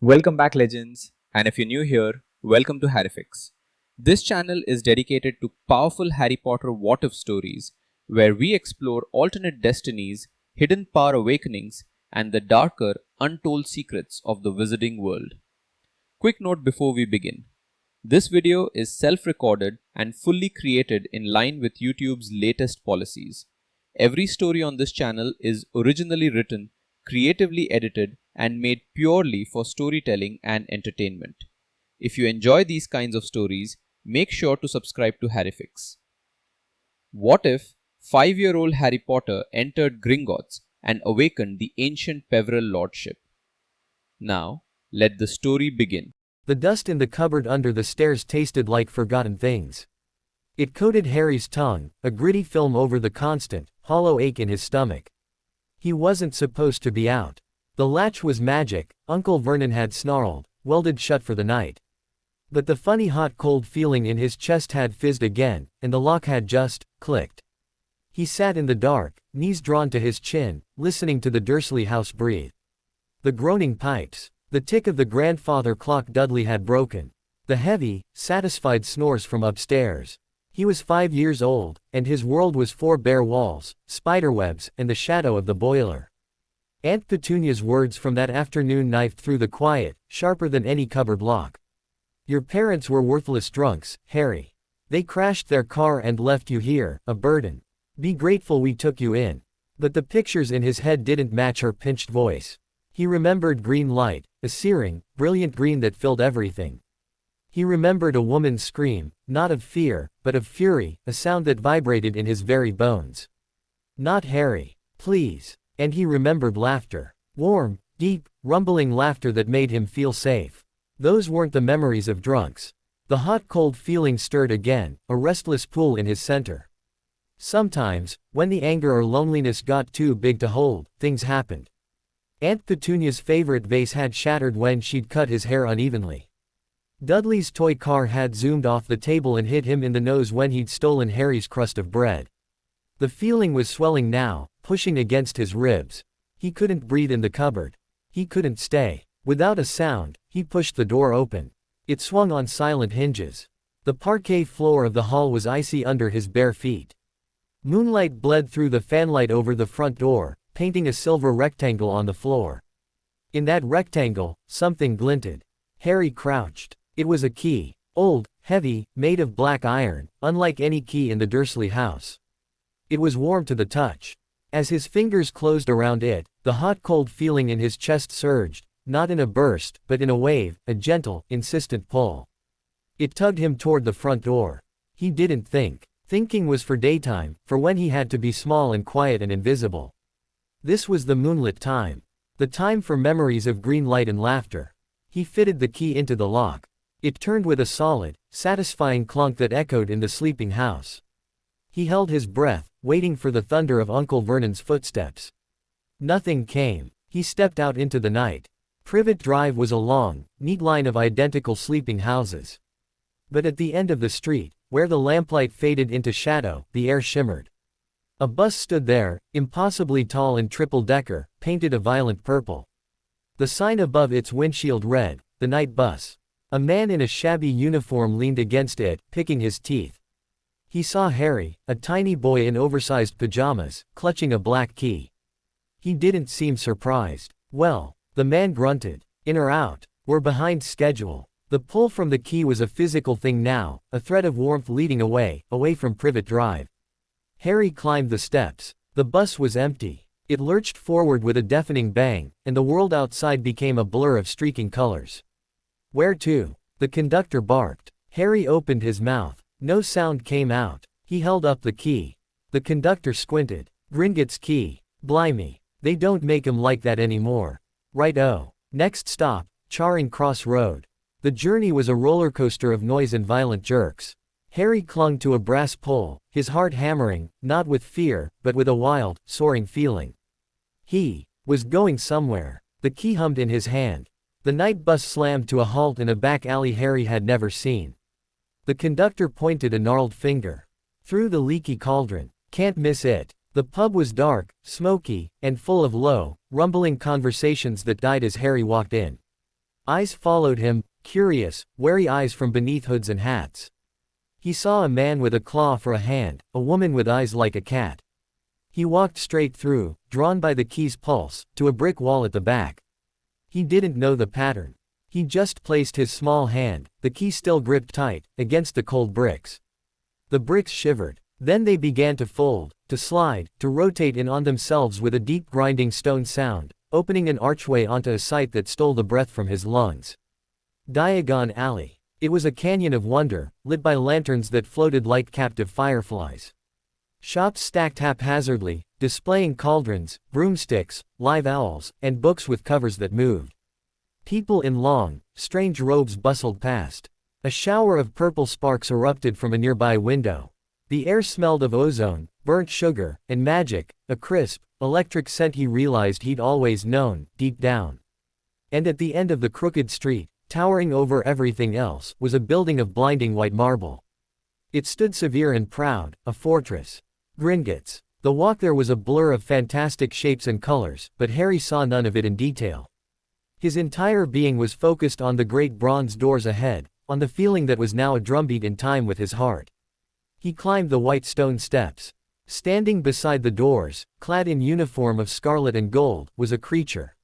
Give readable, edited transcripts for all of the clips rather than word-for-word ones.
Welcome back, legends, and if you're new here, welcome to Harryfix. This channel is dedicated to powerful Harry Potter what-if stories, where we explore alternate destinies, hidden power awakenings, and the darker, untold secrets of the wizarding world. Quick note before we begin. This video is self-recorded and fully created in line with YouTube's latest policies. Every story on this channel is originally written, creatively edited, and made purely for storytelling and entertainment. If you enjoy these kinds of stories, make sure to subscribe to Harryfix. What if 5-year-old Harry Potter entered Gringotts and awakened the ancient Peverell Lordship? Now, let the story begin. The dust in the cupboard under the stairs tasted like forgotten things. It coated Harry's tongue, a gritty film over the constant, hollow ache in his stomach. He wasn't supposed to be out. The latch was magic, Uncle Vernon had snarled, welded shut for the night. But the funny hot-cold feeling in his chest had fizzed again, and the lock had just clicked. He sat in the dark, knees drawn to his chin, listening to the Dursley house breathe. The groaning pipes, the tick of the grandfather clock Dudley had broken, the heavy, satisfied snores from upstairs. He was 5 years old, and his world was 4 bare walls, spiderwebs, and the shadow of the boiler. Aunt Petunia's words from that afternoon knifed through the quiet, sharper than any cupboard lock. Your parents were worthless drunks, Harry. They crashed their car and left you here, a burden. Be grateful we took you in. But the pictures in his head didn't match her pinched voice. He remembered green light, a searing, brilliant green that filled everything. He remembered a woman's scream, not of fear, but of fury, a sound that vibrated in his very bones. Not Harry, please. And he remembered laughter. Warm, deep, rumbling laughter that made him feel safe. Those weren't the memories of drunks. The hot-cold feeling stirred again, a restless pool in his center. Sometimes, when the anger or loneliness got too big to hold, things happened. Aunt Petunia's favorite vase had shattered when she'd cut his hair unevenly. Dudley's toy car had zoomed off the table and hit him in the nose when he'd stolen Harry's crust of bread. The feeling was swelling now, pushing against his ribs. He couldn't breathe in the cupboard. He couldn't stay. Without a sound, he pushed the door open. It swung on silent hinges. The parquet floor of the hall was icy under his bare feet. Moonlight bled through the fanlight over the front door, painting a silver rectangle on the floor. In that rectangle, something glinted. Harry crouched. It was a key. Old, heavy, made of black iron, unlike any key in the Dursley house. It was warm to the touch. As his fingers closed around it, the hot-cold feeling in his chest surged, not in a burst, but in a wave, a gentle, insistent pull. It tugged him toward the front door. He didn't think. Thinking was for daytime, for when he had to be small and quiet and invisible. This was the moonlit time. The time for memories of green light and laughter. He fitted the key into the lock. It turned with a solid, satisfying clunk that echoed in the sleeping house. He held his breath, waiting for the thunder of Uncle Vernon's footsteps. Nothing came. He stepped out into the night. Privet Drive was a long, neat line of identical sleeping houses. But at the end of the street, where the lamplight faded into shadow, the air shimmered. A bus stood there, impossibly tall and triple-decker, painted a violent purple. The sign above its windshield read, "The Night Bus." A man in a shabby uniform leaned against it, picking his teeth. He saw Harry, a tiny boy in oversized pajamas, clutching a black key. He didn't seem surprised. "Well," the man grunted. "In or out? We're behind schedule." The pull from the key was a physical thing now, a thread of warmth leading away from Privet Drive. Harry climbed the steps. The bus was empty. It lurched forward with a deafening bang, and the world outside became a blur of streaking colors. "Where to?" the conductor barked. Harry opened his mouth. No sound came out. He held up the key. The conductor squinted. "Gringotts key. Blimey. They don't make 'em like that anymore." "Right-o. Next stop, Charing Cross Road." The journey was a roller coaster of noise and violent jerks. Harry clung to a brass pole, his heart hammering, not with fear, but with a wild, soaring feeling. He was going somewhere. The key hummed in his hand. The night bus slammed to a halt in a back alley Harry had never seen. The conductor pointed a gnarled finger. "Through the leaky cauldron. Can't miss it." The pub was dark, smoky, and full of low, rumbling conversations that died as Harry walked in. Eyes followed him, curious, wary eyes from beneath hoods and hats. He saw a man with a claw for a hand, a woman with eyes like a cat. He walked straight through, drawn by the key's pulse, to a brick wall at the back. He didn't know the pattern. He just placed his small hand, the key still gripped tight, against the cold bricks. The bricks shivered. Then they began to fold, to slide, to rotate in on themselves with a deep grinding stone sound, opening an archway onto a sight that stole the breath from his lungs. Diagon Alley. It was a canyon of wonder, lit by lanterns that floated like captive fireflies. Shops stacked haphazardly, displaying cauldrons, broomsticks, live owls, and books with covers that moved. People in long, strange robes bustled past. A shower of purple sparks erupted from a nearby window. The air smelled of ozone, burnt sugar, and magic, a crisp, electric scent he realized he'd always known, deep down. And at the end of the crooked street, towering over everything else, was a building of blinding white marble. It stood severe and proud, a fortress. Gringotts. The walk there was a blur of fantastic shapes and colors, but Harry saw none of it in detail. His entire being was focused on the great bronze doors ahead, on the feeling that was now a drumbeat in time with his heart. He climbed the white stone steps. Standing beside the doors, clad in uniform of scarlet and gold, was a creature.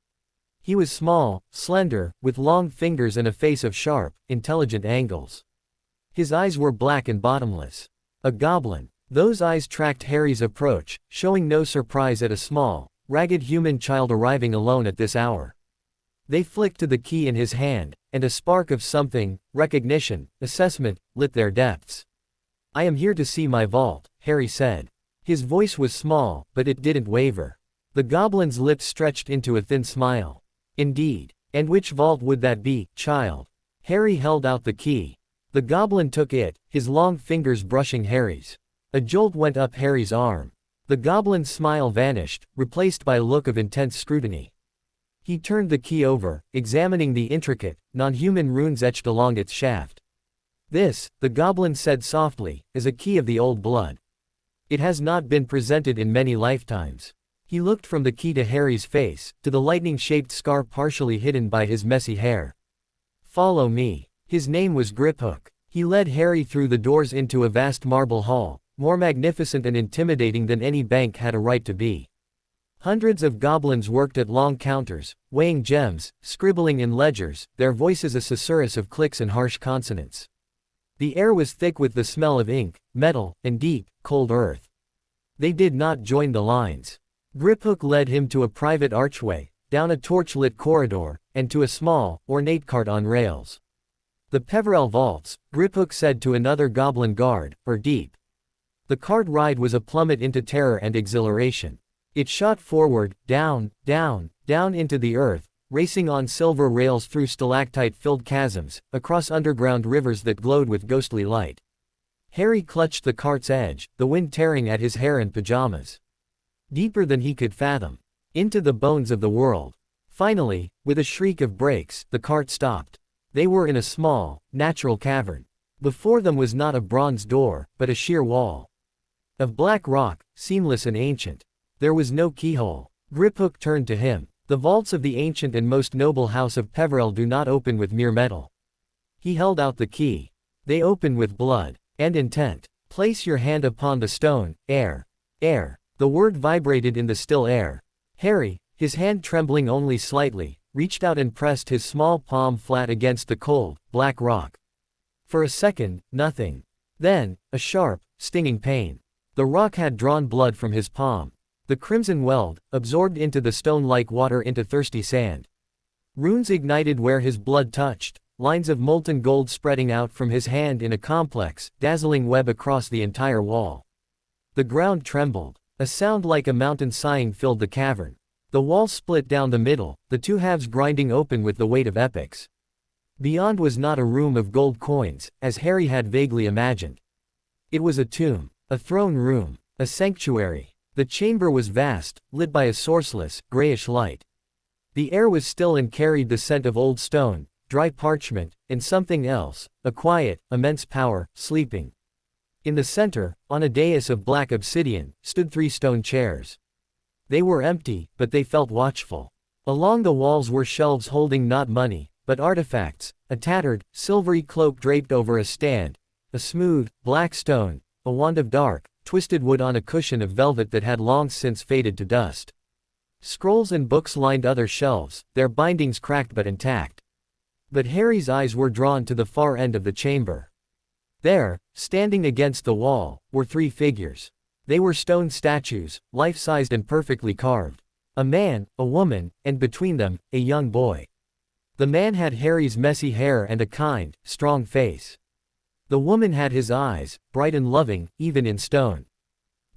He was small, slender, with long fingers and a face of sharp, intelligent angles. His eyes were black and bottomless. A goblin. Those eyes tracked Harry's approach, showing no surprise at a small, ragged human child arriving alone at this hour. They flicked to the key in his hand, and a spark of something, recognition, assessment, lit their depths. "I am here to see my vault," Harry said. His voice was small, but it didn't waver. The goblin's lips stretched into a thin smile. "Indeed. And which vault would that be, child?" Harry held out the key. The goblin took it, his long fingers brushing Harry's. A jolt went up Harry's arm. The goblin's smile vanished, replaced by a look of intense scrutiny. He turned the key over, examining the intricate, non-human runes etched along its shaft. "This," the goblin said softly, "is a key of the old blood. It has not been presented in many lifetimes." He looked from the key to Harry's face, to the lightning-shaped scar partially hidden by his messy hair. "Follow me." His name was Griphook. He led Harry through the doors into a vast marble hall, more magnificent and intimidating than any bank had a right to be. Hundreds of goblins worked at long counters, weighing gems, scribbling in ledgers, their voices a susurrus of clicks and harsh consonants. The air was thick with the smell of ink, metal, and deep, cold earth. They did not join the lines. Griphook led him to a private archway, down a torch-lit corridor, and to a small, ornate cart on rails. "The Peverell vaults," Griphook said to another goblin guard, "are deep." The cart ride was a plummet into terror and exhilaration. It shot forward, down, down, down into the earth, racing on silver rails through stalactite-filled chasms, across underground rivers that glowed with ghostly light. Harry clutched the cart's edge, the wind tearing at his hair and pajamas. Deeper than he could fathom. Into the bones of the world. Finally, with a shriek of brakes, the cart stopped. They were in a small, natural cavern. Before them was not a bronze door, but a sheer wall. Of black rock, seamless and ancient. There was no keyhole. Griphook turned to him. "The vaults of the ancient and most noble house of Peverell do not open with mere metal." He held out the key. "They open with blood. And intent. Place your hand upon the stone, air. Air." The word vibrated in the still air. Harry, his hand trembling only slightly, reached out and pressed his small palm flat against the cold, black rock. For a second, nothing. Then, a sharp, stinging pain. The rock had drawn blood from his palm. The crimson welled, absorbed into the stone like water into thirsty sand. Runes ignited where his blood touched, lines of molten gold spreading out from his hand in a complex, dazzling web across the entire wall. The ground trembled. A sound like a mountain sighing filled the cavern. The wall split down the middle, the two halves grinding open with the weight of epics. Beyond was not a room of gold coins, as Harry had vaguely imagined. It was a tomb, a throne room, a sanctuary. The chamber was vast, lit by a sourceless, grayish light. The air was still and carried the scent of old stone, dry parchment, and something else, a quiet, immense power, sleeping. In the center, on a dais of black obsidian, stood 3 stone chairs. They were empty, but they felt watchful. Along the walls were shelves holding not money, but artifacts, a tattered, silvery cloak draped over a stand, a smooth, black stone, a wand of dark, twisted wood on a cushion of velvet that had long since faded to dust. Scrolls and books lined other shelves, their bindings cracked but intact. But Harry's eyes were drawn to the far end of the chamber. There, standing against the wall, were three figures. They were stone statues, life-sized and perfectly carved. A man, a woman, and between them, a young boy. The man had Harry's messy hair and a kind, strong face. The woman had his eyes, bright and loving, even in stone.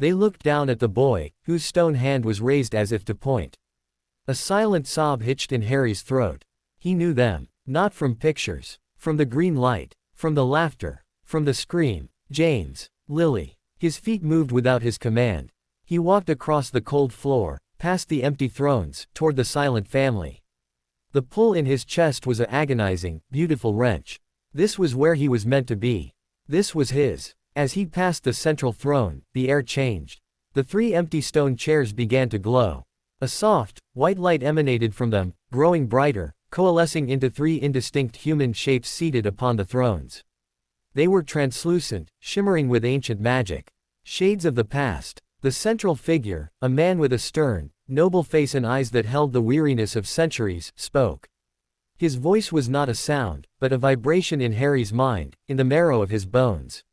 They looked down at the boy, whose stone hand was raised as if to point. A silent sob hitched in Harry's throat. He knew them, not from pictures, from the green light, from the laughter, from the scream. James, Lily. His feet moved without his command. He walked across the cold floor, past the empty thrones, toward the silent family. The pull in his chest was an agonizing, beautiful wrench. This was where he was meant to be. This was his. As he passed the central throne, the air changed. The three empty stone chairs began to glow. A soft, white light emanated from them, growing brighter, coalescing into three indistinct human shapes seated upon the thrones. They were translucent, shimmering with ancient magic. Shades of the past. The central figure, a man with a stern, noble face and eyes that held the weariness of centuries, spoke. His voice was not a sound, but a vibration in Harry's mind, in the marrow of his bones.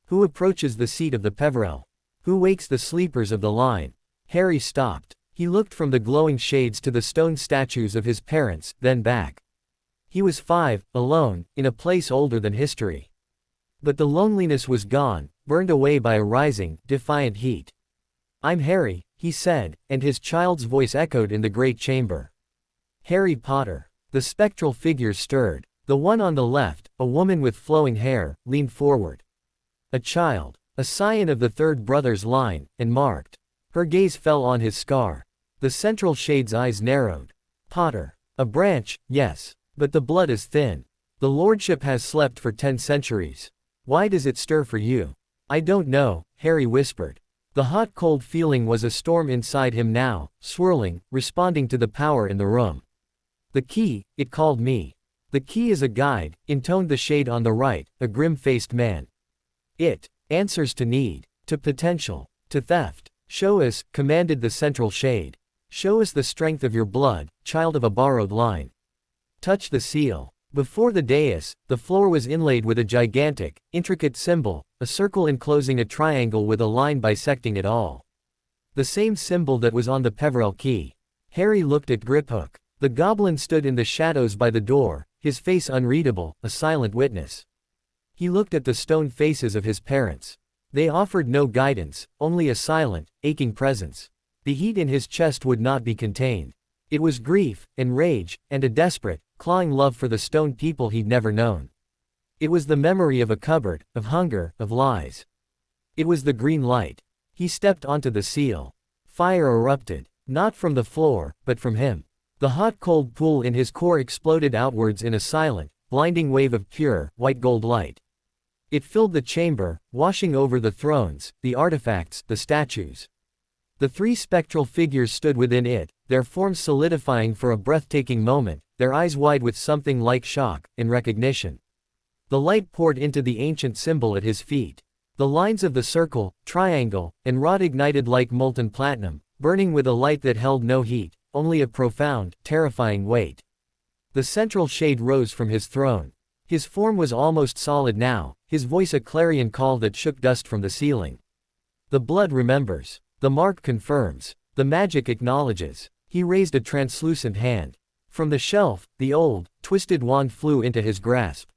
Who approaches the seat of the Peverell? Who wakes the sleepers of the line? Harry stopped. He looked from the glowing shades to the stone statues of his parents, then back. He was 5, alone, in a place older than history. But the loneliness was gone, burned away by a rising, defiant heat. "I'm Harry," he said, and his child's voice echoed in the great chamber. "Harry Potter." The spectral figures stirred. The one on the left, a woman with flowing hair, leaned forward. A child, a scion of the third brother's line, and marked. Her gaze fell on his scar. The central shade's eyes narrowed. "Potter. A branch, yes. But the blood is thin. The lordship has slept for 10 centuries. Why does it stir for you?" "I don't know," Harry whispered. The hot-cold feeling was a storm inside him now, swirling, responding to the power in the room. "The key, it called me. The key is a guide," intoned the shade on the right, a grim-faced man. "It answers to need, to potential, to theft. Show us," commanded the central shade. "Show us the strength of your blood, child of a borrowed line. Touch the seal." Before the dais, the floor was inlaid with a gigantic, intricate symbol, a circle enclosing a triangle with a line bisecting it all. The same symbol that was on the Peverell key. Harry looked at Griphook. The goblin stood in the shadows by the door, his face unreadable, a silent witness. He looked at the stone faces of his parents. They offered no guidance, only a silent, aching presence. The heat in his chest would not be contained. It was grief, and rage, and a desperate, clawing love for the stone people he'd never known. It was the memory of a cupboard, of hunger, of lies. It was the green light. He stepped onto the seal. Fire erupted, not from the floor, but from him. The hot-cold pool in his core exploded outwards in a silent, blinding wave of pure, white-gold light. It filled the chamber, washing over the thrones, the artifacts, the statues. The three spectral figures stood within it, their forms solidifying for a breathtaking moment, their eyes wide with something like shock and recognition. The light poured into the ancient symbol at his feet. The lines of the circle, triangle, and rod ignited like molten platinum, burning with a light that held no heat, only a profound, terrifying weight. The central shade rose from his throne. His form was almost solid now, his voice a clarion call that shook dust from the ceiling. "The blood remembers. The mark confirms. The magic acknowledges." He raised a translucent hand. From the shelf, the old, twisted wand flew into his grasp.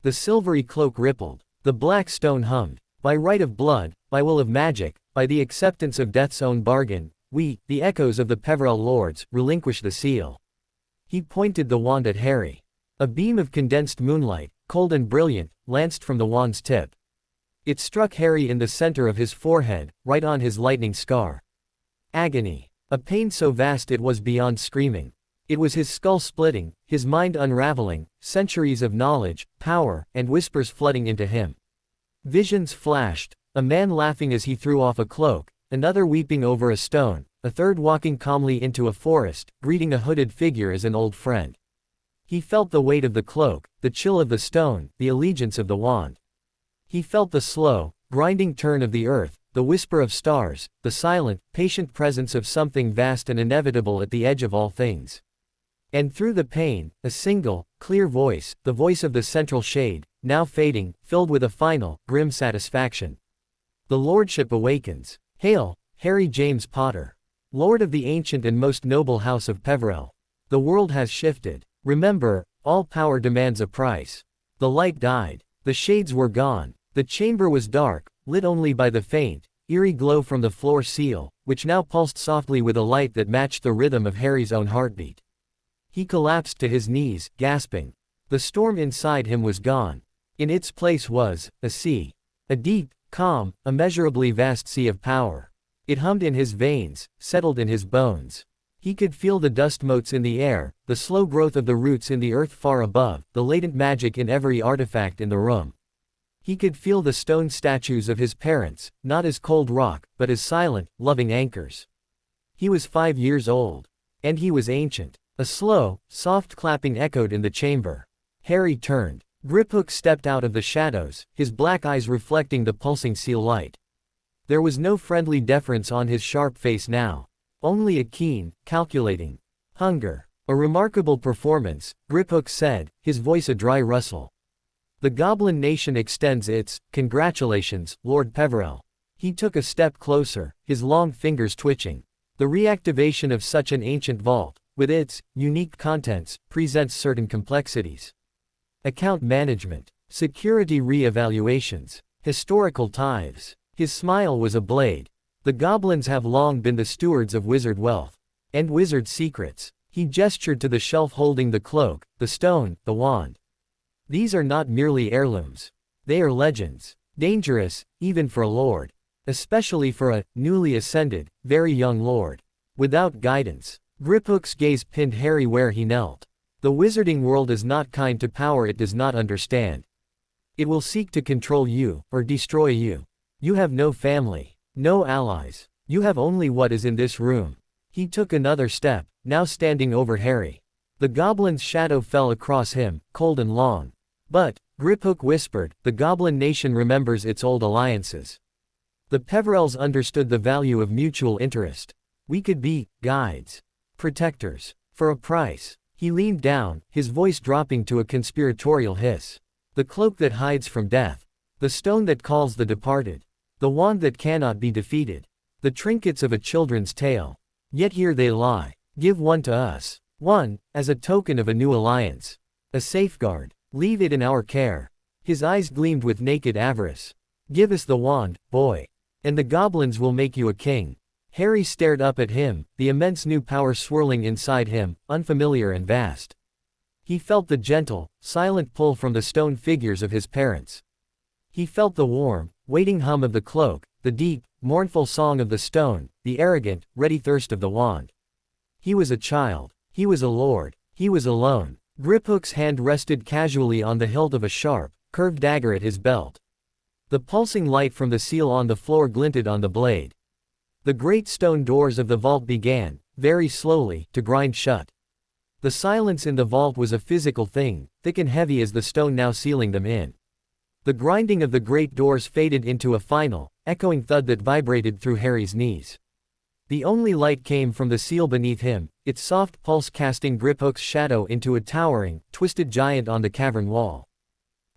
The silvery cloak rippled. The black stone hummed. "By right of blood, by will of magic, by the acceptance of death's own bargain, we, the echoes of the Peverell Lords, relinquish the seal." He pointed the wand at Harry. A beam of condensed moonlight, cold and brilliant, lanced from the wand's tip. It struck Harry in the center of his forehead, right on his lightning scar. Agony. A pain so vast it was beyond screaming. It was his skull splitting, his mind unraveling, centuries of knowledge, power, and whispers flooding into him. Visions flashed, a man laughing as he threw off a cloak, another weeping over a stone, a third walking calmly into a forest, greeting a hooded figure as an old friend. He felt the weight of the cloak, the chill of the stone, the allegiance of the wand. He felt the slow, grinding turn of the earth, the whisper of stars, the silent, patient presence of something vast and inevitable at the edge of all things. And through the pain, a single, clear voice, the voice of the central shade, now fading, filled with a final, grim satisfaction. The Lordship awakens. Hail, Harry James Potter, Lord of the ancient and most noble house of Peverell. The world has shifted. Remember, all power demands a price. The light died. The shades were gone. The chamber was dark, lit only by the faint, eerie glow from the floor seal, which now pulsed softly with a light that matched the rhythm of Harry's own heartbeat. He collapsed to his knees, gasping. The storm inside him was gone. In its place was a sea. A deep, calm, immeasurably vast sea of power. It hummed in his veins, settled in his bones. He could feel the dust motes in the air, the slow growth of the roots in the earth far above, the latent magic in every artifact in the room. He could feel the stone statues of his parents, not as cold rock, but as silent, loving anchors. He was 5 years old. And he was ancient. A slow, soft clapping echoed in the chamber. Harry turned. Griphook stepped out of the shadows, his black eyes reflecting the pulsing seal light. There was no friendly deference on his sharp face now. Only a keen, calculating hunger. A remarkable performance, Griphook said, his voice a dry rustle. The Goblin Nation extends its congratulations, Lord Peverell. He took a step closer, his long fingers twitching. The reactivation of such an ancient vault, with its unique contents, presents certain complexities. Account management, security re-evaluations, historical tithes. His smile was a blade. The goblins have long been the stewards of wizard wealth and wizard secrets. He gestured to the shelf holding the cloak, the stone, the wand. These are not merely heirlooms. They are legends. Dangerous, even for a lord. Especially for a newly ascended, very young lord. Without guidance. Griphook's gaze pinned Harry where he knelt. The wizarding world is not kind to power it does not understand. It will seek to control you, or destroy you. You have no family. No allies. You have only what is in this room. He took another step, now standing over Harry. The goblin's shadow fell across him, cold and long. But, Griphook whispered, the Goblin Nation remembers its old alliances. The Peverells understood the value of mutual interest. We could be guides. Protectors. For a price. He leaned down, his voice dropping to a conspiratorial hiss. The cloak that hides from death. The stone that calls the departed. The wand that cannot be defeated. The trinkets of a children's tale. Yet here they lie. Give one to us. One, as a token of a new alliance. A safeguard. Leave it in our care. His eyes gleamed with naked avarice. Give us the wand, boy. And the goblins will make you a king. Harry stared up at him, the immense new power swirling inside him, unfamiliar and vast. He felt the gentle, silent pull from the stone figures of his parents. He felt the warm, waiting hum of the cloak, the deep, mournful song of the stone, the arrogant, ready thirst of the wand. He was a child. He was a lord. He was alone. Griphook's hand rested casually on the hilt of a sharp, curved dagger at his belt. The pulsing light from the seal on the floor glinted on the blade. The great stone doors of the vault began, very slowly, to grind shut. The silence in the vault was a physical thing, thick and heavy as the stone now sealing them in. The grinding of the great doors faded into a final, echoing thud that vibrated through Harry's knees. The only light came from the seal beneath him, its soft pulse casting Griphook's shadow into a towering, twisted giant on the cavern wall.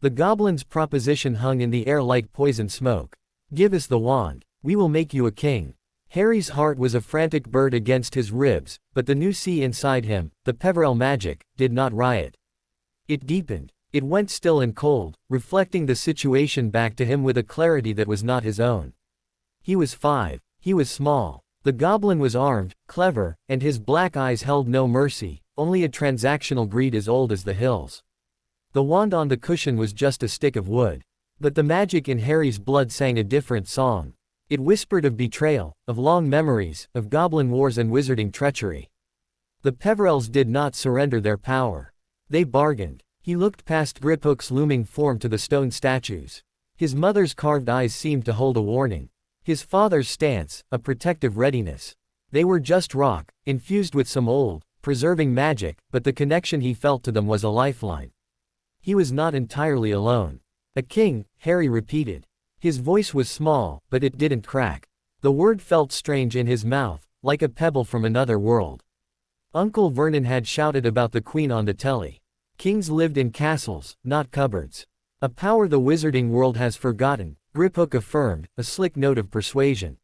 The goblin's proposition hung in the air like poison smoke. Give us the wand. We will make you a king. Harry's heart was a frantic bird against his ribs, but the new sea inside him, the Peverell magic, did not riot. It deepened. It went still and cold, reflecting the situation back to him with a clarity that was not his own. He was 5. He was small. The goblin was armed, clever, and his black eyes held no mercy, only a transactional greed as old as the hills. The wand on the cushion was just a stick of wood. But the magic in Harry's blood sang a different song. It whispered of betrayal, of long memories, of goblin wars and wizarding treachery. The Peverells did not surrender their power. They bargained. He looked past Griphook's looming form to the stone statues. His mother's carved eyes seemed to hold a warning. His father's stance, a protective readiness. They were just rock, infused with some old, preserving magic, but the connection he felt to them was a lifeline. He was not entirely alone. A king, Harry repeated. His voice was small, but it didn't crack. The word felt strange in his mouth, like a pebble from another world. Uncle Vernon had shouted about the Queen on the telly. Kings lived in castles, not cupboards. A power the wizarding world has forgotten, Griphook affirmed, a slick note of persuasion.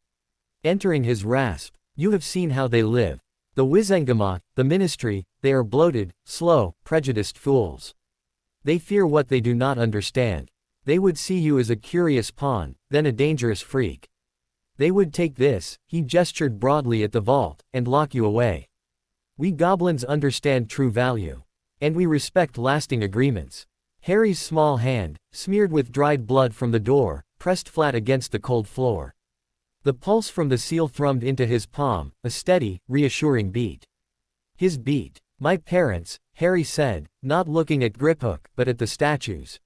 Entering his rasp, you have seen how they live. The Wizengamot, the Ministry, they are bloated, slow, prejudiced fools. They fear what they do not understand. They would see you as a curious pawn, then a dangerous freak. They would take this, he gestured broadly at the vault, and lock you away. We goblins understand true value. And we respect lasting agreements. Harry's small hand, smeared with dried blood from the door, pressed flat against the cold floor. The pulse from the seal thrummed into his palm, a steady, reassuring beat. His beat. My parents, Harry said, not looking at Griphook, but at the statues.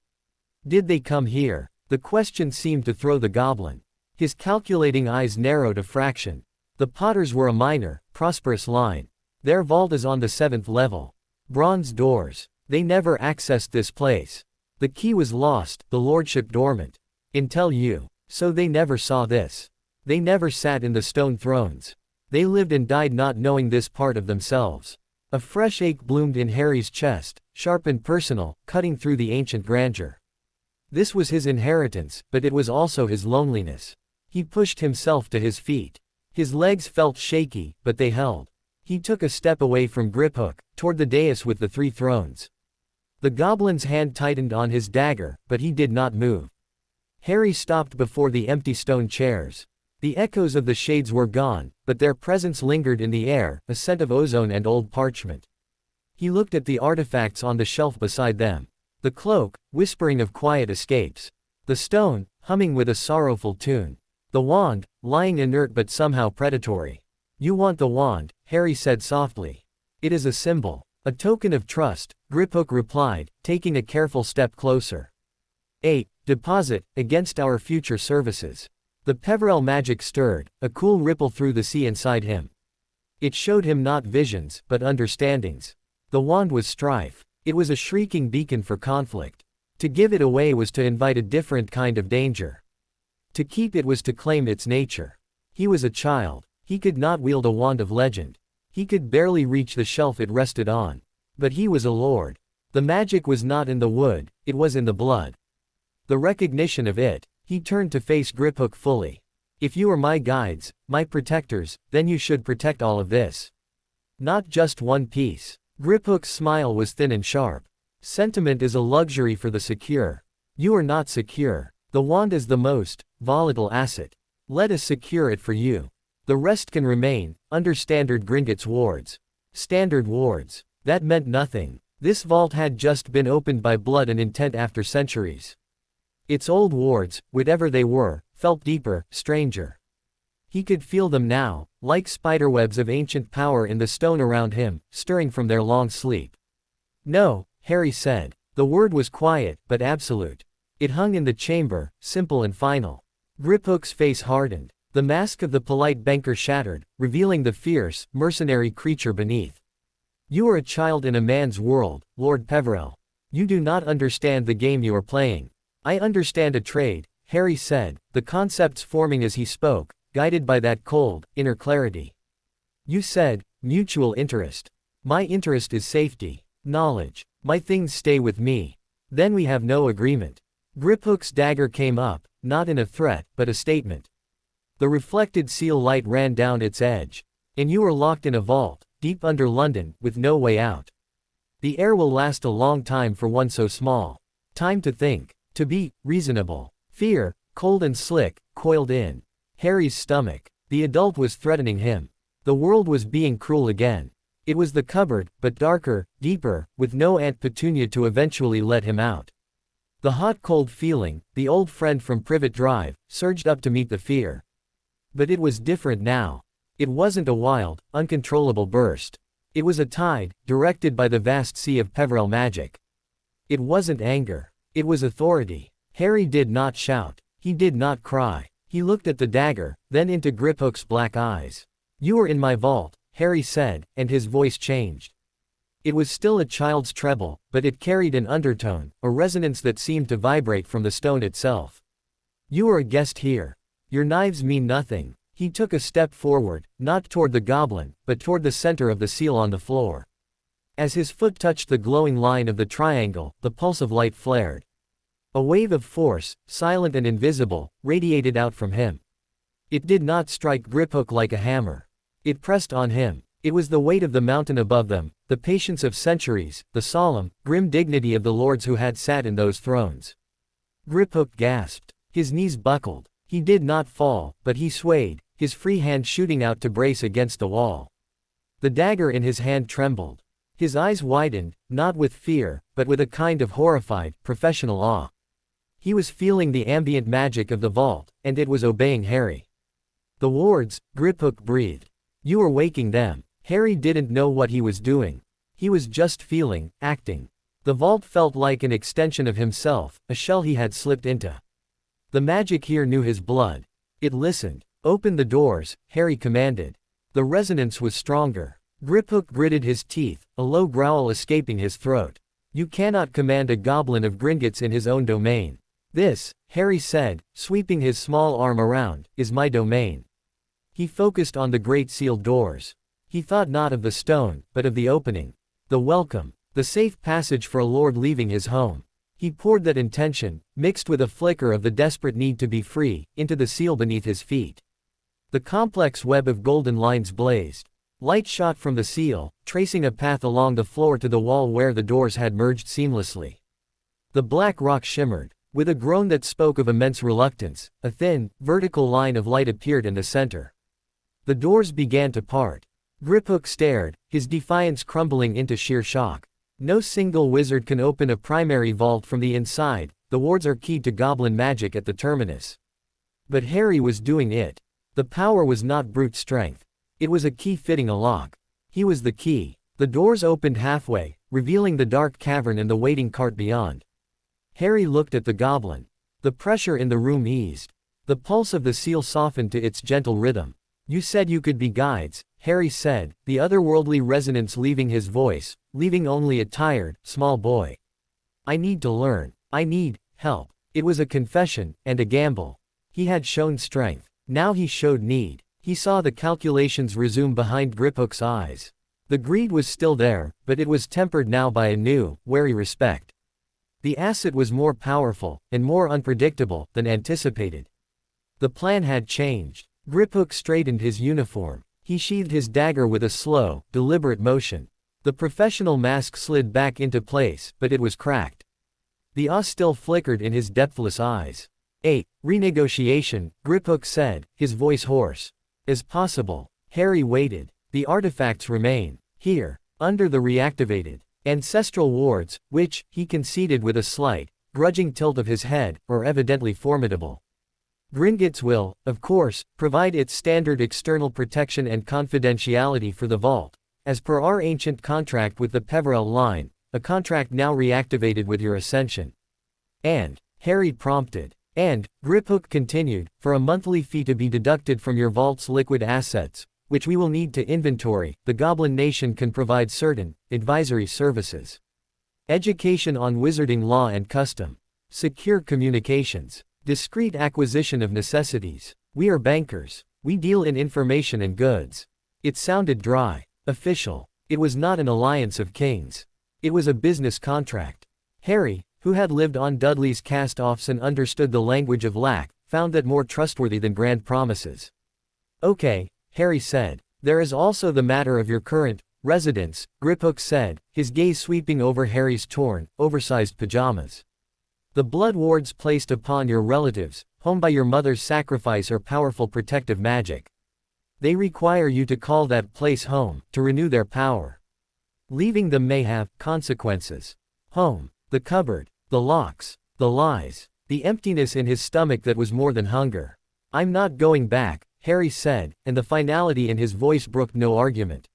Did they come here? The question seemed to throw the goblin. His calculating eyes narrowed a fraction. The Potters were a minor, prosperous line. Their vault is on the 7th level. Bronze doors. They never accessed this place. The key was lost, the lordship dormant. Until you. So they never saw this. They never sat in the stone thrones. They lived and died not knowing this part of themselves. A fresh ache bloomed in Harry's chest, sharp and personal, cutting through the ancient grandeur. This was his inheritance, but it was also his loneliness. He pushed himself to his feet. His legs felt shaky, but they held. He took a step away from Griphook, toward the dais with the 3 thrones. The goblin's hand tightened on his dagger, but he did not move. Harry stopped before the empty stone chairs. The echoes of the shades were gone, but their presence lingered in the air, a scent of ozone and old parchment. He looked at the artifacts on the shelf beside them. The cloak, whispering of quiet escapes. The stone, humming with a sorrowful tune. The wand, lying inert but somehow predatory. You want the wand, Harry said softly. It is a symbol. A token of trust, Griphook replied, taking a careful step closer. 8. Deposit, against our future services. The Peverell magic stirred, a cool ripple through the sea inside him. It showed him not visions, but understandings. The wand was strife. It was a shrieking beacon for conflict. To give it away was to invite a different kind of danger. To keep it was to claim its nature. He was a child. He could not wield a wand of legend. He could barely reach the shelf it rested on. But he was a lord. The magic was not in the wood, it was in the blood. The recognition of it, he turned to face Griphook fully. If you are my guides, my protectors, then you should protect all of this. Not just one piece. Griphook's smile was thin and sharp. Sentiment is a luxury for the secure. You are not secure. The wand is the most volatile asset. Let us secure it for you. The rest can remain, under standard Gringotts wards. Standard wards. That meant nothing. This vault had just been opened by blood and intent after centuries. Its old wards, whatever they were, felt deeper, stranger. He could feel them now, like spiderwebs of ancient power in the stone around him, stirring from their long sleep. No, Harry said. The word was quiet, but absolute. It hung in the chamber, simple and final. Griphook's face hardened. The mask of the polite banker shattered, revealing the fierce, mercenary creature beneath. You are a child in a man's world, Lord Peverell. You do not understand the game you are playing. I understand a trade, Harry said, the concepts forming as he spoke, guided by that cold, inner clarity. You said, mutual interest. My interest is safety, knowledge. My things stay with me. Then we have no agreement. Griphook's dagger came up, not in a threat, but a statement. The reflected seal light ran down its edge. And you are locked in a vault, deep under London, with no way out. The air will last a long time for one so small. Time to think. To be reasonable. Fear, cold and slick, coiled in Harry's stomach. The adult was threatening him. The world was being cruel again. It was the cupboard, but darker, deeper, with no Aunt Petunia to eventually let him out. The hot-cold feeling, the old friend from Privet Drive, surged up to meet the fear. But it was different now. It wasn't a wild, uncontrollable burst. It was a tide, directed by the vast sea of Peverell magic. It wasn't anger. It was authority. Harry did not shout. He did not cry. He looked at the dagger, then into Griphook's black eyes. You are in my vault, Harry said, and his voice changed. It was still a child's treble, but it carried an undertone, a resonance that seemed to vibrate from the stone itself. You are a guest here. Your knives mean nothing. He took a step forward, not toward the goblin, but toward the center of the seal on the floor. As his foot touched the glowing line of the triangle, the pulse of light flared. A wave of force, silent and invisible, radiated out from him. It did not strike Griphook like a hammer. It pressed on him. It was the weight of the mountain above them, the patience of centuries, the solemn, grim dignity of the lords who had sat in those thrones. Griphook gasped. His knees buckled. He did not fall, but he swayed, his free hand shooting out to brace against the wall. The dagger in his hand trembled. His eyes widened, not with fear, but with a kind of horrified, professional awe. He was feeling the ambient magic of the vault, and it was obeying Harry. The wards, Griphook breathed. You are waking them. Harry didn't know what he was doing. He was just feeling, acting. The vault felt like an extension of himself, a shell he had slipped into. The magic here knew his blood. It listened. Open the doors, Harry commanded. The resonance was stronger. Griphook gritted his teeth, a low growl escaping his throat. You cannot command a goblin of Gringotts in his own domain. This, Harry said, sweeping his small arm around, is my domain. He focused on the great sealed doors. He thought not of the stone, but of the opening. The welcome. The safe passage for a lord leaving his home. He poured that intention, mixed with a flicker of the desperate need to be free, into the seal beneath his feet. The complex web of golden lines blazed. Light shot from the seal, tracing a path along the floor to the wall where the doors had merged seamlessly. The black rock shimmered. With a groan that spoke of immense reluctance, a thin, vertical line of light appeared in the center. The doors began to part. Griphook stared, his defiance crumbling into sheer shock. No single wizard can open a primary vault from the inside, the wards are keyed to goblin magic at the terminus. But Harry was doing it. The power was not brute strength. It was a key fitting a lock. He was the key. The doors opened halfway, revealing the dark cavern and the waiting cart beyond. Harry looked at the goblin. The pressure in the room eased. The pulse of the seal softened to its gentle rhythm. You said you could be guides, Harry said, the otherworldly resonance leaving his voice, leaving only a tired, small boy. I need to learn. I need help. It was a confession, and a gamble. He had shown strength. Now he showed need. He saw the calculations resume behind Griphook's eyes. The greed was still there, but it was tempered now by a new, wary respect. The asset was more powerful, and more unpredictable, than anticipated. The plan had changed. Griphook straightened his uniform. He sheathed his dagger with a slow, deliberate motion. The professional mask slid back into place, but it was cracked. The awe still flickered in his depthless eyes. Renegotiation, Griphook said, his voice hoarse. As possible. Harry waited. The artifacts remain. Here. Under the reactivated ancestral wards, which, he conceded with a slight, grudging tilt of his head, are evidently formidable. Gringotts will, of course, provide its standard external protection and confidentiality for the vault, as per our ancient contract with the Peverell line, a contract now reactivated with your ascension. And, Harry prompted. And, Griphook continued, for a monthly fee to be deducted from your vault's liquid assets, which we will need to inventory, the Goblin Nation can provide certain advisory services. Education on wizarding law and custom. Secure communications. Discreet acquisition of necessities. We are bankers. We deal in information and goods. It sounded dry. Official. It was not an alliance of kings. It was a business contract. Harry, who had lived on Dudley's cast-offs and understood the language of lack, found that more trustworthy than grand promises. Okay, Harry said. There is also the matter of your current residence, Griphook said, his gaze sweeping over Harry's torn, oversized pajamas. The blood wards placed upon your relatives, home by your mother's sacrifice are powerful protective magic. They require you to call that place home, to renew their power. Leaving them may have consequences. Home. The cupboard. The locks. The lies. The emptiness in his stomach that was more than hunger. I'm not going back, Harry said, and the finality in his voice brooked no argument.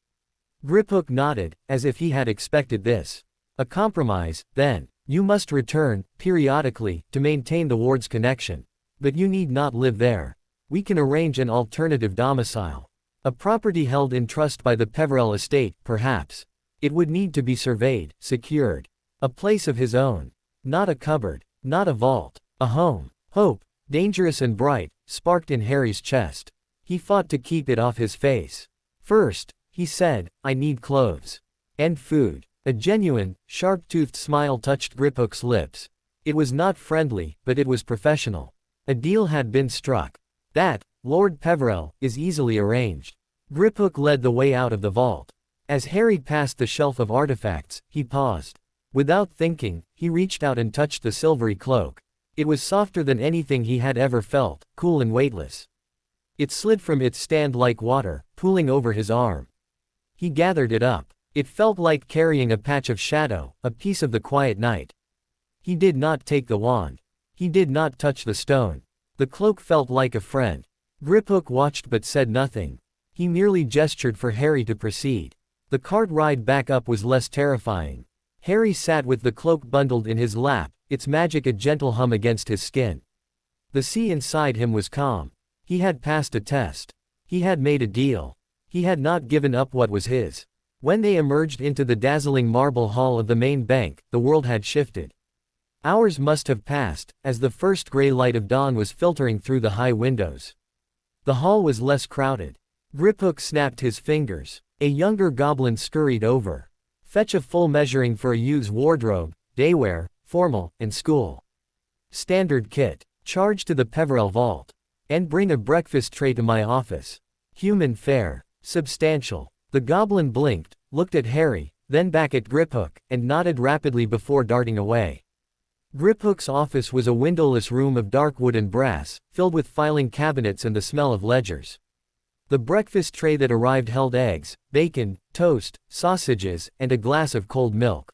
Griphook nodded, as if he had expected this. A compromise, then. You must return, periodically, to maintain the ward's connection. But you need not live there. We can arrange an alternative domicile. A property held in trust by the Peverell estate, perhaps. It would need to be surveyed, secured. A place of his own. Not a cupboard, not a vault, a home. Hope, dangerous and bright, sparked in Harry's chest. He fought to keep it off his face. First, he said, I need clothes. And food. A genuine, sharp-toothed smile touched Griphook's lips. It was not friendly, but it was professional. A deal had been struck. That, Lord Peverell, is easily arranged. Griphook led the way out of the vault. As Harry passed the shelf of artifacts, he paused. Without thinking, he reached out and touched the silvery cloak. It was softer than anything he had ever felt, cool and weightless. It slid from its stand like water, pooling over his arm. He gathered it up. It felt like carrying a patch of shadow, a piece of the quiet night. He did not take the wand. He did not touch the stone. The cloak felt like a friend. Griphook watched but said nothing. He merely gestured for Harry to proceed. The cart ride back up was less terrifying. Harry sat with the cloak bundled in his lap, its magic a gentle hum against his skin. The sea inside him was calm. He had passed a test. He had made a deal. He had not given up what was his. When they emerged into the dazzling marble hall of the main bank, the world had shifted. Hours must have passed, as the first gray light of dawn was filtering through the high windows. The hall was less crowded. Griphook snapped his fingers. A younger goblin scurried over. Fetch a full measuring for a youth's wardrobe, daywear, formal, and school. Standard kit. Charge to the Peverell vault. And bring a breakfast tray to my office. Human fare. Substantial. The goblin blinked, looked at Harry, then back at Griphook, and nodded rapidly before darting away. Griphook's office was a windowless room of dark wood and brass, filled with filing cabinets and the smell of ledgers. The breakfast tray that arrived held eggs, bacon, toast, sausages, and a glass of cold milk.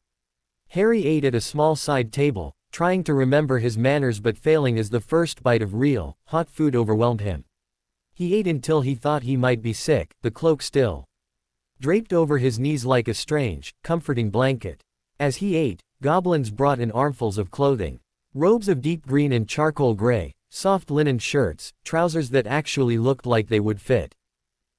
Harry ate at a small side table, trying to remember his manners but failing as the first bite of real, hot food overwhelmed him. He ate until he thought he might be sick, the cloak still draped over his knees like a strange, comforting blanket. As he ate, goblins brought in armfuls of clothing. Robes of deep green and charcoal gray, soft linen shirts, trousers that actually looked like they would fit.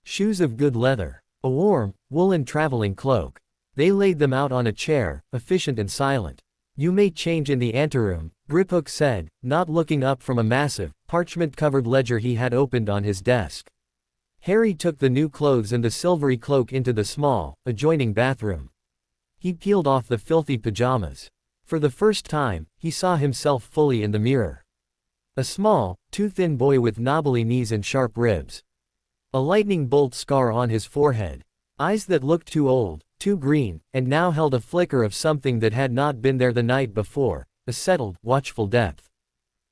Shoes of good leather. A warm, woolen traveling cloak. They laid them out on a chair, efficient and silent. You may change in the anteroom, Griphook said, not looking up from a massive, parchment-covered ledger he had opened on his desk. Harry took the new clothes and the silvery cloak into the small, adjoining bathroom. He peeled off the filthy pajamas. For the first time, he saw himself fully in the mirror. A small, too thin boy with knobbly knees and sharp ribs. A lightning bolt scar on his forehead. Eyes that looked too old, too green, and now held a flicker of something that had not been there the night before, a settled, watchful depth.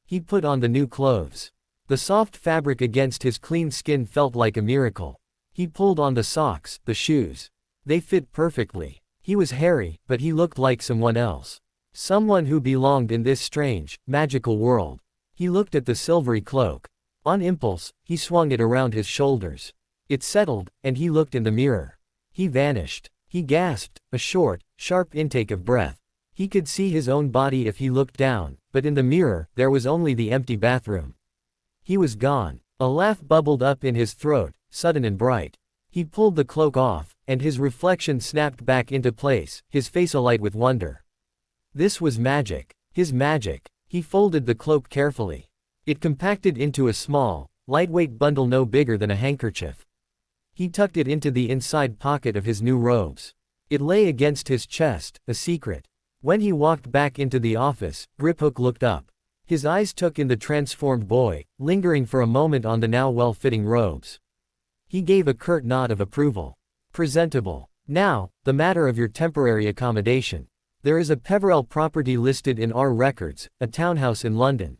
He put on the new clothes. The soft fabric against his clean skin felt like a miracle. He pulled on the socks, the shoes. They fit perfectly. He was Harry, but he looked like someone else. Someone who belonged in this strange, magical world. He looked at the silvery cloak. On impulse, he swung it around his shoulders. It settled, and he looked in the mirror. He vanished. He gasped, a short, sharp intake of breath. He could see his own body if he looked down, but in the mirror, there was only the empty bathroom. He was gone. A laugh bubbled up in his throat, sudden and bright. He pulled the cloak off, and his reflection snapped back into place, his face alight with wonder. This was magic. His magic. He folded the cloak carefully. It compacted into a small, lightweight bundle no bigger than a handkerchief. He tucked it into the inside pocket of his new robes. It lay against his chest, a secret. When he walked back into the office, Griphook looked up. His eyes took in the transformed boy, lingering for a moment on the now well-fitting robes. He gave a curt nod of approval. Presentable. Now, the matter of your temporary accommodation. There is a Peverell property listed in our records, a townhouse in London.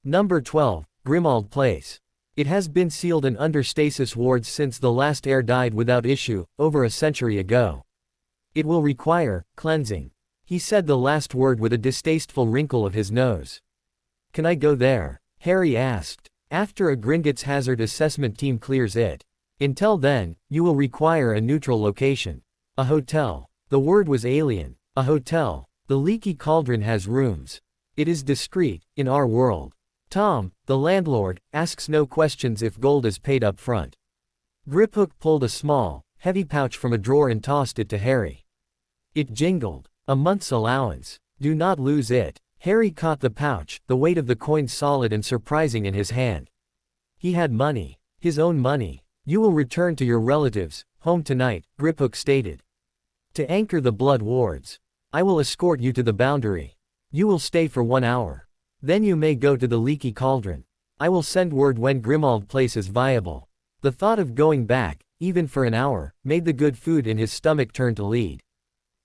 Number 12, Grimmauld Place. It has been sealed and under stasis wards since the last heir died without issue, over a century ago. It will require cleansing. He said the last word with a distasteful wrinkle of his nose. Can I go there? Harry asked. After a Gringotts hazard assessment team clears it. Until then, you will require a neutral location. A hotel. The word was alien. A hotel. The leaky cauldron has rooms. It is discreet, in our world. Tom, the landlord, asks no questions if gold is paid up front. Griphook pulled a small, heavy pouch from a drawer and tossed it to Harry. It jingled. A month's allowance. Do not lose it. Harry caught the pouch, the weight of the coins solid and surprising in his hand. He had money. His own money. You will return to your relatives' home tonight, Griphook stated. To anchor the blood wards. I will escort you to the boundary. You will stay for 1 hour. Then you may go to the leaky cauldron. I will send word when Grimmauld place is viable. The thought of going back, even for an hour, made the good food in his stomach turn to lead.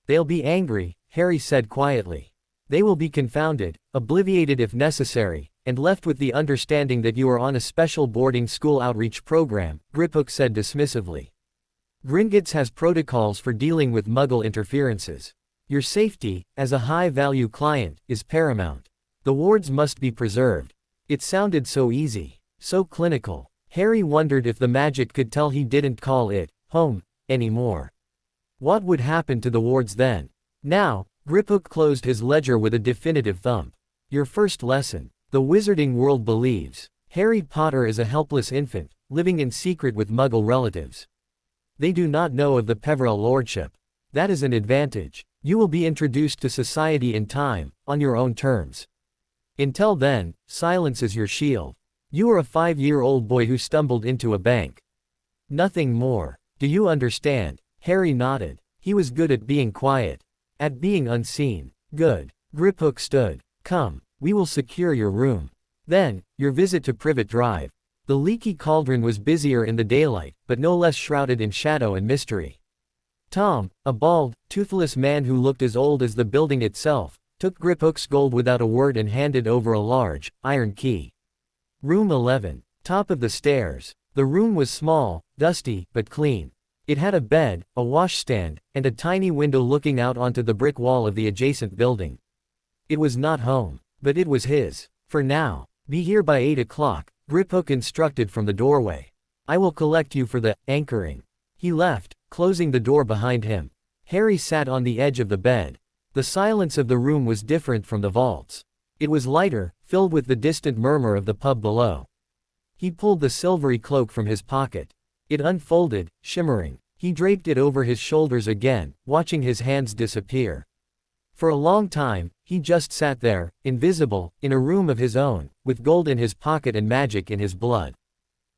They'll be angry, Harry said quietly. They will be confounded, obliviated if necessary, and left with the understanding that you are on a special boarding school outreach program, Griphook said dismissively. Gringotts has protocols for dealing with Muggle interferences. Your safety, as a high-value client, is paramount. The wards must be preserved. It sounded so easy, so clinical. Harry wondered if the magic could tell he didn't call it home anymore. What would happen to the wards then? Now, Griphook closed his ledger with a definitive thump. Your first lesson. The wizarding world believes Harry Potter is a helpless infant, living in secret with Muggle relatives. They do not know of the Peverell Lordship. That is an advantage. You will be introduced to society in time, on your own terms. Until then, silence is your shield. You are a 5-year-old boy who stumbled into a bank. Nothing more. Do you understand? Harry nodded. He was good at being quiet. At being unseen. Good. Griphook stood. Come, we will secure your room. Then, your visit to Privet Drive. The leaky cauldron was busier in the daylight, but no less shrouded in shadow and mystery. Tom, a bald, toothless man who looked as old as the building itself, took Griphook's gold without a word and handed over a large, iron key. Room 11. Top of the stairs. The room was small, dusty, but clean. It had a bed, a washstand, and a tiny window looking out onto the brick wall of the adjacent building. It was not home, but it was his. For now. Be here by 8 o'clock, Griphook instructed from the doorway. I will collect you for the anchoring. He left, closing the door behind him. Harry sat on the edge of the bed. The silence of the room was different from the vaults. It was lighter, filled with the distant murmur of the pub below. He pulled the silvery cloak from his pocket. It unfolded, shimmering. He draped it over his shoulders again, watching his hands disappear. For a long time, he just sat there, invisible, in a room of his own, with gold in his pocket and magic in his blood.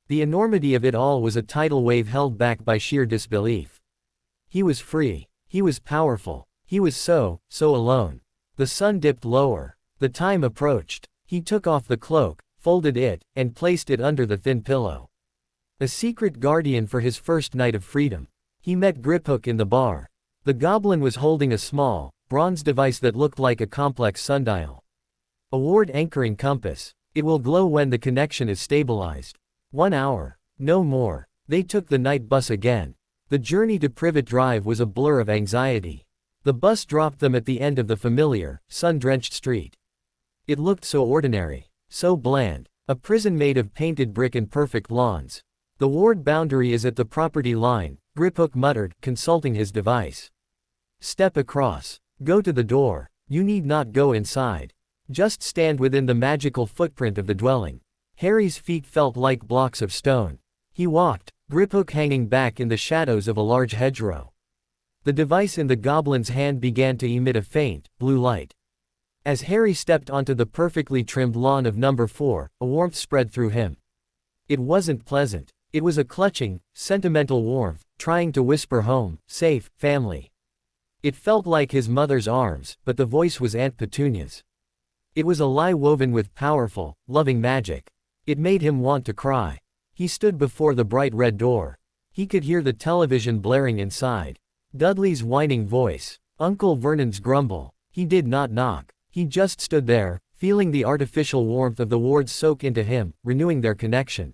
The enormity of it all was a tidal wave held back by sheer disbelief. He was free. He was powerful. He was so alone. The sun dipped lower. The time approached. He took off the cloak, folded it, and placed it under the thin pillow. A secret guardian for his first night of freedom. He met Griphook in the bar. The goblin was holding a small, bronze device that looked like a complex sundial. A ward anchoring compass. It will glow when the connection is stabilized. 1 hour. No more. They took the night bus again. The journey to Privet Drive was a blur of anxiety. The bus dropped them at the end of the familiar, sun-drenched street. It looked so ordinary, so bland. A prison made of painted brick and perfect lawns. The ward boundary is at the property line, Griphook muttered, consulting his device. Step across. Go to the door. You need not go inside. Just stand within the magical footprint of the dwelling. Harry's feet felt like blocks of stone. He walked, Griphook hanging back in the shadows of a large hedgerow. The device in the goblin's hand began to emit a faint, blue light. As Harry stepped onto the perfectly trimmed lawn of number 4, a warmth spread through him. It wasn't pleasant. It was a clutching, sentimental warmth, trying to whisper home, safe, family. It felt like his mother's arms, but the voice was Aunt Petunia's. It was a lie woven with powerful, loving magic. It made him want to cry. He stood before the bright red door. He could hear the television blaring inside. Dudley's whining voice. Uncle Vernon's grumble. He did not knock. He just stood there, feeling the artificial warmth of the wards soak into him, renewing their connection.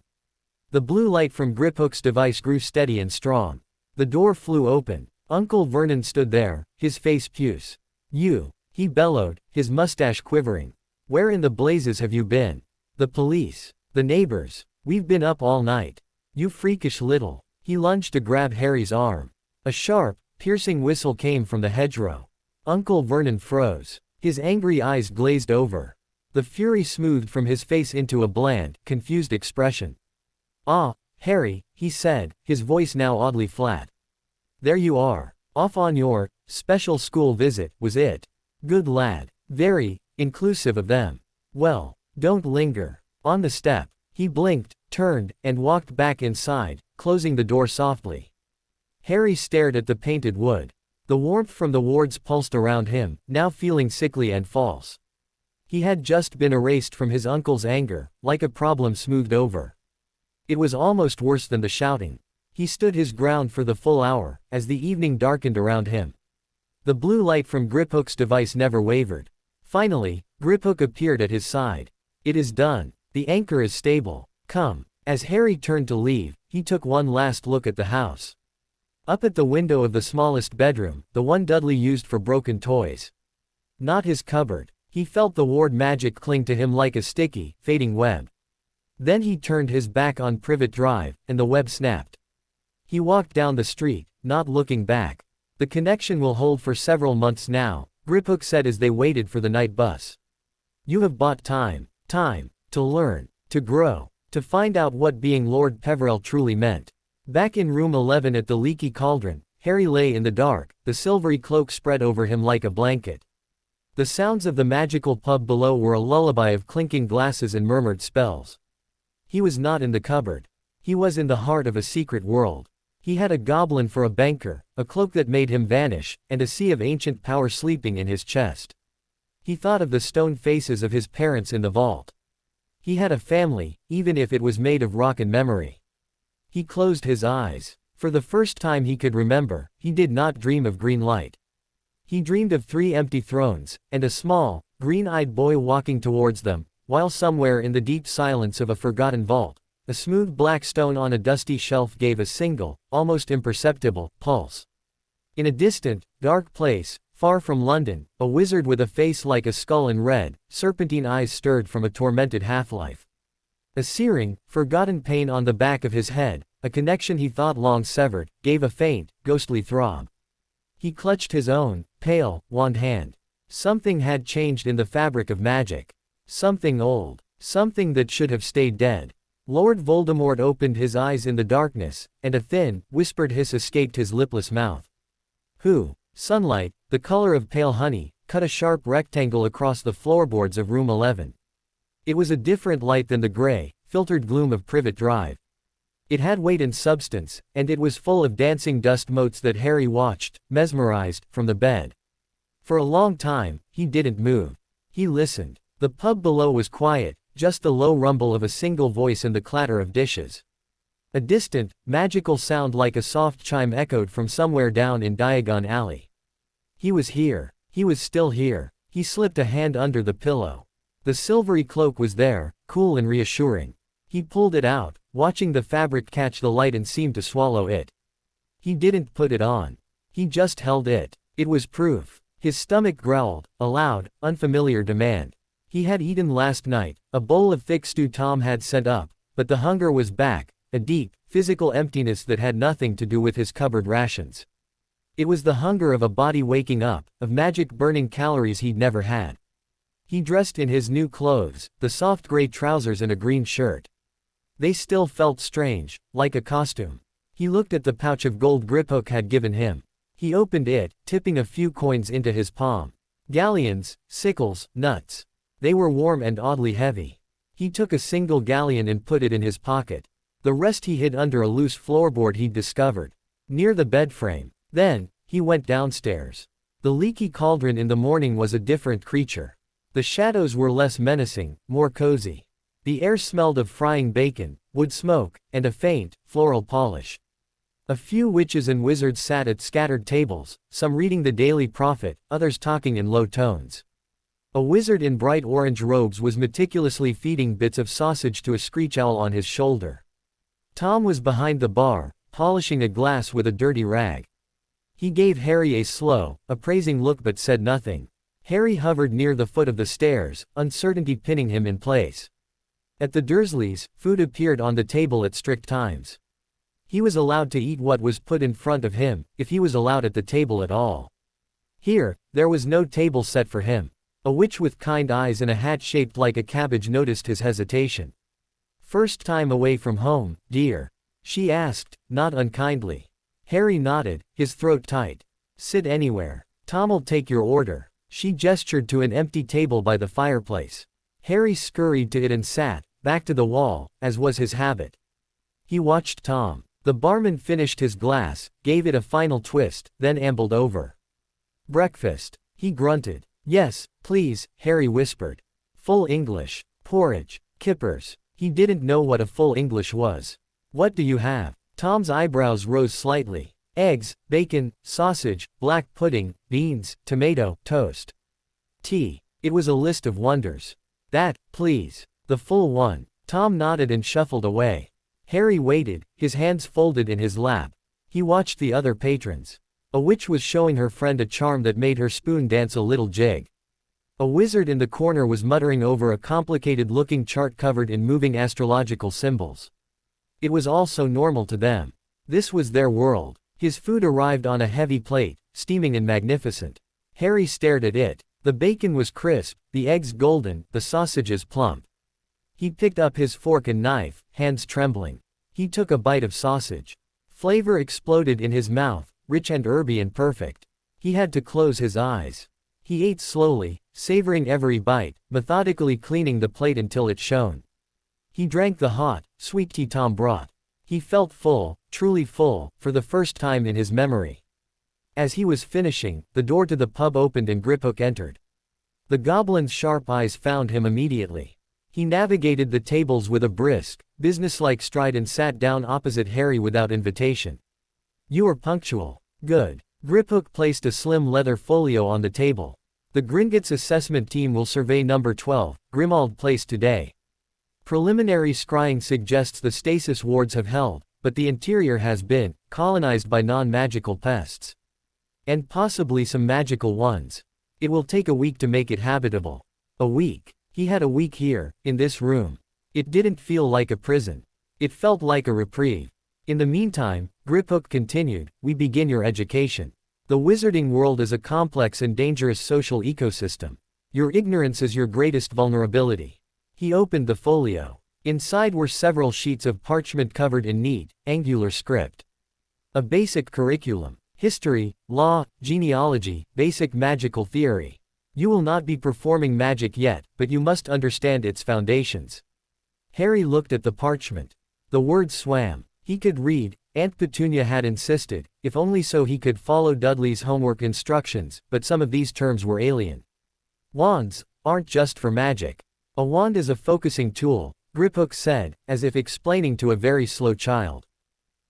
The blue light from Griphook's device grew steady and strong. The door flew open. Uncle Vernon stood there, his face puce. You, he bellowed, his mustache quivering. Where in the blazes have you been? The police. The neighbors. We've been up all night. You freakish little. He lunged to grab Harry's arm. A sharp, piercing whistle came from the hedgerow. Uncle Vernon froze. His angry eyes glazed over. The fury smoothed from his face into a bland, confused expression. Ah, Harry, he said, his voice now oddly flat. There you are. Off on your special school visit, was it? Good lad. Very inclusive of them. Well, don't linger. On the step, he blinked, turned, and walked back inside, closing the door softly. Harry stared at the painted wood. The warmth from the wards pulsed around him, now feeling sickly and false. He had just been erased from his uncle's anger, like a problem smoothed over. It was almost worse than the shouting. He stood his ground for the full hour, as the evening darkened around him. The blue light from Griphook's device never wavered. Finally, Griphook appeared at his side. It is done. The anchor is stable. Come. As Harry turned to leave, he took one last look at the house. Up at the window of the smallest bedroom, the one Dudley used for broken toys. Not his cupboard. He felt the ward magic cling to him like a sticky, fading web. Then he turned his back on Privet Drive, and the web snapped. He walked down the street, not looking back. The connection will hold for several months now, Griphook said as they waited for the night bus. You have bought time. Time. To learn. To grow. To find out what being Lord Peverell truly meant. Back in room 11 at the Leaky Cauldron, Harry lay in the dark, the silvery cloak spread over him like a blanket. The sounds of the magical pub below were a lullaby of clinking glasses and murmured spells. He was not in the cupboard. He was in the heart of a secret world. He had a goblin for a banker, a cloak that made him vanish, and a sea of ancient power sleeping in his chest. He thought of the stone faces of his parents in the vault. He had a family, even if it was made of rock and memory. He closed his eyes. For the first time he could remember, he did not dream of green light. He dreamed of 3 empty thrones, and a small, green-eyed boy walking towards them, while somewhere in the deep silence of a forgotten vault, a smooth black stone on a dusty shelf gave a single, almost imperceptible, pulse. In a distant, dark place, far from London, a wizard with a face like a skull and red, serpentine eyes stirred from a tormented half-life. A searing, forgotten pain on the back of his head, a connection he thought long severed, gave a faint, ghostly throb. He clutched his own, pale, wan hand. Something had changed in the fabric of magic. Something old. Something that should have stayed dead. Lord Voldemort opened his eyes in the darkness, and a thin, whispered hiss escaped his lipless mouth. Who? Sunlight, the color of pale honey, cut a sharp rectangle across the floorboards of room 11. It was a different light than the gray, filtered gloom of Privet Drive. It had weight and substance, and it was full of dancing dust motes that Harry watched, mesmerized, from the bed. For a long time, he didn't move. He listened. The pub below was quiet, just the low rumble of a single voice and the clatter of dishes. A distant, magical sound like a soft chime echoed from somewhere down in Diagon Alley. He was here. He was still here. He slipped a hand under the pillow. The silvery cloak was there, cool and reassuring. He pulled it out, watching the fabric catch the light and seem to swallow it. He didn't put it on. He just held it. It was proof. His stomach growled, a loud, unfamiliar demand. He had eaten last night, a bowl of thick stew Tom had sent up, but the hunger was back, a deep, physical emptiness that had nothing to do with his cupboard rations. It was the hunger of a body waking up, of magic burning calories he'd never had. He dressed in his new clothes, the soft gray trousers and a green shirt. They still felt strange, like a costume. He looked at the pouch of gold Griphook had given him. He opened it, tipping a few coins into his palm. Galleons, sickles, nuts. They were warm and oddly heavy. He took a single galleon and put it in his pocket. The rest he hid under a loose floorboard he'd discovered, near the bed frame. Then, he went downstairs. The Leaky Cauldron in the morning was a different creature. The shadows were less menacing, more cozy. The air smelled of frying bacon, wood smoke, and a faint, floral polish. A few witches and wizards sat at scattered tables, some reading the Daily Prophet, others talking in low tones. A wizard in bright orange robes was meticulously feeding bits of sausage to a screech owl on his shoulder. Tom was behind the bar, polishing a glass with a dirty rag. He gave Harry a slow, appraising look but said nothing. Harry hovered near the foot of the stairs, uncertainty pinning him in place. At the Dursleys, food appeared on the table at strict times. He was allowed to eat what was put in front of him, if he was allowed at the table at all. Here, there was no table set for him. A witch with kind eyes and a hat shaped like a cabbage noticed his hesitation. First time away from home, dear. she asked, not unkindly. Harry nodded, his throat tight. Sit anywhere. Tom'll take your order. She gestured to an empty table by the fireplace. Harry scurried to it and sat, back to the wall, as was his habit. He watched Tom. The barman finished his glass, gave it a final twist, then ambled over. Breakfast. He grunted. Yes, please, Harry whispered. Full English. Porridge. Kippers. He didn't know what a full English was. What do you have? Tom's eyebrows rose slightly. Eggs, bacon, sausage, black pudding, beans, tomato, toast. Tea. It was a list of wonders. That, please. The full one. Tom nodded and shuffled away. Harry waited, his hands folded in his lap. He watched the other patrons. A witch was showing her friend a charm that made her spoon dance a little jig. A wizard in the corner was muttering over a complicated-looking chart covered in moving astrological symbols. It was all so normal to them. This was their world. His food arrived on a heavy plate, steaming and magnificent. Harry stared at it. The bacon was crisp, the eggs golden, the sausages plump. He picked up his fork and knife, hands trembling. He took a bite of sausage. Flavor exploded in his mouth, rich and herby and perfect. He had to close his eyes. He ate slowly, savoring every bite, methodically cleaning the plate until it shone. He drank the hot, sweet tea Tom brought. He felt full, truly full, for the first time in his memory. As he was finishing, the door to the pub opened and Griphook entered. The goblin's sharp eyes found him immediately. He navigated the tables with a brisk, businesslike stride and sat down opposite Harry without invitation. You are punctual. Good. Griphook placed a slim leather folio on the table. The Gringotts assessment team will survey number 12, Grimmauld Place today. Preliminary scrying suggests the stasis wards have held, but the interior has been colonized by non-magical pests. And possibly some magical ones. It will take a week to make it habitable. A week. He had a week here, in this room. It didn't feel like a prison. It felt like a reprieve. In the meantime, Griphook continued, we begin your education. The wizarding world is a complex and dangerous social ecosystem. Your ignorance is your greatest vulnerability. He opened the folio. Inside were several sheets of parchment covered in neat, angular script. A basic curriculum. History, law, genealogy, basic magical theory. You will not be performing magic yet, but you must understand its foundations. Harry looked at the parchment. The words swam. He could read. Aunt Petunia had insisted, if only so he could follow Dudley's homework instructions, but some of these terms were alien. Wands aren't just for magic. A wand is a focusing tool, Griphook said, as if explaining to a very slow child.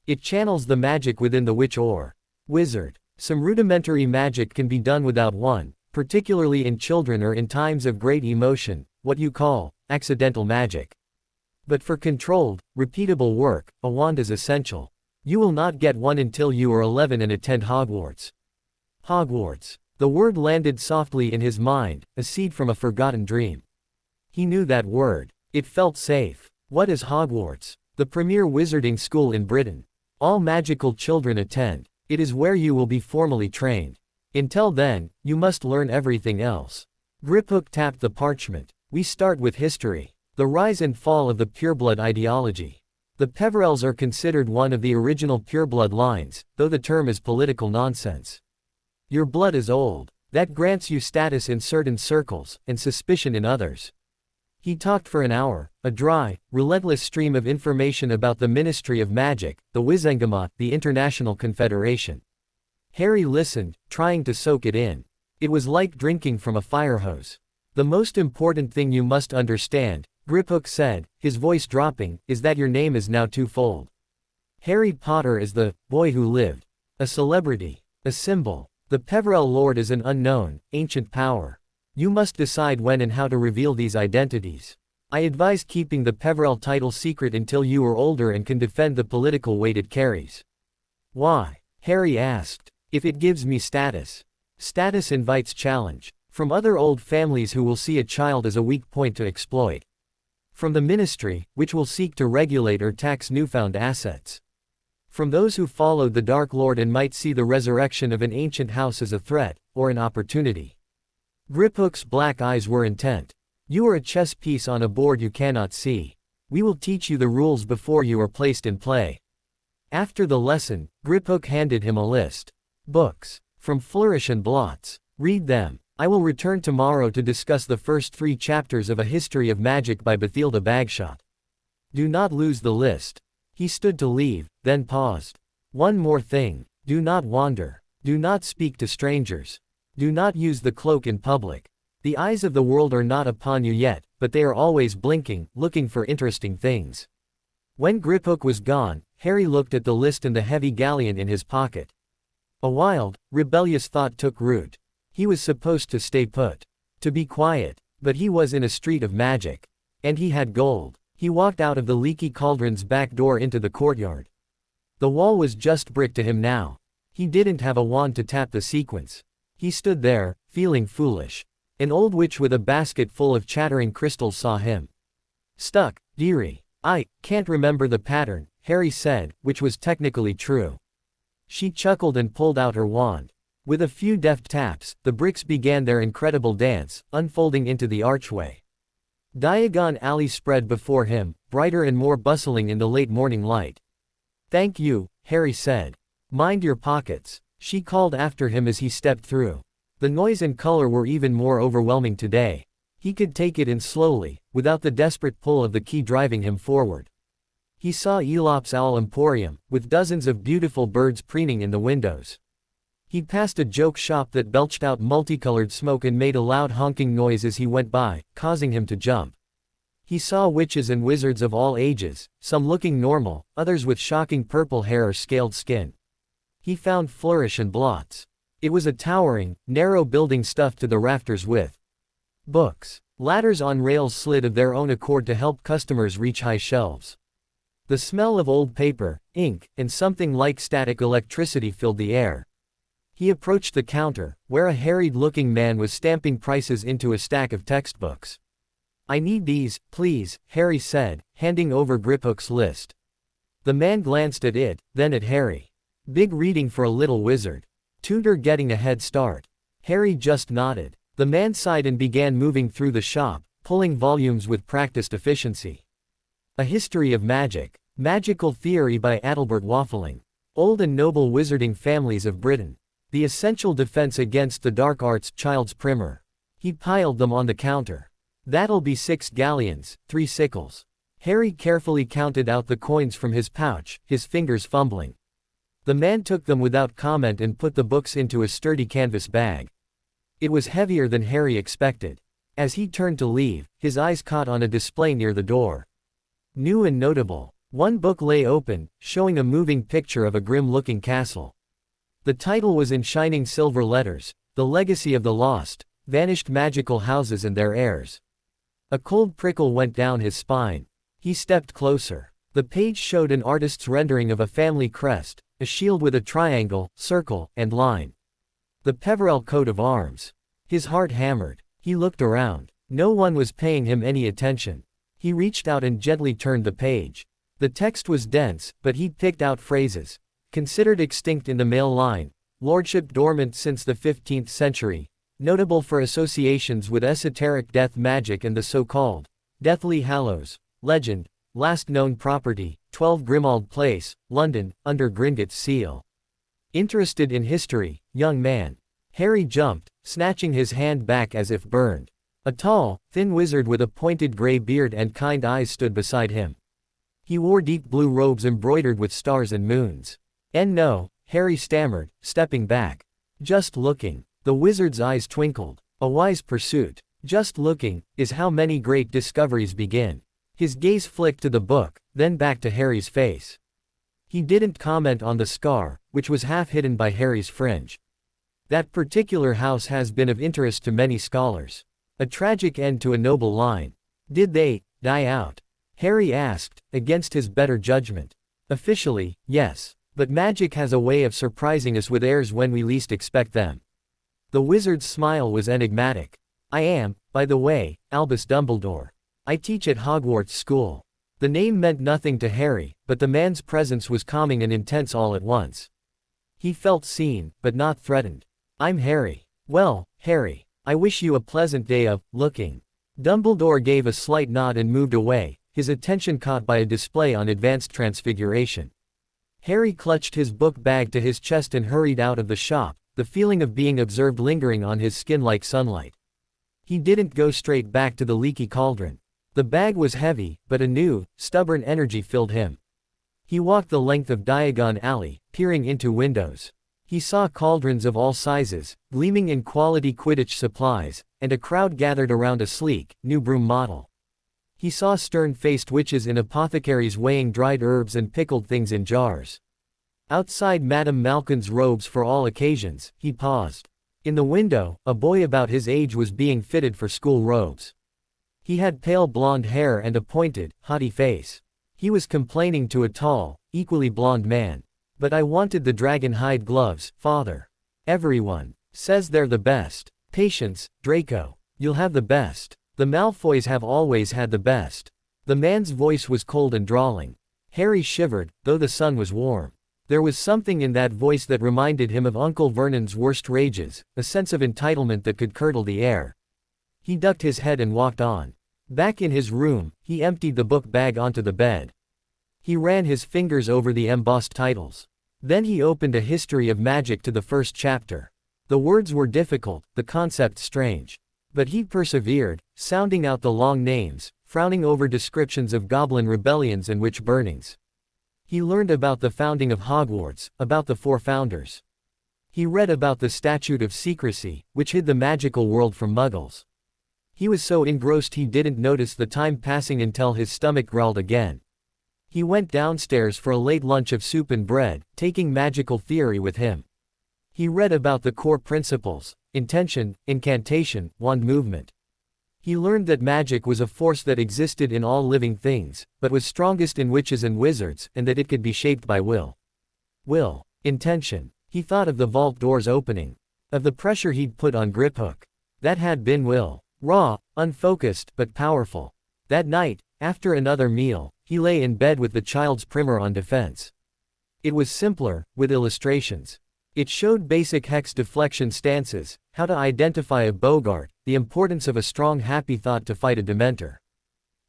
It channels the magic within the witch or wizard. Some rudimentary magic can be done without one, particularly in children or in times of great emotion, what you call accidental magic. But for controlled, repeatable work, a wand is essential. You will not get one until you are 11 and attend Hogwarts. Hogwarts. The word landed softly in his mind, a seed from a forgotten dream. He knew that word. It felt safe. What is Hogwarts? The premier wizarding school in Britain. All magical children attend. It is where you will be formally trained. Until then, you must learn everything else. Griphook tapped the parchment. We start with history. The rise and fall of the pureblood ideology. The Peverells are considered one of the original pureblood lines, though the term is political nonsense. Your blood is old. That grants you status in certain circles, and suspicion in others. He talked for an hour, a dry, relentless stream of information about the Ministry of Magic, the Wizengamot, the International Confederation. Harry listened, trying to soak it in. It was like drinking from a fire hose. The most important thing you must understand, Griphook said, his voice dropping, is that your name is now twofold. Harry Potter is the boy who lived. A celebrity. A symbol. The Peverell Lord is an unknown, ancient power. You must decide when and how to reveal these identities. I advise keeping the Peverell title secret until you are older and can defend the political weight it carries. Why? Harry asked. If it gives me status. Status invites challenge. From other old families who will see a child as a weak point to exploit. From the Ministry, which will seek to regulate or tax newfound assets. From those who followed the Dark Lord and might see the resurrection of an ancient house as a threat, or an opportunity. Griphook's black eyes were intent. You are a chess piece on a board you cannot see. We will teach you the rules before you are placed in play. After the lesson, Griphook handed him a list. Books. From Flourish and Blots. Read them. I will return tomorrow to discuss the first 3 chapters of A History of Magic by Bathilda Bagshot. Do not lose the list. He stood to leave, then paused. One more thing. Do not wander. Do not speak to strangers. Do not use the cloak in public. The eyes of the world are not upon you yet, but they are always blinking, looking for interesting things. When Griphook was gone, Harry looked at the list and the heavy galleon in his pocket. A wild, rebellious thought took root. He was supposed to stay put. To be quiet. But he was in a street of magic. And he had gold. He walked out of the leaky cauldron's back door into the courtyard. The wall was just brick to him now. He didn't have a wand to tap the sequence. He stood there, feeling foolish. An old witch with a basket full of chattering crystals saw him. Stuck, dearie. I can't remember the pattern, Harry said, which was technically true. She chuckled and pulled out her wand. With a few deft taps, the bricks began their incredible dance, unfolding into the archway. Diagon Alley spread before him, brighter and more bustling in the late morning light. Thank you, Harry said. Mind your pockets, she called after him as he stepped through. The noise and color were even more overwhelming today. He could take it in slowly, without the desperate pull of the key driving him forward. He saw Elop's Owl Emporium, with dozens of beautiful birds preening in the windows. He passed a joke shop that belched out multicolored smoke and made a loud honking noise as he went by, causing him to jump. He saw witches and wizards of all ages, some looking normal, others with shocking purple hair or scaled skin. He found Flourish and Blots. It was a towering, narrow building stuffed to the rafters with books. Ladders on rails slid of their own accord to help customers reach high shelves. The smell of old paper, ink, and something like static electricity filled the air. He approached the counter, where a harried-looking man was stamping prices into a stack of textbooks. I need these, please, Harry said, handing over Griphook's list. The man glanced at it, then at Harry. Big reading for a little wizard. Tutor getting a head start. Harry just nodded. The man sighed and began moving through the shop, pulling volumes with practiced efficiency. A History of Magic. Magical Theory by Adalbert Waffling. Old and Noble Wizarding Families of Britain. The Essential Defense Against the Dark Arts, Child's Primer. He piled them on the counter. That'll be 6 galleons, 3 sickles. Harry carefully counted out the coins from his pouch, his fingers fumbling. The man took them without comment and put the books into a sturdy canvas bag. It was heavier than Harry expected. As he turned to leave, his eyes caught on a display near the door. New and notable. One book lay open, showing a moving picture of a grim-looking castle. The title was in shining silver letters, The Legacy of the Lost, Vanished Magical Houses and Their Heirs. A cold prickle went down his spine. He stepped closer. The page showed an artist's rendering of a family crest, a shield with a triangle, circle, and line. The Peverell coat of arms. His heart hammered. He looked around. No one was paying him any attention. He reached out and gently turned the page. The text was dense, but he'd picked out phrases. Considered extinct in the male line, lordship dormant since the 15th century, notable for associations with esoteric death magic and the so-called Deathly Hallows, legend, last known property, 12 Grimmauld Place, London, under Gringotts seal. Interested in history, young man. Harry jumped, snatching his hand back as if burned. A tall, thin wizard with a pointed gray beard and kind eyes stood beside him. He wore deep blue robes embroidered with stars and moons. No, Harry stammered, stepping back. Just looking. The wizard's eyes twinkled. A wise pursuit. Just looking, is how many great discoveries begin. His gaze flicked to the book, then back to Harry's face. He didn't comment on the scar, which was half hidden by Harry's fringe. That particular house has been of interest to many scholars. A tragic end to a noble line. Did they die out? Harry asked, against his better judgment. Officially, yes. But magic has a way of surprising us with heirs when we least expect them. The wizard's smile was enigmatic. I am, by the way, Albus Dumbledore. I teach at Hogwarts School. The name meant nothing to Harry, but the man's presence was calming and intense all at once. He felt seen, but not threatened. I'm Harry. Well, Harry, I wish you a pleasant day of looking. Dumbledore gave a slight nod and moved away, his attention caught by a display on advanced transfiguration. Harry clutched his book bag to his chest and hurried out of the shop, the feeling of being observed lingering on his skin like sunlight. He didn't go straight back to the leaky cauldron. The bag was heavy, but a new, stubborn energy filled him. He walked the length of Diagon Alley, peering into windows. He saw cauldrons of all sizes, gleaming in quality Quidditch supplies, and a crowd gathered around a sleek, new broom model. He saw stern-faced witches in apothecaries weighing dried herbs and pickled things in jars. Outside Madame Malkin's robes for all occasions, he paused. In the window, a boy about his age was being fitted for school robes. He had pale blonde hair and a pointed, haughty face. He was complaining to a tall, equally blonde man. "But I wanted the dragon hide gloves, father. Everyone says they're the best." "Patience, Draco. You'll have the best. The Malfoys have always had the best." The man's voice was cold and drawling. Harry shivered, though the sun was warm. There was something in that voice that reminded him of Uncle Vernon's worst rages, a sense of entitlement that could curdle the air. He ducked his head and walked on. Back in his room, he emptied the book bag onto the bed. He ran his fingers over the embossed titles. Then he opened A History of Magic to the first chapter. The words were difficult, the concept strange. But he persevered, sounding out the long names, frowning over descriptions of goblin rebellions and witch burnings. He learned about the founding of Hogwarts, about the 4 founders. He read about the Statute of Secrecy, which hid the magical world from muggles. He was so engrossed he didn't notice the time passing until his stomach growled again. He went downstairs for a late lunch of soup and bread, taking magical theory with him. He read about the core principles: intention, incantation, wand movement. He learned that magic was a force that existed in all living things, but was strongest in witches and wizards, and that it could be shaped by will. Will. Intention. He thought of the vault doors opening. Of the pressure he'd put on Griphook. That had been will. Raw, unfocused, but powerful. That night, after another meal, he lay in bed with the child's primer on defense. It was simpler, with illustrations. It showed basic hex deflection stances, how to identify a Bogart, the importance of a strong happy thought to fight a Dementor.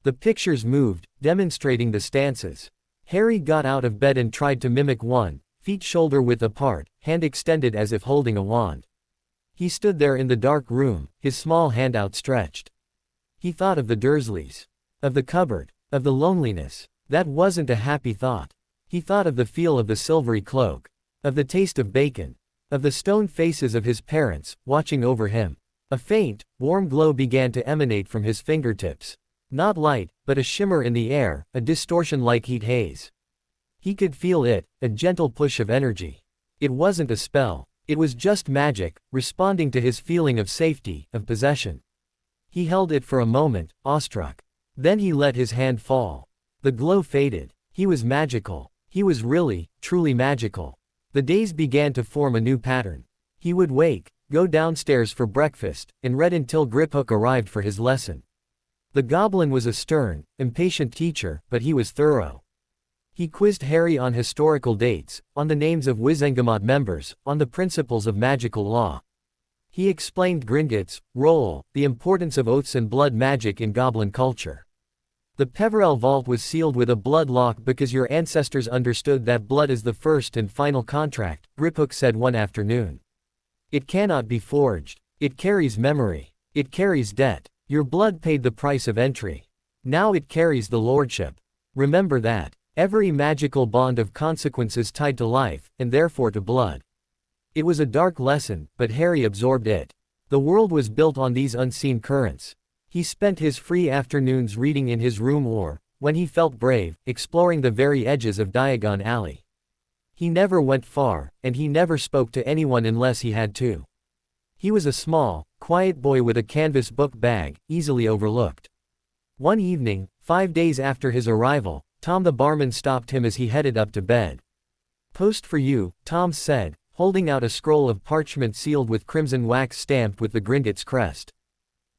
The pictures moved, demonstrating the stances. Harry got out of bed and tried to mimic one, feet shoulder-width apart, hand extended as if holding a wand. He stood there in the dark room, his small hand outstretched. He thought of the Dursleys. Of the cupboard. Of the loneliness. That wasn't a happy thought. He thought of the feel of the silvery cloak. Of the taste of bacon. Of the stone faces of his parents, watching over him. A faint, warm glow began to emanate from his fingertips. Not light, but a shimmer in the air, a distortion like heat haze. He could feel it, a gentle push of energy. It wasn't a spell. It was just magic, responding to his feeling of safety, of possession. He held it for a moment, awestruck. Then he let his hand fall. The glow faded. He was magical. He was really, truly magical. The days began to form a new pattern. He would wake, go downstairs for breakfast, and read until Griphook arrived for his lesson. The Goblin was a stern, impatient teacher, but he was thorough. He quizzed Harry on historical dates, on the names of Wizengamot members, on the principles of magical law. He explained Gringotts' role, the importance of oaths and blood magic in goblin culture. The Peverell vault was sealed with a blood lock because your ancestors understood that blood is the first and final contract, Griphook said one afternoon. It cannot be forged. It carries memory. It carries debt. Your blood paid the price of entry. Now it carries the lordship. Remember that. Every magical bond of consequences tied to life, and therefore to blood. It was a dark lesson, but Harry absorbed it. The world was built on these unseen currents. He spent his free afternoons reading in his room or, when he felt brave, exploring the very edges of Diagon Alley. He never went far, and he never spoke to anyone unless he had to. He was a small, quiet boy with a canvas book bag, easily overlooked. One evening, 5 days after his arrival, Tom the barman stopped him as he headed up to bed. "Post for you," Tom said, holding out a scroll of parchment sealed with crimson wax stamped with the Gringotts crest.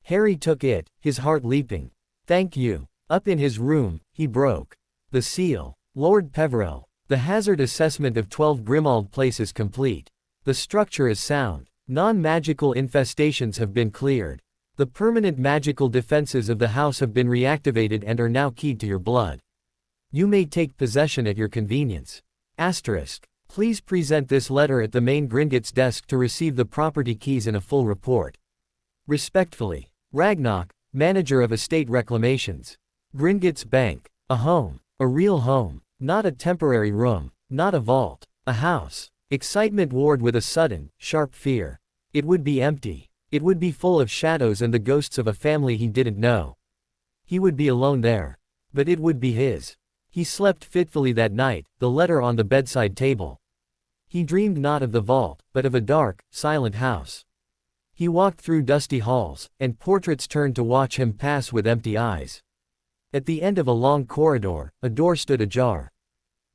Harry took it, his heart leaping. "Thank you." Up in his room, he broke the seal. "Lord Peverell, the hazard assessment of 12 Grimmauld places complete. The structure is sound. Non-magical infestations have been cleared. The permanent magical defenses of the house have been reactivated and are now keyed to your blood. You may take possession at your convenience. Asterisk. Please present this letter at the main Gringotts desk to receive the property keys and a full report. Respectfully. Ragnarok, Manager of Estate Reclamations. Gringotts Bank. A home. A real home. Not a temporary room. Not a vault. A house. Excitement warred with a sudden, sharp fear. It would be empty. It would be full of shadows and the ghosts of a family he didn't know. He would be alone there. But it would be his. He slept fitfully that night, the letter on the bedside table. He dreamed not of the vault, but of a dark, silent house. He walked through dusty halls, and portraits turned to watch him pass with empty eyes. At the end of a long corridor, a door stood ajar.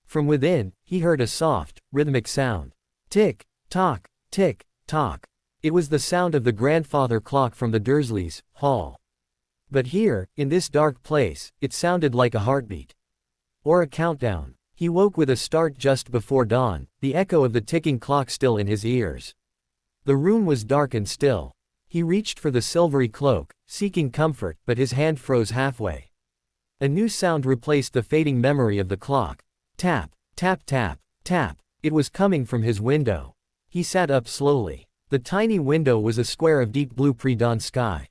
From within, he heard a soft, rhythmic sound. Tick, tock, tick, tock. It was the sound of the grandfather clock from the Dursleys' hall. But here, in this dark place, it sounded like a heartbeat. Or a countdown. He woke with a start just before dawn, the echo of the ticking clock still in his ears. The room was dark and still. He reached for the silvery cloak, seeking comfort, but his hand froze halfway. A new sound replaced the fading memory of the clock. Tap, tap, tap, tap. It was coming from his window. He sat up slowly. The tiny window was a square of deep blue pre-dawn sky.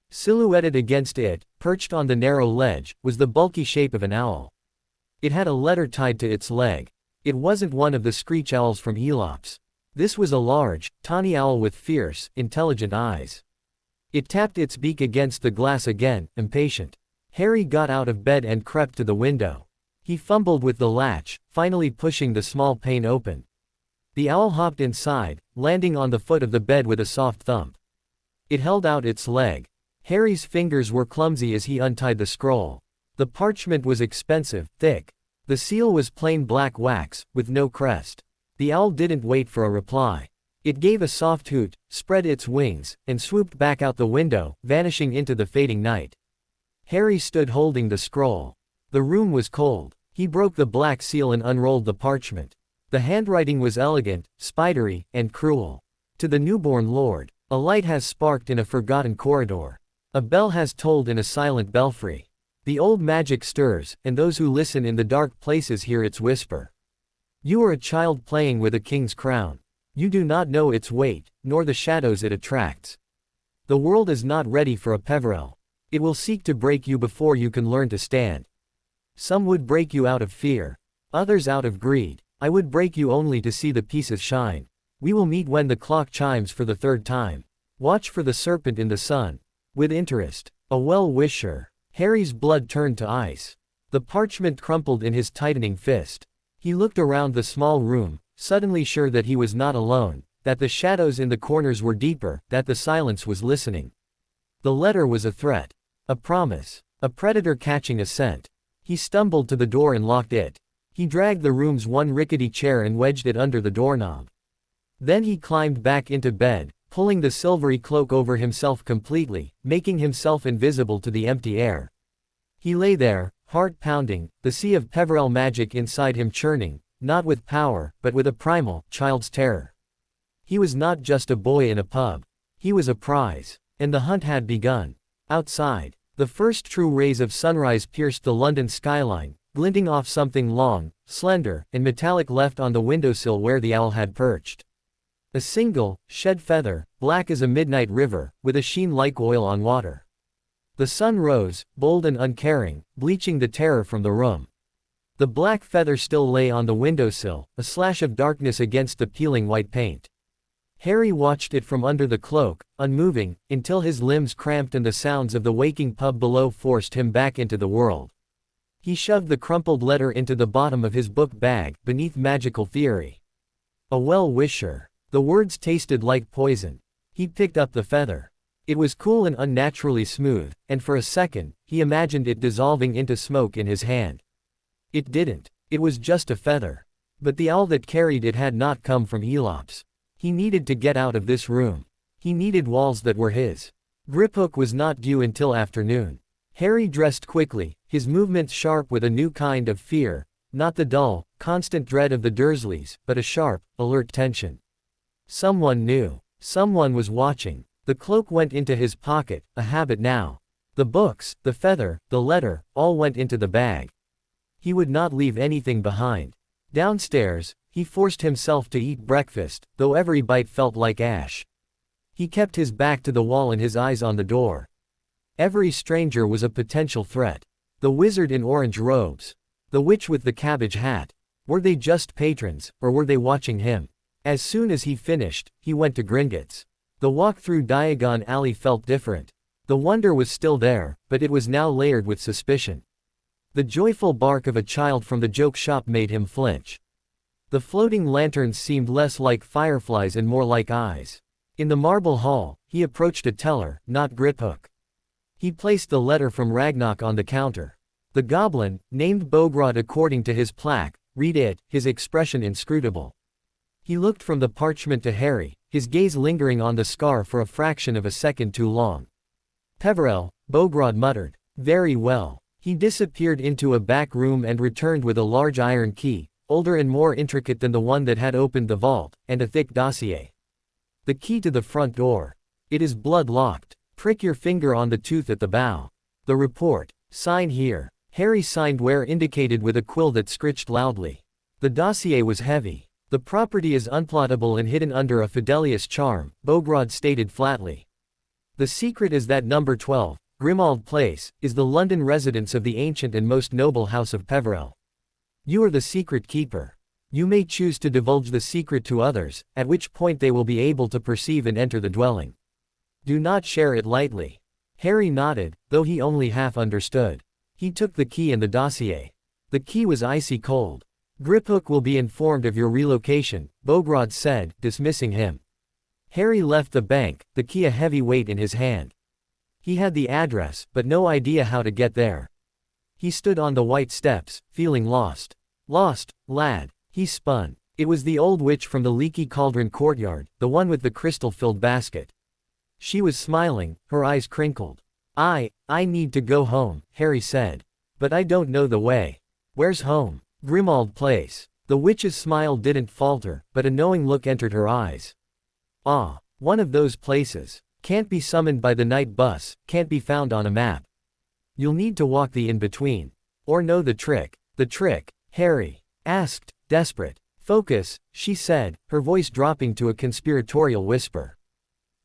Silhouetted against it, perched on the narrow ledge, was the bulky shape of an owl. It had a letter tied to its leg. It wasn't one of the screech owls from Aeolus. This was a large, tawny owl with fierce, intelligent eyes. It tapped its beak against the glass again, impatient. Harry got out of bed and crept to the window. He fumbled with the latch, finally pushing the small pane open. The owl hopped inside, landing on the foot of the bed with a soft thump. It held out its leg. Harry's fingers were clumsy as he untied the scroll. The parchment was expensive, thick. The seal was plain black wax, with no crest. The owl didn't wait for a reply. It gave a soft hoot, spread its wings, and swooped back out the window, vanishing into the fading night. Harry stood holding the scroll. The room was cold. He broke the black seal and unrolled the parchment. The handwriting was elegant, spidery, and cruel. To the newborn lord, a light has sparked in a forgotten corridor. A bell has tolled in a silent belfry. The old magic stirs, and those who listen in the dark places hear its whisper. You are a child playing with a king's crown. You do not know its weight, nor the shadows it attracts. The world is not ready for a Peverell. It will seek to break you before you can learn to stand. Some would break you out of fear. Others out of greed. I would break you only to see the pieces shine. We will meet when the clock chimes for the third time. Watch for the serpent in the sun. With interest. A well-wisher. Harry's blood turned to ice. The parchment crumpled in his tightening fist. He looked around the small room, suddenly sure that he was not alone, that the shadows in the corners were deeper, that the silence was listening. The letter was a threat. A promise. A predator catching a scent. He stumbled to the door and locked it. He dragged the room's one rickety chair and wedged it under the doorknob. Then he climbed back into bed, pulling the silvery cloak over himself completely, making himself invisible to the empty air. He lay there, heart pounding, the sea of Peverell magic inside him churning, not with power, but with a primal, child's terror. He was not just a boy in a pub. He was a prize. And the hunt had begun. Outside, the first true rays of sunrise pierced the London skyline, glinting off something long, slender, and metallic left on the windowsill where the owl had perched. A single, shed feather, black as a midnight river, with a sheen like oil on water. The sun rose, bold and uncaring, bleaching the terror from the room. The black feather still lay on the windowsill, a slash of darkness against the peeling white paint. Harry watched it from under the cloak, unmoving, until his limbs cramped and the sounds of the waking pub below forced him back into the world. He shoved the crumpled letter into the bottom of his book bag, beneath magical theory. A well-wisher. The words tasted like poison. He picked up the feather. It was cool and unnaturally smooth, and for a second, he imagined it dissolving into smoke in his hand. It didn't. It was just a feather. But the owl that carried it had not come from Aeolus. He needed to get out of this room. He needed walls that were his. Griphook was not due until afternoon. Harry dressed quickly, his movements sharp with a new kind of fear, not the dull, constant dread of the Dursleys, but a sharp, alert tension. Someone knew. Someone was watching. The cloak went into his pocket, a habit now. The books, the feather, the letter, all went into the bag. He would not leave anything behind. Downstairs, he forced himself to eat breakfast, though every bite felt like ash. He kept his back to the wall and his eyes on the door. Every stranger was a potential threat. The wizard in orange robes. The witch with the cabbage hat. Were they just patrons, or were they watching him? As soon as he finished, he went to Gringotts. The walk through Diagon alley felt different. The wonder was still there, but it was now layered with suspicion. The joyful bark of a child from the joke shop made him flinch. The floating lanterns seemed less like fireflies and more like eyes. In the marble hall, he approached a teller, not Griphook. He placed the letter from Ragnarok on the counter. The goblin, named Bogrod according to his plaque, read it, his expression inscrutable. He looked from the parchment to Harry, his gaze lingering on the scar for a fraction of a second too long. Peverell, Bogrod muttered. Very well. He disappeared into a back room and returned with a large iron key, older and more intricate than the one that had opened the vault, and a thick dossier. The key to the front door. It is blood-locked. Prick your finger on the tooth at the bow. The report. Sign here. Harry signed where indicated with a quill that scritched loudly. The dossier was heavy. The property is unplottable and hidden under a Fidelius charm, Bogrod stated flatly. The secret is that number 12, Grimmauld Place, is the London residence of the ancient and most noble house of Peverell. You are the secret keeper. You may choose to divulge the secret to others, at which point they will be able to perceive and enter the dwelling. Do not share it lightly. Harry nodded, though he only half understood. He took the key and the dossier. The key was icy cold. Griphook will be informed of your relocation, Bogrod said, dismissing him. Harry left the bank, the key a heavy weight in his hand. He had the address, but no idea how to get there. He stood on the white steps, feeling lost. Lost, lad. He spun. It was the old witch from the leaky cauldron courtyard, the one with the crystal-filled basket. She was smiling, her eyes crinkled. I need to go home, Harry said. But I don't know the way. Where's home? Grimmauld Place. The witch's smile didn't falter, but a knowing look entered her eyes. Ah, one of those places. Can't be summoned by the night bus, can't be found on a map. You'll need to walk the in-between. Or know the trick. The trick? Harry asked, desperate. Focus, she said, her voice dropping to a conspiratorial whisper.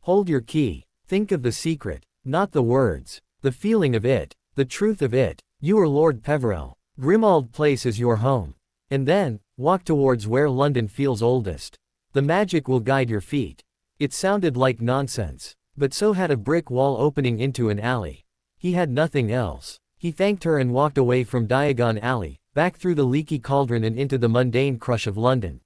Hold your key. Think of the secret. Not the words. The feeling of it. The truth of it. You are Lord Peverell. Grimmauld Place is your home. And then, walk towards where London feels oldest. The magic will guide your feet. It sounded like nonsense. But so had a brick wall opening into an alley. He had nothing else. He thanked her and walked away from Diagon Alley, back through the leaky cauldron and into the mundane crush of London.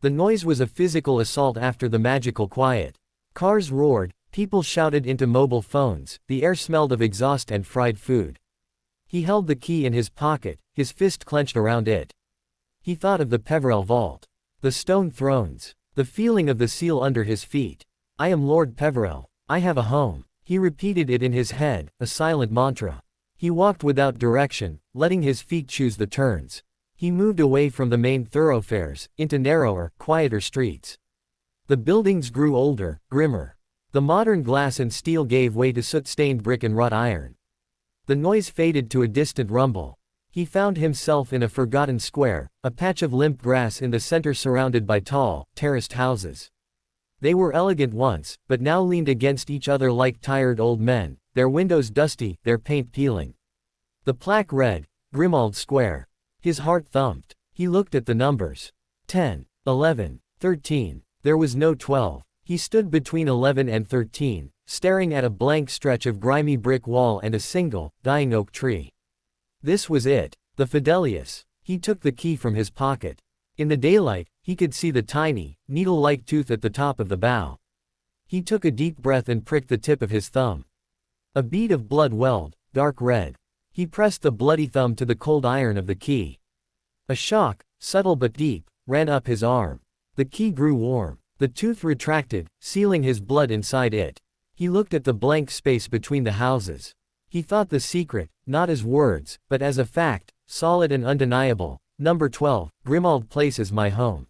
The noise was a physical assault after the magical quiet. Cars roared, people shouted into mobile phones, the air smelled of exhaust and fried food. He held the key in his pocket, his fist clenched around it. He thought of the Peverell vault. The stone thrones. The feeling of the seal under his feet. I am Lord Peverell. I have a home. He repeated it in his head, a silent mantra. He walked without direction, letting his feet choose the turns. He moved away from the main thoroughfares, into narrower, quieter streets. The buildings grew older, grimmer. The modern glass and steel gave way to soot-stained brick and wrought iron. The noise faded to a distant rumble. He found himself in a forgotten square, a patch of limp grass in the center surrounded by tall, terraced houses. They were elegant once, but now leaned against each other like tired old men, their windows dusty, their paint peeling. The plaque read, Grimmauld Square. His heart thumped. He looked at the numbers. 10, 11, 13. There was no 12. He stood between 11 and 13, staring at a blank stretch of grimy brick wall and a single, dying oak tree. This was it. The Fidelius. He took the key from his pocket. In the daylight, he could see the tiny, needle-like tooth at the top of the bow. He took a deep breath and pricked the tip of his thumb. A bead of blood welled, dark red. He pressed the bloody thumb to the cold iron of the key. A shock, subtle but deep, ran up his arm. The key grew warm. The tooth retracted, sealing his blood inside it. He looked at the blank space between the houses. He thought the secret, not as words, but as a fact, solid and undeniable. Number 12, Grimmauld Place is my home.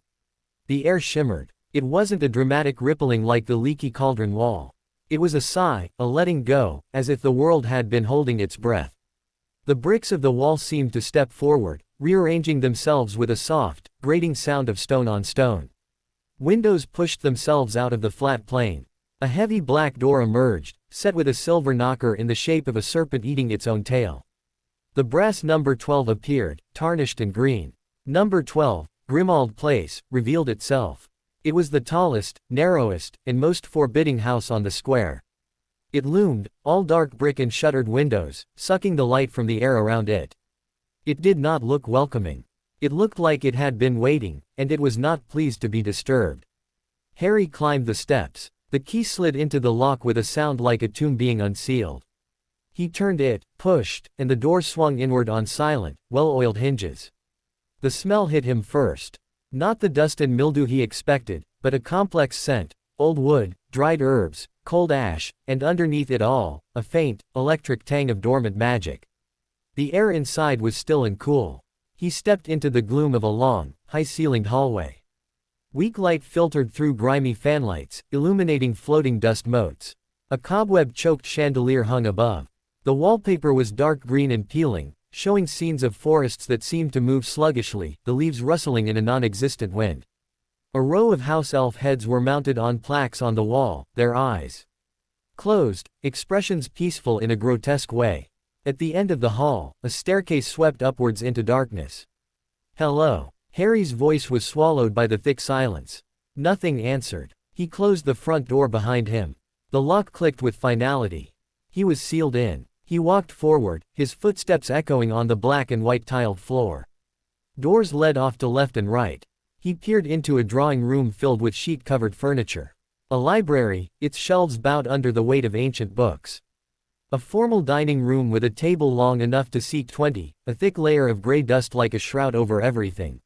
The air shimmered. It wasn't a dramatic rippling like the leaky cauldron wall. It was a sigh, a letting go, as if the world had been holding its breath. The bricks of the wall seemed to step forward, rearranging themselves with a soft, grating sound of stone on stone. Windows pushed themselves out of the flat plane. A heavy black door emerged, set with a silver knocker in the shape of a serpent eating its own tail. The brass number 12 appeared, tarnished and green. Number 12, Grimmauld Place, revealed itself. It was the tallest, narrowest, and most forbidding house on the square. It loomed, all dark brick and shuttered windows, sucking the light from the air around it. It did not look welcoming. It looked like it had been waiting, and it was not pleased to be disturbed. Harry climbed the steps. The key slid into the lock with a sound like a tomb being unsealed. He turned it, pushed, and the door swung inward on silent, well-oiled hinges. The smell hit him first. Not the dust and mildew he expected, but a complex scent, old wood, dried herbs, cold ash, and underneath it all, a faint, electric tang of dormant magic. The air inside was still and cool. He stepped into the gloom of a long, high-ceilinged hallway. Weak light filtered through grimy fanlights, illuminating floating dust motes. A cobweb-choked chandelier hung above. The wallpaper was dark green and peeling, showing scenes of forests that seemed to move sluggishly, the leaves rustling in a non-existent wind. A row of house elf heads were mounted on plaques on the wall, their eyes closed, expressions peaceful in a grotesque way. At the end of the hall, a staircase swept upwards into darkness. "Hello." Harry's voice was swallowed by the thick silence. Nothing answered. He closed the front door behind him. The lock clicked with finality. He was sealed in. He walked forward, his footsteps echoing on the black and white tiled floor. Doors led off to left and right. He peered into a drawing room filled with sheet-covered furniture. A library, its shelves bowed under the weight of ancient books. A formal dining room with a table long enough to seat 20, a thick layer of gray dust like a shroud over everything.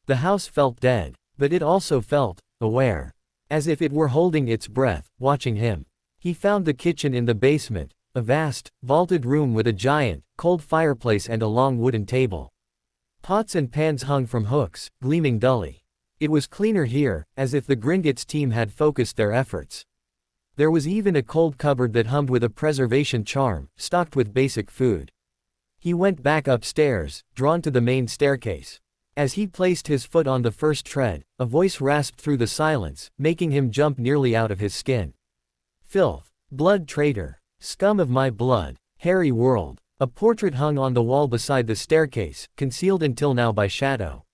The house felt dead, but it also felt aware. As if it were holding its breath, watching him. He found the kitchen in the basement, a vast, vaulted room with a giant, cold fireplace and a long wooden table. Pots and pans hung from hooks, gleaming dully. It was cleaner here, as if the Gringotts team had focused their efforts. There was even a cold cupboard that hummed with a preservation charm, stocked with basic food. He went back upstairs, drawn to the main staircase. As he placed his foot on the first tread, a voice rasped through the silence, making him jump nearly out of his skin. "Filth! Blood traitor! Scum of my blood!" Harry whirled. A portrait hung on the wall beside the staircase, concealed until now by shadow.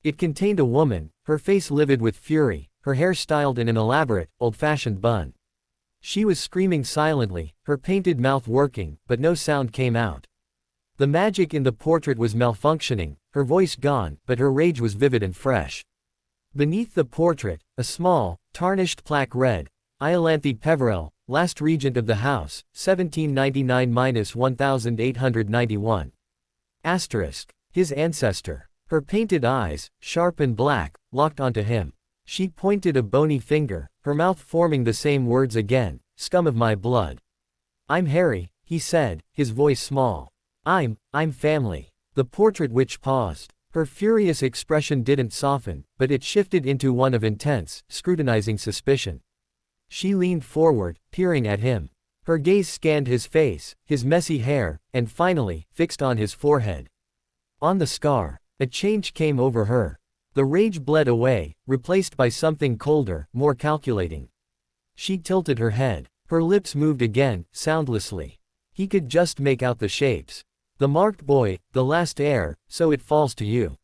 It contained a woman, her face livid with fury, her hair styled in an elaborate, old-fashioned bun. She was screaming silently, her painted mouth working, but no sound came out. The magic in the portrait was malfunctioning, her voice gone, but her rage was vivid and fresh. Beneath the portrait, a small, tarnished plaque read, "Iolanthe Peverell, last regent of the house, 1799–1891. Asterisk. His ancestor." Her painted eyes, sharp and black, locked onto him. She pointed a bony finger, her mouth forming the same words again, "Scum of my blood." "I'm Harry," he said, his voice small. I'm family." The portrait witch paused. Her furious expression didn't soften, but it shifted into one of intense, scrutinizing suspicion. She leaned forward, peering at him. Her gaze scanned his face, his messy hair, and finally, fixed on his forehead. On the scar, a change came over her. The rage bled away, replaced by something colder, more calculating. She tilted her head. Her lips moved again, soundlessly. He could just make out the shapes. "The marked boy, the last heir, so it falls to you.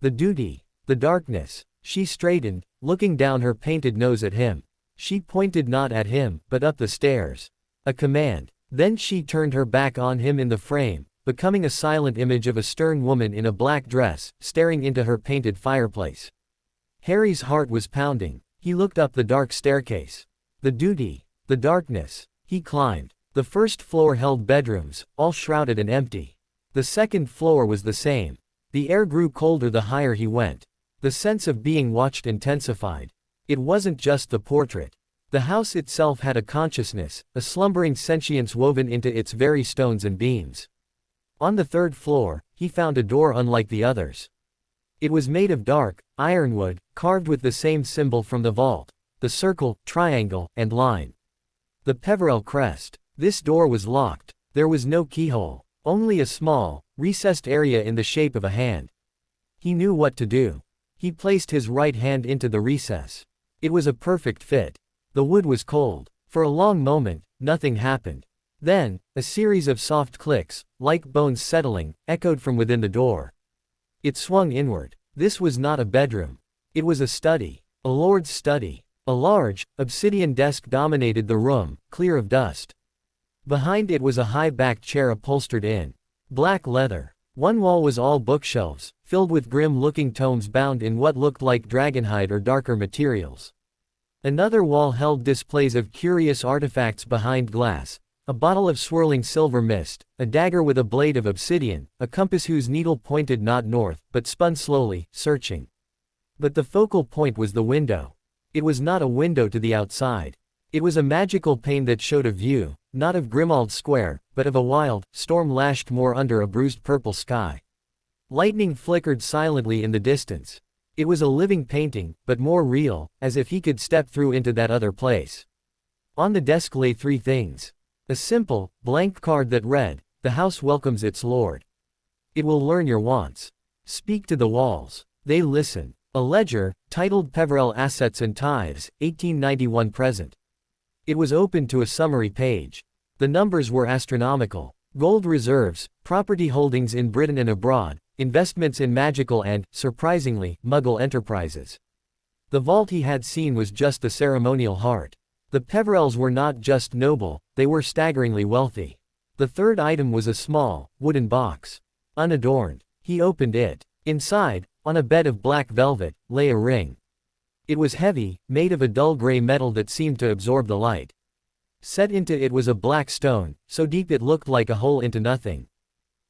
The duty, the darkness." She straightened, looking down her painted nose at him. She pointed not at him, but up the stairs. A command. Then she turned her back on him in the frame, becoming a silent image of a stern woman in a black dress, staring into her painted fireplace. Harry's heart was pounding. He looked up the dark staircase. The duty, the darkness. He climbed. The first floor held bedrooms, all shrouded and empty. The second floor was the same. The air grew colder the higher he went. The sense of being watched intensified. It wasn't just the portrait. The house itself had a consciousness, a slumbering sentience woven into its very stones and beams. On the third floor, he found a door unlike the others. It was made of dark, ironwood, carved with the same symbol from the vault, the circle, triangle, and line. The Peverell crest. This door was locked. There was no keyhole. Only a small, recessed area in the shape of a hand. He knew what to do. He placed his right hand into the recess. It was a perfect fit. The wood was cold. For a long moment, nothing happened. Then, a series of soft clicks, like bones settling, echoed from within the door. It swung inward. This was not a bedroom. It was a study. A lord's study. A large, obsidian desk dominated the room, clear of dust. Behind it was a high-backed chair upholstered in black leather. One wall was all bookshelves, filled with grim-looking tomes bound in what looked like dragonhide or darker materials. Another wall held displays of curious artifacts behind glass, a bottle of swirling silver mist, a dagger with a blade of obsidian, a compass whose needle pointed not north, but spun slowly, searching. But the focal point was the window. It was not a window to the outside. It was a magical pane that showed a view, not of Grimmauld Square, but of a wild, storm-lashed moor under a bruised purple sky. Lightning flickered silently in the distance. It was a living painting, but more real, as if he could step through into that other place. On the desk lay three things. A simple, blank card that read, "The house welcomes its lord. It will learn your wants. Speak to the walls. They listen." A ledger, titled Peverell Assets and Tithes, 1891 present. It was open to a summary page. The numbers were astronomical. Gold reserves, property holdings in Britain and abroad, investments in magical and, surprisingly, Muggle enterprises. The vault he had seen was just the ceremonial heart. The Peverells were not just noble, they were staggeringly wealthy. The third item was a small, wooden box. Unadorned. He opened it. Inside, on a bed of black velvet, lay a ring. It was heavy, made of a dull gray metal that seemed to absorb the light. Set into it was a black stone, so deep it looked like a hole into nothing.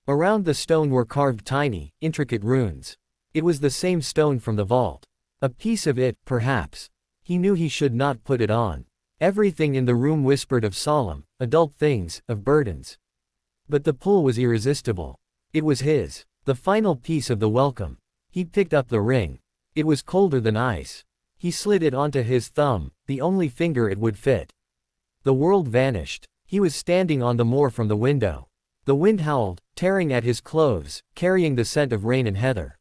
Around the stone were carved tiny, intricate runes. It was the same stone from the vault. A piece of it, perhaps. He knew he should not put it on. Everything in the room whispered of solemn, adult things, of burdens. But the pull was irresistible. It was his. The final piece of the welcome. He picked up the ring. It was colder than ice. He slid it onto his thumb, the only finger it would fit. The world vanished. He was standing on the moor from the window. The wind howled, tearing at his clothes, carrying the scent of rain and heather.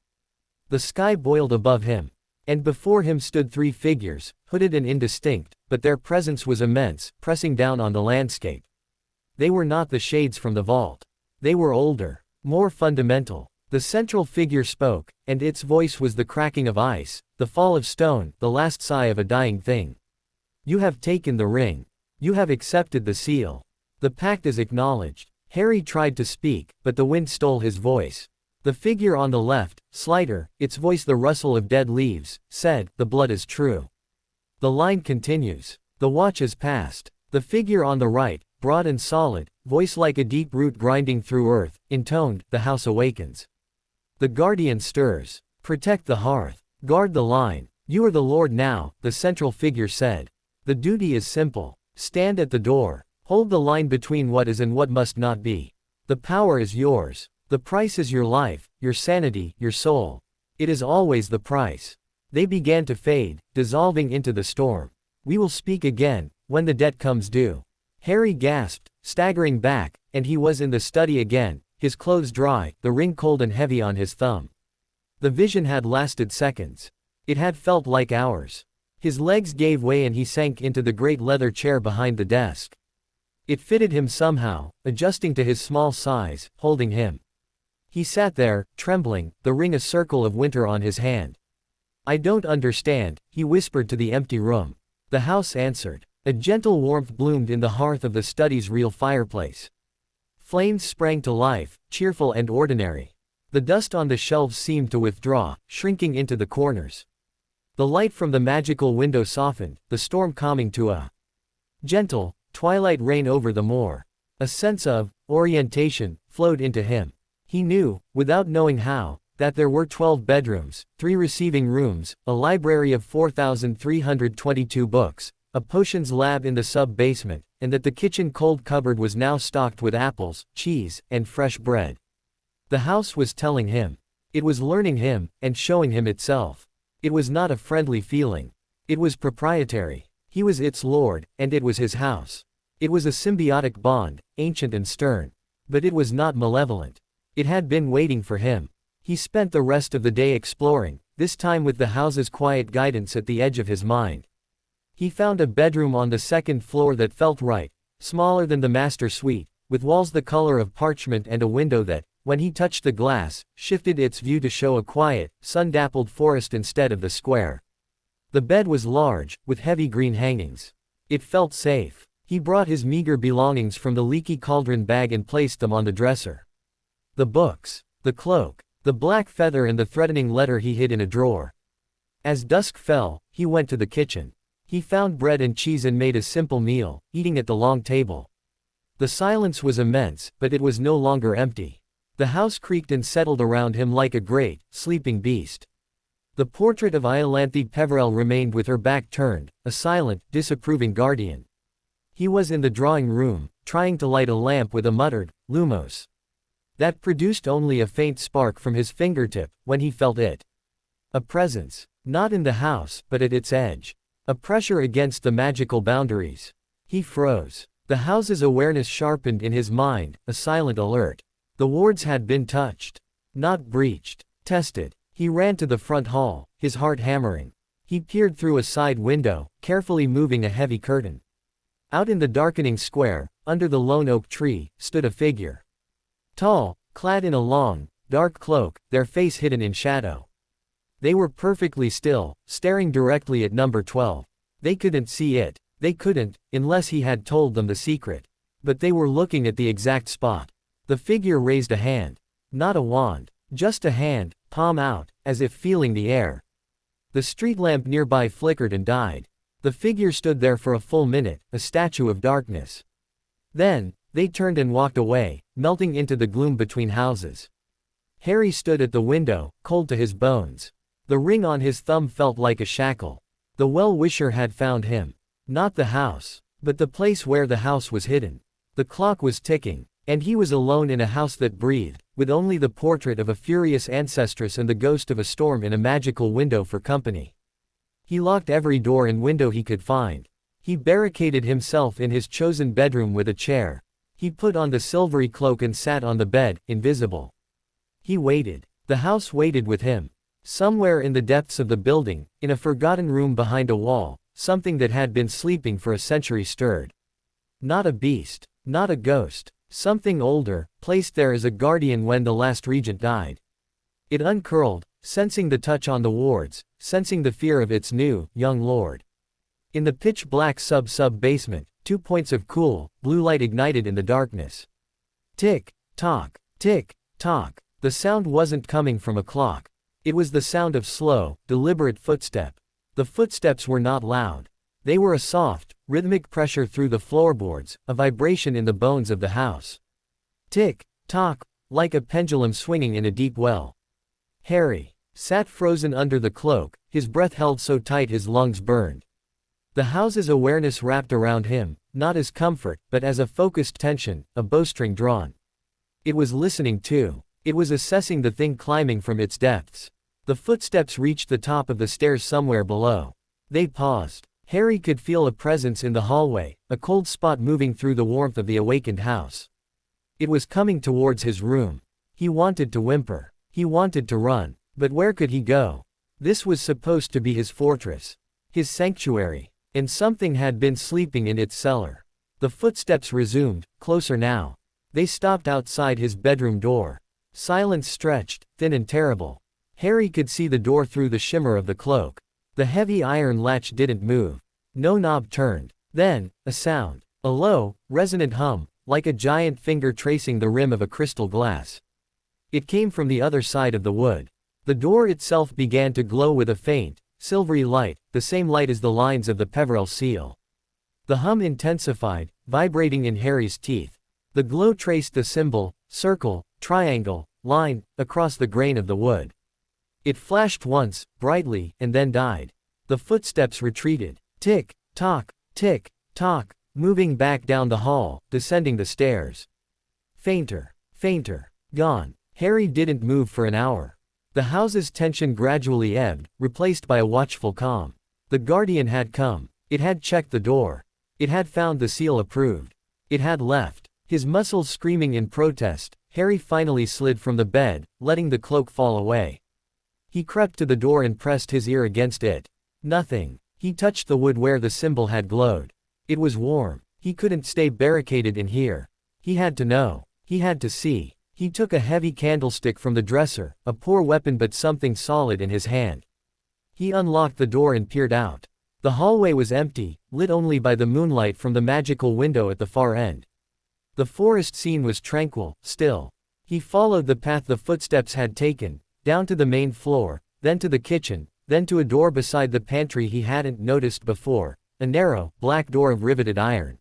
The sky boiled above him. And before him stood three figures, hooded and indistinct, but their presence was immense, pressing down on the landscape. They were not the shades from the vault. They were older, more fundamental. The central figure spoke, and its voice was the cracking of ice, the fall of stone, the last sigh of a dying thing. "You have taken the ring. You have accepted the seal. The pact is acknowledged." Harry tried to speak, but the wind stole his voice. The figure on the left, slighter, its voice the rustle of dead leaves, said, "The blood is true." The line continues. The watch has passed. The figure on the right, broad and solid, voice like a deep root grinding through earth, intoned, "The house awakens. The guardian stirs. Protect the hearth. Guard the line. You are the Lord now," the central figure said. "The duty is simple. Stand at the door. Hold the line between what is and what must not be. The power is yours. The price is your life, your sanity, your soul. It is always the price." They began to fade, dissolving into the storm. "We will speak again, when the debt comes due." Harry gasped, staggering back, and he was in the study again, his clothes dry, the ring cold and heavy on his thumb. The vision had lasted seconds. It had felt like hours. His legs gave way and he sank into the great leather chair behind the desk. It fitted him somehow, adjusting to his small size, holding him. He sat there, trembling, the ring a circle of winter on his hand. "I don't understand," he whispered to the empty room. The house answered. A gentle warmth bloomed in the hearth of the study's real fireplace. Flames sprang to life, cheerful and ordinary. The dust on the shelves seemed to withdraw, shrinking into the corners. The light from the magical window softened, the storm calming to a gentle, twilight rain over the moor. A sense of orientation flowed into him. He knew, without knowing how, that there were 12 bedrooms, 3 receiving rooms, a library of 4,322 books, a potions lab in the sub-basement, and that the kitchen cold cupboard was now stocked with apples, cheese, and fresh bread. The house was telling him. It was learning him, and showing him itself. It was not a friendly feeling. It was proprietary. He was its lord, and it was his house. It was a symbiotic bond, ancient and stern. But it was not malevolent. It had been waiting for him. He spent the rest of the day exploring, this time with the house's quiet guidance at the edge of his mind. He found a bedroom on the second floor that felt right, smaller than the master suite, with walls the color of parchment and a window that, when he touched the glass, shifted its view to show a quiet, sun-dappled forest instead of the square. The bed was large, with heavy green hangings. It felt safe. He brought his meager belongings from the leaky cauldron bag and placed them on the dresser. The books, the cloak, the black feather and the threatening letter he hid in a drawer. As dusk fell, he went to the kitchen. He found bread and cheese and made a simple meal, eating at the long table. The silence was immense, but it was no longer empty. The house creaked and settled around him like a great, sleeping beast. The portrait of Iolanthe Peverell remained with her back turned, a silent, disapproving guardian. He was in the drawing room, trying to light a lamp with a muttered, "Lumos." That produced only a faint spark from his fingertip, when he felt it. A presence, not in the house, but at its edge. A pressure against the magical boundaries. He froze. The house's awareness sharpened in his mind, a silent alert. The wards had been touched. Not breached. Tested. He ran to the front hall, his heart hammering. He peered through a side window, carefully moving a heavy curtain. Out in the darkening square, under the lone oak tree, stood a figure. Tall, clad in a long, dark cloak, their face hidden in shadow. They were perfectly still, staring directly at number 12. They couldn't see it. They couldn't, unless he had told them the secret. But they were looking at the exact spot. The figure raised a hand. Not a wand. Just a hand, palm out, as if feeling the air. The street lamp nearby flickered and died. The figure stood there for a full minute, a statue of darkness. Then, they turned and walked away, melting into the gloom between houses. Harry stood at the window, cold to his bones. The ring on his thumb felt like a shackle. The well-wisher had found him. Not the house, but the place where the house was hidden. The clock was ticking, and he was alone in a house that breathed, with only the portrait of a furious ancestress and the ghost of a storm in a magical window for company. He locked every door and window he could find. He barricaded himself in his chosen bedroom with a chair. He put on the silvery cloak and sat on the bed, invisible. He waited. The house waited with him. Somewhere in the depths of the building, in a forgotten room behind a wall, something that had been sleeping for a century stirred. Not a beast, not a ghost, something older, placed there as a guardian when the last regent died. It uncurled, sensing the touch on the wards, sensing the fear of its new, young lord. In the pitch-black sub-basement, 2 points of cool, blue light ignited in the darkness. Tick, tock, tick, tock. The sound wasn't coming from a clock. It was the sound of slow, deliberate footstep. The footsteps were not loud. They were a soft, rhythmic pressure through the floorboards, a vibration in the bones of the house. Tick, tock, like a pendulum swinging in a deep well. Harry sat frozen under the cloak, his breath held so tight his lungs burned. The house's awareness wrapped around him, not as comfort, but as a focused tension, a bowstring drawn. It was listening too. It was assessing the thing climbing from its depths. The footsteps reached the top of the stairs somewhere below. They paused. Harry could feel a presence in the hallway, a cold spot moving through the warmth of the awakened house. It was coming towards his room. He wanted to whimper. He wanted to run. But where could he go? This was supposed to be his fortress. His sanctuary. And something had been sleeping in its cellar. The footsteps resumed, closer now. They stopped outside his bedroom door. Silence stretched, thin and terrible. Harry could see the door through the shimmer of the cloak. The heavy iron latch didn't move. No knob turned. Then, a sound. A low, resonant hum, like a giant finger tracing the rim of a crystal glass. It came from the other side of the wood. The door itself began to glow with a faint, silvery light, the same light as the lines of the Peverell seal. The hum intensified, vibrating in Harry's teeth. The glow traced the symbol, circle, triangle, line, across the grain of the wood. It flashed once, brightly, and then died. The footsteps retreated. Tick, tock, moving back down the hall, descending the stairs. Fainter, fainter, gone. Harry didn't move for an hour. The house's tension gradually ebbed, replaced by a watchful calm. The guardian had come. It had checked the door. It had found the seal approved. It had left. His muscles screaming in protest, Harry finally slid from the bed, letting the cloak fall away. He crept to the door and pressed his ear against it. Nothing. He touched the wood where the symbol had glowed. It was warm. He couldn't stay barricaded in here. He had to know. He had to see. He took a heavy candlestick from the dresser, a poor weapon but something solid in his hand. He unlocked the door and peered out. The hallway was empty, lit only by the moonlight from the magical window at the far end. The forest scene was tranquil, still. He followed the path the footsteps had taken, down to the main floor, then to the kitchen, then to a door beside the pantry he hadn't noticed before, a narrow, black door of riveted iron.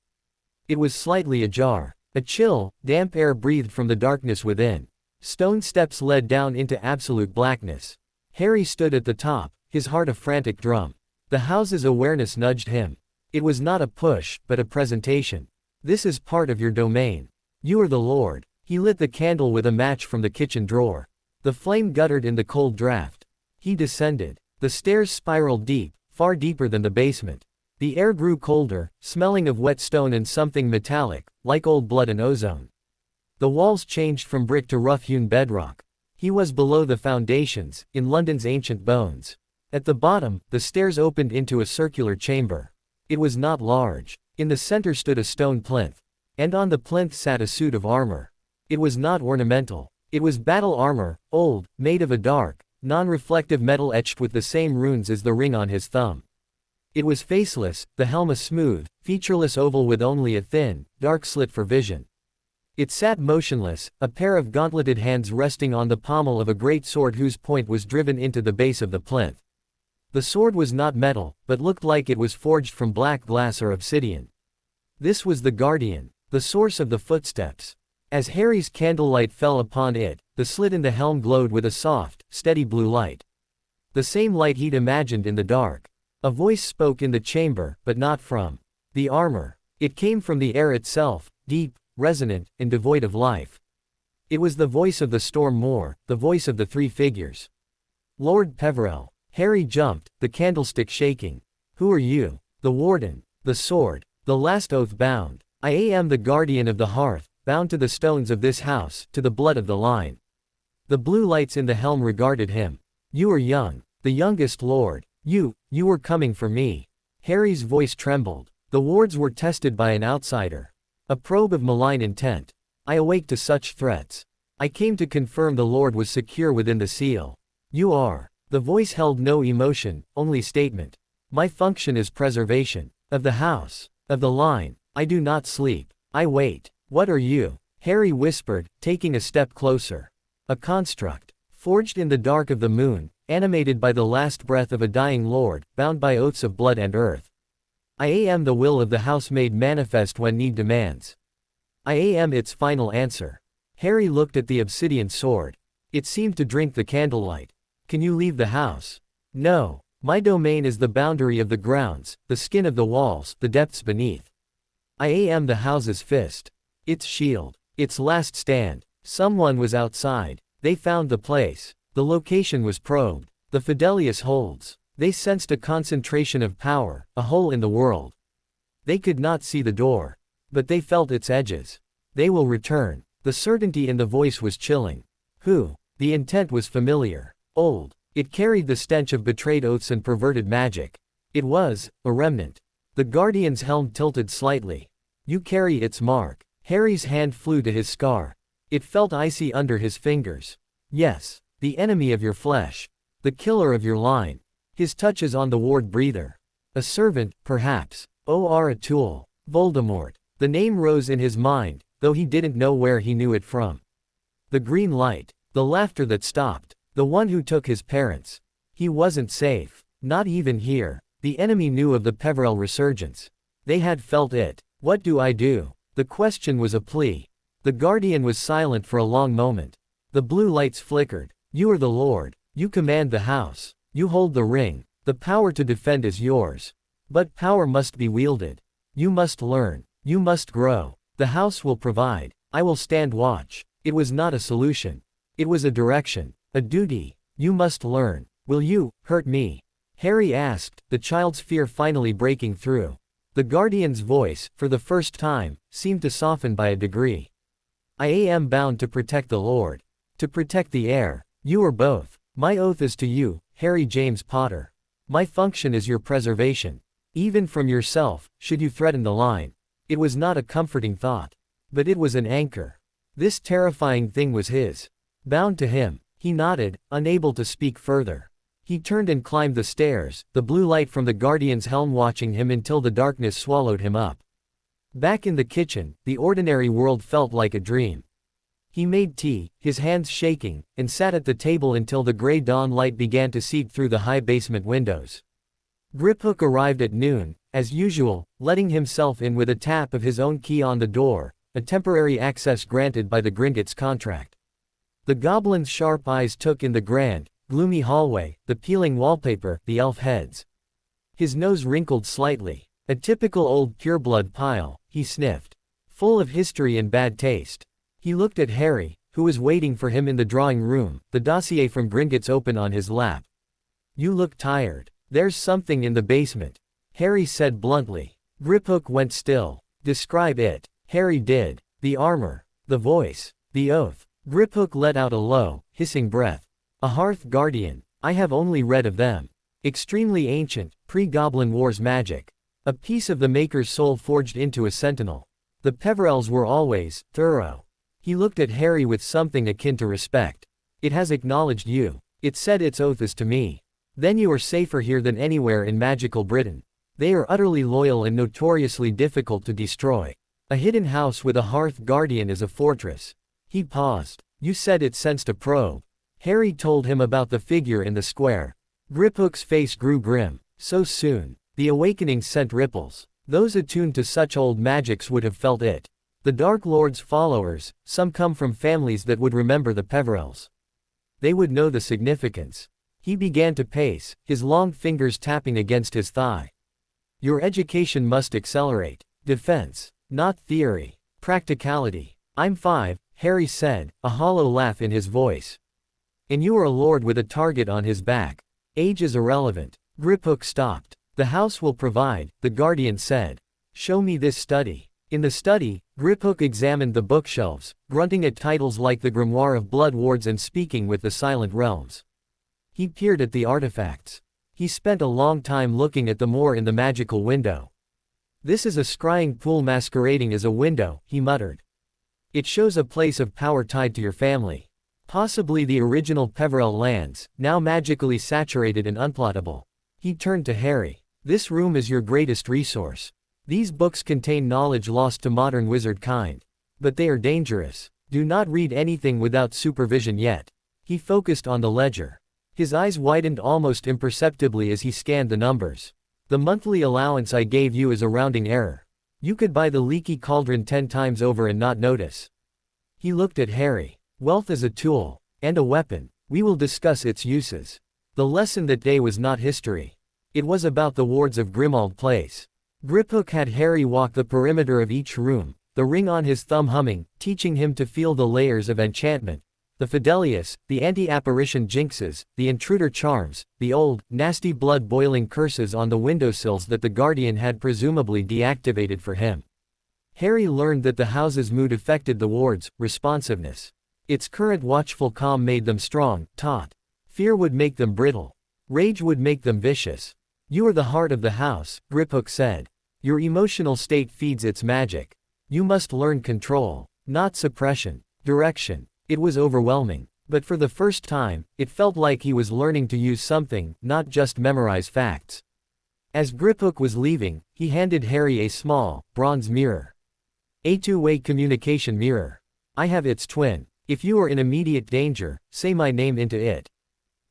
It was slightly ajar. A chill, damp air breathed from the darkness within. Stone steps led down into absolute blackness. Harry stood at the top, his heart a frantic drum. The house's awareness nudged him. It was not a push, but a presentation. This is part of your domain. You are the Lord. He lit the candle with a match from the kitchen drawer. The flame guttered in the cold draft. He descended. The stairs spiraled deep, far deeper than the basement. The air grew colder, smelling of wet stone and something metallic, like old blood and ozone. The walls changed from brick to rough-hewn bedrock. He was below the foundations, in London's ancient bones. At the bottom, the stairs opened into a circular chamber. It was not large. In the center stood a stone plinth. And on the plinth sat a suit of armor. It was not ornamental. It was battle armor, old, made of a dark, non-reflective metal etched with the same runes as the ring on his thumb. It was faceless, the helm a smooth, featureless oval with only a thin, dark slit for vision. It sat motionless, a pair of gauntleted hands resting on the pommel of a great sword whose point was driven into the base of the plinth. The sword was not metal, but looked like it was forged from black glass or obsidian. This was the Guardian, the source of the footsteps. As Harry's candlelight fell upon it, the slit in the helm glowed with a soft, steady blue light. The same light he'd imagined in the dark. A voice spoke in the chamber, but not from the armor. It came from the air itself, deep, resonant, and devoid of life. It was the voice of the storm moor, the voice of the three figures. Lord Peverell. Harry jumped, the candlestick shaking. Who are you? The warden. The sword. The last oath bound. I am the guardian of the hearth, bound to the stones of this house, to the blood of the line. The blue lights in the helm regarded him. You are young. The youngest lord. You were coming for me. Harry's voice trembled. The wards were tested by an outsider. A probe of malign intent. I awake to such threats. I came to confirm the Lord was secure within the seal. You are. The voice held no emotion, only statement. My function is preservation. Of the house. Of the line. I do not sleep. I wait. What are you? Harry whispered, taking a step closer. A construct. Forged in the dark of the moon, animated by the last breath of a dying lord, bound by oaths of blood and earth. I am the will of the house made manifest when need demands. I am its final answer. Harry looked at the obsidian sword. It seemed to drink the candlelight. Can you leave the house? No. My domain is the boundary of the grounds, the skin of the walls, the depths beneath. I am the house's fist. Its shield. Its last stand. Someone was outside. They found the place. The location was probed. The Fidelius holds. They sensed a concentration of power, a hole in the world. They could not see the door. But they felt its edges. They will return. The certainty in the voice was chilling. Who? The intent was familiar. Old. It carried the stench of betrayed oaths and perverted magic. It was a remnant. The Guardian's helm tilted slightly. You carry its mark. Harry's hand flew to his scar. It felt icy under his fingers. Yes. The enemy of your flesh. The killer of your line. His touch is on the ward breather. A servant, perhaps. Or a tool. Voldemort. The name rose in his mind, though he didn't know where he knew it from. The green light. The laughter that stopped. The one who took his parents. He wasn't safe. Not even here. The enemy knew of the Peverell resurgence. They had felt it. What do I do? The question was a plea. The Guardian was silent for a long moment. The blue lights flickered. You are the Lord. You command the house. You hold the ring. The power to defend is yours. But power must be wielded. You must learn. You must grow. The house will provide. I will stand watch. It was not a solution. It was a direction. A duty. You must learn. Will you hurt me? Harry asked, the child's fear finally breaking through. The Guardian's voice, for the first time, seemed to soften by a degree. I am bound to protect the Lord. To protect the heir. You or both. My oath is to you, Harry James Potter. My function is your preservation. Even from yourself, should you threaten the line. It was not a comforting thought. But it was an anchor. This terrifying thing was his. Bound to him. He nodded, unable to speak further. He turned and climbed the stairs, the blue light from the Guardian's helm watching him until the darkness swallowed him up. Back in the kitchen, the ordinary world felt like a dream. He made tea, his hands shaking, and sat at the table until the gray dawn light began to seep through the high basement windows. Griphook arrived at noon, as usual, letting himself in with a tap of his own key on the door, a temporary access granted by the Gringotts contract. The goblin's sharp eyes took in the grand, gloomy hallway, the peeling wallpaper, the elf heads. His nose wrinkled slightly. A typical old pureblood pile, he sniffed. Full of history and bad taste. He looked at Harry, who was waiting for him in the drawing room, the dossier from Gringotts open on his lap. You look tired. There's something in the basement. Harry said bluntly. Griphook went still. Describe it. Harry did. The armor. The voice. The oath. Griphook let out a low, hissing breath. A Hearth Guardian. I have only read of them. Extremely ancient, pre-Goblin Wars magic. A piece of the Maker's soul forged into a sentinel. The Peverells were always thorough. He looked at Harry with something akin to respect. It has acknowledged you. It said its oath is to me. Then you are safer here than anywhere in magical Britain. They are utterly loyal and notoriously difficult to destroy. A hidden house with a Hearth Guardian is a fortress. He paused. You said it sensed a probe. Harry told him about the figure in the square. Griphook's face grew grim. So soon. The awakening sent ripples. Those attuned to such old magics would have felt it. The Dark Lord's followers, some come from families that would remember the Peverells. They would know the significance. He began to pace, his long fingers tapping against his thigh. Your education must accelerate. Defense. Not theory. Practicality. I'm 5, Harry said, a hollow laugh in his voice. And you are a lord with a target on his back. Age is irrelevant. Griphook stopped. The house will provide, the Guardian said. Show me this study. In the study, Griphook examined the bookshelves, grunting at titles like the Grimoire of Blood Wards and Speaking with the Silent Realms. He peered at the artifacts. He spent a long time looking at the Moor in the magical window. This is a scrying pool masquerading as a window, he muttered. It shows a place of power tied to your family. Possibly the original Peverell lands, now magically saturated and unplottable. He turned to Harry. This room is your greatest resource. These books contain knowledge lost to modern wizard kind. But they are dangerous. Do not read anything without supervision yet. He focused on the ledger. His eyes widened almost imperceptibly as he scanned the numbers. The monthly allowance I gave you is a rounding error. You could buy the leaky cauldron 10 times over and not notice. He looked at Harry. Wealth is a tool. And a weapon. We will discuss its uses. The lesson that day was not history. It was about the wards of Grimmauld Place. Griphook had Harry walk the perimeter of each room, the ring on his thumb humming, teaching him to feel the layers of enchantment. The Fidelius, the anti-apparition jinxes, the intruder charms, the old, nasty blood-boiling curses on the windowsills that the Guardian had presumably deactivated for him. Harry learned that the house's mood affected the ward's responsiveness. Its current watchful calm made them strong, taut. Fear would make them brittle. Rage would make them vicious. You are the heart of the house, Griphook said. Your emotional state feeds its magic. You must learn control, not suppression. Direction. It was overwhelming. But for the first time, it felt like he was learning to use something, not just memorize facts. As Griphook was leaving, he handed Harry a small, bronze mirror. A two-way communication mirror. I have its twin. If you are in immediate danger, say my name into it.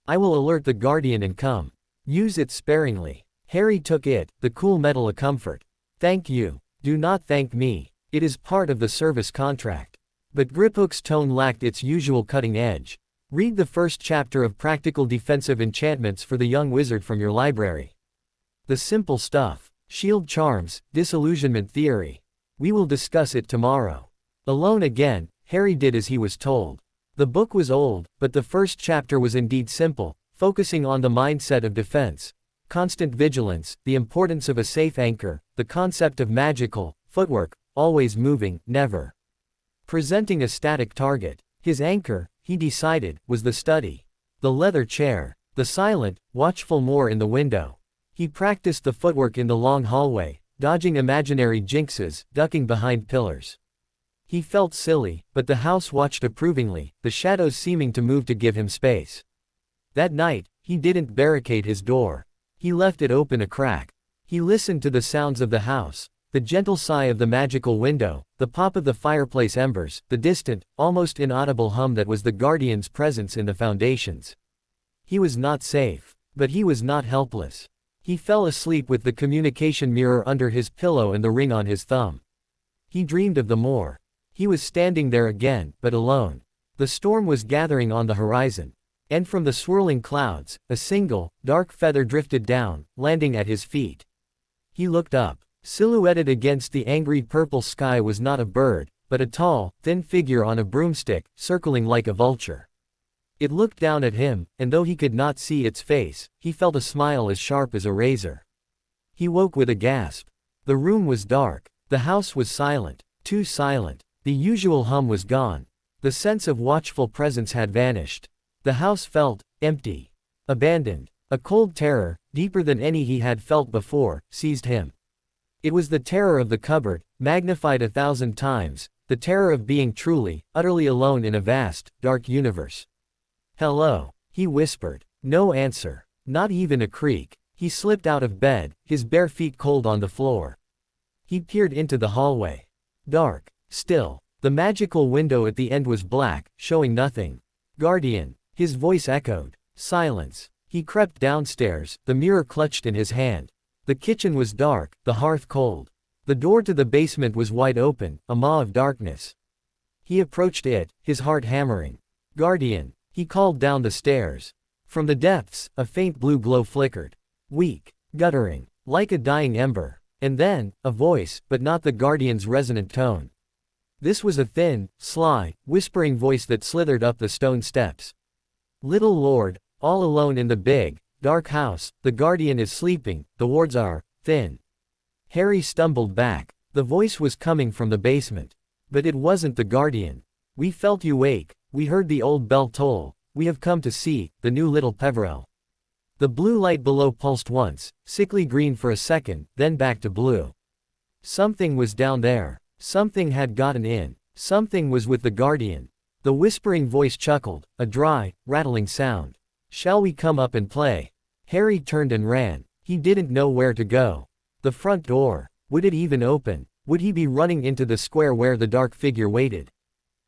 I will alert the Guardian and come. Use it sparingly. Harry took it, the cool metal a comfort. Thank you. Do not thank me. It is part of the service contract. But Griphook's tone lacked its usual cutting edge. Read the first chapter of Practical Defensive Enchantments for the Young Wizard from your library. The simple stuff. Shield charms, disillusionment theory. We will discuss it tomorrow. Alone again, Harry did as he was told. The book was old, but the first chapter was indeed simple, focusing on the mindset of defense, constant vigilance, the importance of a safe anchor, the concept of magical footwork, always moving, never presenting a static target. His anchor, he decided, was the study. The leather chair. The silent, watchful Moor in the window. He practiced the footwork in the long hallway, dodging imaginary jinxes, ducking behind pillars. He felt silly, but the house watched approvingly, the shadows seeming to move to give him space. That night, he didn't barricade his door. He left it open a crack. He listened to the sounds of the house, the gentle sigh of the magical window, the pop of the fireplace embers, the distant, almost inaudible hum that was the guardian's presence in the foundations. He was not safe, but he was not helpless. He fell asleep with the communication mirror under his pillow and the ring on his thumb. He dreamed of the Moor. He was standing there again, but alone. The storm was gathering on the horizon. And from the swirling clouds, a single, dark feather drifted down, landing at his feet. He looked up. Silhouetted against the angry purple sky was not a bird, but a tall, thin figure on a broomstick, circling like a vulture. It looked down at him, and though he could not see its face, he felt a smile as sharp as a razor. He woke with a gasp. The room was dark. The house was silent. Too silent. The usual hum was gone. The sense of watchful presence had vanished. The house felt empty. Abandoned. A cold terror, deeper than any he had felt before, seized him. It was the terror of the cupboard, magnified 1,000 times, the terror of being truly, utterly alone in a vast, dark universe. "Hello," he whispered. No answer. Not even a creak. He slipped out of bed, his bare feet cold on the floor. He peered into the hallway. Dark. Still. The magical window at the end was black, showing nothing. "Guardian." His voice echoed. Silence. He crept downstairs, the mirror clutched in his hand. The kitchen was dark, the hearth cold. The door to the basement was wide open, a maw of darkness. He approached it, his heart hammering. "Guardian." He called down the stairs. From the depths, a faint blue glow flickered. Weak. Guttering. Like a dying ember. And then, a voice, but not the guardian's resonant tone. This was a thin, sly, whispering voice that slithered up the stone steps. "Little Lord, all alone in the big, dark house, the guardian is sleeping, the wards are thin." Harry stumbled back. The voice was coming from the basement. But it wasn't the guardian. "We felt you wake, we heard the old bell toll, we have come to see the new little Peverell." The blue light below pulsed once, sickly green for a second, then back to blue. Something was down there. Something had gotten in. Something was with the guardian. The whispering voice chuckled, a dry, rattling sound. "Shall we come up and play?" Harry turned and ran. He didn't know where to go. The front door. Would it even open? Would he be running into the square where the dark figure waited?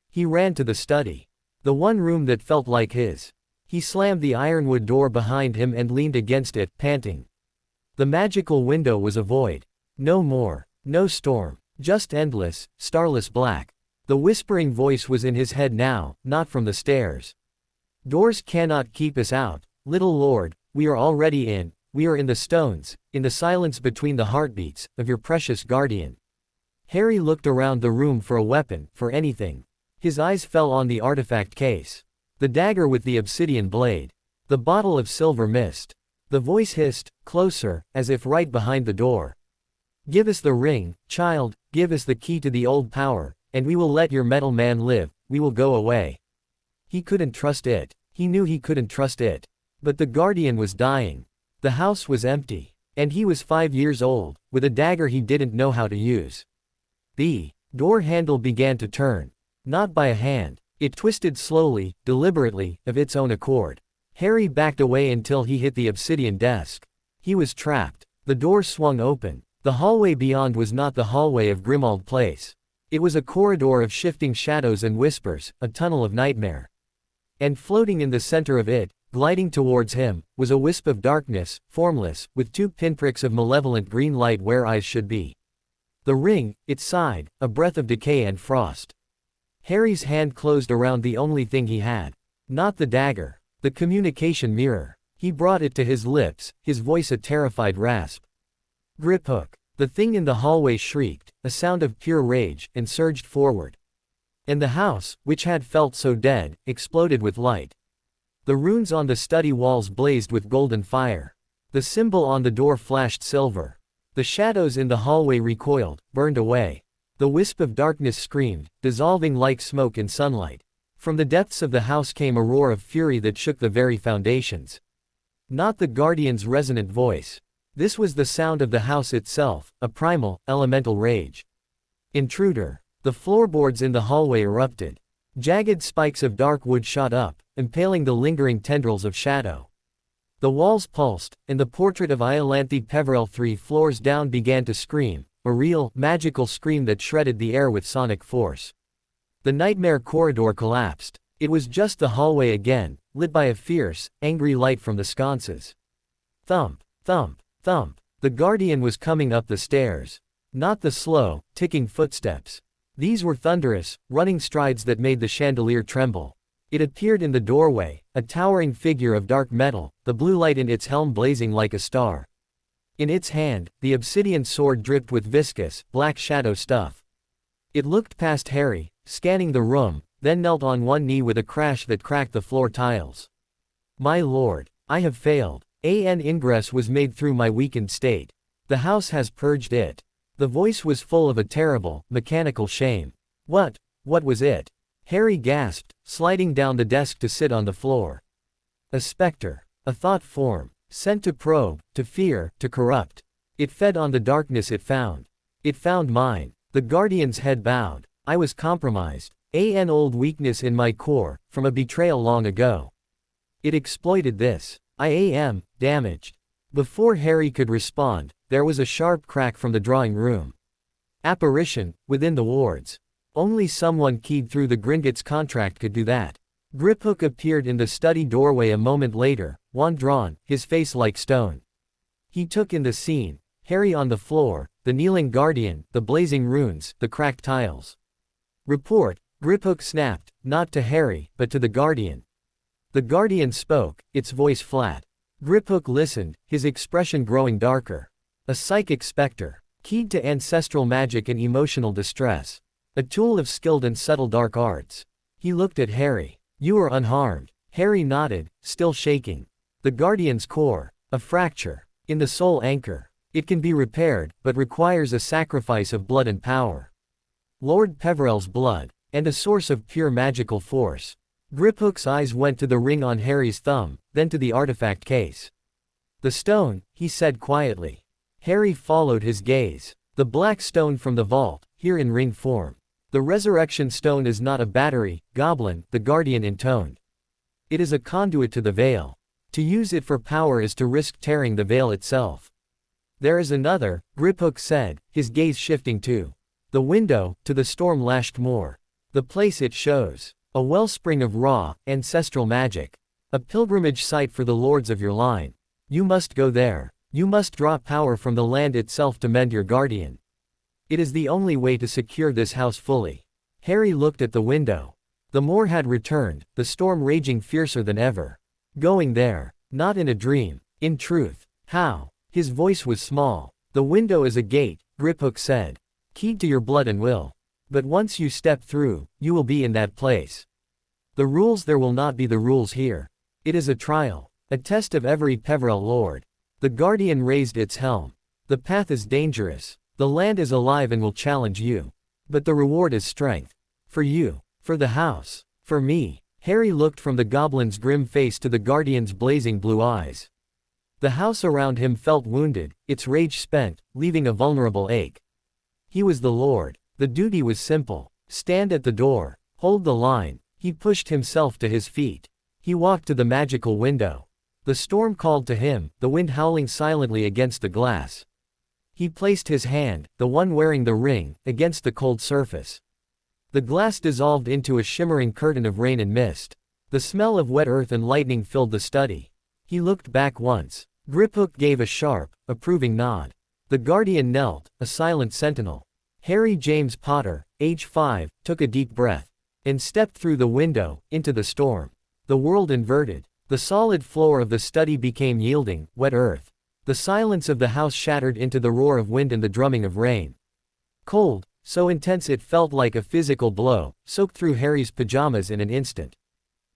He ran to the study. The one room that felt like his. He slammed the ironwood door behind him and leaned against it, panting. The magical window was a void. No more. No storm. Just endless, starless black. The whispering voice was in his head now, not from the stairs. "Doors cannot keep us out, little Lord, we are already in, we are in the stones, in the silence between the heartbeats, of your precious guardian." Harry looked around the room for a weapon, for anything. His eyes fell on the artifact case. The dagger with the obsidian blade. The bottle of silver mist. The voice hissed, closer, as if right behind the door. "Give us the ring, child, give us the key to the old power, and we will let your metal man live, we will go away." He couldn't trust it. He knew he couldn't trust it. But the guardian was dying. The house was empty. And he was 5 years old, with a dagger he didn't know how to use. The door handle began to turn. Not by a hand. It twisted slowly, deliberately, of its own accord. Harry backed away until he hit the obsidian desk. He was trapped. The door swung open. The hallway beyond was not the hallway of Grimmauld Place. It was a corridor of shifting shadows and whispers, a tunnel of nightmare. And floating in the center of it, gliding towards him, was a wisp of darkness, formless, with 2 pinpricks of malevolent green light where eyes should be. The ring, it sighed, a breath of decay and frost. Harry's hand closed around the only thing he had. Not the dagger. The communication mirror. He brought it to his lips, his voice a terrified rasp. "Griphook." The thing in the hallway shrieked, a sound of pure rage, and surged forward. And the house, which had felt so dead, exploded with light. The runes on the study walls blazed with golden fire. The symbol on the door flashed silver. The shadows in the hallway recoiled, burned away. The wisp of darkness screamed, dissolving like smoke in sunlight. From the depths of the house came a roar of fury that shook the very foundations. Not the guardian's resonant voice. This was the sound of the house itself, a primal, elemental rage. Intruder. The floorboards in the hallway erupted. Jagged spikes of dark wood shot up, impaling the lingering tendrils of shadow. The walls pulsed, and the portrait of Iolanthe Peverell 3 floors down began to scream, a real, magical scream that shredded the air with sonic force. The nightmare corridor collapsed. It was just the hallway again, lit by a fierce, angry light from the sconces. Thump, thump, thump. The guardian was coming up the stairs. Not the slow, ticking footsteps. These were thunderous, running strides that made the chandelier tremble. It appeared in the doorway, a towering figure of dark metal, the blue light in its helm blazing like a star. In its hand, the obsidian sword dripped with viscous, black shadow stuff. It looked past Harry, scanning the room, then knelt on one knee with a crash that cracked the floor tiles. My lord, I have failed. An ingress was made through my weakened state. The house has purged it. The voice was full of a terrible, mechanical shame. What was it? Harry gasped, sliding down the desk to sit on the floor. A specter. A thought form. Sent to probe, to fear, to corrupt. It fed on the darkness it found. It found mine. The guardian's head bowed. I was compromised. An old weakness in my core, from a betrayal long ago. It exploited this. I am damaged. Before Harry could respond, there was a sharp crack from the drawing room. Apparition, within the wards. Only someone keyed through the Gringotts contract could do that. Griphook appeared in the study doorway a moment later, wand drawn, his face like stone. He took in the scene: Harry on the floor, the kneeling guardian, the blazing runes, the cracked tiles. Report, Griphook snapped, not to Harry, but to the guardian. The guardian spoke, its voice flat. Griphook listened, his expression growing darker. A psychic specter, keyed to ancestral magic and emotional distress. A tool of skilled and subtle dark arts. He looked at Harry. You are unharmed. Harry nodded, still shaking. The guardian's core. A fracture. In the soul anchor. It can be repaired, but requires a sacrifice of blood and power. Lord Peverell's blood. And a source of pure magical force. Griphook's eyes went to the ring on Harry's thumb, then to the artifact case. The stone, he said quietly. Harry followed his gaze. The black stone from the vault, here in ring form. The resurrection stone is not a battery, Goblin, the guardian intoned. It is a conduit to the veil. To use it for power is to risk tearing the veil itself. There is another, Griphook said, his gaze shifting to the window, to the storm-lashed moor. The place it shows. A wellspring of raw, ancestral magic. A pilgrimage site for the lords of your line. You must go there. You must draw power from the land itself to mend your guardian. It is the only way to secure this house fully. Harry looked at the window. The moor had returned, the storm raging fiercer than ever. Going there. Not in a dream. In truth. How? His voice was small. The window is a gate, Griphook said. Keyed to your blood and will. But once you step through, you will be in that place. The rules there will not be the rules here. It is a trial. A test of every Peverell Lord. The guardian raised its helm. The path is dangerous. The land is alive and will challenge you. But the reward is strength. For you. For the house. For me. Harry looked from the goblin's grim face to the guardian's blazing blue eyes. The house around him felt wounded, its rage spent, leaving a vulnerable ache. He was the Lord. The duty was simple. Stand at the door. Hold the line. He pushed himself to his feet. He walked to the magical window. The storm called to him, the wind howling silently against the glass. He placed his hand, the one wearing the ring, against the cold surface. The glass dissolved into a shimmering curtain of rain and mist. The smell of wet earth and lightning filled the study. He looked back once. Griphook gave a sharp, approving nod. The guardian knelt, a silent sentinel. Harry James Potter, age 5, took a deep breath. And stepped through the window, into the storm. The world inverted. The solid floor of the study became yielding, wet earth. The silence of the house shattered into the roar of wind and the drumming of rain. Cold, so intense it felt like a physical blow, soaked through Harry's pajamas in an instant.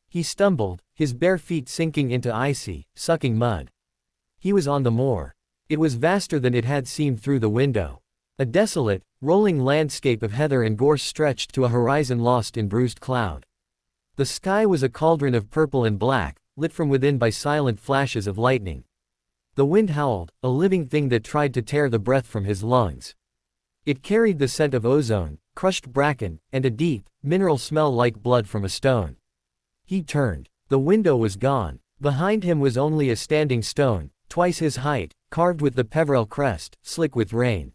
He stumbled, his bare feet sinking into icy, sucking mud. He was on the moor. It was vaster than it had seemed through the window. A desolate, Rolling landscape of heather and gorse stretched to a horizon lost in bruised cloud. The sky was a cauldron of purple and black, lit from within by silent flashes of lightning. The wind howled, a living thing that tried to tear the breath from his lungs. It carried the scent of ozone, crushed bracken, and a deep, mineral smell like blood from a stone. He turned. The window was gone. Behind him was only a standing stone, twice his height, carved with the Peverell crest, slick with rain.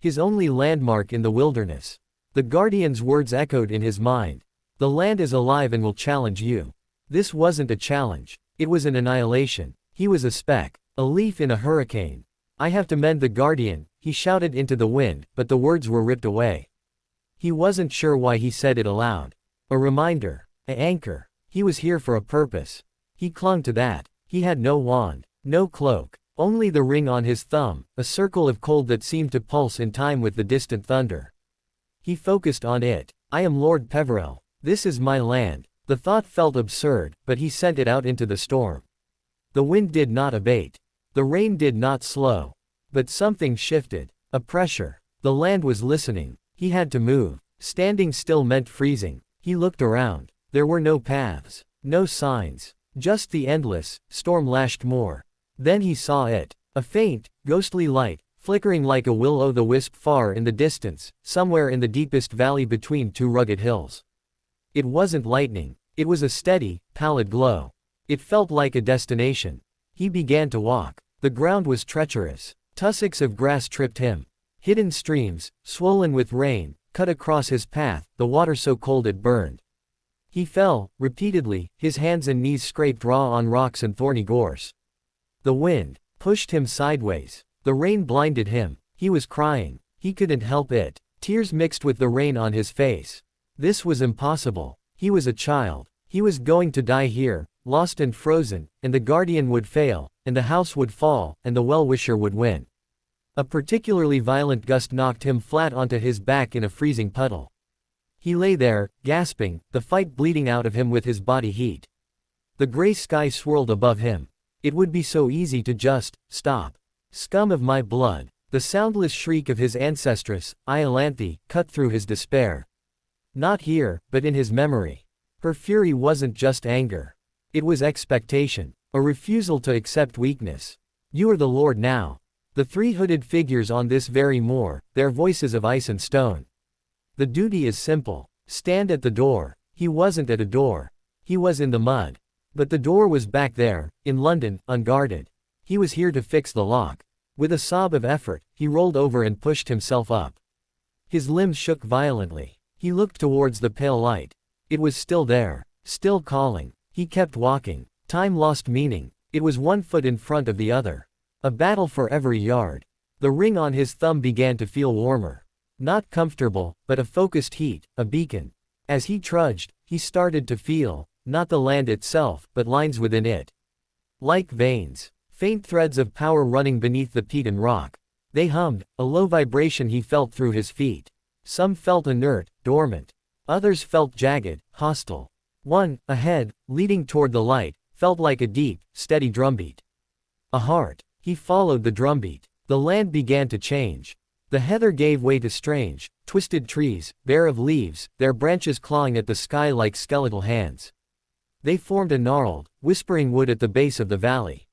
His only landmark in the wilderness. The guardian's words echoed in his mind. The land is alive and will challenge you. This wasn't a challenge. It was an annihilation. He was a speck, a leaf in a hurricane. I have to mend the guardian, he shouted into the wind, but the words were ripped away. He wasn't sure why he said it aloud. A reminder. An anchor. He was here for a purpose. He clung to that. He had no wand, no cloak, only the ring on his thumb, a circle of cold that seemed to pulse in time with the distant thunder. He focused on it. I am Lord Peverell. This is my land. The thought felt absurd, but he sent it out into the storm. The wind did not abate. The rain did not slow. But something shifted. A pressure. The land was listening. He had to move. Standing still meant freezing. He looked around. There were no paths. No signs. Just the endless, storm-lashed moor. Then he saw it. A faint, ghostly light, flickering like a will-o'-the-wisp far in the distance, somewhere in the deepest valley between two rugged hills. It wasn't lightning. It was a steady, pallid glow. It felt like a destination. He began to walk. The ground was treacherous. Tussocks of grass tripped him. Hidden streams, swollen with rain, cut across his path, the water so cold it burned. He fell, repeatedly, his hands and knees scraped raw on rocks and thorny gorse. The wind pushed him sideways. The rain blinded him. He was crying. He couldn't help it. Tears mixed with the rain on his face. This was impossible. He was a child. He was going to die here, lost and frozen, and the guardian would fail, and the house would fall, and the well-wisher would win. A particularly violent gust knocked him flat onto his back in a freezing puddle. He lay there, gasping, the fight bleeding out of him with his body heat. The gray sky swirled above him. It would be so easy to just stop. Scum of my blood. The soundless shriek of his ancestress, Iolanthe, cut through his despair. Not here, but in his memory. Her fury wasn't just anger. It was expectation, a refusal to accept weakness. You are the Lord now. The three hooded figures on this very moor, their voices of ice and stone. The duty is simple. Stand at the door. He wasn't at a door. He was in the mud. But the door was back there, in London, unguarded. He was here to fix the lock. With a sob of effort, he rolled over and pushed himself up. His limbs shook violently. He looked towards the pale light. It was still there, still calling. He kept walking. Time lost meaning. It was 1 foot in front of the other. A battle for every yard. The ring on his thumb began to feel warmer. Not comfortable, but a focused heat, a beacon. As he trudged, he started to feel, not the land itself, but lines within it. Like veins. Faint threads of power running beneath the peat and rock. They hummed, a low vibration he felt through his feet. Some felt inert, dormant. Others felt jagged, hostile. One, ahead, leading toward the light, felt like a deep, steady drumbeat. A heart. He followed the drumbeat. The land began to change. The heather gave way to strange, twisted trees, bare of leaves, their branches clawing at the sky like skeletal hands. They formed a gnarled, whispering wood at the base of the valley.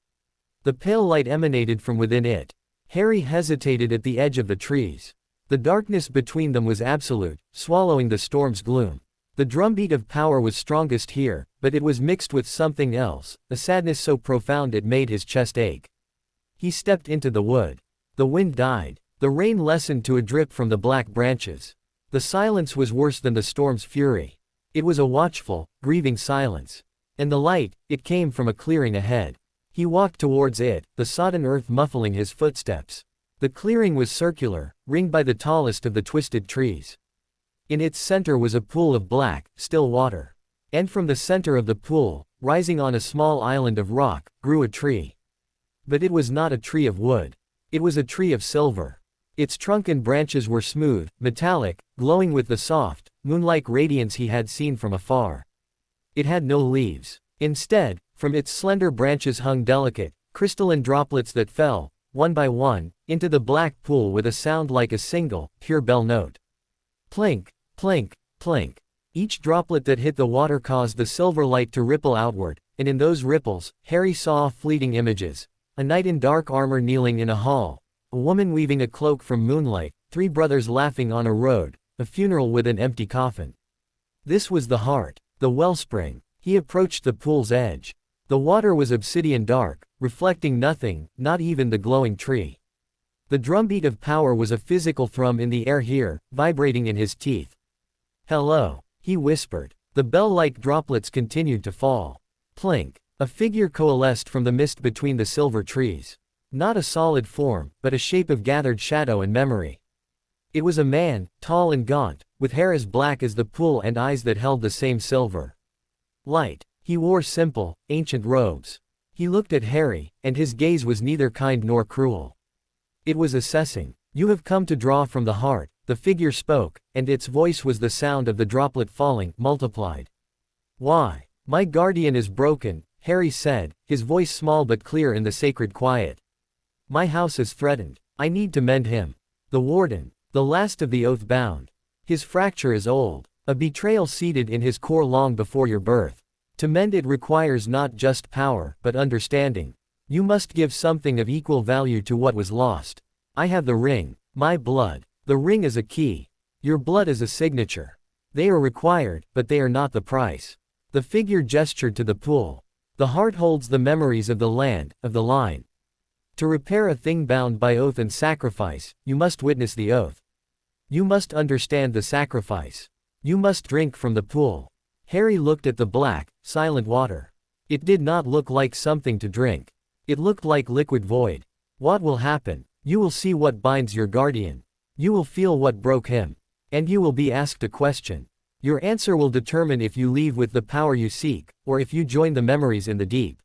The pale light emanated from within it. Harry hesitated at the edge of the trees. The darkness between them was absolute, swallowing the storm's gloom. The drumbeat of power was strongest here, but it was mixed with something else, a sadness so profound it made his chest ache. He stepped into the wood. The wind died. The rain lessened to a drip from the black branches. The silence was worse than the storm's fury. It was a watchful, grieving silence. And the light, it came from a clearing ahead. He walked towards it, the sodden earth muffling his footsteps. The clearing was circular, ringed by the tallest of the twisted trees. In its center was a pool of black, still water. And from the center of the pool, rising on a small island of rock, grew a tree. But it was not a tree of wood. It was a tree of silver. Its trunk and branches were smooth, metallic, glowing with the soft, moon-like radiance he had seen from afar. It had no leaves. Instead, from its slender branches hung delicate, crystalline droplets that fell, one by one, into the black pool with a sound like a single, pure bell note. Plink, plink, plink. Each droplet that hit the water caused the silver light to ripple outward, and in those ripples, Harry saw fleeting images. A knight in dark armor kneeling in a hall. A woman weaving a cloak from moonlight, 3 brothers laughing on a road, a funeral with an empty coffin. This was the heart, the wellspring. He approached the pool's edge. The water was obsidian dark, reflecting nothing, not even the glowing tree. The drumbeat of power was a physical thrum in the air here, vibrating in his teeth. Hello, he whispered. The bell-like droplets continued to fall. Plink. A figure coalesced from the mist between the silver trees. Not a solid form, but a shape of gathered shadow and memory. It was a man, tall and gaunt, with hair as black as the pool and eyes that held the same silver light. He wore simple, ancient robes. He looked at Harry, and his gaze was neither kind nor cruel. It was assessing. You have come to draw from the heart, the figure spoke, and its voice was the sound of the droplet falling, multiplied. Why? My guardian is broken, Harry said, his voice small but clear in the sacred quiet. My house is threatened. I need to mend him. The warden, the last of the oath-bound. His fracture is old, a betrayal seated in his core long before your birth. To mend it requires not just power, but understanding. You must give something of equal value to what was lost. I have the ring, my blood. The ring is a key. Your blood is a signature. They are required, but they are not the price. The figure gestured to the pool. The heart holds the memories of the land, of the line. To repair a thing bound by oath and sacrifice, you must witness the oath. You must understand the sacrifice. You must drink from the pool. Harry looked at the black, silent water. It did not look like something to drink. It looked like liquid void. What will happen? You will see what binds your guardian. You will feel what broke him. And you will be asked a question. Your answer will determine if you leave with the power you seek, or if you join the memories in the deep.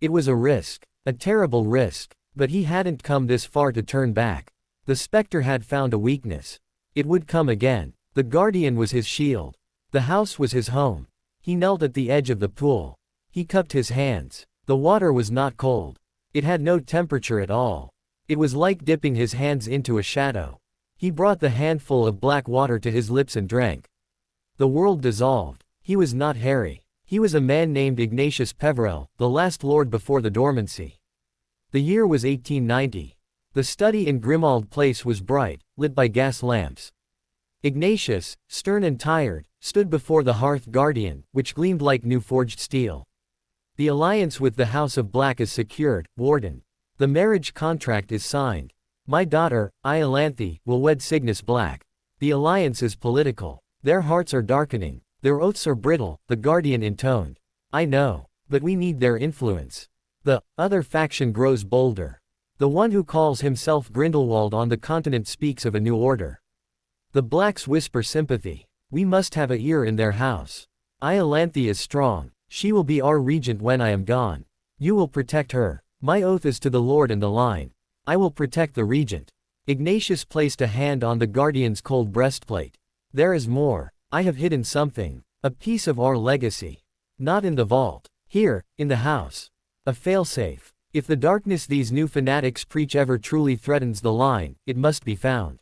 It was a risk, a terrible risk, but he hadn't come this far to turn back. The specter had found a weakness. It would come again. The guardian was his shield. The house was his home. He knelt at the edge of the pool. He cupped his hands. The water was not cold. It had no temperature at all. It was like dipping his hands into a shadow. He brought the handful of black water to his lips and drank. The world dissolved. He was not Harry. He was a man named Ignatius Peverell, the last lord before the dormancy. The year was 1890. The study in Grimmauld Place was bright, lit by gas lamps. Ignatius, stern and tired, stood before the hearth guardian, which gleamed like new forged steel. The alliance with the House of Black is secured, warden. The marriage contract is signed. My daughter, Iolanthe, will wed Cygnus Black. The alliance is political. Their hearts are darkening. Their oaths are brittle, the guardian intoned. I know. But we need their influence. The other faction grows bolder. The one who calls himself Grindelwald on the continent speaks of a new order. The blacks whisper sympathy. We must have a ear in their house. Iolanthe is strong. She will be our regent when I am gone. You will protect her. My oath is to the Lord and the line. I will protect the regent. Ignatius placed a hand on the guardian's cold breastplate. There is more. I have hidden something. A piece of our legacy. Not in the vault. Here, in the house. A failsafe. If the darkness these new fanatics preach ever truly threatens the line, it must be found.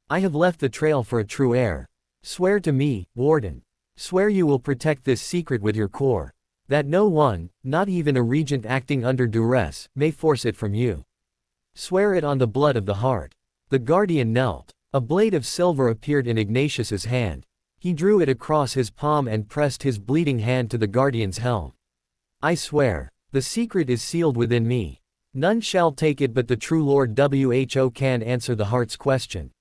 I have left the trail for a true heir. Swear to me, warden. Swear you will protect this secret with your core. That no one, not even a regent acting under duress, may force it from you. Swear it on the blood of the heart. The guardian knelt. A blade of silver appeared in Ignatius's hand. He drew it across his palm and pressed his bleeding hand to the guardian's helm. I swear. The secret is sealed within me. None shall take it but the true Lord Who can answer the heart's question.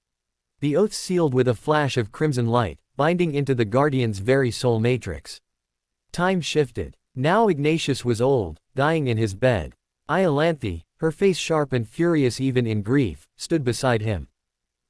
The oath sealed with a flash of crimson light, binding into the guardian's very soul matrix. Time shifted. Now Ignatius was old, dying in his bed. Iolanthe, her face sharp and furious even in grief, stood beside him.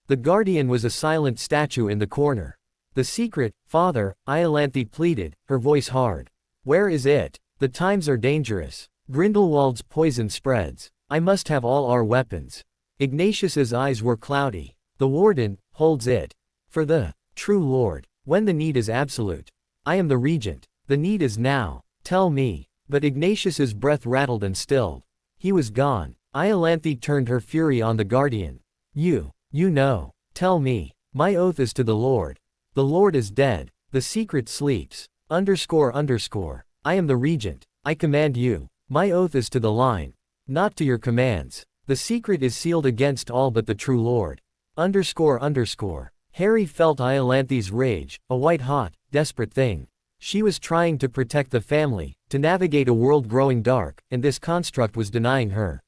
The guardian was a silent statue in the corner. The secret, father, Iolanthe pleaded, her voice hard. Where is it? The times are dangerous. Grindelwald's poison spreads. I must have all our weapons. Ignatius's eyes were cloudy. The warden holds it. For the true Lord. When the need is absolute. I am the regent. The need is now. Tell me. But Ignatius's breath rattled and stilled. He was gone. Iolanthe turned her fury on the guardian. You know. Tell me. My oath is to the Lord. The Lord is dead. The secret sleeps. ___. I am the regent. I command you. My oath is to the line. Not to your commands. The secret is sealed against all but the true Lord. ___. Harry felt Iolanthe's rage, a white-hot, desperate thing. She was trying to protect the family, to navigate a world growing dark, and this construct was denying her.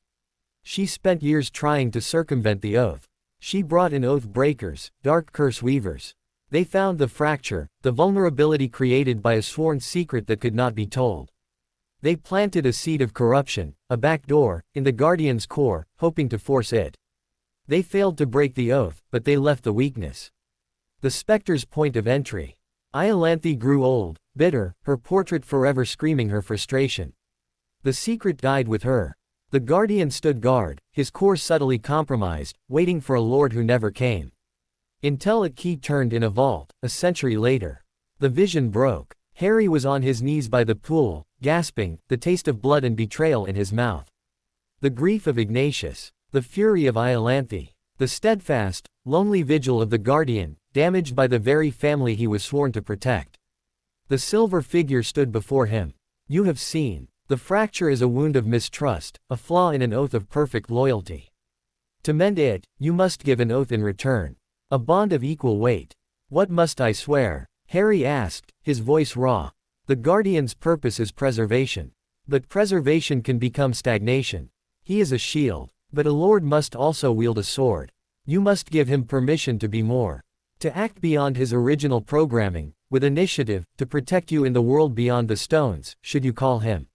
She spent years trying to circumvent the oath. She brought in oath breakers, dark curse weavers. They found the fracture, the vulnerability created by a sworn secret that could not be told. They planted a seed of corruption, a backdoor, in the Guardian's core, hoping to force it. They failed to break the oath, but they left the weakness. The Spectre's point of entry. Iolanthe grew old, bitter, her portrait forever screaming her frustration. The secret died with her. The Guardian stood guard, his core subtly compromised, waiting for a lord who never came. Until a key turned in a vault, a century later. The vision broke. Harry was on his knees by the pool, gasping, the taste of blood and betrayal in his mouth. The grief of Ignatius. The fury of Iolanthe. The steadfast, lonely vigil of the Guardian, damaged by the very family he was sworn to protect. The silver figure stood before him. You have seen. The fracture is a wound of mistrust, a flaw in an oath of perfect loyalty. To mend it, you must give an oath in return. A bond of equal weight. What must I swear? Harry asked, his voice raw. The Guardian's purpose is preservation. But preservation can become stagnation. He is a shield. But a lord must also wield a sword. You must give him permission to be more. To act beyond his original programming, with initiative, to protect you in the world beyond the stones, should you call him.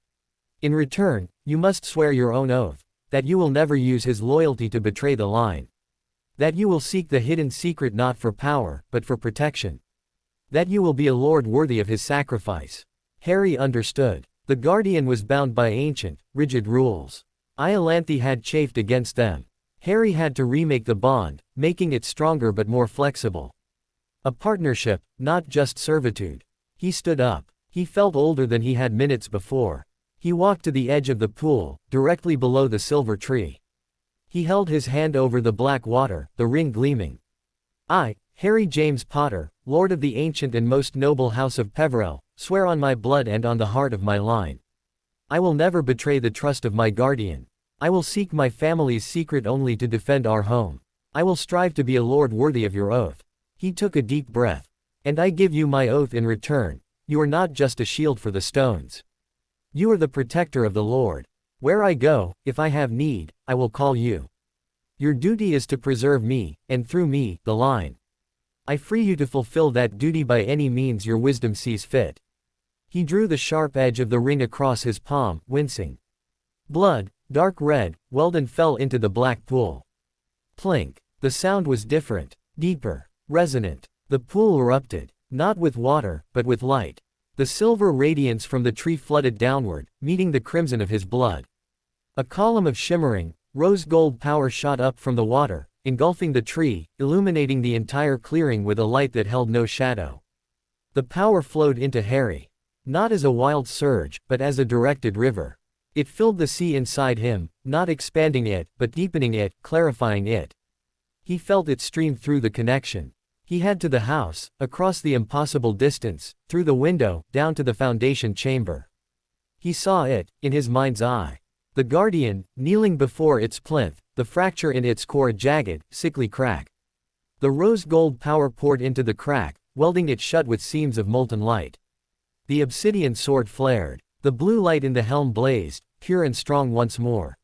In return, you must swear your own oath, that you will never use his loyalty to betray the line. That you will seek the hidden secret not for power, but for protection. That you will be a lord worthy of his sacrifice. Harry understood. The Guardian was bound by ancient, rigid rules. Iolanthe had chafed against them. Harry had to remake the bond, making it stronger but more flexible. A partnership, not just servitude. He stood up. He felt older than he had minutes before. He walked to the edge of the pool, directly below the silver tree. He held his hand over the black water, the ring gleaming. I, Harry James Potter, Lord of the ancient and most noble house of Peverell, swear on my blood and on the heart of my line. I will never betray the trust of my guardian. I will seek my family's secret only to defend our home. I will strive to be a lord worthy of your oath. He took a deep breath. And I give you my oath in return. You are not just a shield for the stones. You are the protector of the Lord. Where I go, if I have need, I will call you. Your duty is to preserve me, and through me, the line. I free you to fulfill that duty by any means your wisdom sees fit. He drew the sharp edge of the ring across his palm, wincing. Blood, dark red, welled and fell into the black pool. Plink. The sound was different, deeper, resonant. The pool erupted, not with water, but with light. The silver radiance from the tree flooded downward, meeting the crimson of his blood. A column of shimmering, rose-gold power shot up from the water, engulfing the tree, illuminating the entire clearing with a light that held no shadow. The power flowed into Harry. Not as a wild surge, but as a directed river. It filled the sea inside him, not expanding it, but deepening it, clarifying it. He felt it stream through the connection. He had to the house, across the impossible distance, through the window, down to the foundation chamber. He saw it, in his mind's eye. The Guardian, kneeling before its plinth, the fracture in its core a jagged, sickly crack. The rose-gold power poured into the crack, welding it shut with seams of molten light. The obsidian sword flared. The blue light in the helm blazed, pure and strong once more.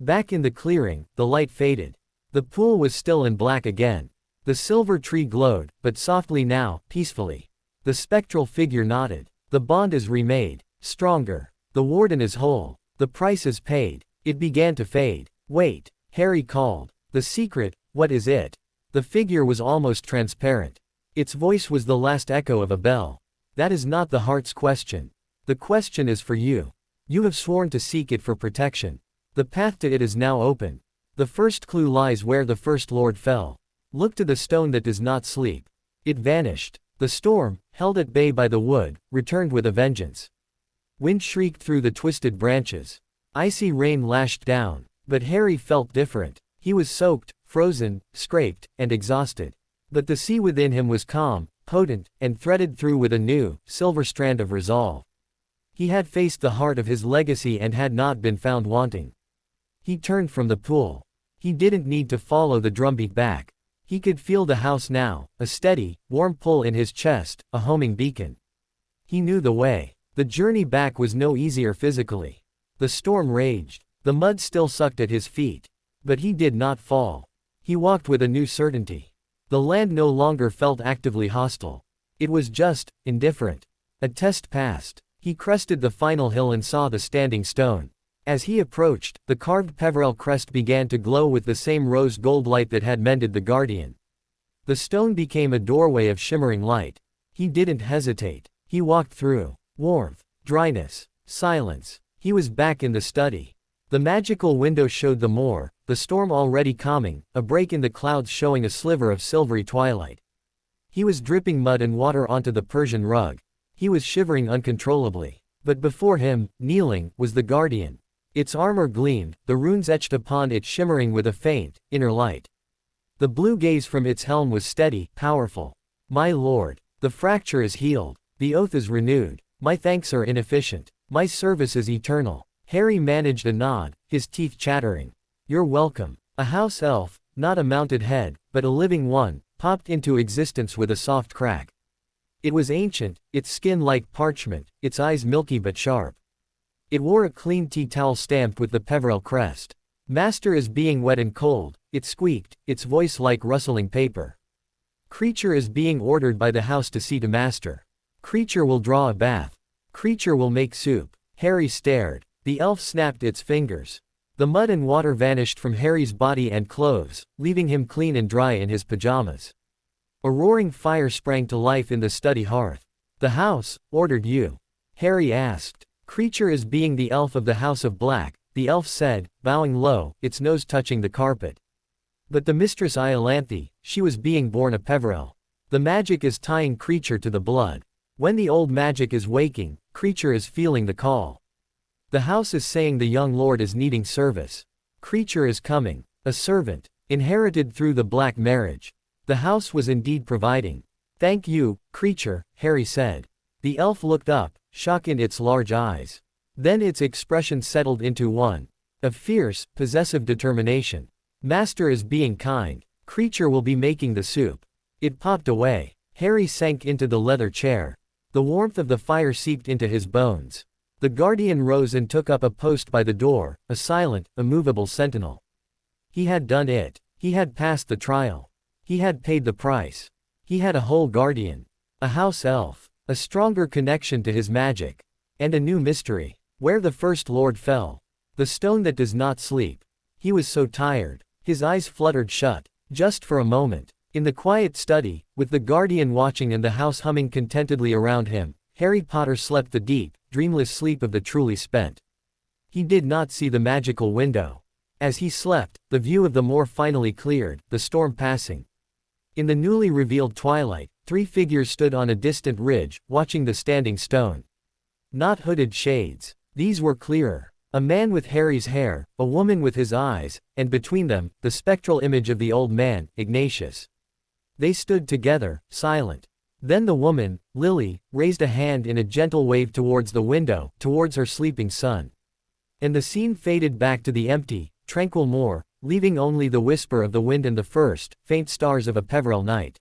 Back in the clearing, the light faded. The pool was still and black again. The silver tree glowed, but softly now, peacefully. The spectral figure nodded. The bond is remade. Stronger. The warden is whole. The price is paid. It began to fade. Wait. Harry called. The secret, what is it? The figure was almost transparent. Its voice was the last echo of a bell. That is not the heart's question. The question is for you. You have sworn to seek it for protection. The path to it is now open. The first clue lies where the first lord fell. Look to the stone that does not sleep. It vanished. The storm, held at bay by the wood, returned with a vengeance. Wind shrieked through the twisted branches. Icy rain lashed down. But Harry felt different. He was soaked, frozen, scraped, and exhausted. But the sea within him was calm, potent, and threaded through with a new, silver strand of resolve. He had faced the heart of his legacy and had not been found wanting. He turned from the pool. He didn't need to follow the drumbeat back. He could feel the house now, a steady, warm pull in his chest, a homing beacon. He knew the way. The journey back was no easier physically. The storm raged. The mud still sucked at his feet. But he did not fall. He walked with a new certainty. The land no longer felt actively hostile. It was just, indifferent. A test passed. He crested the final hill and saw the standing stone. As he approached, the carved Peverell crest began to glow with the same rose-gold light that had mended the Guardian. The stone became a doorway of shimmering light. He didn't hesitate. He walked through. Warmth, dryness, silence. He was back in the study. The magical window showed the moor, the storm already calming, a break in the clouds showing a sliver of silvery twilight. He was dripping mud and water onto the Persian rug. He was shivering uncontrollably. But before him, kneeling, was the Guardian. Its armor gleamed, the runes etched upon it shimmering with a faint, inner light. The blue gaze from its helm was steady, powerful. My lord, the fracture is healed. The oath is renewed. My thanks are inefficient. My service is eternal. Harry managed a nod, his teeth chattering. You're welcome. A house elf, not a mounted head, but a living one, popped into existence with a soft crack. It was ancient, its skin like parchment, its eyes milky but sharp. It wore a clean tea towel stamped with the Peverell crest. Master is being wet and cold, it squeaked, its voice like rustling paper. Creature is being ordered by the house to see to master. Creature will draw a bath. Creature will make soup. Harry stared. The elf snapped its fingers. The mud and water vanished from Harry's body and clothes, leaving him clean and dry in his pajamas. A roaring fire sprang to life in the study hearth. The house ordered you? Harry asked. Creature is being the elf of the House of Black, the elf said, bowing low, its nose touching the carpet. But the mistress Iolanthe, she was being born a Peverell. The magic is tying creature to the blood. When the old magic is waking, creature is feeling the call. The house is saying the young lord is needing service. Creature is coming. A servant, inherited through the black marriage. The house was indeed providing. Thank you, creature, Harry said. The elf looked up, shock in its large eyes. Then its expression settled into one of fierce, possessive determination. Master is being kind. Creature will be making the soup. It popped away. Harry sank into the leather chair. The warmth of the fire seeped into his bones. The Guardian rose and took up a post by the door, a silent, immovable sentinel. He had done it. He had passed the trial. He had paid the price. He had a whole Guardian. A house elf. A stronger connection to his magic. And a new mystery. Where the First Lord fell. The stone that does not sleep. He was so tired. His eyes fluttered shut. Just for a moment. In the quiet study, with the Guardian watching and the house humming contentedly around him, Harry Potter slept the deep, dreamless sleep of the truly spent. He did not see the magical window. As he slept, the view of the moor finally cleared, the storm passing. In the newly revealed twilight, 3 figures stood on a distant ridge, watching the standing stone. Not hooded shades. These were clearer. A man with Harry's hair, a woman with his eyes, and between them, the spectral image of the old man, Ignatius. They stood together, silent. Then the woman, Lily, raised a hand in a gentle wave towards the window, towards her sleeping son. And the scene faded back to the empty, tranquil moor, leaving only the whisper of the wind and the first, faint stars of a Peverell night.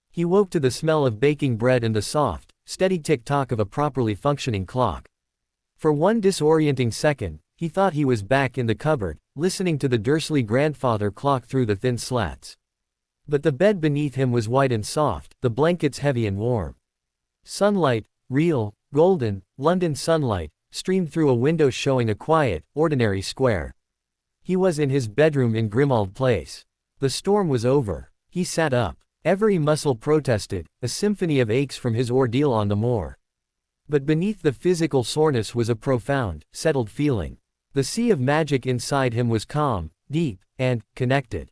He woke to the smell of baking bread and the soft, steady tick-tock of a properly functioning clock. For one disorienting second, he thought he was back in the cupboard, listening to the Dursley grandfather clock through the thin slats. But the bed beneath him was white and soft, the blankets heavy and warm. Sunlight, real, golden, London sunlight, streamed through a window showing a quiet, ordinary square. He was in his bedroom in Grimmauld Place. The storm was over. He sat up. Every muscle protested, a symphony of aches from his ordeal on the moor. But beneath the physical soreness was a profound, settled feeling. The sea of magic inside him was calm, deep, and connected.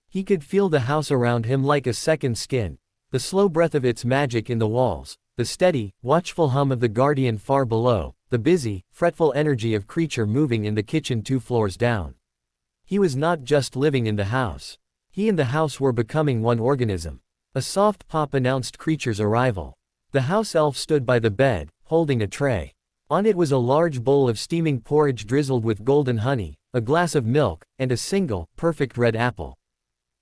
He could feel the house around him like a second skin, the slow breath of its magic in the walls, the steady, watchful hum of the Guardian far below, the busy, fretful energy of creature moving in the kitchen 2 floors down. He was not just living in the house. He and the house were becoming one organism. A soft pop announced Creature's arrival. The house elf stood by the bed, holding a tray. On it was a large bowl of steaming porridge drizzled with golden honey, a glass of milk, and a single, perfect red apple.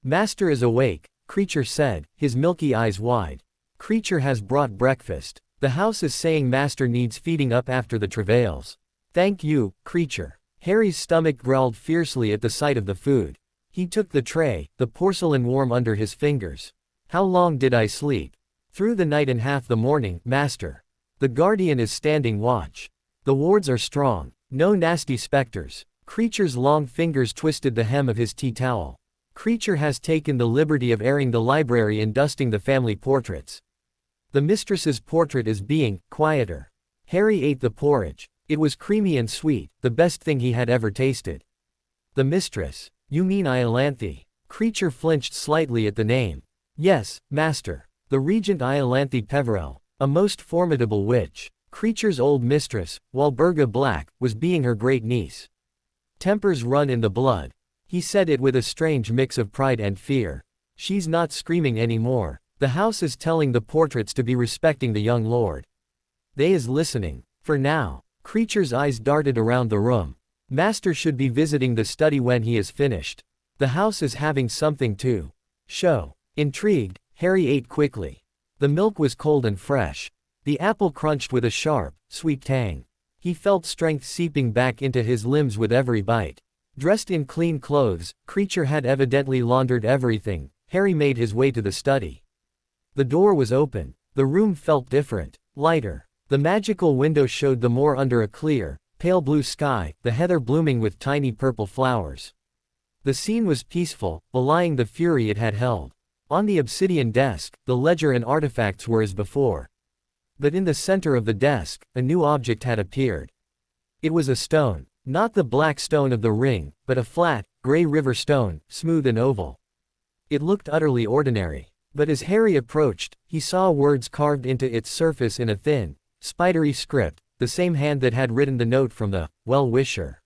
"Master is awake," Creature said, his milky eyes wide. "Creature has brought breakfast. The house is saying Master needs feeding up after the travails." "Thank you, Creature." Harry's stomach growled fiercely at the sight of the food. He took the tray, the porcelain warm under his fingers. "How long did I sleep?" "Through the night and half the morning, Master. The guardian is standing watch. The wards are strong. No nasty specters." Creature's long fingers twisted the hem of his tea towel. Creature has taken the liberty of airing the library and dusting the family portraits. The mistress's portrait is being quieter. Harry ate the porridge. It was creamy and sweet, the best thing he had ever tasted. "The mistress? You mean Iolanthe?" Creature flinched slightly at the name. "Yes, Master. The Regent Iolanthe Peverell, a most formidable witch." Creature's old mistress, Walburga Black, was being her great niece. "Tempers run in the blood." He said it with a strange mix of pride and fear. "She's not screaming anymore. The house is telling the portraits to be respecting the young lord. They is listening. For now." Creature's eyes darted around the room. "Master should be visiting the study when he is finished. The house is having something to show." Intrigued, Harry ate quickly. The milk was cold and fresh. The apple crunched with a sharp, sweet tang. He felt strength seeping back into his limbs with every bite. Dressed in clean clothes, Creature had evidently laundered everything. Harry made his way to the study. The door was open. The room felt different, lighter. The magical window showed the moor under a clear, pale blue sky, the heather blooming with tiny purple flowers. The scene was peaceful, belying the fury it had held. On the obsidian desk, the ledger and artifacts were as before. But in the center of the desk, a new object had appeared. It was a stone. Not the black stone of the ring, but a flat, gray river stone, smooth and oval. It looked utterly ordinary. But as Harry approached, he saw words carved into its surface in a thin, spidery script, the same hand that had written the note from the well-wisher.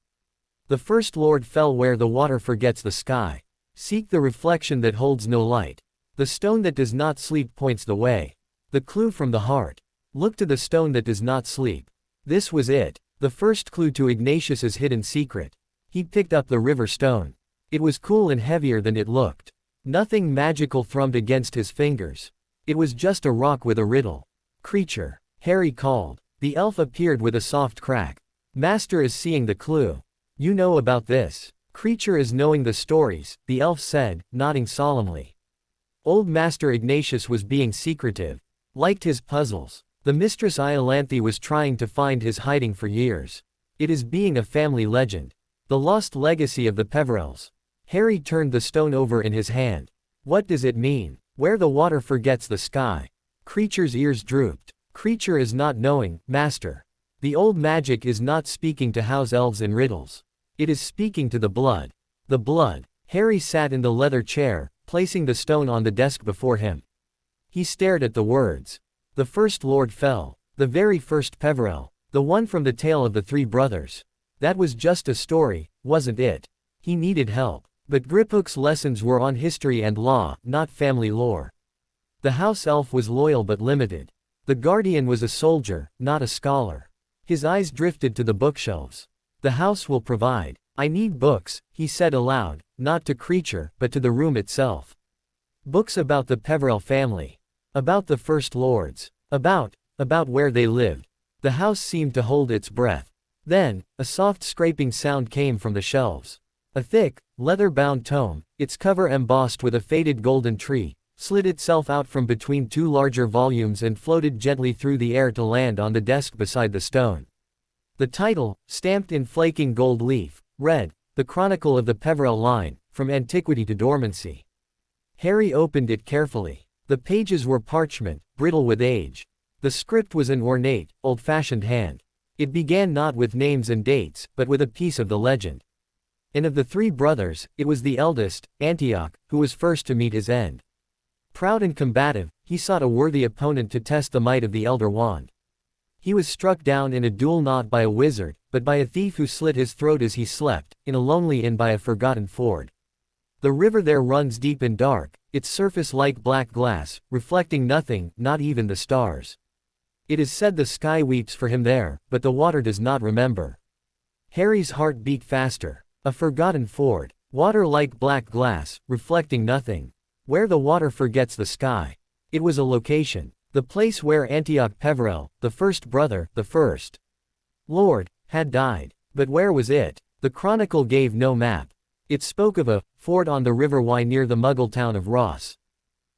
"The First Lord fell where the water forgets the sky. Seek the reflection that holds no light. The stone that does not sleep points the way. The clue from the heart. Look to the stone that does not sleep." This was it. The first clue to Ignatius's hidden secret. He picked up the river stone. It was cool and heavier than it looked. Nothing magical thrummed against his fingers. It was just a rock with a riddle. "Creature," Harry called. The elf appeared with a soft crack. "Master is seeing the clue. You know about this." "Creature is knowing the stories," the elf said, nodding solemnly. Old Master Ignatius was being secretive. Liked his puzzles. The mistress Iolanthe was trying to find his hiding for years. It is being a family legend. The lost legacy of the Peverells. Harry turned the stone over in his hand. "What does it mean? Where the water forgets the sky?" Creature's ears drooped. "Creature is not knowing, Master. The old magic is not speaking to house elves in riddles. It is speaking to the blood." The blood. Harry sat in the leather chair, placing the stone on the desk before him. He stared at the words. "The First Lord fell. The very first Peverell. The one from the tale of the three brothers." That was just a story, wasn't it? He needed help. But Griphook's lessons were on history and law, not family lore. The house elf was loyal but limited. The guardian was a soldier, not a scholar. His eyes drifted to the bookshelves. "The house will provide. I need books," he said aloud, not to Creature, but to the room itself. Books about the Peverell family. About the First Lords. About where they lived. The house seemed to hold its breath. Then, a soft scraping sound came from the shelves. A thick, leather-bound tome, its cover embossed with a faded golden tree, slid itself out from between two larger volumes and floated gently through the air to land on the desk beside the stone. The title, stamped in flaking gold leaf, read, "The Chronicle of the Peverell Line, From Antiquity to Dormancy." Harry opened it carefully. The pages were parchment, brittle with age. The script was an ornate, old-fashioned hand. It began not with names and dates, but with a piece of the legend. And of the three brothers, it was the eldest, Antioch, who was first to meet his end. Proud and combative, he sought a worthy opponent to test the might of the Elder Wand. He was struck down in a duel not by a wizard, but by a thief who slit his throat as he slept, in a lonely inn by a forgotten ford. The river there runs deep and dark, its surface like black glass, reflecting nothing, not even the stars. It is said the sky weeps for him there, but the water does not remember. Harry's heart beat faster. A forgotten ford. Water like black glass, reflecting nothing. Where the water forgets the sky. It was a location. The place where Antioch Peverell, the first brother, the first Lord, had died. But where was it? The chronicle gave no map. It spoke of a fort on the River Wye near the Muggle town of Ross.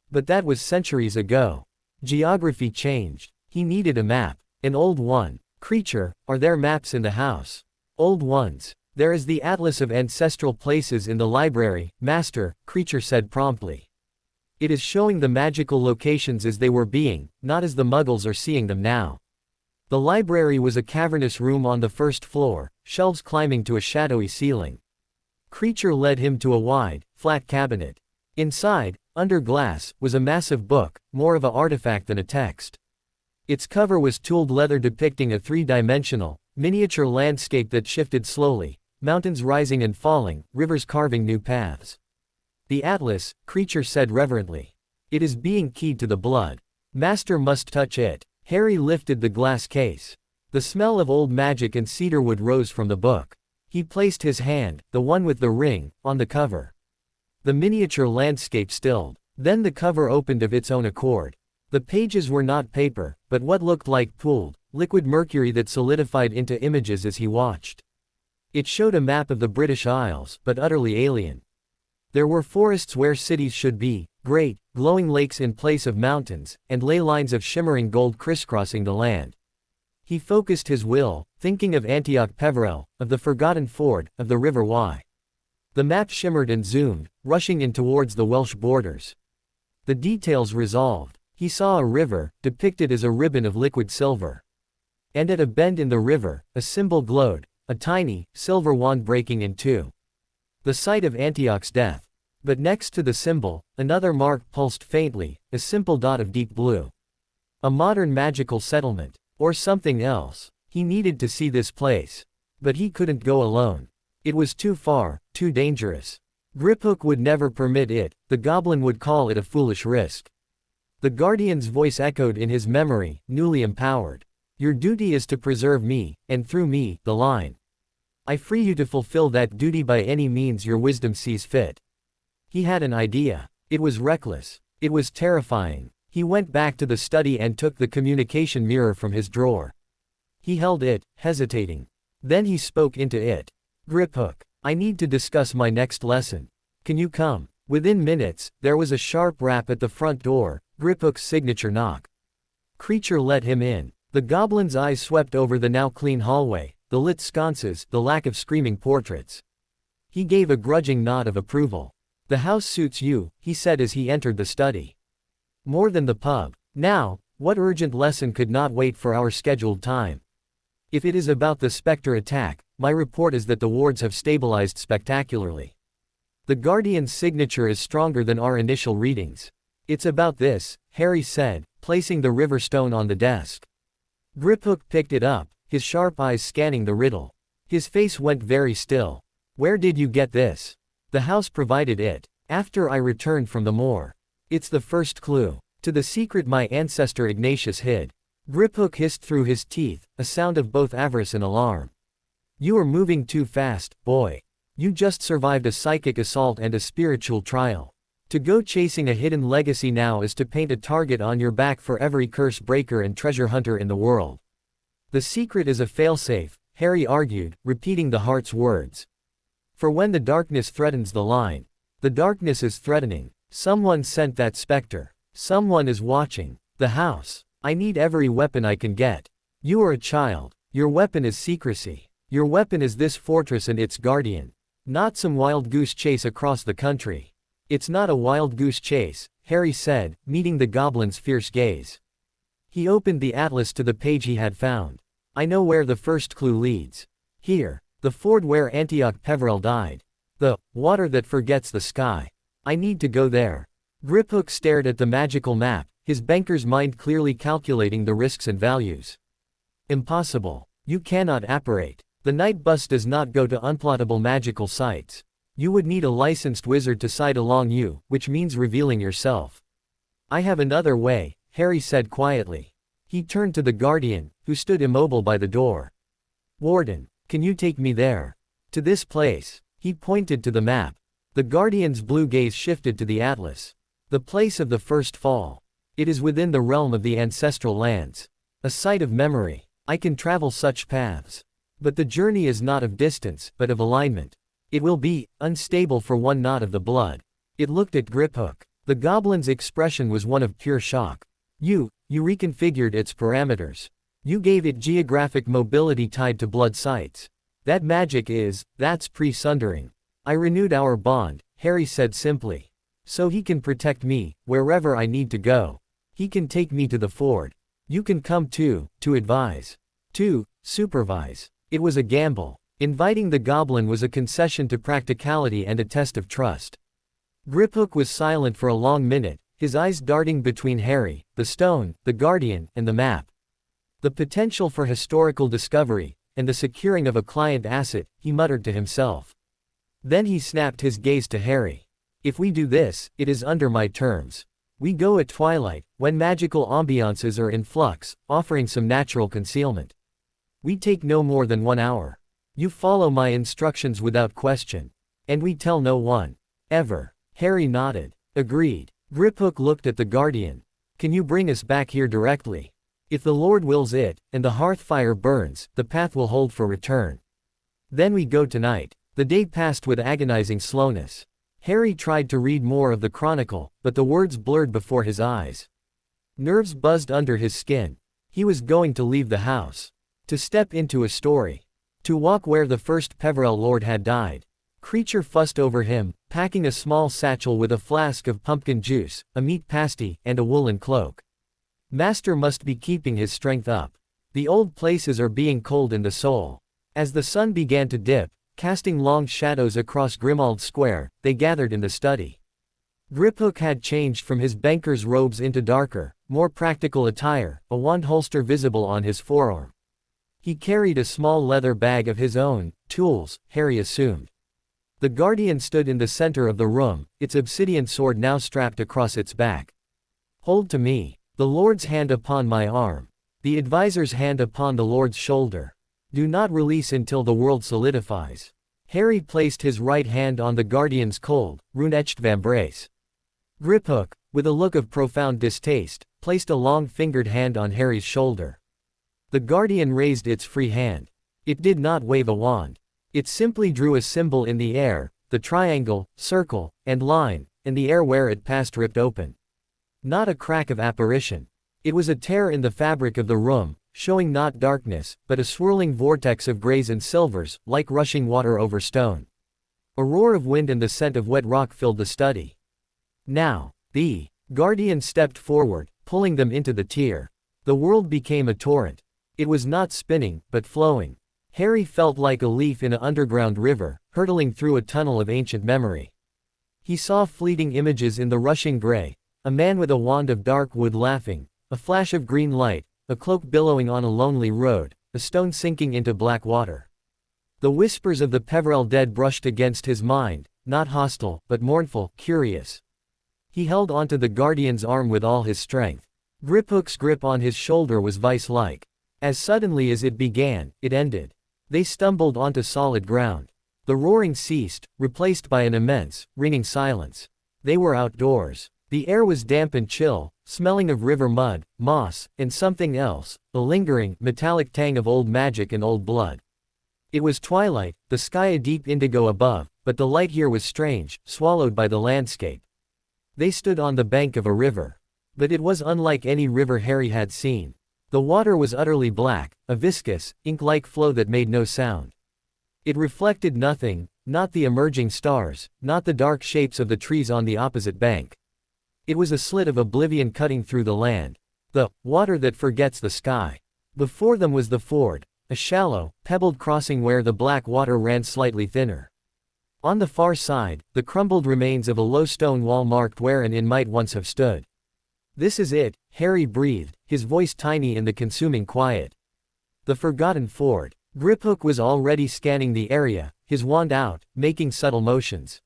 But that was centuries ago. Geography changed. He needed a map. An old one. Creature, are there maps in the house? Old ones. There is the Atlas of Ancestral Places in the library, Master, Creature said promptly. It is showing the magical locations as they were being, not as the Muggles are seeing them now. The library was a cavernous room on the first floor, shelves climbing to a shadowy ceiling. Creature led him to a wide, flat cabinet. Inside, under glass, was a massive book, more of an artifact than a text. Its cover was tooled leather depicting a three-dimensional, miniature landscape that shifted slowly, mountains rising and falling, rivers carving new paths. The Atlas, Creature said reverently. It is being keyed to the blood. Master must touch it. Harry lifted the glass case. The smell of old magic and cedarwood rose from the book. He placed his hand, the one with the ring, on the cover. The miniature landscape stilled. Then the cover opened of its own accord. The pages were not paper, but what looked like pooled, liquid mercury that solidified into images as he watched. It showed a map of the British Isles, but utterly alien. There were forests where cities should be, great, glowing lakes in place of mountains, and ley lines of shimmering gold crisscrossing the land. He focused his will, thinking of Antioch Peverell, of the forgotten ford, of the River Wye. The map shimmered and zoomed, rushing in towards the Welsh borders. The details resolved. He saw a river, depicted as a ribbon of liquid silver. And at a bend in the river, a symbol glowed, a tiny, silver wand breaking in two. The site of Antioch's death. But next to the symbol, another mark pulsed faintly, a simple dot of deep blue. A modern magical settlement. Or something else. He needed to see this place. But he couldn't go alone. It was too far, too dangerous. Griphook would never permit it, the goblin would call it a foolish risk. The guardian's voice echoed in his memory, newly empowered. Your duty is to preserve me, and through me, the line. I free you to fulfill that duty by any means your wisdom sees fit. He had an idea. It was reckless. It was terrifying. He went back to the study and took the communication mirror from his drawer. He held it, hesitating. Then he spoke into it. Griphook, I need to discuss my next lesson. Can you come? Within minutes, there was a sharp rap at the front door, Griphook's signature knock. Creature let him in. The goblin's eyes swept over the now clean hallway, the lit sconces, the lack of screaming portraits. He gave a grudging nod of approval. The house suits you, he said as he entered the study. More than the pub. Now, what urgent lesson could not wait for our scheduled time? If it is about the Spectre attack, my report is that the wards have stabilized spectacularly. The Guardian's signature is stronger than our initial readings. It's about this, Harry said, placing the river stone on the desk. Griphook picked it up, his sharp eyes scanning the riddle. His face went very still. Where did you get this? The house provided it. After I returned from the moor. It's the first clue to the secret my ancestor Ignatius hid. Griphook hissed through his teeth, a sound of both avarice and alarm. You are moving too fast, boy. You just survived a psychic assault and a spiritual trial. To go chasing a hidden legacy now is to paint a target on your back for every curse breaker and treasure hunter in the world. The secret is a failsafe, Harry argued, repeating the heart's words. For when the darkness threatens the line, the darkness is threatening. Someone sent that specter. Someone is watching. The house. I need every weapon I can get. You are a child. Your weapon is secrecy. Your weapon is this fortress and its guardian. Not some wild goose chase across the country. It's not a wild goose chase, Harry said, meeting the goblin's fierce gaze. He opened the atlas to the page he had found. I know where the first clue leads. Here. The ford where Antioch Peverell died. The water that forgets the sky. I need to go there. Griphook stared at the magical map, his banker's mind clearly calculating the risks and values. Impossible. You cannot apparate. The night bus does not go to unplottable magical sites. You would need a licensed wizard to side along you, which means revealing yourself. I have another way, Harry said quietly. He turned to the guardian, who stood immobile by the door. Warden, can you take me there? To this place. He pointed to the map. The guardian's blue gaze shifted to the atlas. The place of the first fall. It is within the realm of the ancestral lands. A site of memory. I can travel such paths. But the journey is not of distance, but of alignment. It will be unstable for one knot of the blood. It looked at Griphook. The goblin's expression was one of pure shock. You reconfigured its parameters. You gave it geographic mobility tied to blood sites. That magic that's pre-sundering. I renewed our bond, Harry said simply. So he can protect me, wherever I need to go. He can take me to the ford. You can come too, to advise. To supervise. It was a gamble. Inviting the goblin was a concession to practicality and a test of trust. Griphook was silent for a long minute, his eyes darting between Harry, the stone, the guardian, and the map. The potential for historical discovery, and the securing of a client asset, he muttered to himself. Then he snapped his gaze to Harry. If we do this, it is under my terms. We go at twilight, when magical ambiances are in flux, offering some natural concealment. We take no more than 1 hour. You follow my instructions without question. And we tell no one. Ever. Harry nodded. Agreed. Griphook looked at the guardian. Can you bring us back here directly? If the Lord wills it, and the hearth fire burns, the path will hold for return. Then we go tonight. The day passed with agonizing slowness. Harry tried to read more of the chronicle, but the words blurred before his eyes. Nerves buzzed under his skin. He was going to leave the house. To step into a story. To walk where the first Peverell Lord had died. Creature fussed over him, packing a small satchel with a flask of pumpkin juice, a meat pasty, and a woolen cloak. Master must be keeping his strength up. The old places are being cold in the soul. As the sun began to dip, casting long shadows across Grimmauld Square, they gathered in the study. Griphook had changed from his banker's robes into darker, more practical attire, a wand holster visible on his forearm. He carried a small leather bag of his own, tools, Harry assumed. The guardian stood in the center of the room, its obsidian sword now strapped across its back. Hold to me. The Lord's hand upon my arm. The advisor's hand upon the Lord's shoulder. Do not release until the world solidifies. Harry placed his right hand on the guardian's cold, rune-etched vambrace. Griphook, with a look of profound distaste, placed a long-fingered hand on Harry's shoulder. The guardian raised its free hand. It did not wave a wand. It simply drew a symbol in the air, the triangle, circle, and line, and the air where it passed ripped open. Not a crack of apparition. It was a tear in the fabric of the room, showing not darkness, but a swirling vortex of grays and silvers, like rushing water over stone. A roar of wind and the scent of wet rock filled the study. Now, the guardian stepped forward, pulling them into the tear. The world became a torrent. It was not spinning, but flowing. Harry felt like a leaf in an underground river, hurtling through a tunnel of ancient memory. He saw fleeting images in the rushing gray. A man with a wand of dark wood laughing, a flash of green light, a cloak billowing on a lonely road, a stone sinking into black water. The whispers of the Peverell dead brushed against his mind, not hostile, but mournful, curious. He held onto the guardian's arm with all his strength. Griphook's grip on his shoulder was vice-like. As suddenly as it began, it ended. They stumbled onto solid ground. The roaring ceased, replaced by an immense, ringing silence. They were outdoors. The air was damp and chill, smelling of river mud, moss, and something else, a lingering, metallic tang of old magic and old blood. It was twilight, the sky a deep indigo above, but the light here was strange, swallowed by the landscape. They stood on the bank of a river. But it was unlike any river Harry had seen. The water was utterly black, a viscous, ink-like flow that made no sound. It reflected nothing, not the emerging stars, not the dark shapes of the trees on the opposite bank. It was a slit of oblivion cutting through the land. The water that forgets the sky. Before them was the ford, a shallow, pebbled crossing where the black water ran slightly thinner. On the far side, the crumbled remains of a low stone wall marked where an inn might once have stood. This is it, Harry breathed, his voice tiny in the consuming quiet. The forgotten ford. Griphook was already scanning the area, his wand out, making subtle motions.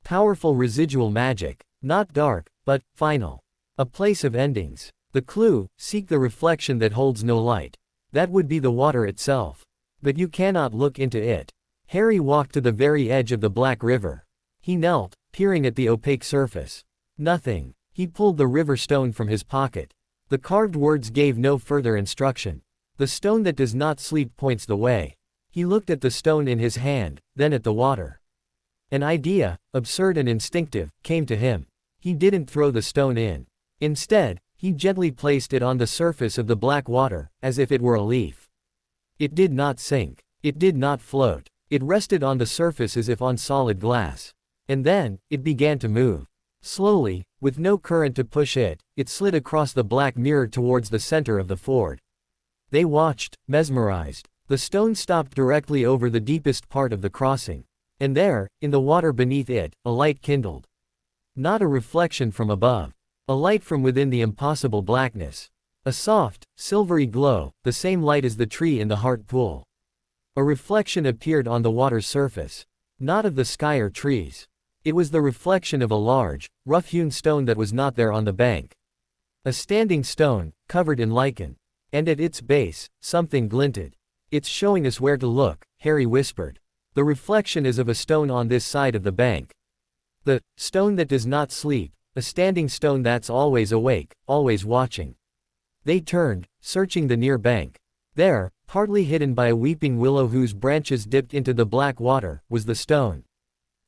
Powerful residual magic. Not dark, but final. A place of endings. The clue: seek the reflection that holds no light. That would be the water itself. But you cannot look into it. Harry walked to the very edge of the Black River. He knelt, peering at the opaque surface. Nothing. He pulled the river stone from his pocket. The carved words gave no further instruction. The stone that does not sleep points the way. He looked at the stone in his hand, then at the water. An idea, absurd and instinctive, came to him. He didn't throw the stone in. Instead, he gently placed it on the surface of the black water, as if it were a leaf. It did not sink. It did not float. It rested on the surface as if on solid glass. And then, it began to move. Slowly, with no current to push it, it slid across the black mirror towards the center of the ford. They watched, mesmerized. The stone stopped directly over the deepest part of the crossing. And there, in the water beneath it, a light kindled. Not a reflection from above. A light from within the impossible blackness. A soft, silvery glow, the same light as the tree in the heart pool. A reflection appeared on the water's surface. Not of the sky or trees. It was the reflection of a large, rough-hewn stone that was not there on the bank. A standing stone, covered in lichen. And at its base, something glinted. "It's showing us where to look," Harry whispered. "The reflection is of a stone on this side of the bank. The stone that does not sleep, a standing stone that's always awake, always watching." They turned, searching the near bank. There, partly hidden by a weeping willow whose branches dipped into the black water, was the stone.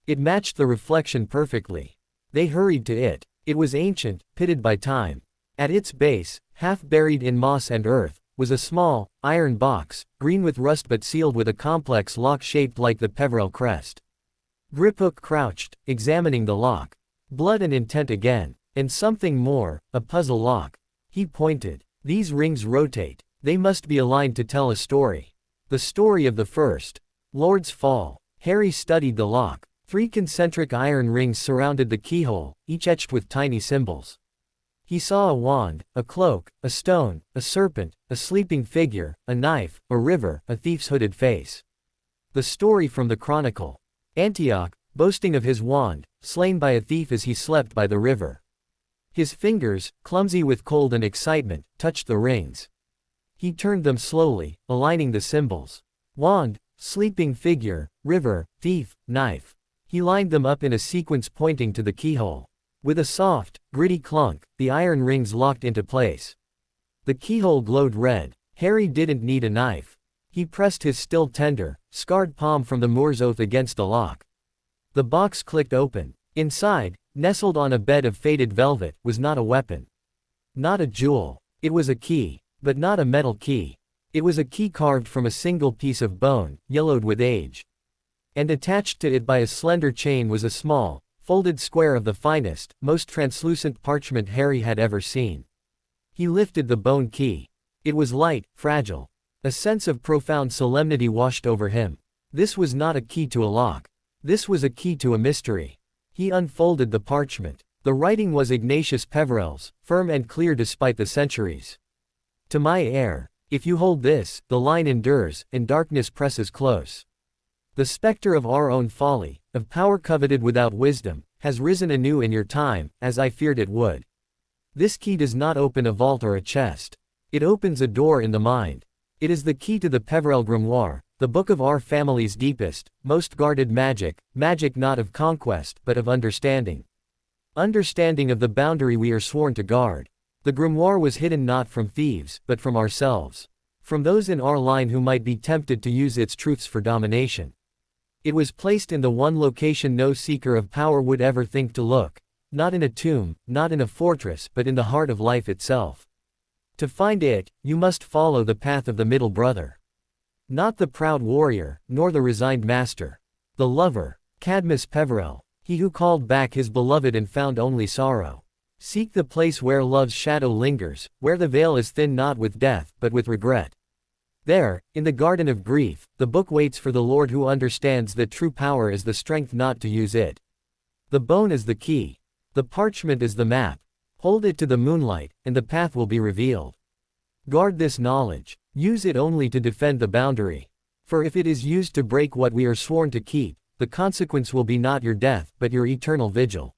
It matched the reflection perfectly. They hurried to it. It was ancient, pitted by time. At its base, half buried in moss and earth, was a small, iron box, green with rust but sealed with a complex lock shaped like the Peverell crest. Griphook crouched, examining the lock. Blood and intent again. And something more, a puzzle lock. He pointed. "These rings rotate. They must be aligned to tell a story. The story of the first Lord's fall." Harry studied the lock. 3 concentric iron rings surrounded the keyhole, each etched with tiny symbols. He saw a wand, a cloak, a stone, a serpent, a sleeping figure, a knife, a river, a thief's hooded face. The story from the Chronicle. Antioch, boasting of his wand, slain by a thief as he slept by the river. His fingers, clumsy with cold and excitement, touched the rings. He turned them slowly, aligning the symbols. Wand, sleeping figure, river, thief, knife. He lined them up in a sequence pointing to the keyhole. With a soft, gritty clunk, the iron rings locked into place. The keyhole glowed red. Harry didn't need a knife. He pressed his still tender, scarred palm from the Moor's oath against the lock. The box clicked open. Inside, nestled on a bed of faded velvet, was not a weapon. Not a jewel. It was a key. But not a metal key. It was a key carved from a single piece of bone, yellowed with age. And attached to it by a slender chain was a small, folded square of the finest, most translucent parchment Harry had ever seen. He lifted the bone key. It was light, fragile. A sense of profound solemnity washed over him. This was not a key to a lock. This was a key to a mystery. He unfolded the parchment. The writing was Ignatius Peverell's, firm and clear despite the centuries. "To my heir. If you hold this, the line endures, and darkness presses close. The specter of our own folly, of power coveted without wisdom, has risen anew in your time, as I feared it would. This key does not open a vault or a chest. It opens a door in the mind. It is the key to the Peverell Grimoire, the book of our family's deepest, most guarded magic, magic not of conquest but of understanding. Understanding of the boundary we are sworn to guard. The grimoire was hidden not from thieves, but from ourselves. From those in our line who might be tempted to use its truths for domination. It was placed in the one location no seeker of power would ever think to look. Not in a tomb, not in a fortress, but in the heart of life itself. To find it, you must follow the path of the middle brother. Not the proud warrior, nor the resigned master. The lover, Cadmus Peverell, he who called back his beloved and found only sorrow. Seek the place where love's shadow lingers, where the veil is thin not with death, but with regret. There, in the garden of grief, the book waits for the Lord who understands that true power is the strength not to use it. The bone is the key. The parchment is the map. Hold it to the moonlight, and the path will be revealed. Guard this knowledge. Use it only to defend the boundary. For if it is used to break what we are sworn to keep, the consequence will be not your death, but your eternal vigil.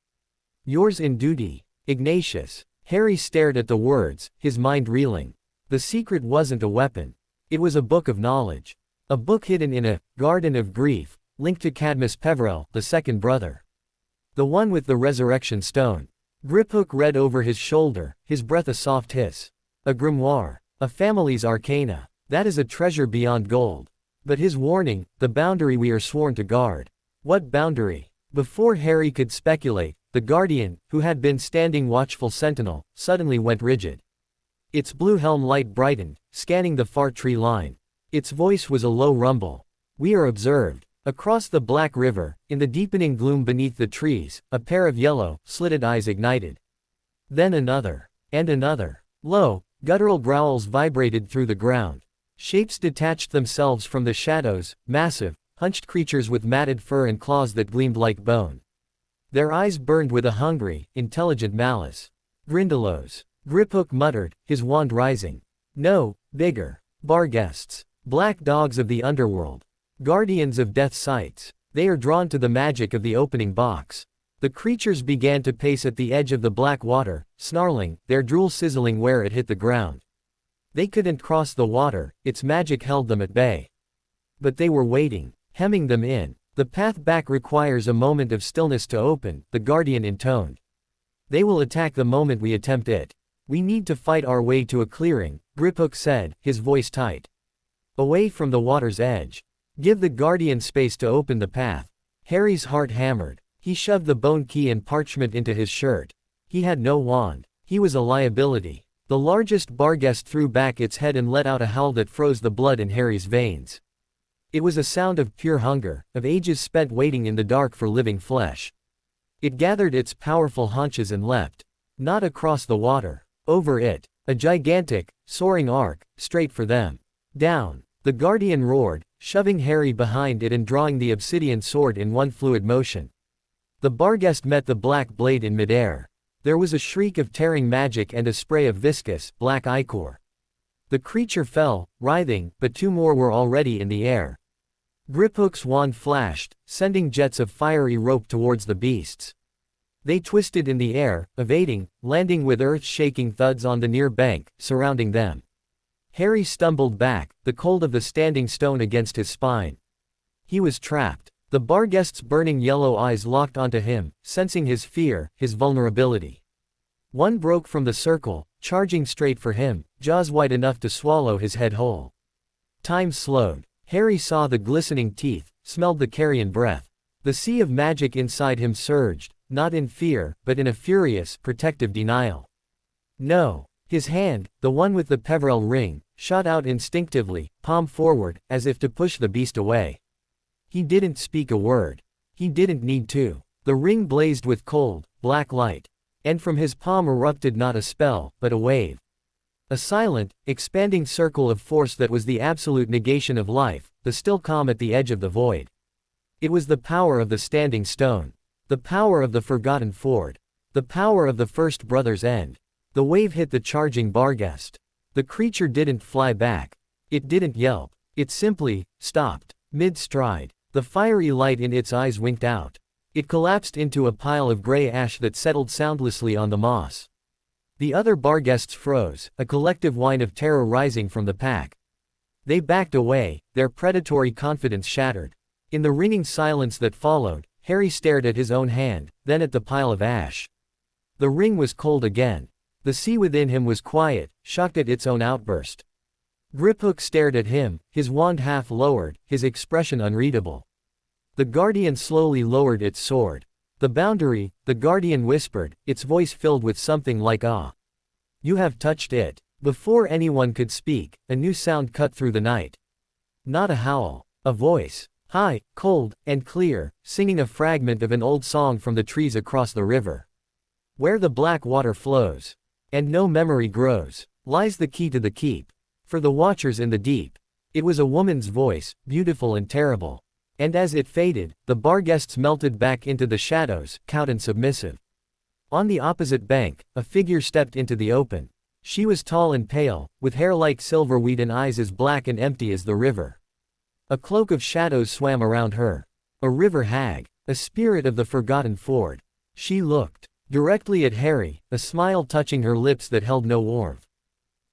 Yours in duty, Ignatius. Harry stared at the words, his mind reeling. The secret wasn't a weapon. It was a book of knowledge. A book hidden in a garden of grief, linked to Cadmus Peverell, the second brother. The one with the resurrection stone. Griphook read over his shoulder, his breath a soft hiss. A grimoire. A family's arcana. That is a treasure beyond gold. But his warning, the boundary we are sworn to guard. What boundary? Before Harry could speculate, the guardian, who had been standing watchful sentinel, suddenly went rigid. Its blue helm light brightened, scanning the far tree line. Its voice was a low rumble. We are observed. Across the black river, in the deepening gloom beneath the trees, a pair of yellow, slitted eyes ignited. Then another. And another. Low, guttural growls vibrated through the ground. Shapes detached themselves from the shadows, massive, hunched creatures with matted fur and claws that gleamed like bone. Their eyes burned with a hungry, intelligent malice. Grindylows. Griphook muttered, his wand rising. No, bigger. Barghests. Black dogs of the underworld. Guardians of death's sights. They are drawn to the magic of the opening box. The creatures began to pace at the edge of the black water, snarling, their drool sizzling where it hit the ground. They couldn't cross the water, its magic held them at bay. But they were waiting, hemming them in. The path back requires a moment of stillness to open, the guardian intoned. They will attack the moment we attempt it. We need to fight our way to a clearing, Griphook said, his voice tight. Away from the water's edge. Give the guardian space to open the path. Harry's heart hammered. He shoved the bone key and parchment into his shirt. He had no wand. He was a liability. The largest barghest threw back its head and let out a howl that froze the blood in Harry's veins. It was a sound of pure hunger, of ages spent waiting in the dark for living flesh. It gathered its powerful haunches and leapt. Not across the water. Over it. A gigantic, soaring arc, straight for them. Down. The guardian roared, shoving Harry behind it and drawing the obsidian sword in one fluid motion. The barghest met the black blade in midair. There was a shriek of tearing magic and a spray of viscous, black ichor. The creature fell, writhing, but two more were already in the air. Griphook's wand flashed, sending jets of fiery rope towards the beasts. They twisted in the air, evading, landing with earth-shaking thuds on the near bank, surrounding them. Harry stumbled back, the cold of the standing stone against his spine. He was trapped. The barghest's burning yellow eyes locked onto him, sensing his fear, his vulnerability. One broke from the circle, charging straight for him, jaws wide enough to swallow his head whole. Time slowed. Harry saw the glistening teeth, smelled the carrion breath. The sea of magic inside him surged, not in fear, but in a furious, protective denial. No. His hand, the one with the Peverell ring, shot out instinctively, palm forward, as if to push the beast away. He didn't speak a word. He didn't need to. The ring blazed with cold, black light. And from his palm erupted not a spell, but a wave. A silent, expanding circle of force that was the absolute negation of life, the still calm at the edge of the void. It was the power of the standing stone. The power of the forgotten ford. The power of the first brother's end. The wave hit the charging barghest. The creature didn't fly back. It didn't yelp. It simply stopped, mid-stride. The fiery light in its eyes winked out. It collapsed into a pile of gray ash that settled soundlessly on the moss. The other barghests froze, a collective whine of terror rising from the pack. They backed away, their predatory confidence shattered. In the ringing silence that followed, Harry stared at his own hand, then at the pile of ash. The ring was cold again. The sea within him was quiet, shocked at its own outburst. Griphook stared at him, his wand half lowered, his expression unreadable. The guardian slowly lowered its sword. The boundary, the guardian whispered, its voice filled with something like awe. You have touched it. Before anyone could speak, a new sound cut through the night. Not a howl. A voice. High, cold, and clear, singing a fragment of an old song from the trees across the river. Where the black water flows, and no memory grows, lies the key to the keep. For the watchers in the deep. It was a woman's voice, beautiful and terrible. And as it faded, the barghests melted back into the shadows, cowed and submissive. On the opposite bank, a figure stepped into the open. She was tall and pale, with hair like silverweed and eyes as black and empty as the river. A cloak of shadows swam around her. A river hag. A spirit of the forgotten ford. She looked directly at Harry, a smile touching her lips that held no warmth.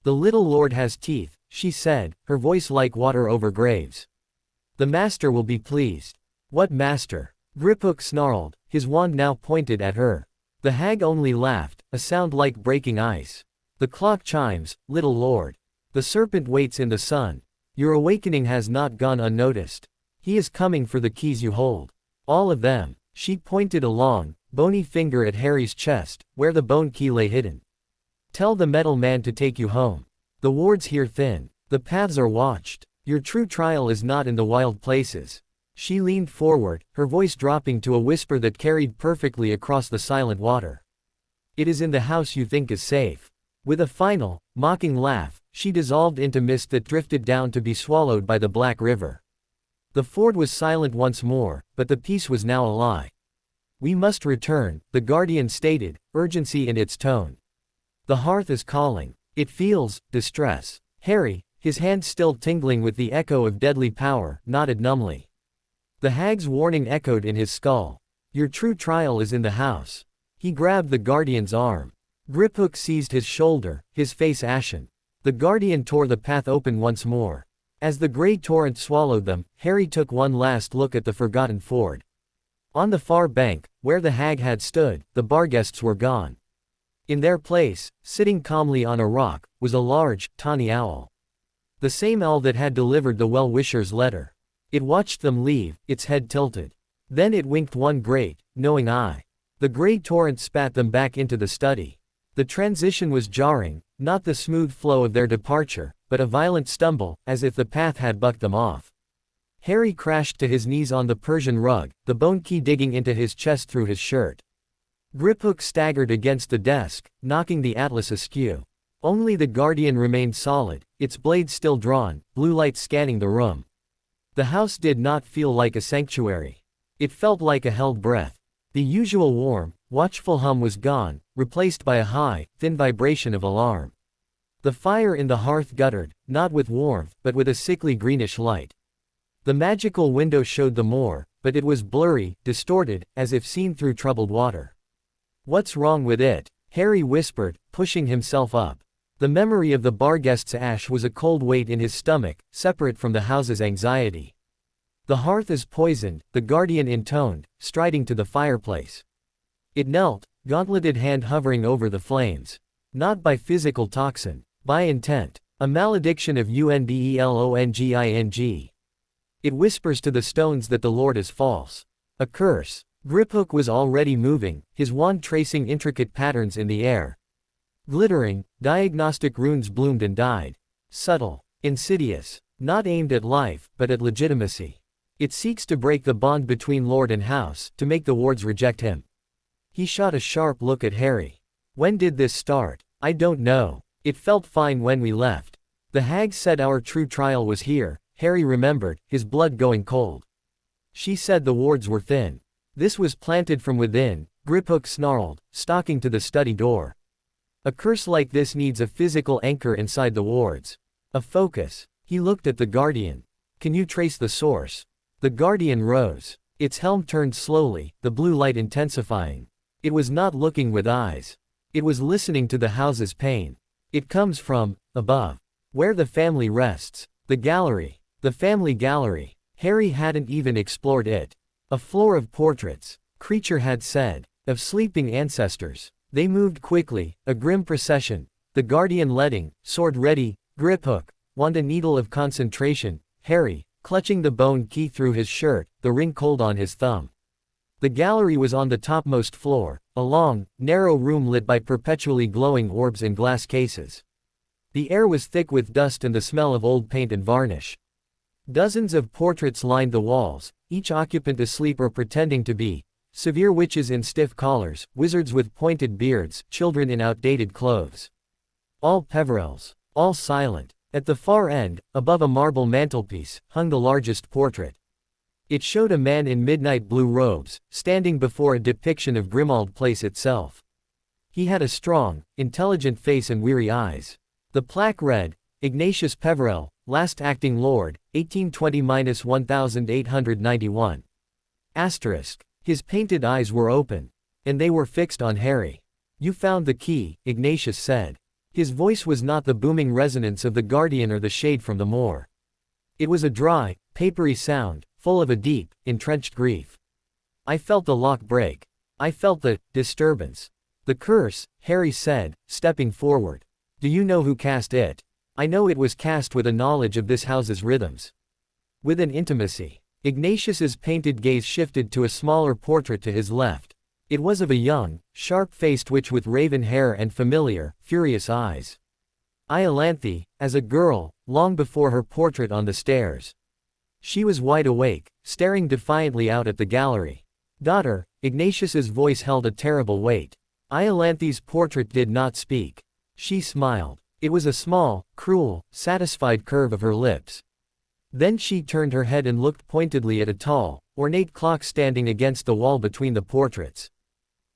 "The little lord has teeth," she said, her voice like water over graves. "The master will be pleased." "What master?" Griphook snarled, his wand now pointed at her. The hag only laughed, a sound like breaking ice. "The clock chimes, little lord. The serpent waits in the sun. Your awakening has not gone unnoticed. He is coming for the keys you hold. All of them." She pointed a long, bony finger at Harry's chest, where the bone key lay hidden. "Tell the metal man to take you home. The wards here thin. The paths are watched. Your true trial is not in the wild places." She leaned forward, her voice dropping to a whisper that carried perfectly across the silent water. "It is in the house you think is safe." With a final, mocking laugh, she dissolved into mist that drifted down to be swallowed by the Black River. The ford was silent once more, but the peace was now a lie. "We must return," the guardian stated, urgency in its tone. "The hearth is calling. It feels distress." Harry, his hand still tingling with the echo of deadly power, nodded numbly. The hag's warning echoed in his skull. "Your true trial is in the house." He grabbed the guardian's arm. Griphook seized his shoulder, his face ashen. The guardian tore the path open once more. As the grey torrent swallowed them, Harry took one last look at the forgotten ford. On the far bank, where the hag had stood, the barguests were gone. In their place, sitting calmly on a rock, was a large, tawny owl. The same owl that had delivered the well-wisher's letter. It watched them leave, its head tilted. Then it winked one great, knowing eye. The grey torrent spat them back into the study. The transition was jarring, not the smooth flow of their departure, but a violent stumble, as if the path had bucked them off. Harry crashed to his knees on the Persian rug, the bone key digging into his chest through his shirt. Griphook staggered against the desk, knocking the atlas askew. Only the guardian remained solid, its blade still drawn, blue light scanning the room. The house did not feel like a sanctuary. It felt like a held breath. The usual warm, watchful hum was gone, replaced by a high, thin vibration of alarm. The fire in the hearth guttered, not with warmth, but with a sickly greenish light. The magical window showed the moor, but it was blurry, distorted, as if seen through troubled water. "What's wrong with it?" Harry whispered, pushing himself up. The memory of the barguest's ash was a cold weight in his stomach, separate from the house's anxiety. "The hearth is poisoned," the guardian intoned, striding to the fireplace. It knelt, gauntleted hand hovering over the flames. "Not by physical toxin. By intent. A malediction of Undelonging. It whispers to the stones that the Lord is false. A curse." Griphook was already moving, his wand tracing intricate patterns in the air. Glittering, diagnostic runes bloomed and died. Subtle. Insidious. Not aimed at life, but at legitimacy. It seeks to break the bond between Lord and House, to make the wards reject him. He shot a sharp look at Harry. "When did this start?" "I don't know. It felt fine when we left. The hag said our true trial was here," Harry remembered, his blood going cold. "She said the wards were thin. This was planted from within," Griphook snarled, stalking to the study door. "A curse like this needs a physical anchor inside the wards. A focus." He looked at the guardian. "Can you trace the source?" The guardian rose. Its helm turned slowly, the blue light intensifying. It was not looking with eyes. It was listening to the house's pain. "It comes from above. Where the family rests. The gallery. The family gallery." Harry hadn't even explored it. A floor of portraits. Creature had said. Of sleeping ancestors. They moved quickly, a grim procession. The guardian leading, sword ready, Griphook, wand a needle of concentration, Harry, clutching the bone key through his shirt, the ring cold on his thumb. The gallery was on the topmost floor, a long, narrow room lit by perpetually glowing orbs in glass cases. The air was thick with dust and the smell of old paint and varnish. Dozens of portraits lined the walls, each occupant asleep or pretending to be. Severe witches in stiff collars, wizards with pointed beards, children in outdated clothes. All Peverells. All silent. At the far end, above a marble mantelpiece, hung the largest portrait. It showed a man in midnight blue robes, standing before a depiction of Grimmauld Place itself. He had a strong, intelligent face and weary eyes. The plaque read, Ignatius Peverell, last acting lord, 1820–1891. Asterisk. His painted eyes were open. And they were fixed on Harry. You found the key, Ignatius said. His voice was not the booming resonance of the guardian or the shade from the moor. It was a dry, papery sound, full of a deep, entrenched grief. I felt the lock break. I felt the disturbance. The curse, Harry said, stepping forward. Do you know who cast it? I know it was cast with a knowledge of this house's rhythms. With an intimacy. Ignatius's painted gaze shifted to a smaller portrait to his left. It was of a young, sharp-faced witch with raven hair and familiar, furious eyes. Iolanthe, as a girl, long before her portrait on the stairs. She was wide awake, staring defiantly out at the gallery. Daughter, Ignatius's voice held a terrible weight. Iolanthe's portrait did not speak. She smiled. It was a small, cruel, satisfied curve of her lips. Then she turned her head and looked pointedly at a tall, ornate clock standing against the wall between the portraits.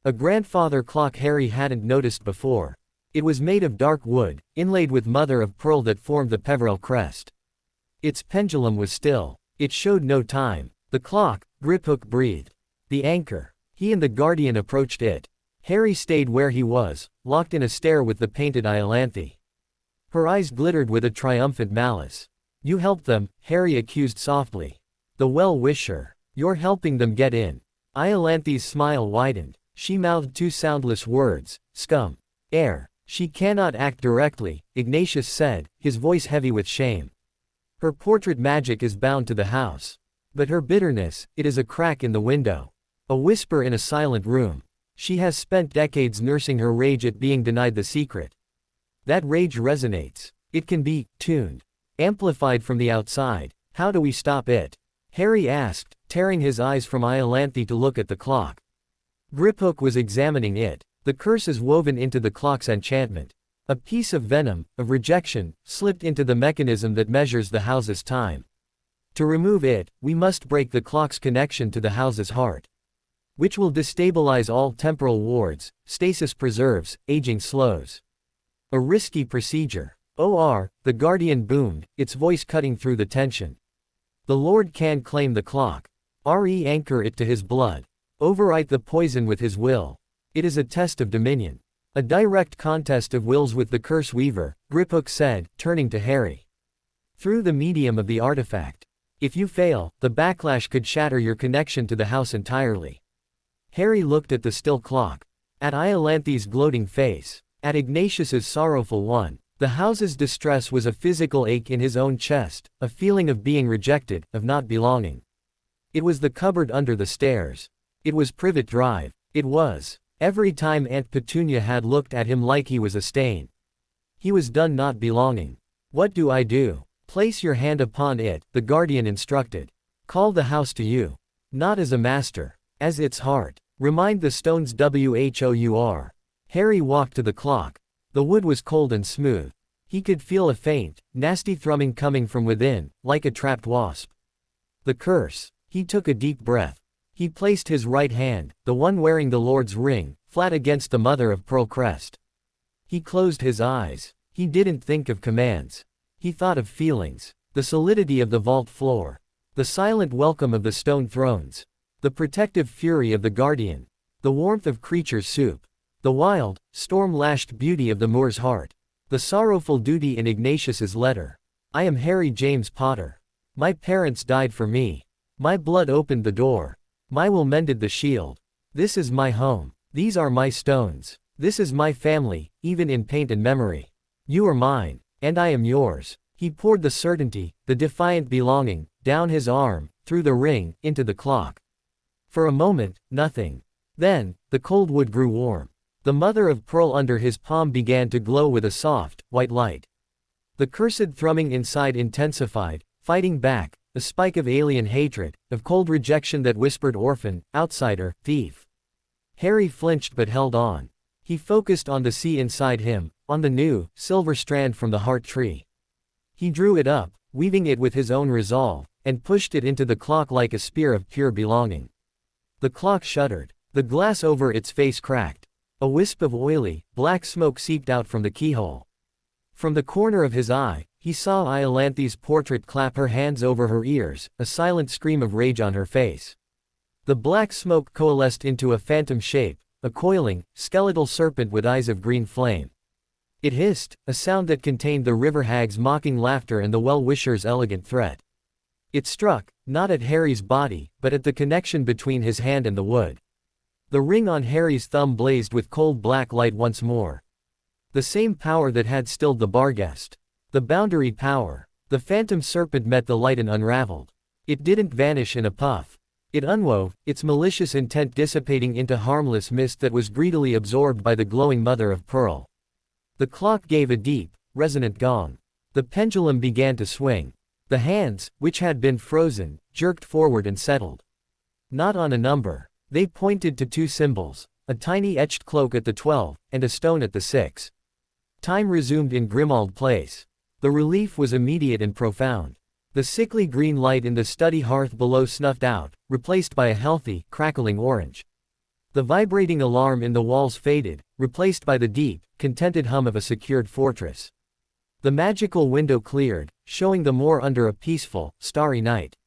A grandfather clock Harry hadn't noticed before. It was made of dark wood, inlaid with mother of pearl that formed the Peverell crest. Its pendulum was still. It showed no time. The clock, Griphook breathed. The anchor. He and the guardian approached it. Harry stayed where he was, locked in a stare with the painted Iolanthe. Her eyes glittered with a triumphant malice. You helped them, Harry accused softly. The well-wisher. You're helping them get in. Iolanthe's smile widened. She mouthed two soundless words, scum. Air. She cannot act directly, Ignatius said, his voice heavy with shame. Her portrait magic is bound to the house. But her bitterness, it is a crack in the window. A whisper in a silent room. She has spent decades nursing her rage at being denied the secret. That rage resonates. It can be tuned. Amplified from the outside. How do we stop it? Harry asked, tearing his eyes from Iolanthe to look at the clock. Griphook was examining it. The curse is woven into the clock's enchantment. A piece of venom, of rejection, slipped into the mechanism that measures the house's time. To remove it, we must break the clock's connection to the house's heart. Which will destabilize all temporal wards, stasis preserves, aging slows. A risky procedure. The guardian boomed, its voice cutting through the tension. The Lord can claim the clock. Anchor it to his blood. Overwrite the poison with his will. It is a test of dominion. A direct contest of wills with the curse weaver, Griphook said, turning to Harry. Through the medium of the artifact. If you fail, the backlash could shatter your connection to the house entirely. Harry looked at the still clock. At Iolanthe's gloating face. At Ignatius's sorrowful one. The house's distress was a physical ache in his own chest, a feeling of being rejected, of not belonging. It was the cupboard under the stairs. It was Privet Drive. It was. Every time Aunt Petunia had looked at him like he was a stain. He was done not belonging. What do I do? Place your hand upon it, the guardian instructed. Call the house to you. Not as a master. As its heart. Remind the stones whour. Harry walked to the clock. The wood was cold and smooth. He could feel a faint, nasty thrumming coming from within, like a trapped wasp. The curse. He took a deep breath. He placed his right hand, the one wearing the Lord's ring, flat against the mother of pearl crest. He closed his eyes. He didn't think of commands. He thought of feelings. The solidity of the vault floor. The silent welcome of the stone thrones. The protective fury of the guardian. The warmth of creature's soup. The wild, storm-lashed beauty of the Moor's heart. The sorrowful duty in Ignatius's letter. I am Harry James Potter. My parents died for me. My blood opened the door. My will mended the shield. This is my home. These are my stones. This is my family, even in paint and memory. You are mine, and I am yours. He poured the certainty, the defiant belonging, down his arm, through the ring, into the clock. For a moment, nothing. Then, the cold wood grew warm. The mother of pearl under his palm began to glow with a soft, white light. The cursed thrumming inside intensified, fighting back, a spike of alien hatred, of cold rejection that whispered orphan, outsider, thief. Harry flinched but held on. He focused on the sea inside him, on the new, silver strand from the heart tree. He drew it up, weaving it with his own resolve, and pushed it into the clock like a spear of pure belonging. The clock shuddered. The glass over its face cracked. A wisp of oily, black smoke seeped out from the keyhole. From the corner of his eye, He saw Iolanthe's portrait clap her hands over her ears, a silent scream of rage on her face. The black smoke coalesced into a phantom shape, a coiling, skeletal serpent with eyes of green flame. It hissed, a sound that contained the river hag's mocking laughter and the well-wisher's elegant threat. It struck, not at Harry's body, but at the connection between his hand and the wood. The ring on Harry's thumb blazed with cold black light once more. The same power that had stilled the Barghest. The boundary power. The phantom serpent met the light and unraveled. It didn't vanish in a puff. It unwove, its malicious intent dissipating into harmless mist that was greedily absorbed by the glowing mother of pearl. The clock gave a deep, resonant gong. The pendulum began to swing. The hands, which had been frozen, jerked forward and settled. Not on a number. They pointed to two symbols, a tiny etched cloak at the 12, and a stone at the 6. Time resumed in Grimmauld Place. The relief was immediate and profound. The sickly green light in the study hearth below snuffed out, replaced by a healthy, crackling orange. The vibrating alarm in the walls faded, replaced by the deep, contented hum of a secured fortress. The magical window cleared, showing the moor under a peaceful, starry night.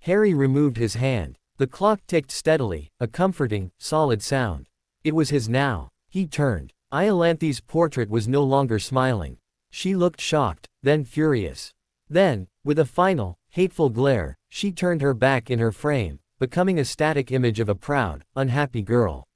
Harry removed his hand. The clock ticked steadily, a comforting, solid sound. It was his now. He turned. Iolanthe's portrait was no longer smiling. She looked shocked, then furious. Then, with a final, hateful glare, she turned her back in her frame, becoming a static image of a proud, unhappy girl.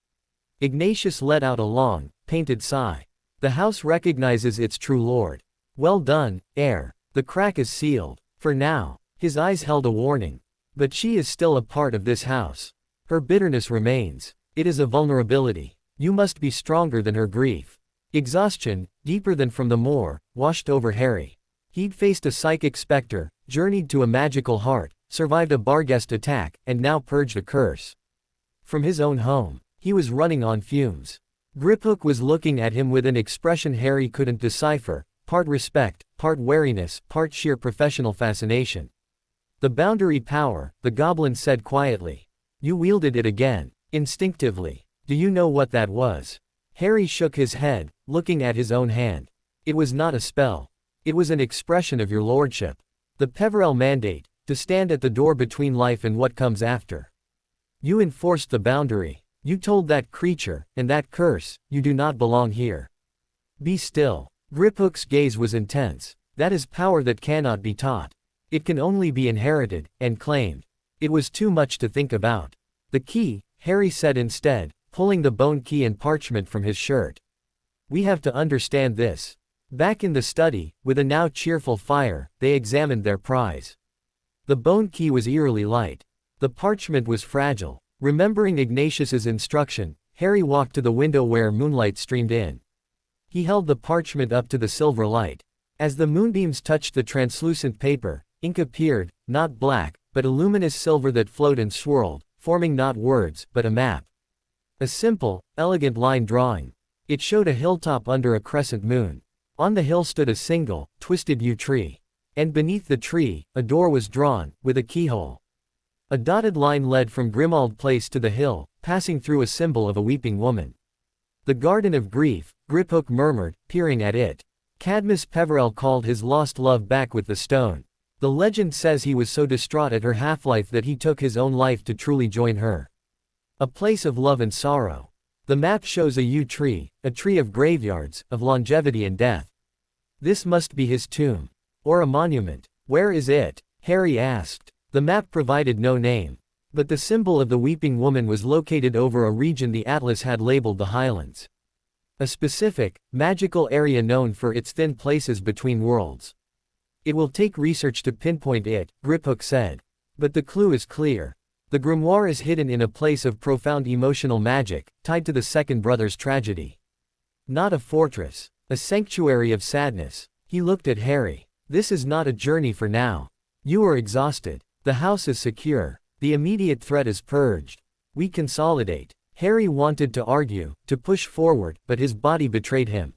Ignatius let out a long, painted sigh. The house recognizes its true lord. Well done, heir. The crack is sealed. For now. His eyes held a warning. But she is still a part of this house. Her bitterness remains. It is a vulnerability. You must be stronger than her grief. Exhaustion, deeper than from the moor, washed over Harry. He'd faced a psychic specter, journeyed to a magical heart, survived a Barghest attack, and now purged a curse. From his own home, he was running on fumes. Griphook was looking at him with an expression Harry couldn't decipher, part respect, part wariness, part sheer professional fascination. The boundary power, the goblin said quietly. You wielded it again, instinctively. Do you know what that was? Harry shook his head, looking at his own hand. It was not a spell. It was an expression of your lordship. The Peverell mandate, to stand at the door between life and what comes after. You enforced the boundary. You told that creature, and that curse, you do not belong here. Be still. Griphook's gaze was intense. That is power that cannot be taught. It can only be inherited, and claimed. It was too much to think about. The key, Harry said instead, pulling the bone key and parchment from his shirt. We have to understand this. Back in the study, with a now cheerful fire, they examined their prize. The bone key was eerily light. The parchment was fragile. Remembering Ignatius's instruction, Harry walked to the window where moonlight streamed in. He held the parchment up to the silver light. As the moonbeams touched the translucent paper, ink appeared, not black, but a luminous silver that flowed and swirled, forming not words, but a map. A simple, elegant line drawing. It showed a hilltop under a crescent moon. On the hill stood a single, twisted yew tree. And beneath the tree, a door was drawn, with a keyhole. A dotted line led from Grimmauld Place to the hill, passing through a symbol of a weeping woman. The Garden of Grief, Griphook murmured, peering at it. Cadmus Peverell called his lost love back with the stone. The legend says he was so distraught at her half-life that he took his own life to truly join her. A place of love and sorrow. The map shows a yew tree, a tree of graveyards, of longevity and death. This must be his tomb. Or a monument. Where is it? Harry asked. The map provided no name. But the symbol of the weeping woman was located over a region the Atlas had labeled the Highlands. A specific, magical area known for its thin places between worlds. It will take research to pinpoint it, Griphook said. But the clue is clear. The grimoire is hidden in a place of profound emotional magic, tied to the second brother's tragedy. Not a fortress. A sanctuary of sadness. He looked at Harry. This is not a journey for now. You are exhausted. The house is secure. The immediate threat is purged. We consolidate. Harry wanted to argue, to push forward, but his body betrayed him.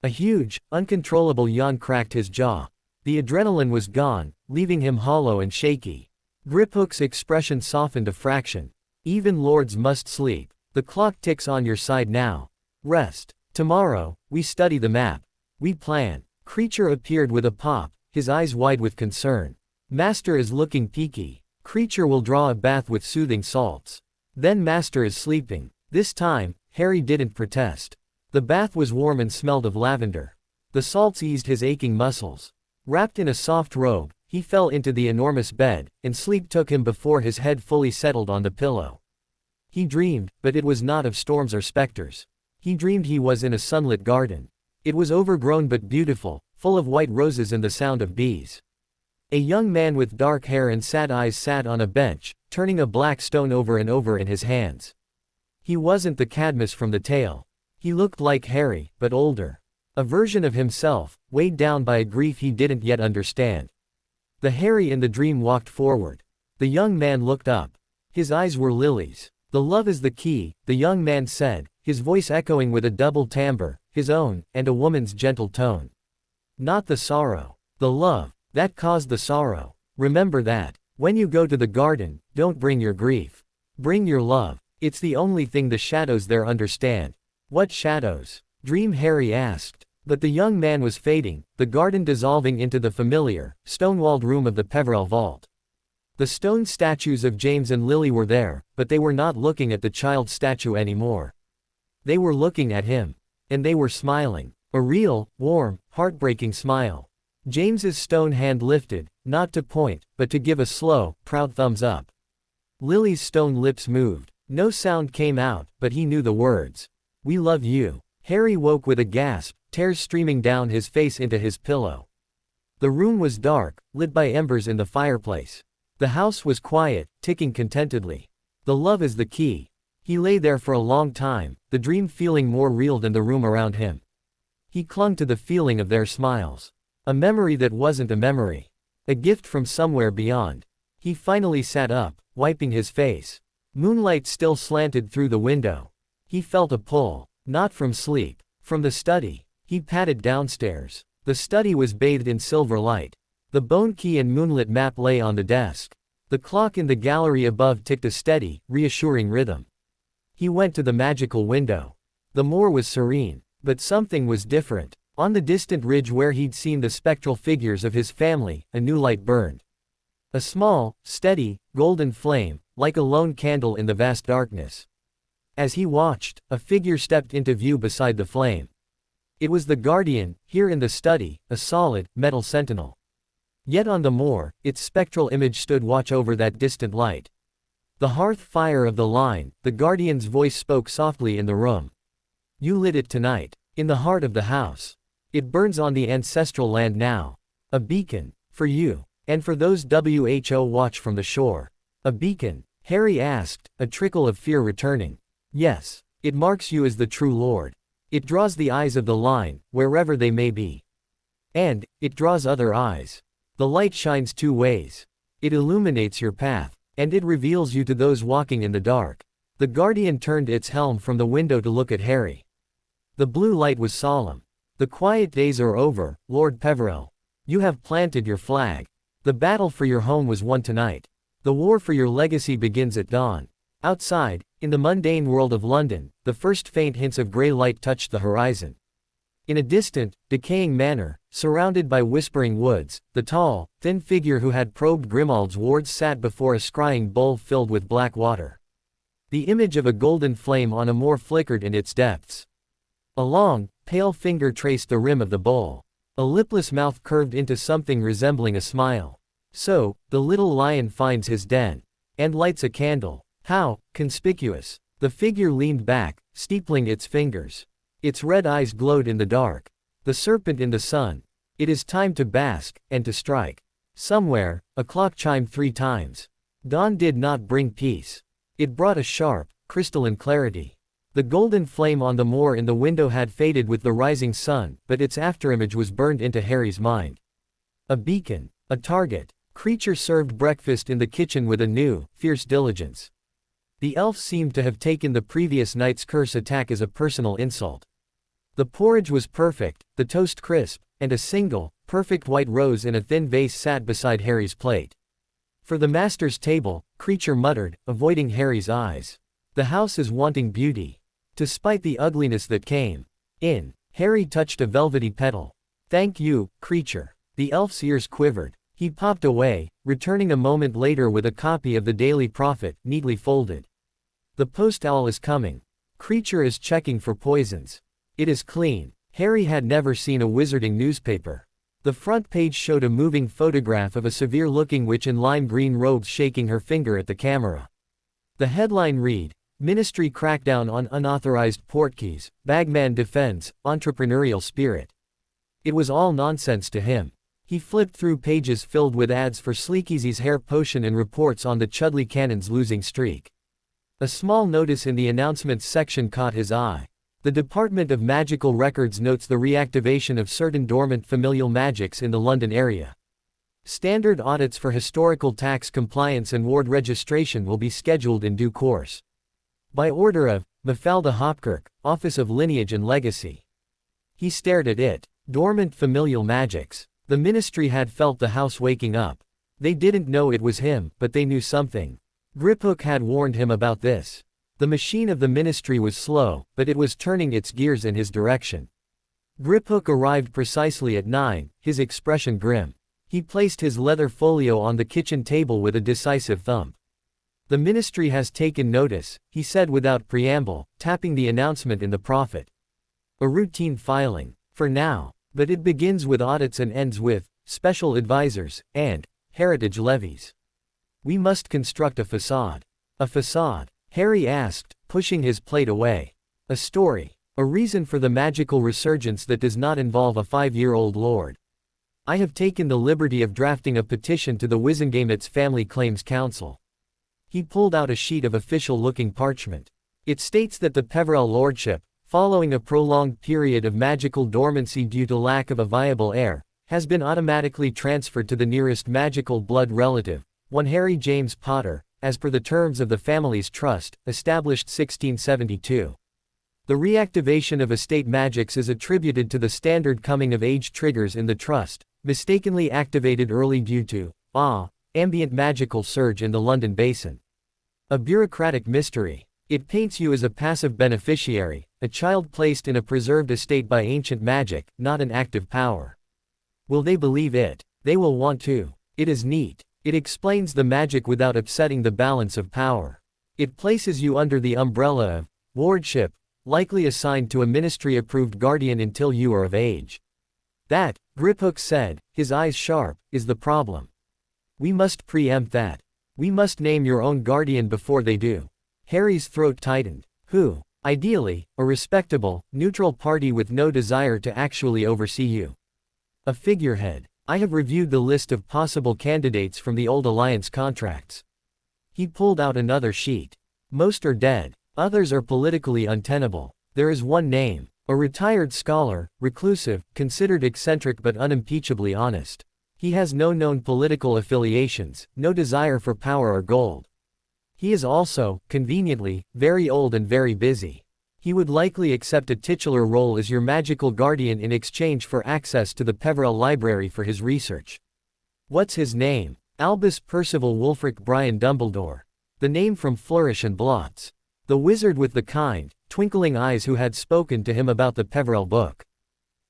A huge, uncontrollable yawn cracked his jaw. The adrenaline was gone, leaving him hollow and shaky. Griphook's expression softened a fraction. Even lords must sleep. The clock ticks on your side now. Rest. Tomorrow, we study the map. We plan. Creature appeared with a pop, his eyes wide with concern. Master is looking peaky. Creature will draw a bath with soothing salts. Then Master is sleeping. This time, Harry didn't protest. The bath was warm and smelled of lavender. The salts eased his aching muscles. Wrapped in a soft robe, he fell into the enormous bed, and sleep took him before his head fully settled on the pillow. He dreamed, but it was not of storms or specters. He dreamed he was in a sunlit garden. It was overgrown but beautiful, full of white roses and the sound of bees. A young man with dark hair and sad eyes sat on a bench, turning a black stone over and over in his hands. He wasn't the Cadmus from the tale. He looked like Harry, but older. A version of himself, weighed down by a grief he didn't yet understand. The Harry in the dream walked forward. The young man looked up. His eyes were lilies. The love is the key, the young man said, his voice echoing with a double timbre, his own, and a woman's gentle tone. Not the sorrow. The love. That caused the sorrow. Remember that. When you go to the garden, don't bring your grief. Bring your love. It's the only thing the shadows there understand. What shadows? Dream Harry asked. But the young man was fading, the garden dissolving into the familiar, stone-walled room of the Peverell vault. The stone statues of James and Lily were there, but they were not looking at the child statue anymore. They were looking at him. And they were smiling. A real, warm, heartbreaking smile. James's stone hand lifted, not to point, but to give a slow, proud thumbs up. Lily's stone lips moved. No sound came out, but he knew the words. We love you. Harry woke with a gasp, tears streaming down his face into his pillow. The room was dark, lit by embers in the fireplace. The house was quiet, ticking contentedly. The love is the key. He lay there for a long time, the dream feeling more real than the room around him. He clung to the feeling of their smiles. A memory that wasn't a memory. A gift from somewhere beyond. He finally sat up, wiping his face. Moonlight still slanted through the window. He felt a pull. Not from sleep. From the study. He padded downstairs. The study was bathed in silver light. The bone key and moonlit map lay on the desk. The clock in the gallery above ticked a steady, reassuring rhythm. He went to the magical window. The moor was serene. But something was different. On the distant ridge where he'd seen the spectral figures of his family, a new light burned. A small, steady, golden flame, like a lone candle in the vast darkness. As he watched, a figure stepped into view beside the flame. It was the guardian, here in the study, a solid, metal sentinel. Yet on the moor, its spectral image stood watch over that distant light. The hearth fire of the line, the guardian's voice spoke softly in the room. You lit it tonight. In the heart of the house. It burns on the ancestral land now. A beacon. For you. And for those who watch from the shore. A beacon? Harry asked, a trickle of fear returning. Yes. It marks you as the true Lord. It draws the eyes of the line, wherever they may be. And, it draws other eyes. The light shines two ways. It illuminates your path. And it reveals you to those walking in the dark. The guardian turned its helm from the window to look at Harry. The blue light was solemn. The quiet days are over, Lord Peverell. You have planted your flag. The battle for your home was won tonight. The war for your legacy begins at dawn. Outside, in the mundane world of London, the first faint hints of grey light touched the horizon. In a distant, decaying manor, surrounded by whispering woods, the tall, thin figure who had probed Grimald's wards sat before a scrying bowl filled with black water. The image of a golden flame on a moor flickered in its depths. A long, pale finger traced the rim of the bowl. A lipless mouth curved into something resembling a smile. So, the little lion finds his den. And lights a candle. How conspicuous. The figure leaned back, steepling its fingers. Its red eyes glowed in the dark. The serpent in the sun. It is time to bask, and to strike. Somewhere, a clock chimed 3 times. Dawn did not bring peace. It brought a sharp, crystalline clarity. The golden flame on the moor in the window had faded with the rising sun, but its afterimage was burned into Harry's mind. A beacon. A target. Creature served breakfast in the kitchen with a new, fierce diligence. The elf seemed to have taken the previous night's curse attack as a personal insult. The porridge was perfect, the toast crisp, and a single, perfect white rose in a thin vase sat beside Harry's plate. For the master's table, Creature muttered, avoiding Harry's eyes. The house is wanting beauty. Despite the ugliness that came in, Harry touched a velvety petal. Thank you, creature. The elf's ears quivered. He popped away, returning a moment later with a copy of the Daily Prophet, neatly folded. The post owl is coming. Creature is checking for poisons. It is clean. Harry had never seen a wizarding newspaper. The front page showed a moving photograph of a severe-looking witch in lime green robes shaking her finger at the camera. The headline read, Ministry Crackdown on Unauthorized Portkeys, Bagman Defends, Entrepreneurial Spirit. It was all nonsense to him. He flipped through pages filled with ads for Sleekeasy's hair potion and reports on the Chudley Cannon's losing streak. A small notice in the announcements section caught his eye. The Department of Magical Records notes the reactivation of certain dormant familial magics in the London area. Standard audits for historical tax compliance and ward registration will be scheduled in due course. By order of Mafalda Hopkirk, Office of Lineage and Legacy. He stared at it. Dormant familial magics. The ministry had felt the house waking up. They didn't know it was him, but they knew something. Griphook had warned him about this. The machine of the ministry was slow, but it was turning its gears in his direction. Griphook arrived precisely at 9, his expression grim. He placed his leather folio on the kitchen table with a decisive thump. The ministry has taken notice, he said without preamble, tapping the announcement in the Prophet. A routine filing. For now. But it begins with audits and ends with special advisors and heritage levies. We must construct a facade. A facade? Harry asked, pushing his plate away. A story. A reason for the magical resurgence that does not involve a 5-year-old lord. I have taken the liberty of drafting a petition to the Wizengame's Family Claims Council. He pulled out a sheet of official-looking parchment. It states that the Peverell Lordship, following a prolonged period of magical dormancy due to lack of a viable heir, has been automatically transferred to the nearest magical blood relative, one Harry James Potter, as per the terms of the family's trust, established 1672. The reactivation of estate magics is attributed to the standard coming-of-age triggers in the trust, mistakenly activated early due to ambient magical surge in the London basin. A bureaucratic mystery. It paints you as a passive beneficiary, a child placed in a preserved estate by ancient magic, not an active power. Will they believe it? They will want to. It is neat. It explains the magic without upsetting the balance of power. It places you under the umbrella of wardship, likely assigned to a ministry-approved guardian until you are of age. That, Griphook said, his eyes sharp, is the problem. We must preempt that. We must name your own guardian before they do. Harry's throat tightened. Who? Ideally, a respectable, neutral party with no desire to actually oversee you. A figurehead. I have reviewed the list of possible candidates from the old alliance contracts. He pulled out another sheet. Most are dead. Others are politically untenable. There is one name. A retired scholar, reclusive, considered eccentric but unimpeachably honest. He has no known political affiliations, no desire for power or gold. He is also, conveniently, very old and very busy. He would likely accept a titular role as your magical guardian in exchange for access to the Peverell Library for his research. What's his name? Albus Percival Wulfric Brian Dumbledore. The name from Flourish and Blots. The wizard with the kind, twinkling eyes who had spoken to him about the Peverell book.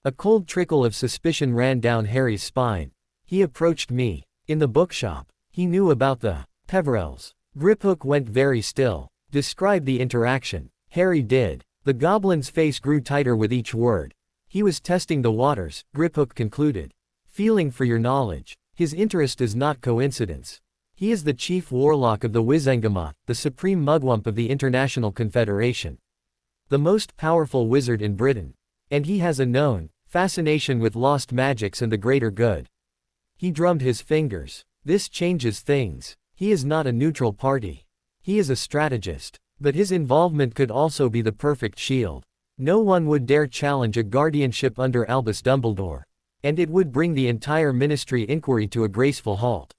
A cold trickle of suspicion ran down Harry's spine. He approached me. In the bookshop. He knew about the Peverells. Griphook went very still. Describe the interaction. Harry did. The goblin's face grew tighter with each word. He was testing the waters, Griphook concluded. Feeling for your knowledge. His interest is not coincidence. He is the chief warlock of the Wizengamot, the supreme mugwump of the International Confederation. The most powerful wizard in Britain. And he has a known fascination with lost magics and the greater good. He drummed his fingers. This changes things. He is not a neutral party. He is a strategist. But his involvement could also be the perfect shield. No one would dare challenge a guardianship under Albus Dumbledore. And it would bring the entire ministry inquiry to a graceful halt.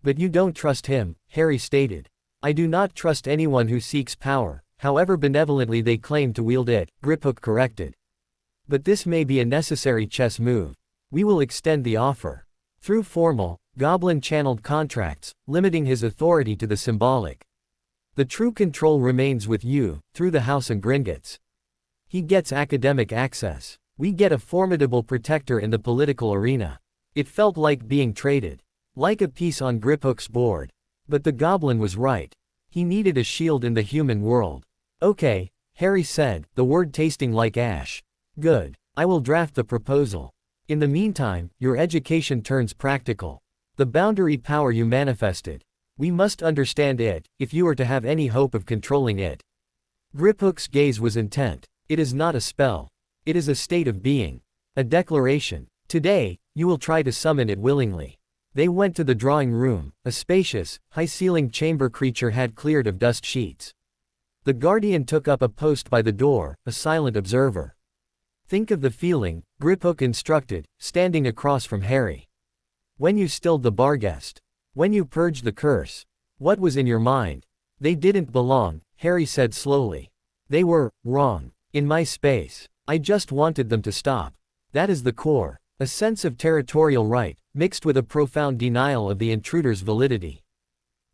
But you don't trust him, Harry stated. I do not trust anyone who seeks power, however benevolently they claim to wield it, Griphook corrected. But this may be a necessary chess move. We will extend the offer. Through formal, goblin-channeled contracts, limiting his authority to the symbolic. The true control remains with you, through the House and Gringotts. He gets academic access. We get a formidable protector in the political arena. It felt like being traded. Like a piece on Griphook's board. But the goblin was right. He needed a shield in the human world. Okay, Harry said, the word tasting like ash. Good. I will draft the proposal. In the meantime, your education turns practical. The boundary power you manifested. We must understand it, if you are to have any hope of controlling it. Griphook's gaze was intent. It is not a spell. It is a state of being. A declaration. Today, you will try to summon it willingly. They went to the drawing room. A spacious, high-ceilinged chamber creature had cleared of dust sheets. The guardian took up a post by the door, a silent observer. Think of the feeling, Griphook instructed, standing across from Harry. When you stilled the barghest. When you purged the curse. What was in your mind? They didn't belong, Harry said slowly. They were wrong. In my space. I just wanted them to stop. That is the core. A sense of territorial right, mixed with a profound denial of the intruder's validity.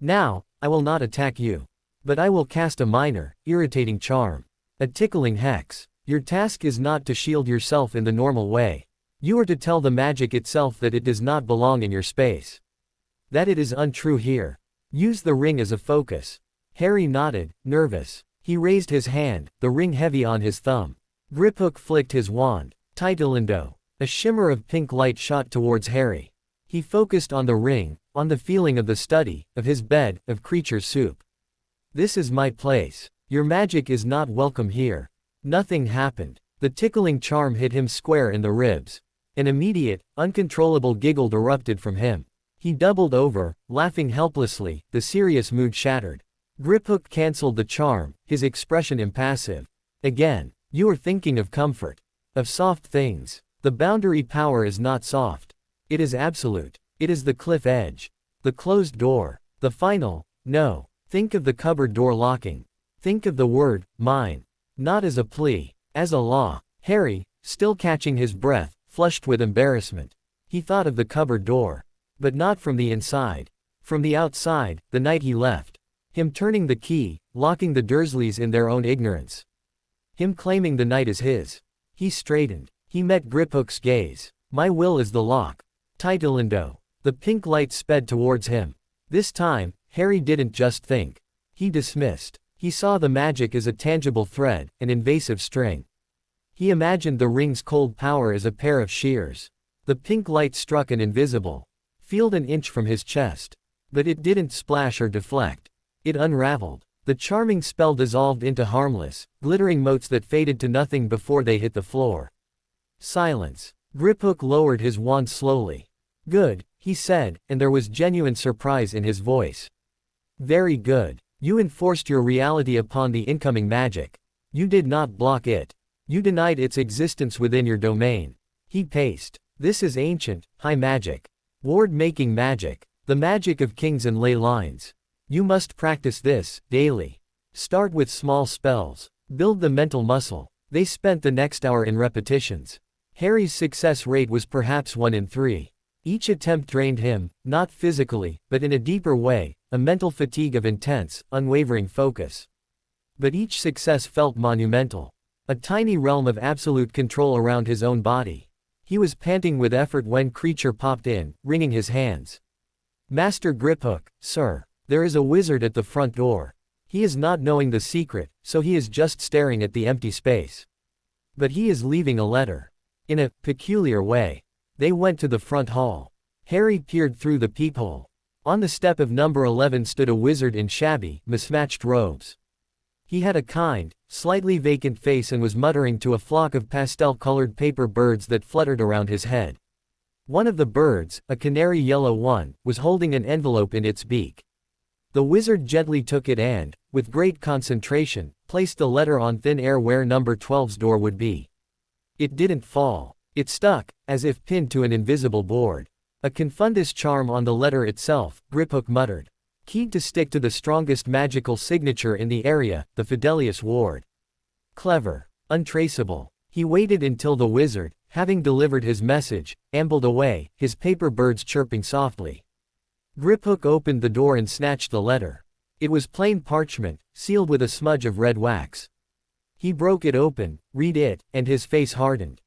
Now, I will not attack you. But I will cast a minor, irritating charm. A tickling hex. Your task is not to shield yourself in the normal way. You are to tell the magic itself that it does not belong in your space. That it is untrue here. Use the ring as a focus. Harry nodded, nervous. He raised his hand, the ring heavy on his thumb. Griphook flicked his wand. Titleindo. A shimmer of pink light shot towards Harry. He focused on the ring, on the feeling of the study, of his bed, of creature soup. This is my place. Your magic is not welcome here. Nothing happened. The tickling charm hit him square in the ribs. An immediate, uncontrollable giggle erupted from him. He doubled over, laughing helplessly, the serious mood shattered. Griphook cancelled the charm, his expression impassive. Again, you are thinking of comfort. Of soft things. The boundary power is not soft. It is absolute. It is the cliff edge. The closed door. The final, no. Think of the cupboard door locking. Think of the word, mine. Not as a plea, as a law. Harry, still catching his breath, flushed with embarrassment. He thought of the cupboard door. But not from the inside. From the outside, the night he left. Him turning the key, locking the Dursleys in their own ignorance. Him claiming the night is his. He straightened. He met Griphook's gaze. My will is the lock. Titleindo. The pink light sped towards him. This time, Harry didn't just think. He dismissed. He saw the magic as a tangible thread, an invasive string. He imagined the ring's cold power as a pair of shears. The pink light struck an invisible field an inch from his chest. But it didn't splash or deflect. It unraveled. The charming spell dissolved into harmless, glittering motes that faded to nothing before they hit the floor. Silence. Griphook lowered his wand slowly. Good, he said, and there was genuine surprise in his voice. Very good. You enforced your reality upon the incoming magic. You did not block it. You denied its existence within your domain. He paced. This is ancient, high magic. Ward-making magic. The magic of kings and ley lines. You must practice this, daily. Start with small spells. Build the mental muscle. They spent the next hour in repetitions. Harry's success rate was perhaps 1 in 3. Each attempt drained him, not physically, but in a deeper way, a mental fatigue of intense, unwavering focus. But each success felt monumental. A tiny realm of absolute control around his own body. He was panting with effort when Creature popped in, wringing his hands. Master Griphook, sir. There is a wizard at the front door. He is not knowing the secret, so he is just staring at the empty space. But he is leaving a letter. In a peculiar way. They went to the front hall. Harry peered through the peephole. On the step of number 11 stood a wizard in shabby, mismatched robes. He had a kind, slightly vacant face and was muttering to a flock of pastel-colored paper birds that fluttered around his head. One of the birds, a canary yellow one, was holding an envelope in its beak. The wizard gently took it and, with great concentration, placed the letter on thin air where number 12's door would be. It didn't fall. It stuck, as if pinned to an invisible board. A confundus charm on the letter itself, Griphook muttered. Keyed to stick to the strongest magical signature in the area, the Fidelius ward. Clever. Untraceable. He waited until the wizard, having delivered his message, ambled away, his paper birds chirping softly. Griphook opened the door and snatched the letter. It was plain parchment, sealed with a smudge of red wax. He broke it open, read it, and his face hardened.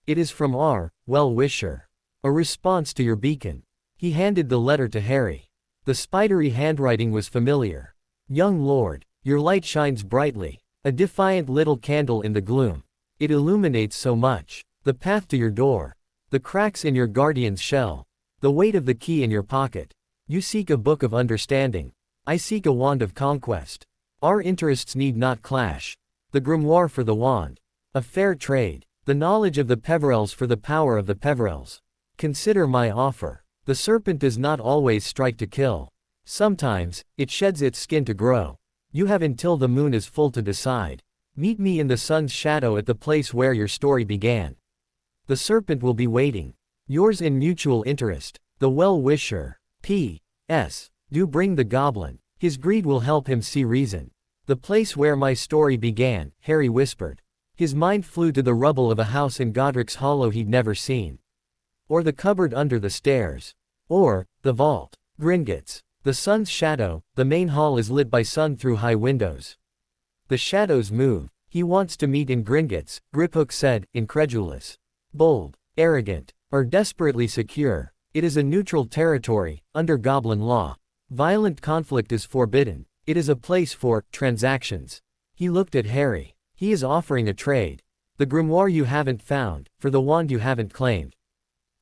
It is from our well-wisher. A response to your beacon. He handed the letter to Harry. The spidery handwriting was familiar. Young lord, your light shines brightly. A defiant little candle in the gloom. It illuminates so much. The path to your door. The cracks in your guardian's shell. The weight of the key in your pocket. You seek a book of understanding. I seek a wand of conquest. Our interests need not clash. The grimoire for the wand. A fair trade. The knowledge of the Peverells for the power of the Peverells. Consider my offer. The serpent does not always strike to kill. Sometimes, it sheds its skin to grow. You have until the moon is full to decide. Meet me in the sun's shadow at the place where your story began. The serpent will be waiting. Yours in mutual interest, the well-wisher. P.S. Do bring the goblin. His greed will help him see reason. The place where my story began, Harry whispered. His mind flew to the rubble of a house in Godric's Hollow he'd never seen. Or the cupboard under the stairs. Or, the vault. Gringotts. The sun's shadow, the main hall is lit by sun through high windows. The shadows move. He wants to meet in Gringotts, Griphook said, incredulous. Bold, arrogant, or desperately secure. It is a neutral territory, under goblin law. Violent conflict is forbidden. It is a place for transactions. He looked at Harry. He is offering a trade. The grimoire you haven't found, for the wand you haven't claimed.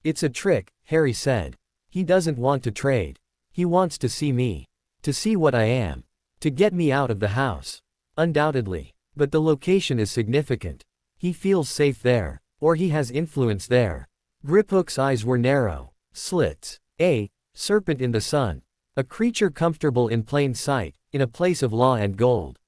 It's a trick, Harry said. He doesn't want to trade. He wants to see me. To see what I am. To get me out of the house. Undoubtedly. But the location is significant. He feels safe there. Or he has influence there. Griphook's eyes were narrow. Slits. A serpent in the sun. A creature comfortable in plain sight, in a place of law and gold.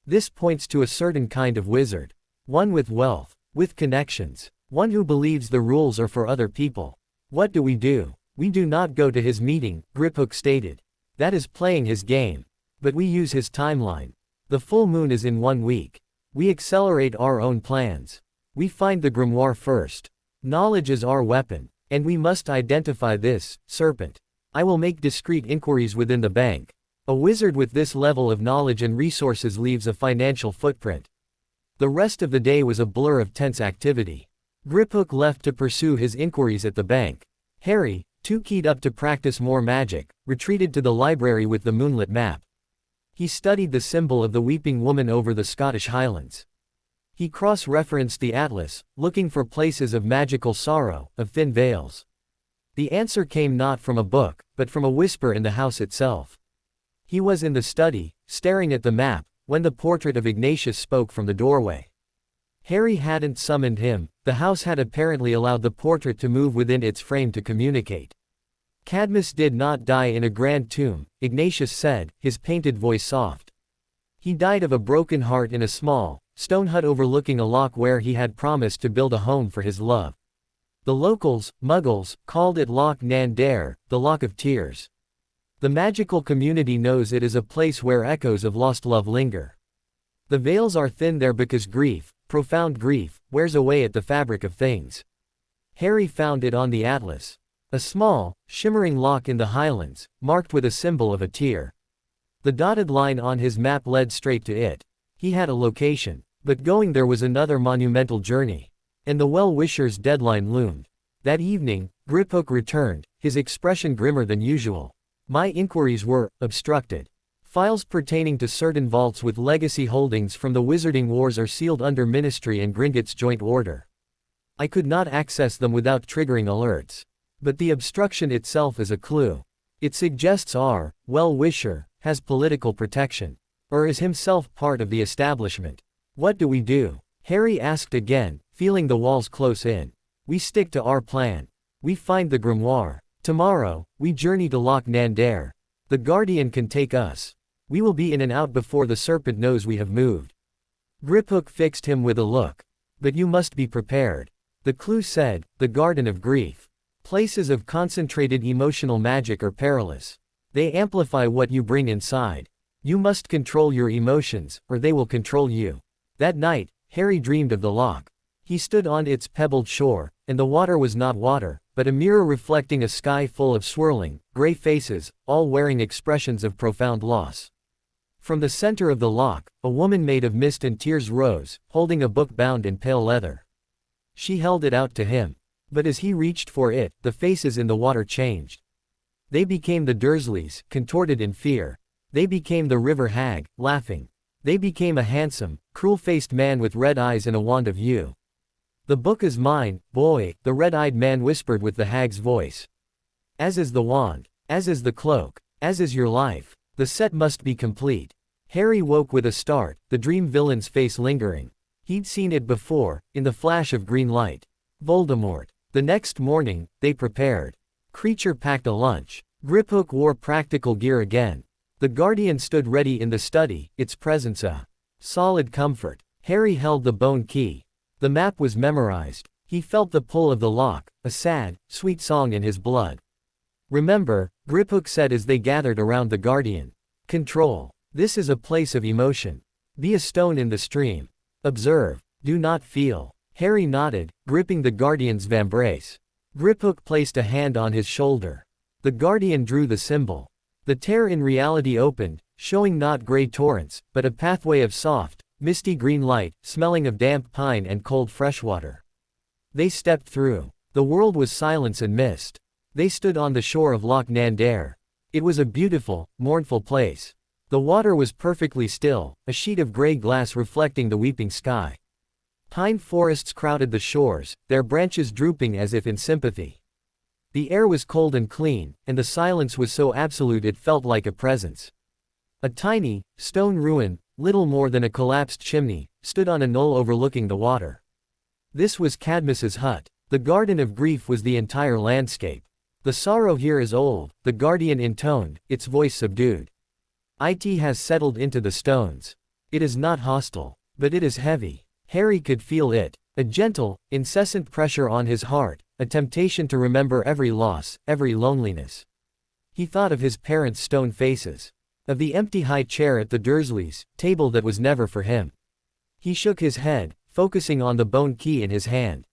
This points to a certain kind of wizard. One with wealth. With connections. One who believes the rules are for other people. What do? We do not go to his meeting, Griphook stated. That is playing his game. But we use his timeline. The full moon is in 1 week. We accelerate our own plans. We find the grimoire first. Knowledge is our weapon. And we must identify this serpent. I will make discreet inquiries within the bank. A wizard with this level of knowledge and resources leaves a financial footprint. The rest of the day was a blur of tense activity. Griphook left to pursue his inquiries at the bank. Harry, too keyed up to practice more magic, retreated to the library with the moonlit map. He studied the symbol of the weeping woman over the Scottish Highlands. He cross-referenced the atlas, looking for places of magical sorrow, of thin veils. The answer came not from a book, but from a whisper in the house itself. He was in the study, staring at the map, when the portrait of Ignatius spoke from the doorway. Harry hadn't summoned him, the house had apparently allowed the portrait to move within its frame to communicate. Cadmus did not die in a grand tomb, Ignatius said, his painted voice soft. He died of a broken heart in a small, stone hut overlooking a loch where he had promised to build a home for his love. The locals, Muggles, called it Loch Nan Dare, the Loch of Tears. The magical community knows it is a place where echoes of lost love linger. The veils are thin there because grief, profound grief, wears away at the fabric of things. Harry found it on the atlas. A small, shimmering loch in the highlands, marked with a symbol of a tear. The dotted line on his map led straight to it. He had a location, but going there was another monumental journey. And the well-wisher's deadline loomed. That evening, Griphook returned, his expression grimmer than usual. My inquiries were obstructed. Files pertaining to certain vaults with legacy holdings from the Wizarding Wars are sealed under Ministry and Gringotts joint order. I could not access them without triggering alerts. But the obstruction itself is a clue. It suggests our well-wisher has political protection. Or is himself part of the establishment. What do? Harry asked again, feeling the walls close in. We stick to our plan. We find the grimoire. Tomorrow, we journey to Loch Nan Dare. The Guardian can take us. We will be in and out before the serpent knows we have moved. Griphook fixed him with a look. But you must be prepared. The clue said, the Garden of Grief. Places of concentrated emotional magic are perilous. They amplify what you bring inside. You must control your emotions, or they will control you. That night, Harry dreamed of the loch. He stood on its pebbled shore, and the water was not water, but a mirror reflecting a sky full of swirling, gray faces, all wearing expressions of profound loss. From the center of the loch, a woman made of mist and tears rose, holding a book bound in pale leather. She held it out to him. But as he reached for it, the faces in the water changed. They became the Dursleys, contorted in fear. They became the river hag, laughing. They became a handsome, cruel-faced man with red eyes and a wand of yew. "The book is mine, boy," the red-eyed man whispered with the hag's voice. "As is the wand. As is the cloak. As is your life. The set must be complete." Harry woke with a start, the dream villain's face lingering. He'd seen it before, in the flash of green light. Voldemort. The next morning, they prepared. Creature packed a lunch. Griphook wore practical gear again. The Guardian stood ready in the study, its presence a solid comfort. Harry held the bone key. The map was memorized. He felt the pull of the lock, a sad, sweet song in his blood. "Remember," Griphook said as they gathered around the Guardian. "Control. This is a place of emotion. Be a stone in the stream. Observe. Do not feel." Harry nodded, gripping the Guardian's vambrace. Griphook placed a hand on his shoulder. The Guardian drew the symbol. The tear in reality opened, showing not gray torrents, but a pathway of soft, misty green light, smelling of damp pine and cold freshwater. They stepped through. The world was silence and mist. They stood on the shore of Loch Nandare. It was a beautiful, mournful place. The water was perfectly still, a sheet of gray glass reflecting the weeping sky. Pine forests crowded the shores, their branches drooping as if in sympathy. The air was cold and clean, and the silence was so absolute it felt like a presence. A tiny, stone ruin, little more than a collapsed chimney, stood on a knoll overlooking the water. This was Cadmus's hut. The Garden of Grief was the entire landscape. "The sorrow here is old," the Guardian intoned, its voice subdued. "It has settled into the stones. It is not hostile, but it is heavy." Harry could feel it, a gentle, incessant pressure on his heart, a temptation to remember every loss, every loneliness. He thought of his parents' stone faces, of the empty high chair at the Dursleys' table that was never for him. He shook his head, focusing on the bone key in his hand.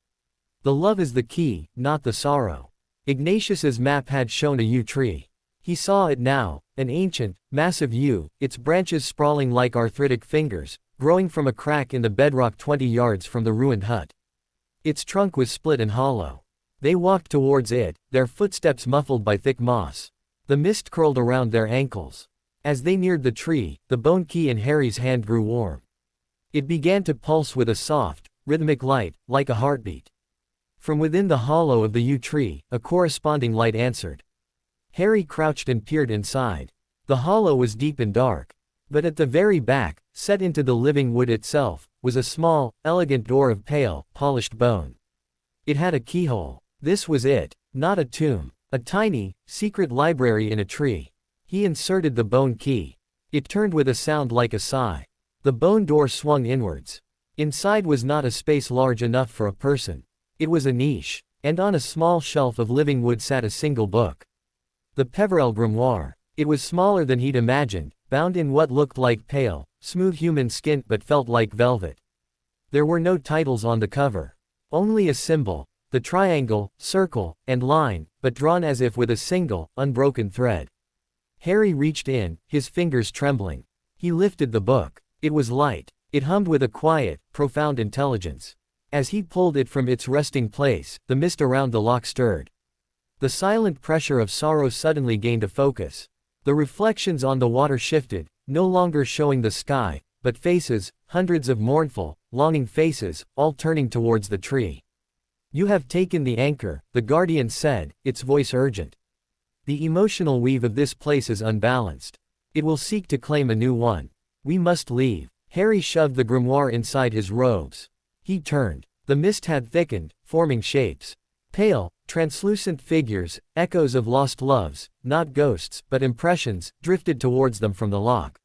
The love is the key, not the sorrow. Ignatius's map had shown a yew tree. He saw it now, an ancient, massive yew, its branches sprawling like arthritic fingers, growing from a crack in the bedrock 20 yards from the ruined hut. Its trunk was split and hollow. They walked towards it, their footsteps muffled by thick moss. The mist curled around their ankles. As they neared the tree, the bone key in Harry's hand grew warm. It began to pulse with a soft, rhythmic light, like a heartbeat. From within the hollow of the yew tree, a corresponding light answered. Harry crouched and peered inside. The hollow was deep and dark. But at the very back, set into the living wood itself, was a small, elegant door of pale, polished bone. It had a keyhole. This was it, not a tomb, a tiny, secret library in a tree. He inserted the bone key. It turned with a sound like a sigh. The bone door swung inwards. Inside was not a space large enough for a person. It was a niche, and on a small shelf of living wood sat a single book. The Peverell Grimoire. It was smaller than he'd imagined, bound in what looked like pale, smooth human skin but felt like velvet. There were no titles on the cover. Only a symbol, the triangle, circle, and line, but drawn as if with a single, unbroken thread. Harry reached in, his fingers trembling. He lifted the book. It was light. It hummed with a quiet, profound intelligence. As he pulled it from its resting place, the mist around the lock stirred. The silent pressure of sorrow suddenly gained a focus. The reflections on the water shifted, no longer showing the sky, but faces, hundreds of mournful, longing faces, all turning towards the tree. "You have taken the anchor," the Guardian said, its voice urgent. "The emotional weave of this place is unbalanced. It will seek to claim a new one. We must leave." Harry shoved the grimoire inside his robes. He turned. The mist had thickened, forming shapes. Pale, translucent figures, echoes of lost loves, not ghosts, but impressions, drifted towards them from the lock.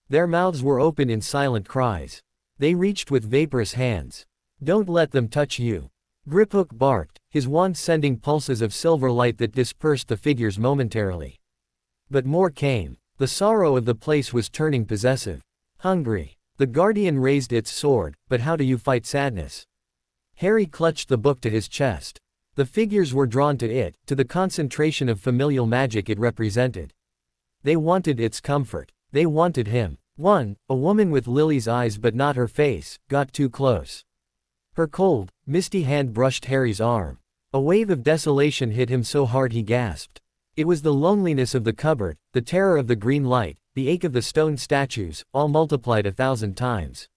Their mouths were open in silent cries. They reached with vaporous hands. "Don't let them touch you." Griphook barked, his wand sending pulses of silver light that dispersed the figures momentarily. But more came. The sorrow of the place was turning possessive. Hungry. The Guardian raised its sword, but how do you fight sadness? Harry clutched the book to his chest. The figures were drawn to it, to the concentration of familial magic it represented. They wanted its comfort. They wanted him. One, a woman with Lily's eyes but not her face, got too close. Her cold, misty hand brushed Harry's arm. A wave of desolation hit him so hard he gasped. It was the loneliness of the cupboard, the terror of the green light, the ache of the stone statues, all multiplied 1,000 times.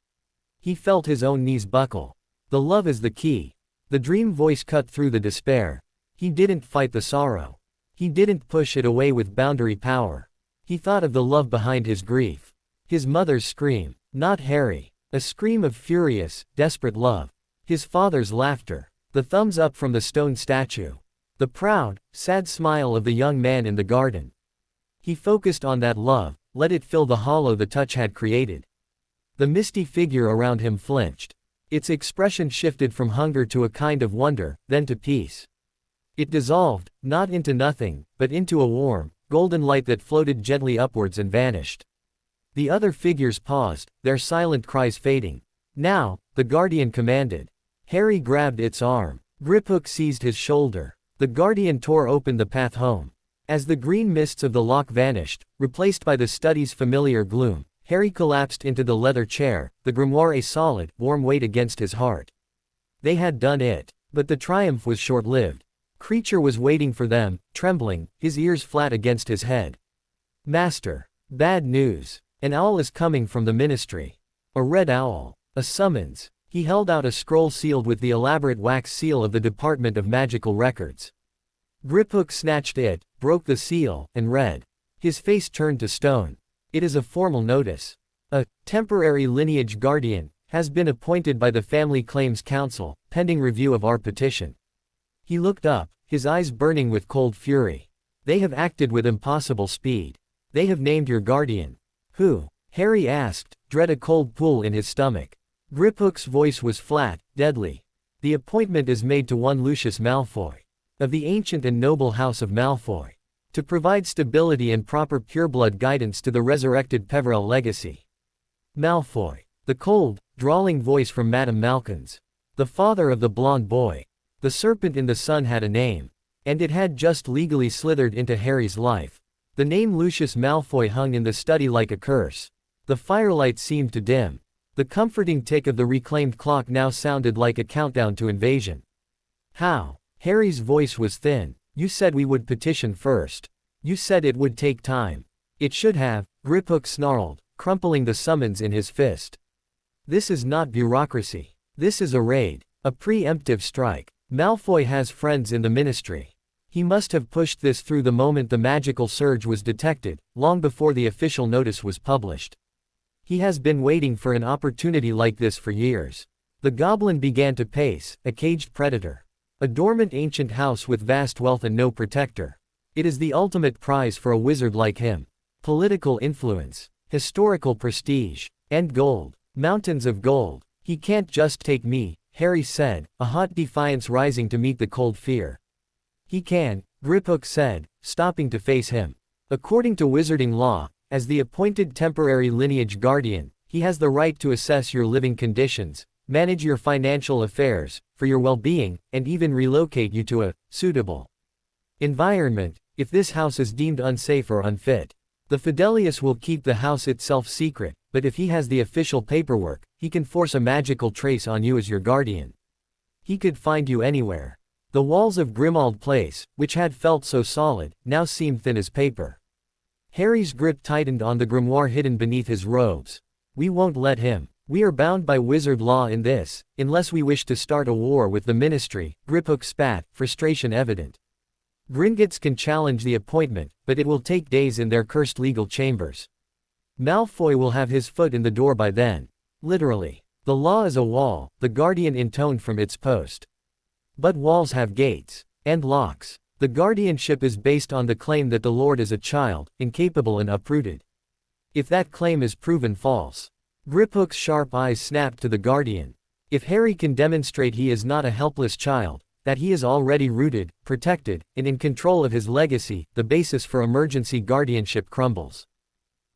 He felt his own knees buckle. The love is the key. The dream voice cut through the despair. He didn't fight the sorrow. He didn't push it away with boundary power. He thought of the love behind his grief. His mother's scream, not Harry. A scream of furious, desperate love. His father's laughter. The thumbs up from the stone statue. The proud, sad smile of the young man in the garden. He focused on that love, let it fill the hollow the touch had created. The misty figure around him flinched. Its expression shifted from hunger to a kind of wonder, then to peace. It dissolved, not into nothing, but into a warm, golden light that floated gently upwards and vanished. The other figures paused, their silent cries fading. Now, the guardian commanded. Harry grabbed its arm. Griphook seized his shoulder. The guardian tore open the path home. As the green mists of the lock vanished, replaced by the study's familiar gloom, Harry collapsed into the leather chair, the grimoire a solid, warm weight against his heart. They had done it. But the triumph was short-lived. Creature was waiting for them, trembling, his ears flat against his head. Master. Bad news. An owl is coming from the ministry. A red owl. A summons. He held out a scroll sealed with the elaborate wax seal of the Department of Magical Records. Griphook snatched it, broke the seal, and read. His face turned to stone. It is a formal notice. A temporary lineage guardian has been appointed by the Family Claims Council, pending review of our petition. He looked up, his eyes burning with cold fury. They have acted with impossible speed. They have named your guardian. Who? Harry asked, dread a cold pool in his stomach. Griphook's voice was flat, deadly. The appointment is made to one Lucius Malfoy. Of the ancient and noble house of Malfoy. To provide stability and proper pureblood guidance to the resurrected Peverell legacy. Malfoy. The cold, drawling voice from Madame Malkins. The father of the blonde boy. The serpent in the sun had a name. And it had just legally slithered into Harry's life. The name Lucius Malfoy hung in the study like a curse. The firelight seemed to dim. The comforting tick of the reclaimed clock now sounded like a countdown to invasion. How? Harry's voice was thin. You said we would petition first. You said it would take time. It should have, Griphook snarled, crumpling the summons in his fist. This is not bureaucracy. This is a raid. A preemptive strike. Malfoy has friends in the ministry. He must have pushed this through the moment the magical surge was detected, long before the official notice was published. He has been waiting for an opportunity like this for years. The goblin began to pace, a caged predator. A dormant ancient house with vast wealth and no protector. It is the ultimate prize for a wizard like him. Political influence, historical prestige, and gold. Mountains of gold. He can't just take me, Harry said, a hot defiance rising to meet the cold fear. He can, Griphook said, stopping to face him. According to wizarding law, as the appointed temporary lineage guardian, he has the right to assess your living conditions, manage your financial affairs, for your well-being, and even relocate you to a suitable environment, if this house is deemed unsafe or unfit. The Fidelius will keep the house itself secret, but if he has the official paperwork, he can force a magical trace on you as your guardian. He could find you anywhere. The walls of Grimmauld Place, which had felt so solid, now seemed thin as paper. Harry's grip tightened on the grimoire hidden beneath his robes. We won't let him. We are bound by wizard law in this, unless we wish to start a war with the ministry, Griphook spat, frustration evident. Gringotts can challenge the appointment, but it will take days in their cursed legal chambers. Malfoy will have his foot in the door by then. Literally. The law is a wall, the guardian intoned from its post. But walls have gates. And locks. The guardianship is based on the claim that the Lord is a child, incapable and uprooted. If that claim is proven false. Griphook's sharp eyes snapped to the guardian. If Harry can demonstrate he is not a helpless child, that he is already rooted, protected, and in control of his legacy, the basis for emergency guardianship crumbles.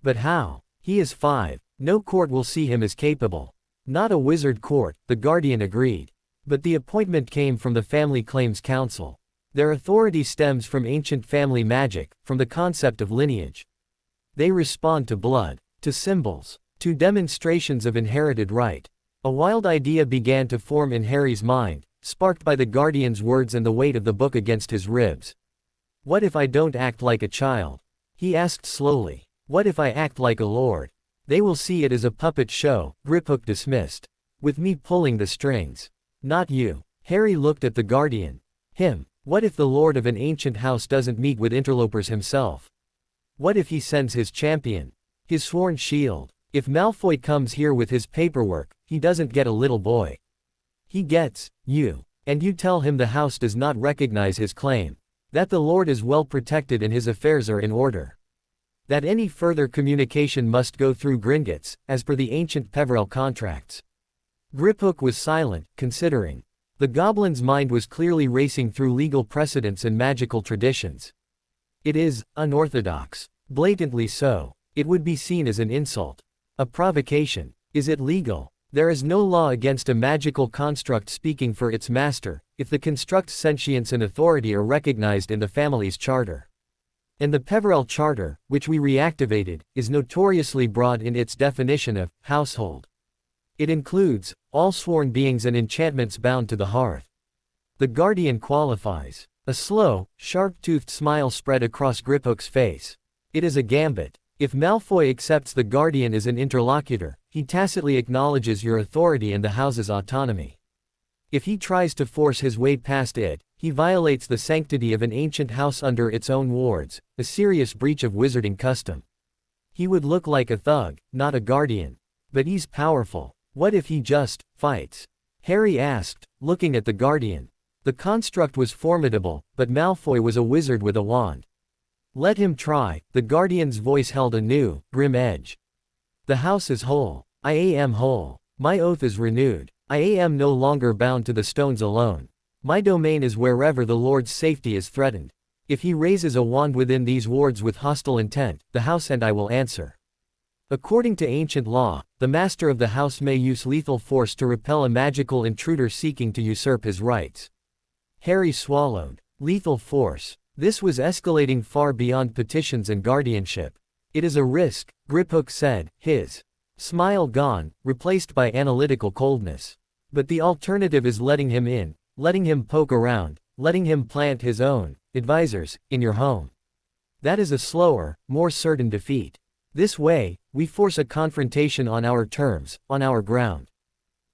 But how? He is 5. No court will see him as capable. Not a wizard court, the guardian agreed. But the appointment came from the Family Claims Council. Their authority stems from ancient family magic, from the concept of lineage. They respond to blood, to symbols, to demonstrations of inherited right. A wild idea began to form in Harry's mind, sparked by the Guardian's words and the weight of the book against his ribs. What if I don't act like a child? He asked slowly. What if I act like a lord? They will see it as a puppet show, Griphook dismissed. With me pulling the strings. Not you. Harry looked at the Guardian. Him. What if the lord of an ancient house doesn't meet with interlopers himself? What if he sends his champion? His sworn shield. If Malfoy comes here with his paperwork, he doesn't get a little boy. He gets you. And you tell him the house does not recognize his claim. That the lord is well protected and his affairs are in order. That any further communication must go through Gringotts, as per the ancient Peverell contracts. Griphook was silent, considering. The goblin's mind was clearly racing through legal precedents and magical traditions. It is unorthodox. Blatantly so. It would be seen as an insult. A provocation. Is it legal? There is no law against a magical construct speaking for its master, if the construct's sentience and authority are recognized in the family's charter. And the Peverell Charter, which we reactivated, is notoriously broad in its definition of household. It includes all sworn beings and enchantments bound to the hearth. The Guardian qualifies. A slow, sharp-toothed smile spread across Griphook's face. It is a gambit. If Malfoy accepts the Guardian as an interlocutor, he tacitly acknowledges your authority and the house's autonomy. If he tries to force his way past it, he violates the sanctity of an ancient house under its own wards, a serious breach of wizarding custom. He would look like a thug, not a guardian. But he's powerful. What if he just fights? Harry asked, looking at the Guardian. The construct was formidable, but Malfoy was a wizard with a wand. Let him try. The Guardian's voice held a new, grim edge. The house is whole. I am whole. My oath is renewed. I am no longer bound to the stones alone. My domain is wherever the Lord's safety is threatened. If he raises a wand within these wards with hostile intent, the house and I will answer. According to ancient law, the master of the house may use lethal force to repel a magical intruder seeking to usurp his rights. Harry swallowed. Lethal force. This was escalating far beyond petitions and guardianship. It is a risk, Griphook said, his smile gone, replaced by analytical coldness. But the alternative is letting him in, letting him poke around, letting him plant his own advisors in your home. That is a slower, more certain defeat. This way, we force a confrontation on our terms, on our ground.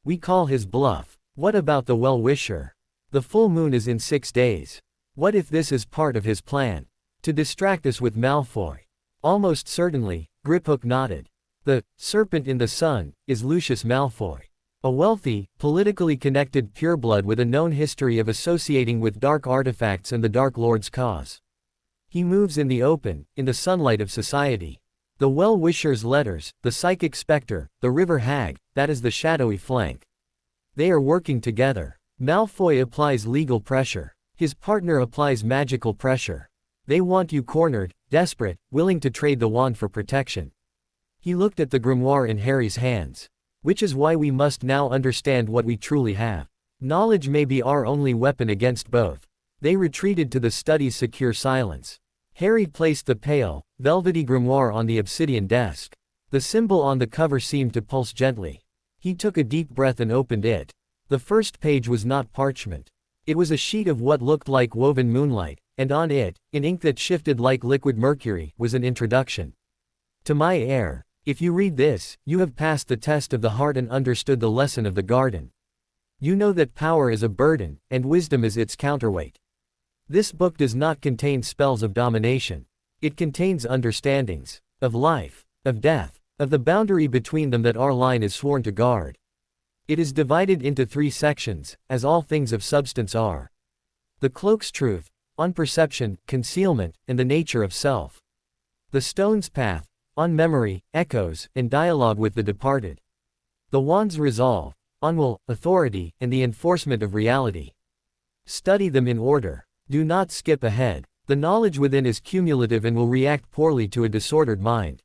We call his bluff. What about the well-wisher? The full moon is in 6 days. What if this is part of his plan? To distract us with Malfoy? Almost certainly, Griphook nodded. The serpent in the sun is Lucius Malfoy. A wealthy, politically connected pureblood with a known history of associating with dark artifacts and the Dark Lord's cause. He moves in the open, in the sunlight of society. The well-wisher's letters, the psychic specter, the river hag, that is the shadowy flank. They are working together. Malfoy applies legal pressure. His partner applies magical pressure. They want you cornered, desperate, willing to trade the wand for protection. He looked at the grimoire in Harry's hands. Which is why we must now understand what we truly have. Knowledge may be our only weapon against both. They retreated to the study's secure silence. Harry placed the pale, velvety grimoire on the obsidian desk. The symbol on the cover seemed to pulse gently. He took a deep breath and opened it. The first page was not parchment. It was a sheet of what looked like woven moonlight, and on it, in ink that shifted like liquid mercury, was an introduction. To my heir. If you read this, you have passed the test of the heart and understood the lesson of the garden. You know that power is a burden, and wisdom is its counterweight. This book does not contain spells of domination. It contains understandings of life, of death, of the boundary between them that our line is sworn to guard. It is divided into 3 sections, as all things of substance are. The cloak's truth, on perception, concealment, and the nature of self. The stone's path, on memory, echoes, and dialogue with the departed. The wand's resolve, on will, authority, and the enforcement of reality. Study them in order. Do not skip ahead. The knowledge within is cumulative and will react poorly to a disordered mind.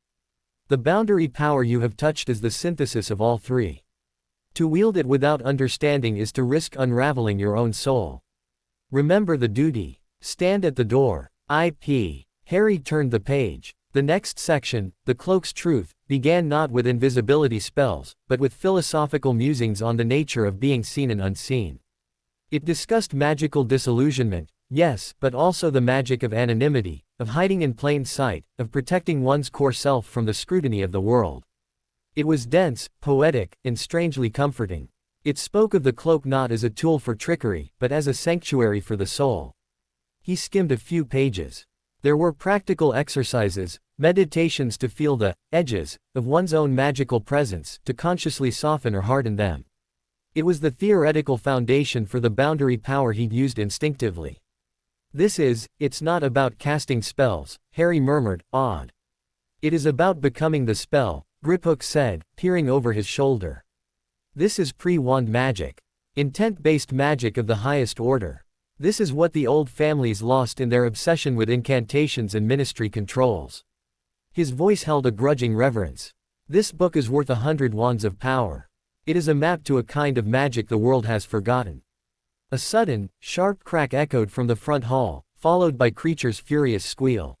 The boundary power you have touched is the synthesis of all 3. To wield it without understanding is to risk unraveling your own soul. Remember the duty. Stand at the door. IP. Harry turned the page. The next section, the cloak's truth, began not with invisibility spells, but with philosophical musings on the nature of being seen and unseen. It discussed magical disillusionment, yes, but also the magic of anonymity, of hiding in plain sight, of protecting one's core self from the scrutiny of the world. It was dense, poetic, and strangely comforting. It spoke of the cloak not as a tool for trickery, but as a sanctuary for the soul. He skimmed a few pages. There were practical exercises, meditations to feel the edges of one's own magical presence, to consciously soften or harden them. It was the theoretical foundation for the boundary power he'd used instinctively. It's not about casting spells, Harry murmured, awed. It is about becoming the spell, Griphook said, peering over his shoulder. This is pre-wand magic. Intent-based magic of the highest order. This is what the old families lost in their obsession with incantations and ministry controls. His voice held a grudging reverence. This book is worth 100 wands of power. It is a map to a kind of magic the world has forgotten. A sudden, sharp crack echoed from the front hall, followed by Creature's furious squeal.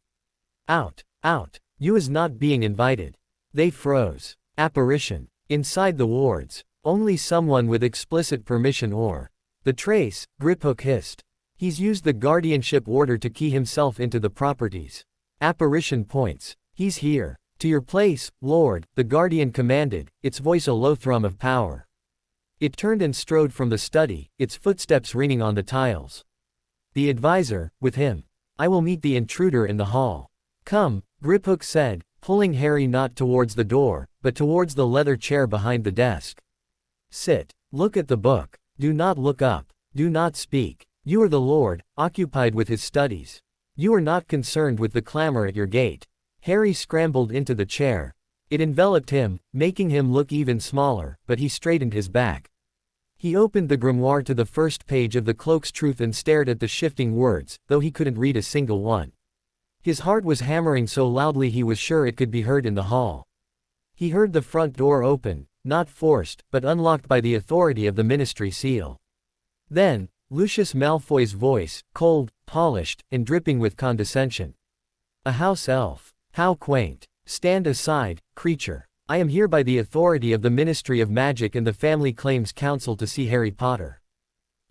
Out, out, you is not being invited. They froze. Apparition. Inside the wards. Only someone with explicit permission or the trace, Griphook hissed. He's used the guardianship order to key himself into the properties. Apparition points. He's here. To your place, Lord, the guardian commanded, its voice a low thrum of power. It turned and strode from the study, its footsteps ringing on the tiles. The advisor, with him. I will meet the intruder in the hall. Come, Griphook said, pulling Harry not towards the door, but towards the leather chair behind the desk. Sit. Look at the book. Do not look up. Do not speak. You are the Lord, occupied with his studies. You are not concerned with the clamor at your gate. Harry scrambled into the chair. It enveloped him, making him look even smaller, but he straightened his back. He opened the grimoire to the first page of the Cloak's Truth and stared at the shifting words, though he couldn't read a single one. His heart was hammering so loudly he was sure it could be heard in the hall. He heard the front door open, not forced, but unlocked by the authority of the ministry seal. Then, Lucius Malfoy's voice, cold, polished, and dripping with condescension. A house elf. How quaint. Stand aside, Creature. I am here by the authority of the Ministry of Magic and the Family Claims Council to see Harry Potter.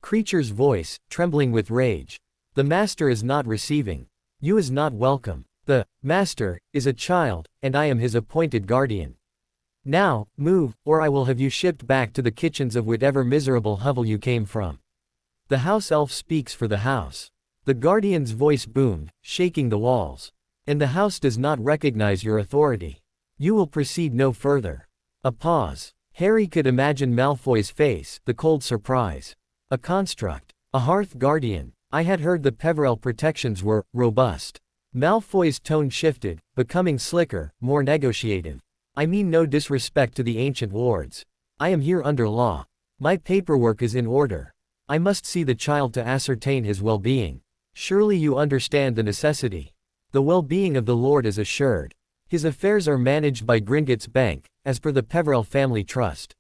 Creature's voice, trembling with rage. The Master is not receiving. You is not welcome. The Master is a child, and I am his appointed guardian. Now, move, or I will have you shipped back to the kitchens of whatever miserable hovel you came from. The house elf speaks for the house. The guardian's voice boomed, shaking the walls. And the house does not recognize your authority. You will proceed no further. A pause. Harry could imagine Malfoy's face, the cold surprise. A construct. A hearth guardian. I had heard the Peverell protections were robust. Malfoy's tone shifted, becoming slicker, more negotiative. I mean no disrespect to the ancient wards. I am here under law. My paperwork is in order. I must see the child to ascertain his well-being. Surely you understand the necessity. The well-being of the Lord is assured. His affairs are managed by Gringotts Bank, as per the Peverell family trust.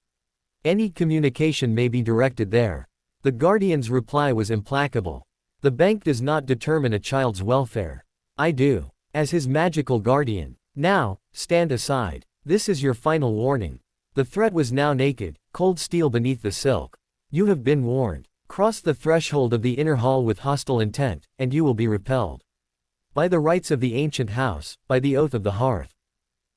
Any communication may be directed there. The guardian's reply was implacable. The bank does not determine a child's welfare. I do. As his magical guardian. Now, stand aside. This is your final warning. The threat was now naked, cold steel beneath the silk. You have been warned. Cross the threshold of the inner hall with hostile intent, and you will be repelled. By the rights of the ancient house, by the oath of the hearth.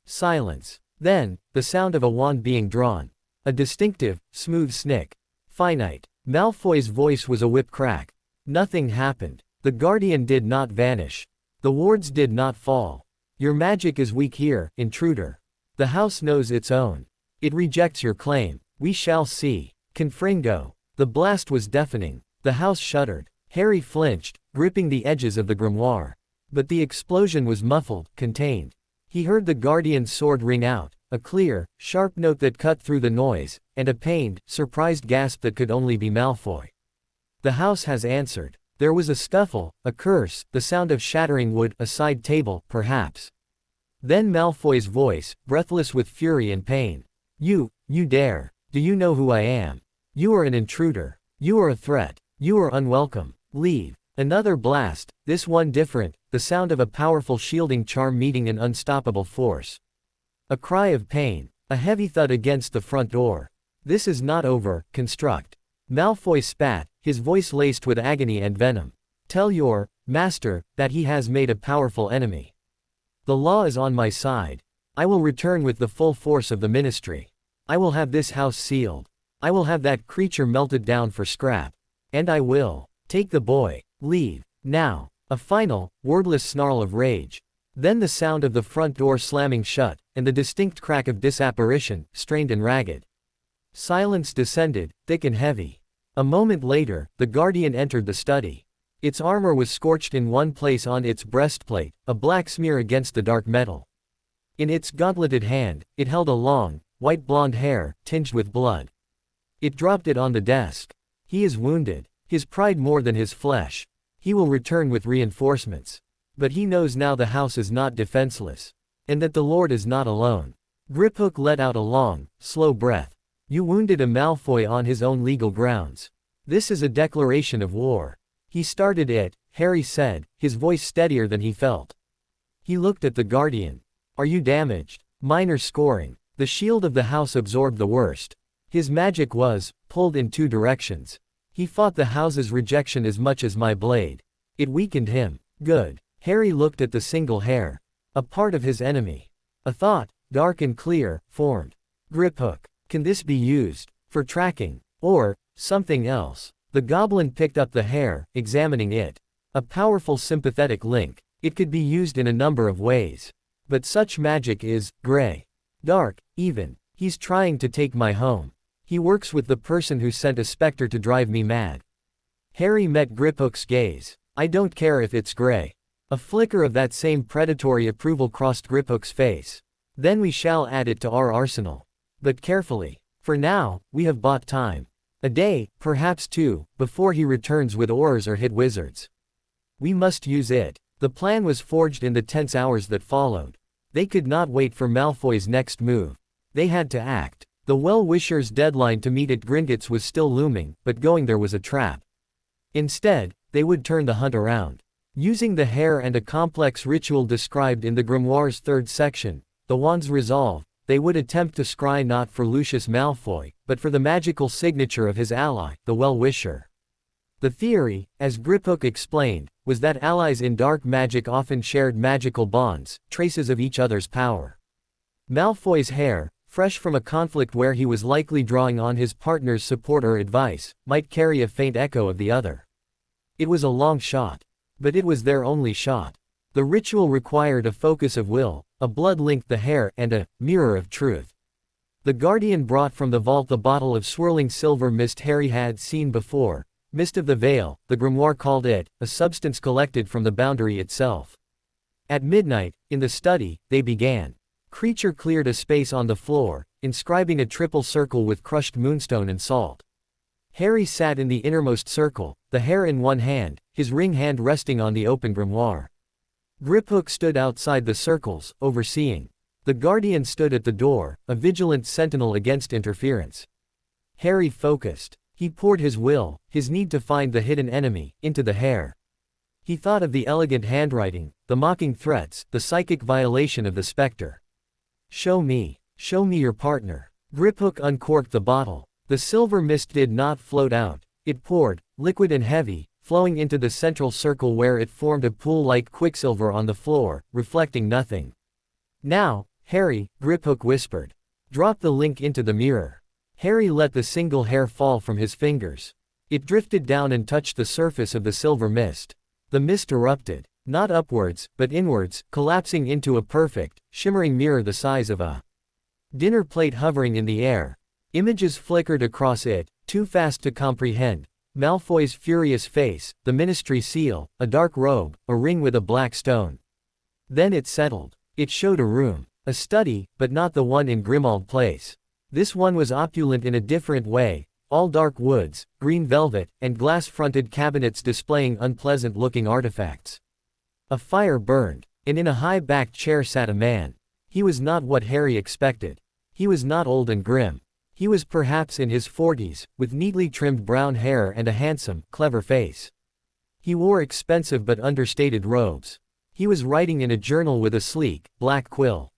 Silence. Then, the sound of a wand being drawn. A distinctive, smooth snick. Finite. Malfoy's voice was a whip crack. Nothing happened. The guardian did not vanish. The wards did not fall. Your magic is weak here, intruder. The house knows its own. It rejects your claim. We shall see. Confringo. The blast was deafening. The house shuddered. Harry flinched, gripping the edges of the grimoire. But the explosion was muffled, contained. He heard the guardian's sword ring out, a clear, sharp note that cut through the noise, and a pained, surprised gasp that could only be Malfoy. The house has answered. There was a scuffle, a curse, the sound of shattering wood, a side table, perhaps. Then Malfoy's voice, breathless with fury and pain. You dare. Do you know who I am? You are an intruder. You are a threat. You are unwelcome. Leave. Another blast, this one different, the sound of a powerful shielding charm meeting an unstoppable force. A cry of pain. A heavy thud against the front door. This is not over, construct. Malfoy spat, his voice laced with agony and venom. Tell your master that he has made a powerful enemy. The law is on my side. I will return with the full force of the ministry. I will have this house sealed. I will have that creature melted down for scrap. And I will take the boy. Leave. Now. A final, wordless snarl of rage. Then the sound of the front door slamming shut, and the distinct crack of disapparition, strained and ragged. Silence descended, thick and heavy. A moment later, the guardian entered the study. Its armor was scorched in one place on its breastplate, a black smear against the dark metal. In its gauntleted hand, it held a long, white blonde hair, tinged with blood. It dropped it on the desk. He is wounded. His pride more than his flesh. He will return with reinforcements. But he knows now the house is not defenseless. And that the Lord is not alone. Griphook let out a long, slow breath. You wounded a Malfoy on his own legal grounds. This is a declaration of war. He started it, Harry said, his voice steadier than he felt. He looked at the guardian. Are you damaged? Minor scoring. The shield of the house absorbed the worst. His magic was pulled in two directions. He fought the house's rejection as much as my blade. It weakened him. Good. Harry looked at the single hair. A part of his enemy. A thought, dark and clear, formed. Griphook. Can this be used for tracking? Or something else? The goblin picked up the hair, examining it. A powerful sympathetic link. It could be used in a number of ways. But such magic is gray. Dark, even. He's trying to take my home. He works with the person who sent a specter to drive me mad. Harry met Griphook's gaze. I don't care if it's gray. A flicker of that same predatory approval crossed Griphook's face. Then we shall add it to our arsenal. But carefully. For now, we have bought time. A day, perhaps two, before he returns with oars or hit wizards. We must use it. The plan was forged in the tense hours that followed. They could not wait for Malfoy's next move. They had to act. The well-wisher's deadline to meet at Gringotts was still looming, but going there was a trap. Instead, they would turn the hunt around. Using the hair and a complex ritual described in the grimoire's third section, the wand's resolve, they would attempt to scry not for Lucius Malfoy, but for the magical signature of his ally, the well-wisher. The theory, as Griphook explained, was that allies in dark magic often shared magical bonds, traces of each other's power. Malfoy's hair, fresh from a conflict where he was likely drawing on his partner's support or advice, might carry a faint echo of the other. It was a long shot. But it was their only shot. The ritual required a focus of will, a blood linked the hair, and a mirror of truth. The guardian brought from the vault the bottle of swirling silver mist Harry had seen before, mist of the veil, the grimoire called it, a substance collected from the boundary itself. At midnight, in the study, they began. Creature cleared a space on the floor, inscribing a triple circle with crushed moonstone and salt. Harry sat in the innermost circle, the hair in one hand, his ring hand resting on the open grimoire. Griphook stood outside the circles, overseeing. The guardian stood at the door, a vigilant sentinel against interference. Harry focused. He poured his will, his need to find the hidden enemy, into the hair. He thought of the elegant handwriting, the mocking threats, the psychic violation of the specter. Show me your partner. Griphook uncorked the bottle. The silver mist did not float out. It poured, liquid and heavy, flowing into the central circle where it formed a pool like quicksilver on the floor, reflecting nothing. Now, Harry, Griphook whispered. Drop the link into the mirror. Harry let the single hair fall from his fingers. It drifted down and touched the surface of the silver mist. The mist erupted, not upwards, but inwards, collapsing into a perfect, shimmering mirror the size of a dinner plate hovering in the air. Images flickered across it, too fast to comprehend. Malfoy's furious face, the ministry seal, a dark robe, a ring with a black stone. Then it settled. It showed a room. A study, but not the one in Grimmauld Place. This one was opulent in a different way, all dark woods, green velvet, and glass-fronted cabinets displaying unpleasant-looking artifacts. A fire burned, and in a high-backed chair sat a man. He was not what Harry expected. He was not old and grim. He was perhaps in his 40s, with neatly trimmed brown hair and a handsome, clever face. He wore expensive but understated robes. He was writing in a journal with a sleek, black quill.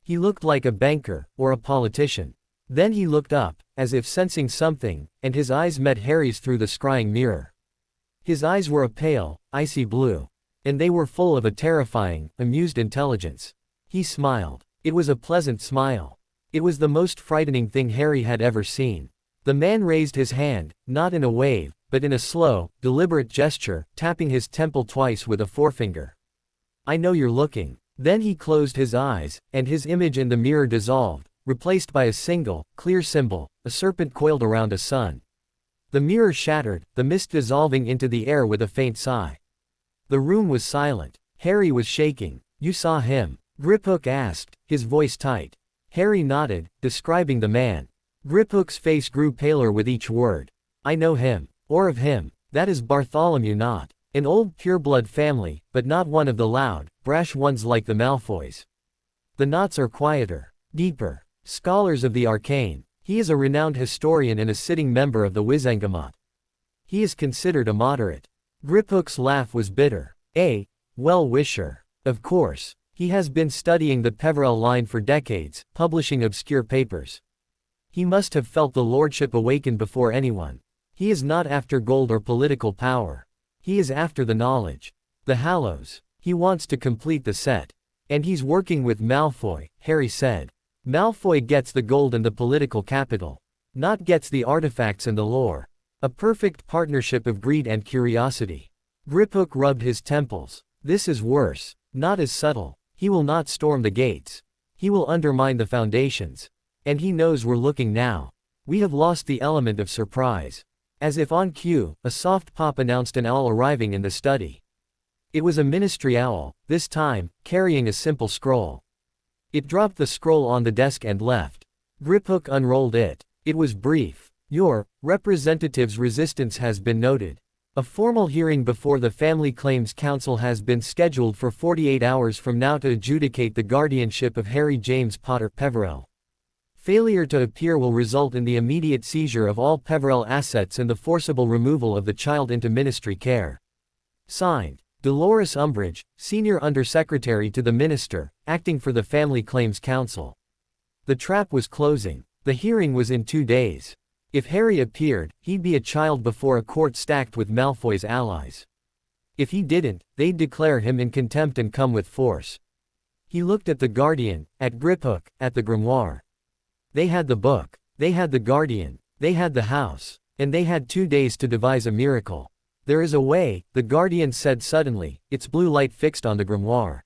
He looked like a banker, or a politician. Then he looked up, as if sensing something, and his eyes met Harry's through the scrying mirror. His eyes were a pale, icy blue. And they were full of a terrifying, amused intelligence. He smiled. It was a pleasant smile. It was the most frightening thing Harry had ever seen. The man raised his hand, not in a wave, but in a slow, deliberate gesture, tapping his temple twice with a forefinger. "I know you're looking." Then he closed his eyes, and his image in the mirror dissolved, replaced by a single, clear symbol, a serpent coiled around a sun. The mirror shattered, the mist dissolving into the air with a faint sigh. The room was silent. Harry was shaking. "You saw him?" Griphook asked, his voice tight. Harry nodded, describing the man. Griphook's face grew paler with each word. "I know him. Or of him. That is Bartholomew Knott. An old pureblood family, but not one of the loud, brash ones like the Malfoys. The Knotts are quieter, deeper, scholars of the arcane. He is a renowned historian and a sitting member of the Wizengamot. He is considered a moderate." Griphook's laugh was bitter. "A well-wisher. Of course. He has been studying the Peverell line for decades, publishing obscure papers. He must have felt the Lordship awaken before anyone. He is not after gold or political power. He is after the knowledge. The Hallows. He wants to complete the set. And he's working with Malfoy," Harry said. "Malfoy gets the gold and the political capital. Knott gets the artifacts and the lore. A perfect partnership of greed and curiosity." Griphook rubbed his temples. "This is worse. Knott is subtle. He will not storm the gates. He will undermine the foundations. And he knows we're looking now. We have lost the element of surprise." As if on cue, a soft pop announced an owl arriving in the study. It was a ministry owl, this time, carrying a simple scroll. It dropped the scroll on the desk and left. Griphook unrolled it. It was brief. "Your representative's resistance has been noted. A formal hearing before the Family Claims Council has been scheduled for 48 hours from now to adjudicate the guardianship of Harry James Potter Peverell. Failure to appear will result in the immediate seizure of all Peverell assets and the forcible removal of the child into ministry care. Signed, Dolores Umbridge, Senior Undersecretary to the Minister, acting for the Family Claims Council." The trap was closing. The hearing was in 2 days. If Harry appeared, he'd be a child before a court stacked with Malfoy's allies. If he didn't, they'd declare him in contempt and come with force. He looked at the Guardian, at Griphook, at the grimoire. They had the book. They had the Guardian. They had the house. And they had 2 days to devise a miracle. "There is a way," the Guardian said suddenly, its blue light fixed on the grimoire.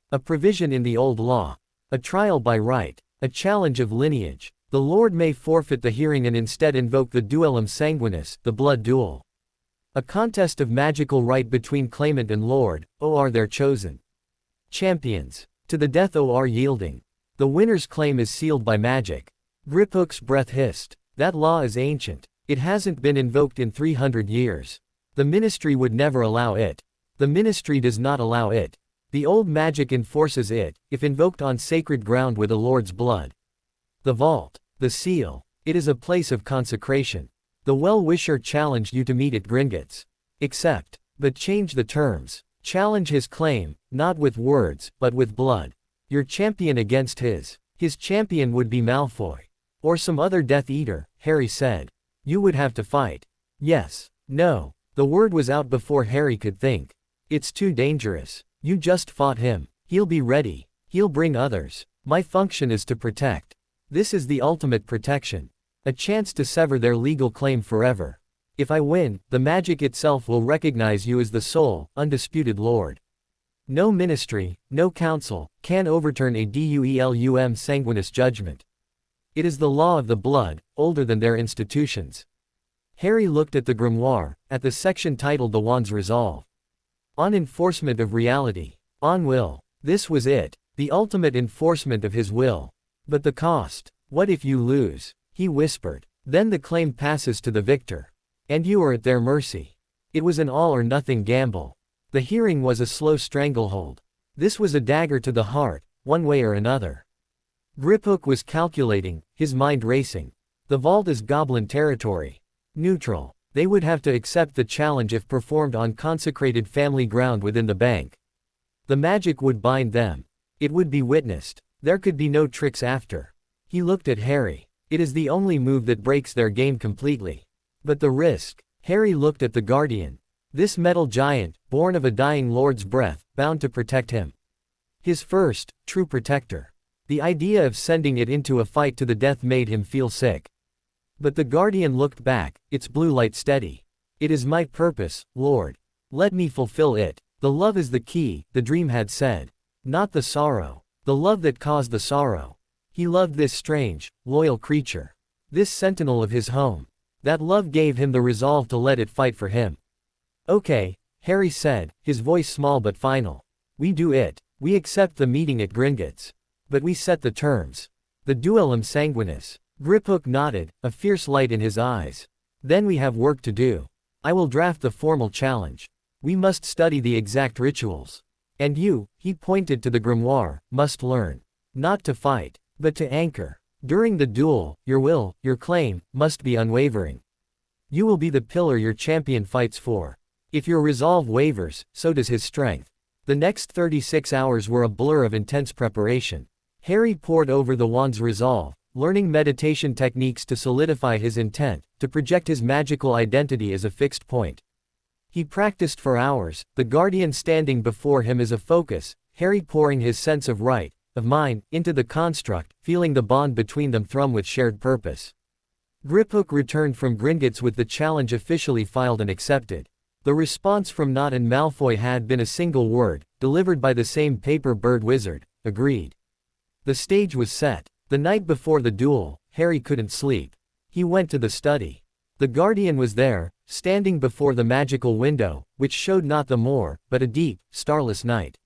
"A provision in the old law. A trial by right. A challenge of lineage. The Lord may forfeit the hearing and instead invoke the duellum sanguinis, the blood duel. A contest of magical right between claimant and Lord, or their chosen champions. To the death or yielding. The winner's claim is sealed by magic." Griphook's breath hissed. "That law is ancient. It hasn't been invoked in 300 years. The ministry would never allow it. The ministry does not allow it. The old magic enforces it, if invoked on sacred ground with the Lord's blood. The vault. The seal. It is a place of consecration. The well-wisher challenged you to meet at Gringotts. Accept. But change the terms. Challenge his claim, not with words, but with blood. Your champion against his. His champion would be Malfoy. Or some other Death Eater," Harry said. "You would have to fight." "Yes. No." The word was out before Harry could think. "It's too dangerous. You just fought him. He'll be ready. He'll bring others. My function is to protect. This is the ultimate protection. A chance to sever their legal claim forever. If I win, the magic itself will recognize you as the sole, undisputed Lord. No ministry, no council, can overturn a duelum sanguinis judgment. It is the law of the blood, older than their institutions." Harry looked at the grimoire, at the section titled The Wand's Resolve. On enforcement of reality. On will. This was it. The ultimate enforcement of his will. "But the cost. What if you lose?" he whispered. "Then the claim passes to the victor. And you are at their mercy." It was an all-or-nothing gamble. The hearing was a slow stranglehold. This was a dagger to the heart, one way or another. Griphook was calculating, his mind racing. The vault is goblin territory. Neutral. They would have to accept the challenge if performed on consecrated family ground within the bank. The magic would bind them. It would be witnessed. There could be no tricks after. He looked at Harry. It is the only move that breaks their game completely. But the risk. Harry looked at the Guardian. This metal giant, born of a dying lord's breath, bound to protect him. His first, true protector. The idea of sending it into a fight to the death made him feel sick. But the Guardian looked back, its blue light steady. It is my purpose, Lord. Let me fulfill it. The love is the key, the dream had said. Not the sorrow. The love that caused the sorrow. He loved this strange, loyal creature. This sentinel of his home. That love gave him the resolve to let it fight for him. Okay, Harry said, his voice small but final. We do it. We accept the meeting at Gringotts. But we set the terms. The duellum sanguinis. Griphook nodded, a fierce light in his eyes. Then we have work to do. I will draft the formal challenge. We must study the exact rituals. And you, he pointed to the grimoire, must learn. Not to fight, but to anchor. During the duel, your will, your claim, must be unwavering. You will be the pillar your champion fights for. If your resolve wavers, so does his strength. The next 36 hours were a blur of intense preparation. Harry pored over the wand's resolve, learning meditation techniques to solidify his intent, to project his magical identity as a fixed point. He practiced for hours, the Guardian standing before him as a focus, Harry pouring his sense of right, of mine, into the construct, feeling the bond between them thrum with shared purpose. Griphook returned from Gringotts with the challenge officially filed and accepted. The response from Nott and Malfoy had been a single word, delivered by the same paper bird wizard, agreed. The stage was set. The night before the duel, Harry couldn't sleep. He went to the study. The Guardian was there, standing before the magical window, which showed not the moor, but a deep, starless night.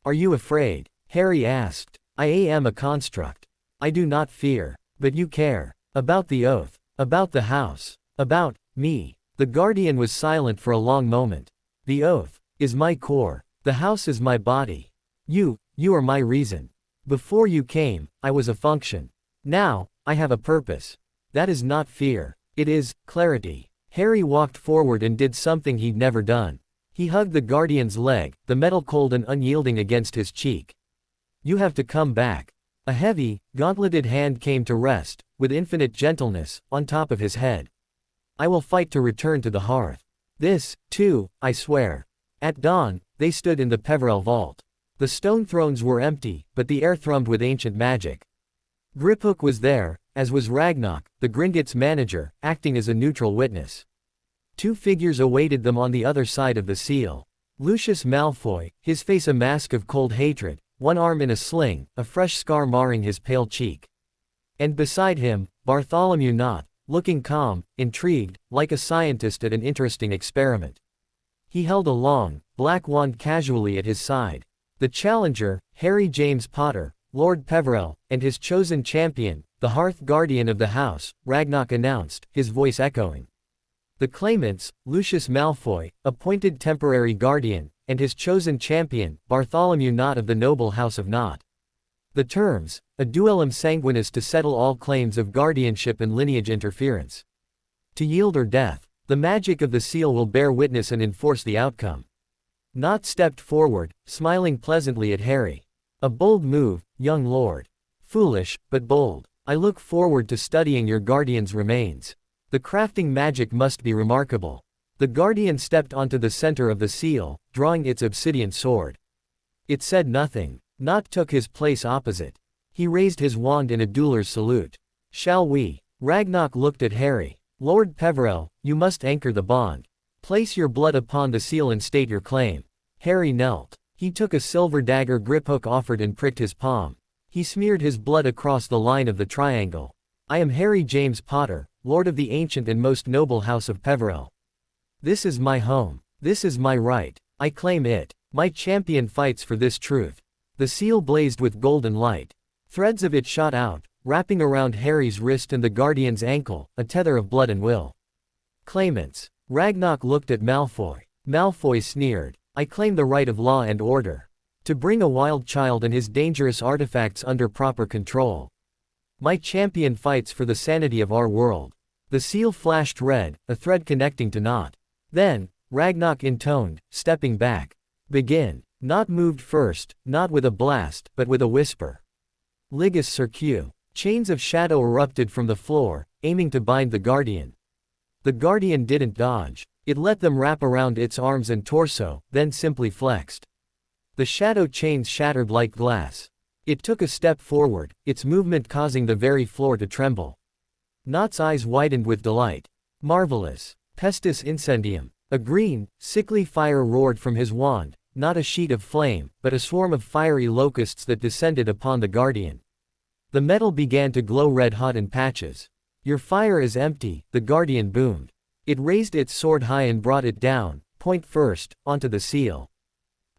Are you afraid? Harry asked. I am a construct. I do not fear. But you care. About the oath. About the house. About me. The Guardian was silent for a long moment. The oath is my core. The house is my body. You are my reason. Before you came, I was a function. Now, I have a purpose. That is not fear. It is clarity. Harry walked forward and did something he'd never done. He hugged the Guardian's leg, the metal cold and unyielding against his cheek. You have to come back. A heavy, gauntleted hand came to rest, with infinite gentleness, on top of his head. I will fight to return to the hearth. This, too, I swear. At dawn, they stood in the Peverell vault. The stone thrones were empty, but the air thrummed with ancient magic. Griphook was there, as was Ragnarok, the Gringotts manager, acting as a neutral witness. Two figures awaited them on the other side of the seal. Lucius Malfoy, his face a mask of cold hatred, one arm in a sling, a fresh scar marring his pale cheek. And beside him, Bartholomew Nott, looking calm, intrigued, like a scientist at an interesting experiment. He held a long, black wand casually at his side. The challenger, Harry James Potter, Lord Peverell, and his chosen champion, the Hearth Guardian of the house, Ragnarok announced, his voice echoing. The claimants, Lucius Malfoy, appointed temporary guardian, and his chosen champion, Bartholomew Nott of the noble house of Nott. The terms, a duellum sanguinis to settle all claims of guardianship and lineage interference. To yield or death, the magic of the seal will bear witness and enforce the outcome. Nott stepped forward, smiling pleasantly at Harry. A bold move, young lord. Foolish, but bold. I look forward to studying your guardian's remains. The crafting magic must be remarkable. The guardian stepped onto the center of the seal, drawing its obsidian sword. It said nothing. Nott took his place opposite. He raised his wand in a dueler's salute. Shall we? Ragnarok looked at Harry. Lord Peverell, you must anchor the bond. Place your blood upon the seal and state your claim. Harry knelt. He took a silver dagger Griphook offered and pricked his palm. He smeared his blood across the line of the triangle. I am Harry James Potter, Lord of the ancient and most noble house of Peverell. This is my home. This is my right. I claim it. My champion fights for this truth. The seal blazed with golden light. Threads of it shot out, wrapping around Harry's wrist and the guardian's ankle, a tether of blood and will. Claimants. Ragnarok looked at Malfoy. Malfoy sneered. I claim the right of law and order. To bring a wild child and his dangerous artifacts under proper control. My champion fights for the sanity of our world. The seal flashed red, a thread connecting to Nott. Then, Ragnarok intoned, stepping back. Begin. Nott moved first, not with a blast, but with a whisper. Ligus circu. Chains of shadow erupted from the floor, aiming to bind the Guardian. The Guardian didn't dodge. It let them wrap around its arms and torso, then simply flexed. The shadow chains shattered like glass. It took a step forward, its movement causing the very floor to tremble. Nott's eyes widened with delight. Marvelous. Pestis incendium. A green, sickly fire roared from his wand, not a sheet of flame, but a swarm of fiery locusts that descended upon the Guardian. The metal began to glow red-hot in patches. Your fire is empty, the Guardian boomed. It raised its sword high and brought it down, point first, onto the seal.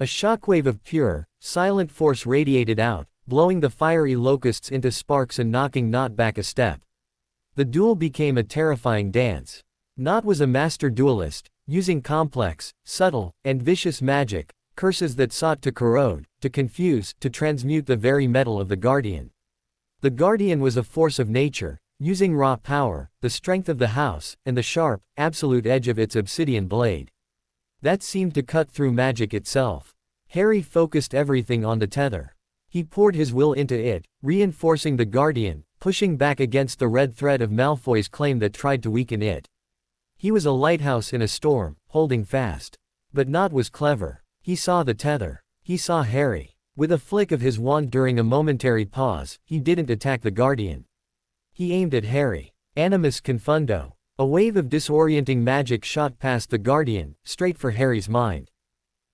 A shockwave of pure, silent force radiated out, blowing the fiery locusts into sparks and knocking Nott back a step. The duel became a terrifying dance. Nott was a master duelist, using complex, subtle, and vicious magic, curses that sought to corrode, to confuse, to transmute the very metal of the Guardian. The Guardian was a force of nature, using raw power, the strength of the house, and the sharp, absolute edge of its obsidian blade. That seemed to cut through magic itself. Harry focused everything on the tether. He poured his will into it, reinforcing the Guardian, pushing back against the red thread of Malfoy's claim that tried to weaken it. He was a lighthouse in a storm, holding fast. But Nott was clever. He saw the tether. He saw Harry. With a flick of his wand during a momentary pause, he didn't attack the Guardian. He aimed at Harry. Animus confundo. A wave of disorienting magic shot past the Guardian, straight for Harry's mind.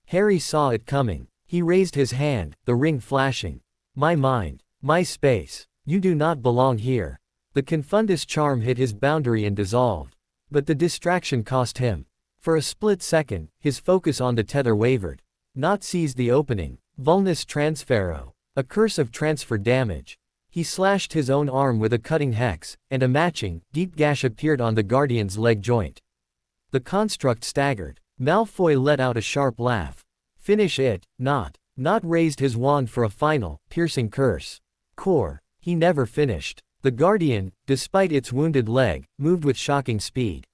Harry saw it coming. He raised his hand, the ring flashing. My mind. My space. You do not belong here. The confundus charm hit his boundary and dissolved. But the distraction cost him. For a split second, his focus on the tether wavered. Nott seized the opening. Vulnus transfero. A curse of transfer damage. He slashed his own arm with a cutting hex, and a matching, deep gash appeared on the Guardian's leg joint. The construct staggered. Malfoy let out a sharp laugh. Finish it, Nott. Nott raised his wand for a final, piercing curse. Core. He never finished. The Guardian, despite its wounded leg, moved with shocking speed.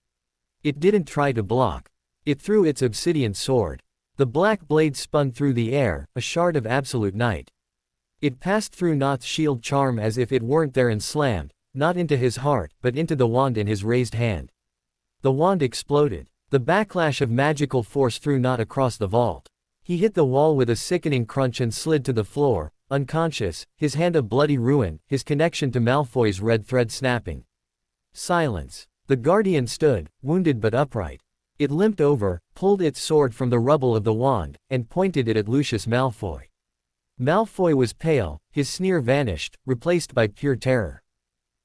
It didn't try to block. It threw its obsidian sword. The black blade spun through the air, a shard of absolute night. It passed through Nott's shield charm as if it weren't there and slammed, not into his heart, but into the wand in his raised hand. The wand exploded. The backlash of magical force threw Nott across the vault. He hit the wall with a sickening crunch and slid to the floor, unconscious, his hand a bloody ruin, his connection to Malfoy's red thread snapping. Silence. The Guardian stood, wounded but upright. It limped over, pulled its sword from the rubble of the wand, and pointed it at Lucius Malfoy. Malfoy was pale, his sneer vanished, replaced by pure terror.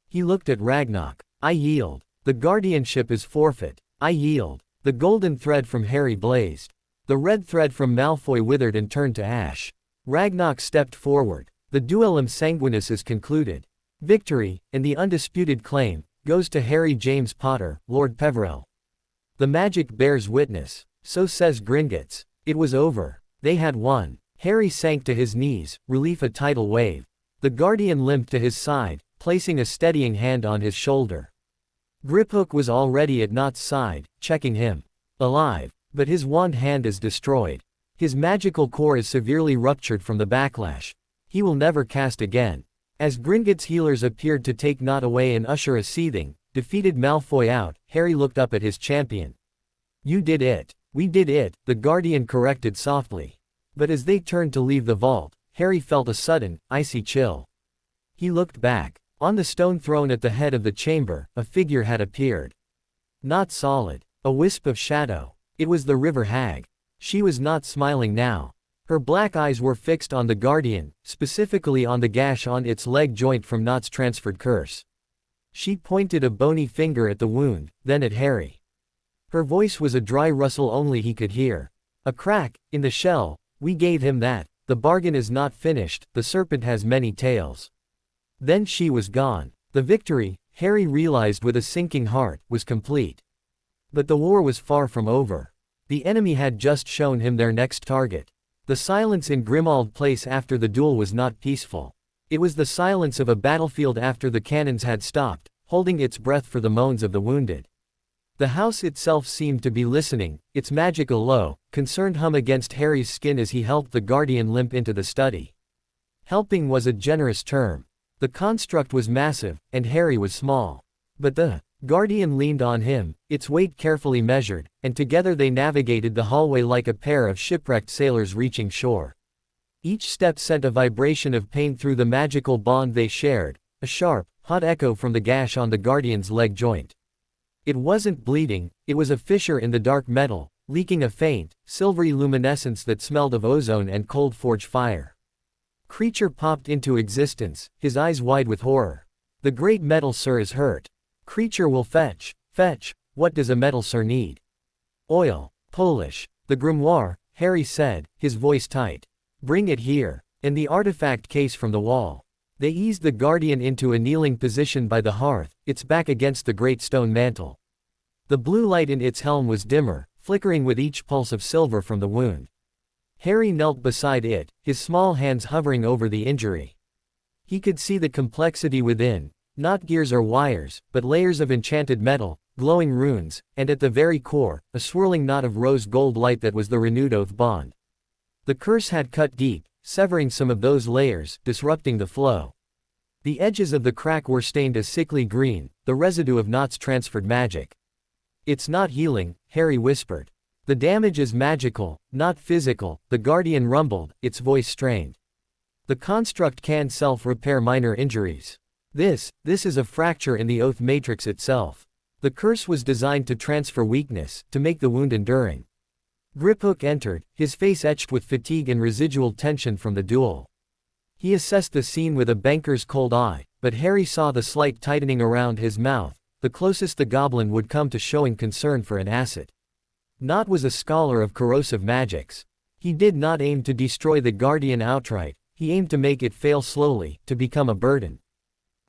He looked at Ragnarok. I yield. The guardianship is forfeit. I yield. The golden thread from Harry blazed. The red thread from Malfoy withered and turned to ash. Ragnarok stepped forward. The duellum sanguinis is concluded. Victory, and the undisputed claim, goes to Harry James Potter, Lord Peverell. The magic bears witness. So says Gringotts. It was over. They had won. Harry sank to his knees, relief a tidal wave. The guardian limped to his side, placing a steadying hand on his shoulder. Griphook was already at Nott's side, checking him. Alive, but his wand hand is destroyed. His magical core is severely ruptured from the backlash. He will never cast again. As Gringotts' healers appeared to take Nott away and usher a seething, defeated Malfoy out, Harry looked up at his champion. You did it. We did it, the guardian corrected softly. But as they turned to leave the vault, Harry felt a sudden, icy chill. He looked back. On the stone throne at the head of the chamber, a figure had appeared. Not solid. A wisp of shadow. It was the river hag. She was not smiling now. Her black eyes were fixed on the guardian, specifically on the gash on its leg joint from Nott's transferred curse. She pointed a bony finger at the wound, then at Harry. Her voice was a dry rustle only he could hear. A crack, in the shell. We gave him that. The bargain is not finished, the serpent has many tails. Then she was gone. The victory, Harry realized with a sinking heart, was complete. But the war was far from over. The enemy had just shown him their next target. The silence in Grimmauld Place after the duel was not peaceful. It was the silence of a battlefield after the cannons had stopped, holding its breath for the moans of the wounded. The house itself seemed to be listening, its magical low, concerned hum against Harry's skin as he helped the guardian limp into the study. Helping was a generous term. The construct was massive, and Harry was small. But the guardian leaned on him, its weight carefully measured, and together they navigated the hallway like a pair of shipwrecked sailors reaching shore. Each step sent a vibration of pain through the magical bond they shared, a sharp, hot echo from the gash on the guardian's leg joint. It wasn't bleeding, it was a fissure in the dark metal, leaking a faint, silvery luminescence that smelled of ozone and cold forge fire. Creature popped into existence, his eyes wide with horror. The great metal sir is hurt. Creature will fetch. What does a metal sir need? Oil. Polish. The grimoire, Harry said, his voice tight. Bring it here. And the artifact case from the wall. They eased the guardian into a kneeling position by the hearth, its back against the great stone mantle. The blue light in its helm was dimmer, flickering with each pulse of silver from the wound. Harry knelt beside it, his small hands hovering over the injury. He could see the complexity within, not gears or wires, but layers of enchanted metal, glowing runes, and at the very core, a swirling knot of rose-gold light that was the renewed oath bond. The curse had cut deep, severing some of those layers, disrupting the flow. The edges of the crack were stained a sickly green, the residue of Knott's transferred magic. It's not healing, Harry whispered. The damage is magical, not physical, the guardian rumbled, its voice strained. The construct can self-repair minor injuries. This is a fracture in the oath matrix itself. The curse was designed to transfer weakness, to make the wound enduring. Griphook entered, his face etched with fatigue and residual tension from the duel. He assessed the scene with a banker's cold eye, but Harry saw the slight tightening around his mouth, the closest the goblin would come to showing concern for an asset. Knott was a scholar of corrosive magics. He did not aim to destroy the guardian outright, he aimed to make it fail slowly, to become a burden.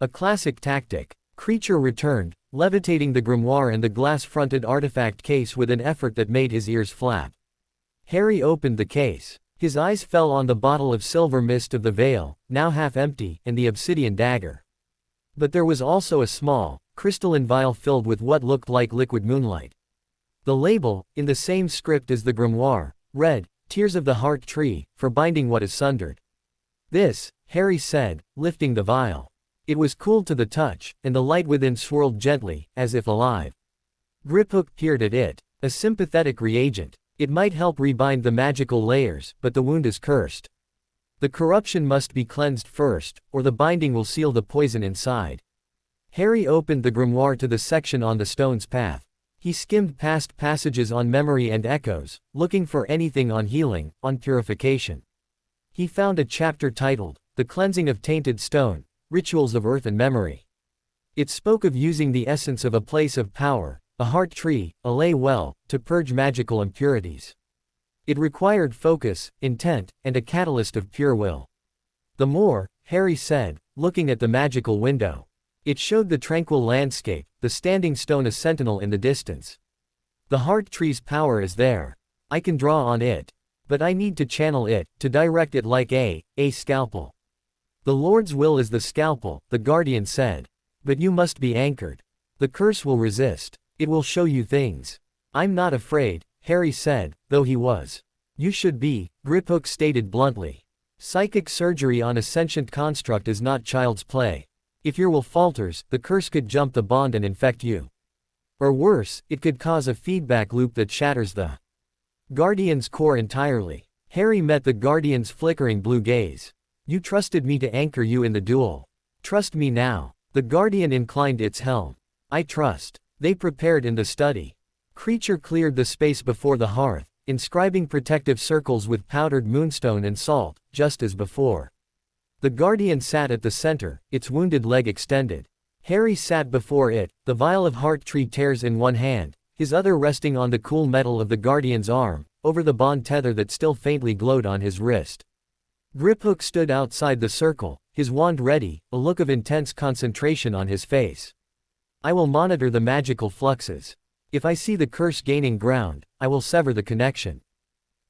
A classic tactic. Creature returned, levitating the grimoire and the glass-fronted artifact case with an effort that made his ears flap. Harry opened the case. His eyes fell on the bottle of silver mist of the veil, now half empty, and the obsidian dagger. But there was also a small, crystalline vial filled with what looked like liquid moonlight. The label, in the same script as the grimoire, read, "Tears of the Heart Tree, for binding what is sundered." This, Harry said, lifting the vial. It was cool to the touch, and the light within swirled gently, as if alive. Griphook peered at it. A sympathetic reagent. It might help rebind the magical layers, but the wound is cursed. The corruption must be cleansed first, or the binding will seal the poison inside. Harry opened the grimoire to the section on the stone's path. He skimmed past passages on memory and echoes, looking for anything on healing, on purification. He found a chapter titled, "The Cleansing of Tainted Stone, Rituals of Earth and Memory." It spoke of using the essence of a place of power, a heart tree, a lay well, to purge magical impurities. It required focus, intent, and a catalyst of pure will. The more, Harry said, looking at the magical window. It showed the tranquil landscape, the standing stone a sentinel in the distance. The heart tree's power is there. I can draw on it. But I need to channel it, to direct it like a scalpel. The Lord's will is the scalpel, the guardian said. But you must be anchored. The curse will resist. It will show you things. I'm not afraid, Harry said, though he was. You should be, Griphook stated bluntly. Psychic surgery on a sentient construct is not child's play. If your will falters, the curse could jump the bond and infect you. Or worse, it could cause a feedback loop that shatters the guardian's core entirely. Harry met the guardian's flickering blue gaze. You trusted me to anchor you in the duel. Trust me now. The guardian inclined its helm. I trust. They prepared in the study. Creature cleared the space before the hearth, inscribing protective circles with powdered moonstone and salt, just as before. The guardian sat at the center, its wounded leg extended. Harry sat before it, the vial of heart tree tears in one hand, his other resting on the cool metal of the guardian's arm, over the bond tether that still faintly glowed on his wrist. Griphook stood outside the circle, his wand ready, a look of intense concentration on his face. I will monitor the magical fluxes. If I see the curse gaining ground, I will sever the connection.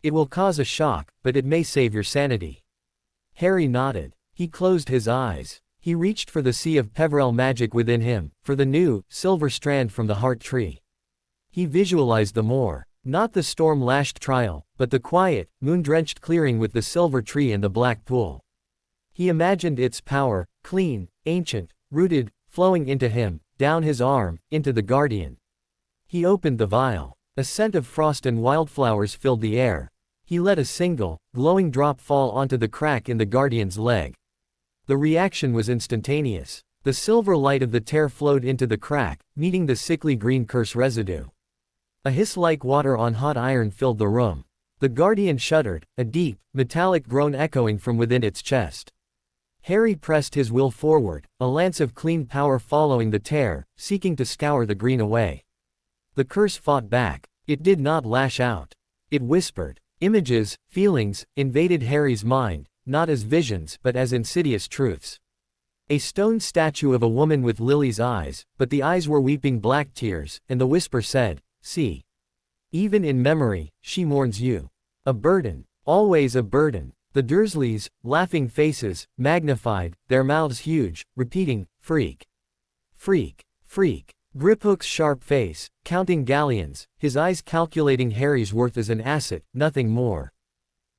It will cause a shock, but it may save your sanity. Harry nodded. He closed his eyes. He reached for the sea of Peverell magic within him, for the new, silver strand from the heart tree. He visualized the more. Not the storm-lashed trial, but the quiet, moon-drenched clearing with the silver tree and the black pool. He imagined its power, clean, ancient, rooted, flowing into him, down his arm, into the guardian. He opened the vial. A scent of frost and wildflowers filled the air. He let a single, glowing drop fall onto the crack in the guardian's leg. The reaction was instantaneous. The silver light of the tear flowed into the crack, meeting the sickly green curse residue. A hiss like water on hot iron filled the room. The guardian shuddered, a deep, metallic groan echoing from within its chest. Harry pressed his will forward, a lance of clean power following the tear, seeking to scour the green away. The curse fought back. It did not lash out. It whispered. Images, feelings, invaded Harry's mind, not as visions but as insidious truths. A stone statue of a woman with lilies' eyes, but the eyes were weeping black tears, and the whisper said, "See. Even in memory, she mourns you. A burden. Always a burden." The Dursleys, laughing faces, magnified, their mouths huge, repeating, "Freak. Freak. Freak." Griphook's sharp face, counting galleons, his eyes calculating Harry's worth as an asset, nothing more.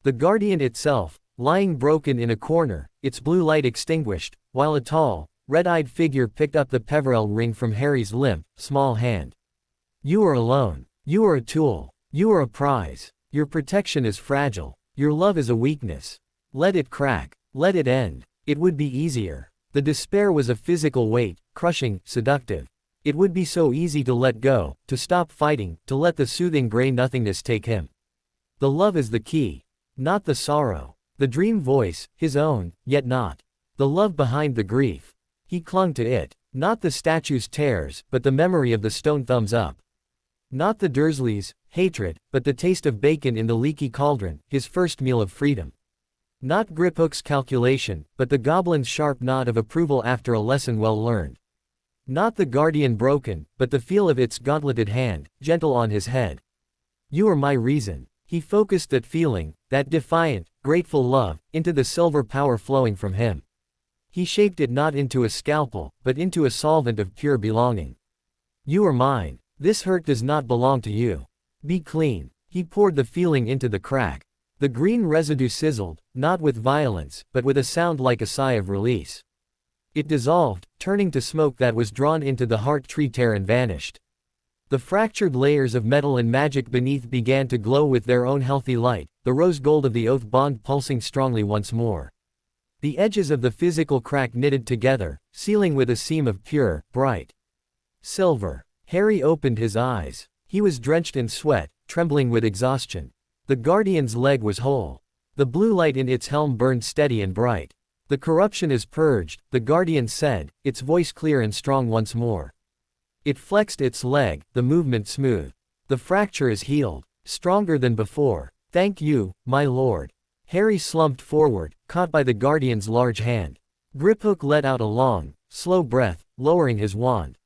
The guardian itself, lying broken in a corner, its blue light extinguished, while a tall, red-eyed figure picked up the Peverell ring from Harry's limp, small hand. "You are alone. You are a tool. You are a prize. Your protection is fragile. Your love is a weakness. Let it crack. Let it end. It would be easier." The despair was a physical weight, crushing, seductive. It would be so easy to let go, to stop fighting, to let the soothing gray nothingness take him. The love is the key. Not the sorrow. The dream voice, his own, yet not. The love behind the grief. He clung to it. Not the statue's tears, but the memory of the stone thumbs up. Not the Dursleys' hatred, but the taste of bacon in the leaky cauldron, his first meal of freedom. Not Griphook's calculation, but the goblin's sharp nod of approval after a lesson well learned. Not the guardian broken, but the feel of its gauntleted hand, gentle on his head. "You are my reason." He focused that feeling, that defiant, grateful love, into the silver power flowing from him. He shaped it not into a scalpel, but into a solvent of pure belonging. "You are mine. This hurt does not belong to you. Be clean." He poured the feeling into the crack. The green residue sizzled, not with violence, but with a sound like a sigh of release. It dissolved, turning to smoke that was drawn into the heart tree tear and vanished. The fractured layers of metal and magic beneath began to glow with their own healthy light, the rose gold of the oath bond pulsing strongly once more. The edges of the physical crack knitted together, sealing with a seam of pure, bright silver. Harry opened his eyes. He was drenched in sweat, trembling with exhaustion. The guardian's leg was whole. The blue light in its helm burned steady and bright. "The corruption is purged," the guardian said, its voice clear and strong once more. It flexed its leg, the movement smooth. "The fracture is healed. Stronger than before. Thank you, my lord." Harry slumped forward, caught by the guardian's large hand. Griphook let out a long, slow breath, lowering his wand.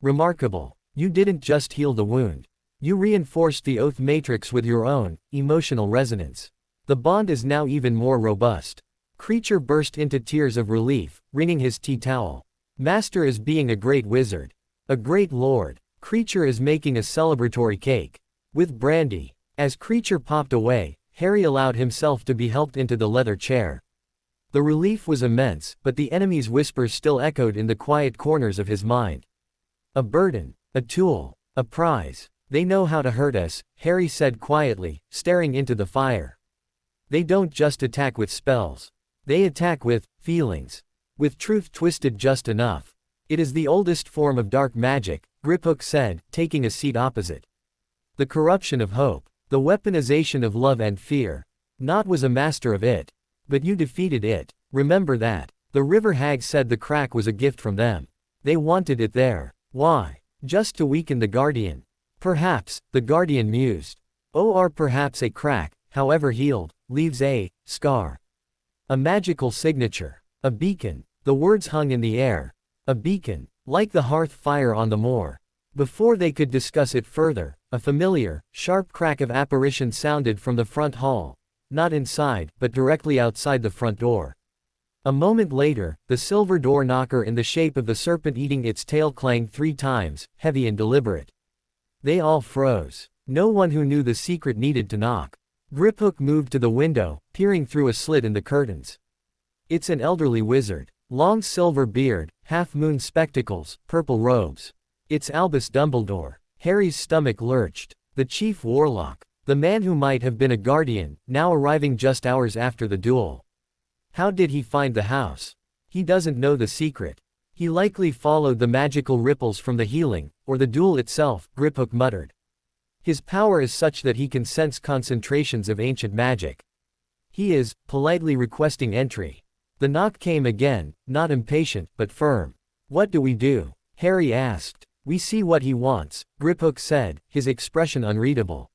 "Remarkable. You didn't just heal the wound. You reinforced the oath matrix with your own, emotional resonance. The bond is now even more robust." Creature burst into tears of relief, wringing his tea towel. "Master is being a great wizard. A great lord. Creature is making a celebratory cake. With brandy." As Creature popped away, Harry allowed himself to be helped into the leather chair. The relief was immense, but the enemy's whispers still echoed in the quiet corners of his mind. "A burden. A tool. A prize. They know how to hurt us," Harry said quietly, staring into the fire. "They don't just attack with spells. They attack with feelings. With truth twisted just enough. It is the oldest form of dark magic," Griphook said, taking a seat opposite. "The corruption of hope. The weaponization of love and fear. Nott was a master of it. But you defeated it. Remember that." The river hag said the crack was a gift from them. They wanted it there. Why? Just to weaken the guardian. Perhaps, the guardian mused. Or perhaps a crack, however healed, leaves a scar. A magical signature. A beacon. The words hung in the air. A beacon. Like the hearth fire on the moor. Before they could discuss it further, a familiar, sharp crack of apparition sounded from the front hall. Not inside, but directly outside the front door. A moment later, the silver door knocker in the shape of the serpent eating its tail clanged 3 times, heavy and deliberate. They all froze. No one who knew the secret needed to knock. Griphook moved to the window, peering through a slit in the curtains. It's an elderly wizard. Long silver beard, half-moon spectacles, purple robes. It's Albus Dumbledore. Harry's stomach lurched. The chief warlock. The man who might have been a guardian, now arriving just hours after the duel. How did he find the house? He doesn't know the secret. He likely followed the magical ripples from the healing, or the duel itself, Griphook muttered. His power is such that he can sense concentrations of ancient magic. He is, politely requesting entry. The knock came again, not impatient, but firm. What do we do? Harry asked. We see what he wants, Griphook said, his expression unreadable.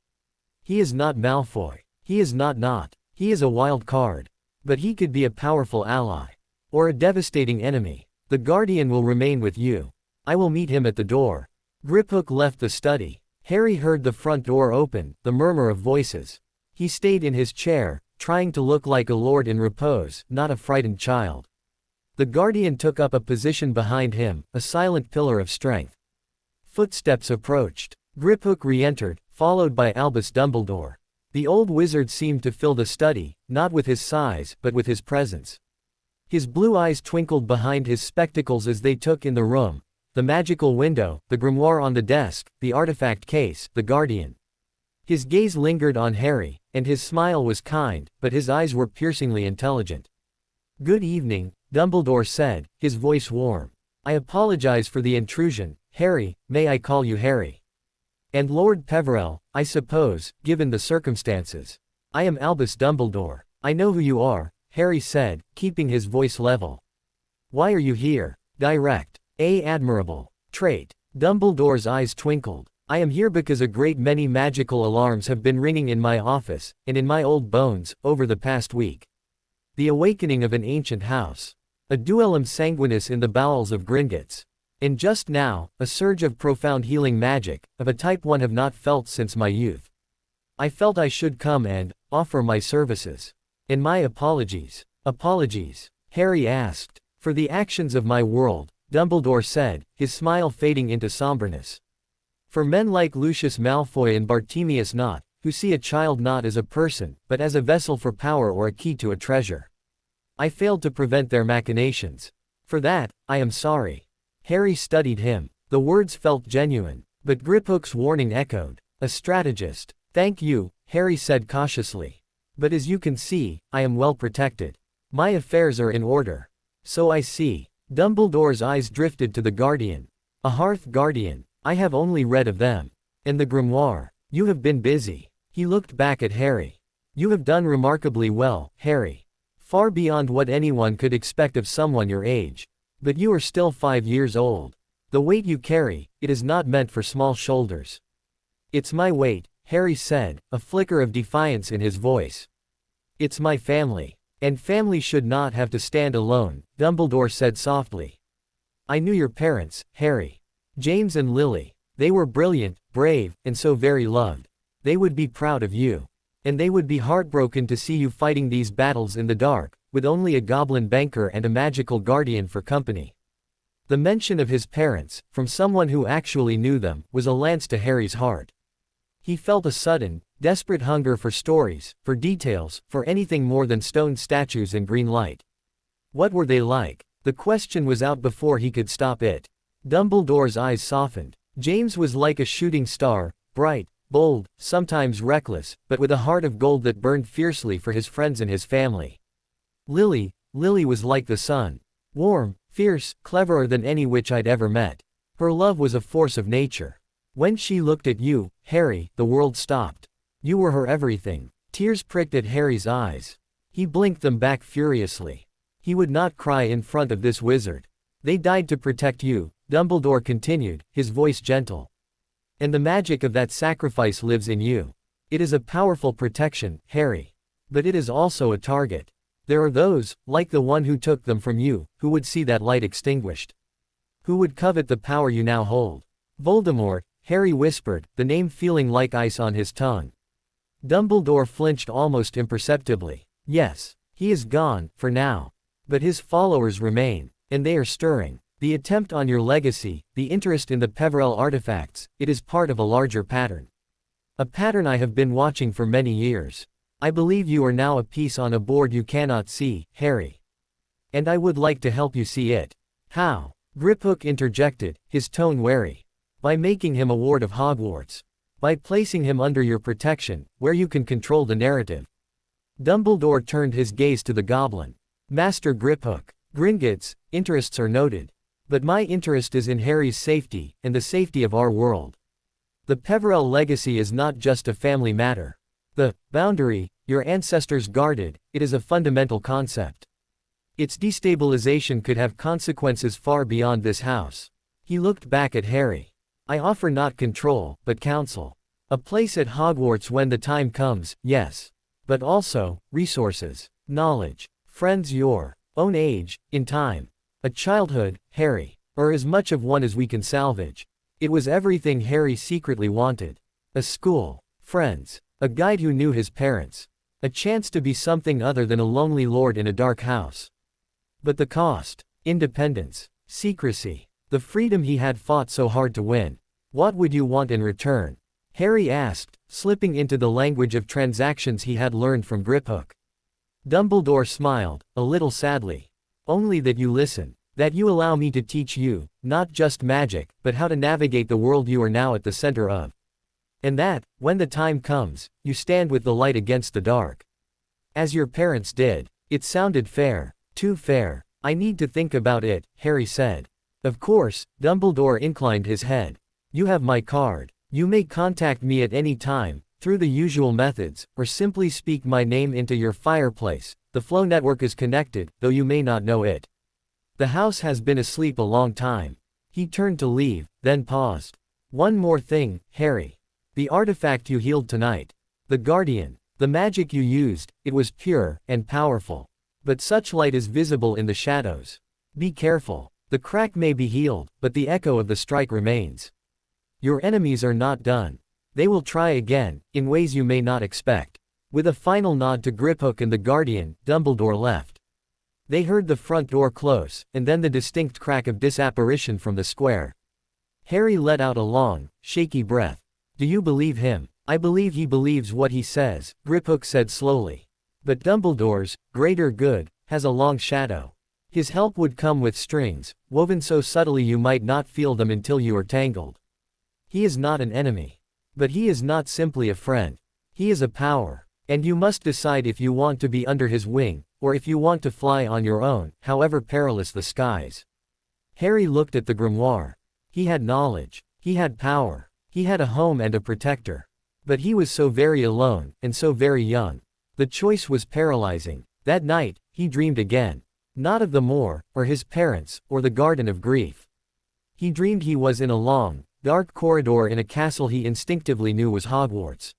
He is not Malfoy. He is not. He is a wild card. But he could be a powerful ally. Or a devastating enemy. The Guardian will remain with you. I will meet him at the door. Griphook left the study. Harry heard the front door open, the murmur of voices. He stayed in his chair, trying to look like a lord in repose, not a frightened child. The Guardian took up a position behind him, a silent pillar of strength. Footsteps approached. Griphook re-entered, followed by Albus Dumbledore. The old wizard seemed to fill the study, not with his size, but with his presence. His blue eyes twinkled behind his spectacles as they took in the room, the magical window, the grimoire on the desk, the artifact case, the Guardian. His gaze lingered on Harry, and his smile was kind, but his eyes were piercingly intelligent. Good evening, Dumbledore said, his voice warm. I apologize for the intrusion, Harry, may I call you Harry? And Lord Peverell, I suppose, given the circumstances. I am Albus Dumbledore. I know who you are, Harry said, keeping his voice level. Why are you here? Direct. Admirable. Trait. Dumbledore's eyes twinkled. I am here because a great many magical alarms have been ringing in my office, and in my old bones, over the past week. The awakening of an ancient house. A duellum sanguinis in the bowels of Gringotts. And just now, a surge of profound healing magic, of a type one have not felt since my youth. I felt I should come and offer my services. And my apologies. Apologies? Harry asked. For the actions of my world, Dumbledore said, his smile fading into somberness. For men like Lucius Malfoy and Bartemius Knott, who see a child not as a person, but as a vessel for power or a key to a treasure. I failed to prevent their machinations. For that, I am sorry. Harry studied him. The words felt genuine. But Griphook's warning echoed. A strategist. Thank you, Harry said cautiously. But as you can see, I am well protected. My affairs are in order. So I see. Dumbledore's eyes drifted to the Guardian. A Hearth Guardian. I have only read of them. And the grimoire. You have been busy. He looked back at Harry. You have done remarkably well, Harry. Far beyond what anyone could expect of someone your age. But you are still 5 years old. The weight you carry, it is not meant for small shoulders. It's my weight, Harry said, a flicker of defiance in his voice. It's my family. And family should not have to stand alone, Dumbledore said softly. I knew your parents, Harry. James and Lily. They were brilliant, brave, and so very loved. They would be proud of you. And they would be heartbroken to see you fighting these battles in the dark, with only a goblin banker and a magical guardian for company. The mention of his parents, from someone who actually knew them, was a lance to Harry's heart. He felt a sudden, desperate hunger for stories, for details, for anything more than stone statues and green light. What were they like? The question was out before he could stop it. Dumbledore's eyes softened. James was like a shooting star, bright, bold, sometimes reckless, but with a heart of gold that burned fiercely for his friends and his family. Lily was like the sun. Warm, fierce, cleverer than any witch I'd ever met. Her love was a force of nature. When she looked at you, Harry, the world stopped. You were her everything. Tears pricked at Harry's eyes. He blinked them back furiously. He would not cry in front of this wizard. They died to protect you, Dumbledore continued, his voice gentle. And the magic of that sacrifice lives in you. It is a powerful protection, Harry. But it is also a target. There are those, like the one who took them from you, who would see that light extinguished. Who would covet the power you now hold. Voldemort, Harry whispered, the name feeling like ice on his tongue. Dumbledore flinched almost imperceptibly. Yes, he is gone, for now. But his followers remain, and they are stirring. The attempt on your legacy, the interest in the Peverell artifacts, it is part of a larger pattern. A pattern I have been watching for many years. I believe you are now a piece on a board you cannot see, Harry. And I would like to help you see it. How? Griphook interjected, his tone wary. By making him a ward of Hogwarts. By placing him under your protection, where you can control the narrative. Dumbledore turned his gaze to the goblin. Master Griphook. Gringotts' interests are noted. But my interest is in Harry's safety, and the safety of our world. The Peverell legacy is not just a family matter. The boundary your ancestors guarded, it is a fundamental concept. Its destabilization could have consequences far beyond this house. He looked back at Harry. I offer not control, but counsel. A place at Hogwarts when the time comes, yes. But also, resources, knowledge, friends your own age, in time. A childhood, Harry. Or as much of one as we can salvage. It was everything Harry secretly wanted. A school, friends, a guide who knew his parents. A chance to be something other than a lonely lord in a dark house. But the cost, independence, secrecy, the freedom he had fought so hard to win. What would you want in return? Harry asked, slipping into the language of transactions he had learned from Griphook. Dumbledore smiled, a little sadly. Only that you listen. That you allow me to teach you, not just magic, but how to navigate the world you are now at the center of. And that, when the time comes, you stand with the light against the dark. As your parents did. It sounded fair. Too fair. I need to think about it, Harry said. Of course, Dumbledore inclined his head. You have my card. You may contact me at any time, through the usual methods, or simply speak my name into your fireplace. The flow network is connected, though you may not know it. The house has been asleep a long time. He turned to leave, then paused. One more thing, Harry. The artifact you healed tonight. The Guardian. The magic you used, it was pure, and powerful. But such light is visible in the shadows. Be careful. The crack may be healed, but the echo of the strike remains. Your enemies are not done. They will try again, in ways you may not expect. With a final nod to Griphook and the Guardian, Dumbledore left. They heard the front door close, and then the distinct crack of disapparition from the square. Harry let out a long, shaky breath. Do you believe him? I believe he believes what he says, Griphook said slowly. But Dumbledore's greater good has a long shadow. His help would come with strings, woven so subtly you might not feel them until you are tangled. He is not an enemy. But he is not simply a friend. He is a power. And you must decide if you want to be under his wing, or if you want to fly on your own, however perilous the skies. Harry looked at the grimoire. He had knowledge. He had power. He had a home and a protector. But he was so very alone, and so very young. The choice was paralyzing. That night, he dreamed again. Not of the moor, or his parents, or the Garden of Grief. He dreamed he was in a long, dark corridor in a castle he instinctively knew was Hogwarts.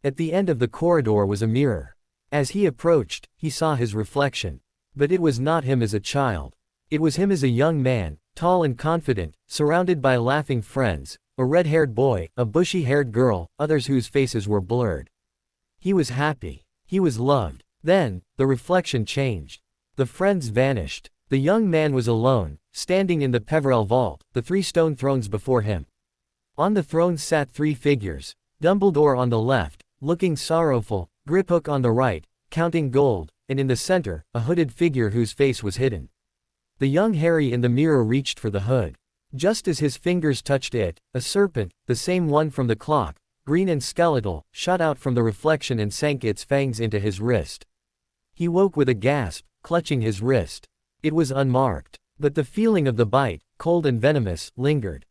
At the end of the corridor was a mirror. As he approached, he saw his reflection. But it was not him as a child. It was him as a young man, tall and confident, surrounded by laughing friends, a red-haired boy, a bushy-haired girl, others whose faces were blurred. He was happy. He was loved. Then, the reflection changed. The friends vanished. The young man was alone, standing in the Peverell vault, the 3 stone thrones before him. On the thrones sat 3 figures. Dumbledore on the left, looking sorrowful, Griphook on the right, counting gold, and in the center, a hooded figure whose face was hidden. The young Harry in the mirror reached for the hood. Just as his fingers touched it, a serpent, the same one from the clock, green and skeletal, shot out from the reflection and sank its fangs into his wrist. He woke with a gasp, clutching his wrist. It was unmarked. But the feeling of the bite, cold and venomous, lingered.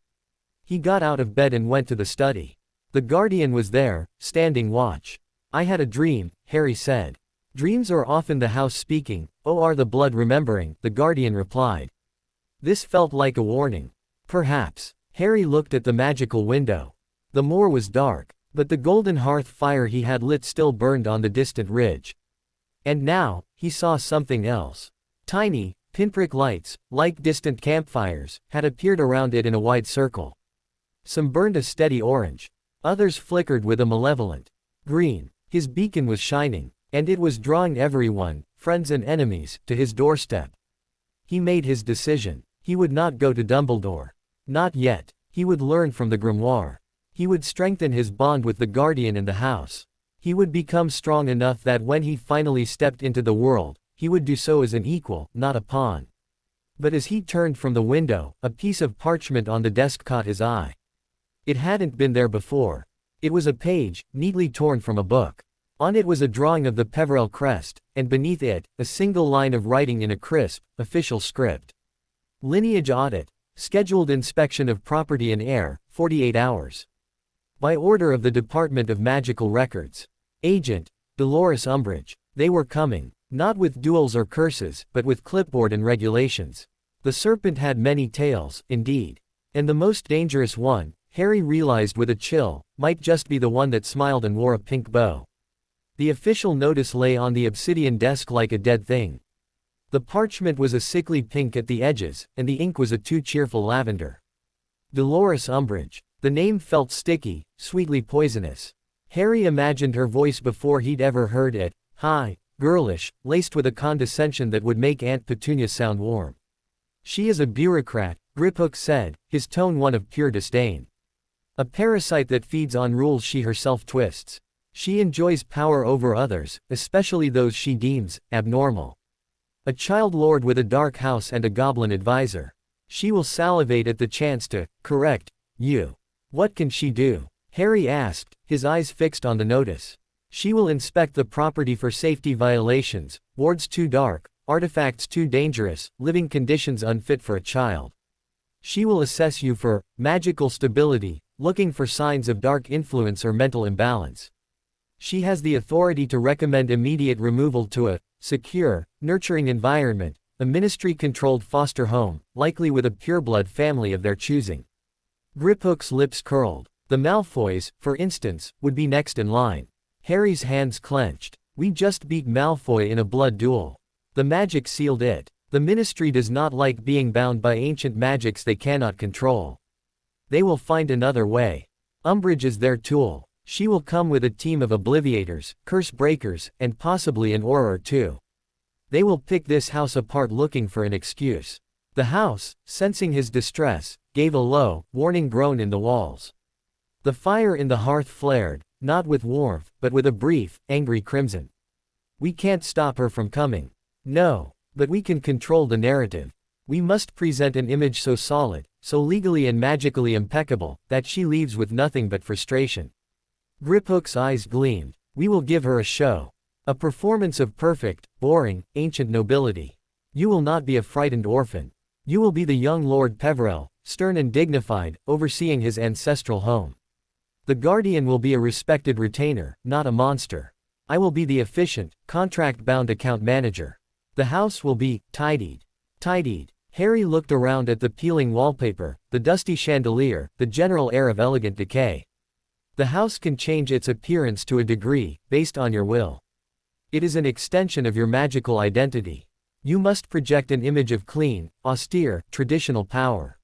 He got out of bed and went to the study. The Guardian was there, standing watch. I had a dream, Harry said. Dreams are often the house speaking, or the blood remembering, the Guardian replied. This felt like a warning. Perhaps. Harry looked at the magical window. The moor was dark, but the golden hearth fire he had lit still burned on the distant ridge. And now, he saw something else. Tiny, pinprick lights, like distant campfires, had appeared around it in a wide circle. Some burned a steady orange. Others flickered with a malevolent green. His beacon was shining, and it was drawing everyone, friends and enemies, to his doorstep. He made his decision. He would not go to Dumbledore. Not yet. He would learn from the grimoire. He would strengthen his bond with the Guardian and the house. He would become strong enough that when he finally stepped into the world, he would do so as an equal, not a pawn. But as he turned from the window, a piece of parchment on the desk caught his eye. It hadn't been there before. It was a page, neatly torn from a book. On it was a drawing of the Peverell crest, and beneath it, a single line of writing in a crisp, official script. Lineage audit. Scheduled inspection of property and heir, 48 hours. By order of the Department of Magical Records. Agent, Dolores Umbridge. They were coming, not with duels or curses, but with clipboard and regulations. The serpent had many tails, indeed. And the most dangerous one, Harry realized with a chill, might just be the one that smiled and wore a pink bow. The official notice lay on the obsidian desk like a dead thing. The parchment was a sickly pink at the edges, and the ink was a too cheerful lavender. Dolores Umbridge. The name felt sticky, sweetly poisonous. Harry imagined her voice before he'd ever heard it, high, girlish, laced with a condescension that would make Aunt Petunia sound warm. She is a bureaucrat, Griphook said, his tone one of pure disdain. A parasite that feeds on rules she herself twists. She enjoys power over others, especially those she deems abnormal. A child lord with a dark house and a goblin advisor. She will salivate at the chance to correct you. What can she do? Harry asked, his eyes fixed on the notice. She will inspect the property for safety violations, wards too dark, artifacts too dangerous, living conditions unfit for a child. She will assess you for magical stability, looking for signs of dark influence or mental imbalance. She has the authority to recommend immediate removal to a secure, nurturing environment, a ministry-controlled foster home, likely with a pureblood family of their choosing. Griphook's lips curled. The Malfoys, for instance, would be next in line. Harry's hands clenched. We just beat Malfoy in a blood duel. The magic sealed it. The ministry does not like being bound by ancient magics they cannot control. They will find another way. Umbridge is their tool. She will come with a team of obliviators, curse breakers, and possibly an aura or two. They will pick this house apart looking for an excuse. The house, sensing his distress, gave a low, warning groan in the walls. The fire in the hearth flared, not with warmth, but with a brief, angry crimson. We can't stop her from coming. No, but we can control the narrative. We must present an image so solid, so legally and magically impeccable, that she leaves with nothing but frustration. Griphook's eyes gleamed. We will give her a show. A performance of perfect, boring, ancient nobility. You will not be a frightened orphan. You will be the young Lord Peverell, stern and dignified, overseeing his ancestral home. The guardian will be a respected retainer, not a monster. I will be the efficient, contract-bound account manager. The house will be tidied. Tidied. Harry looked around at the peeling wallpaper, the dusty chandelier, the general air of elegant decay. The house can change its appearance to a degree, based on your will. It is an extension of your magical identity. You must project an image of clean, austere, traditional power.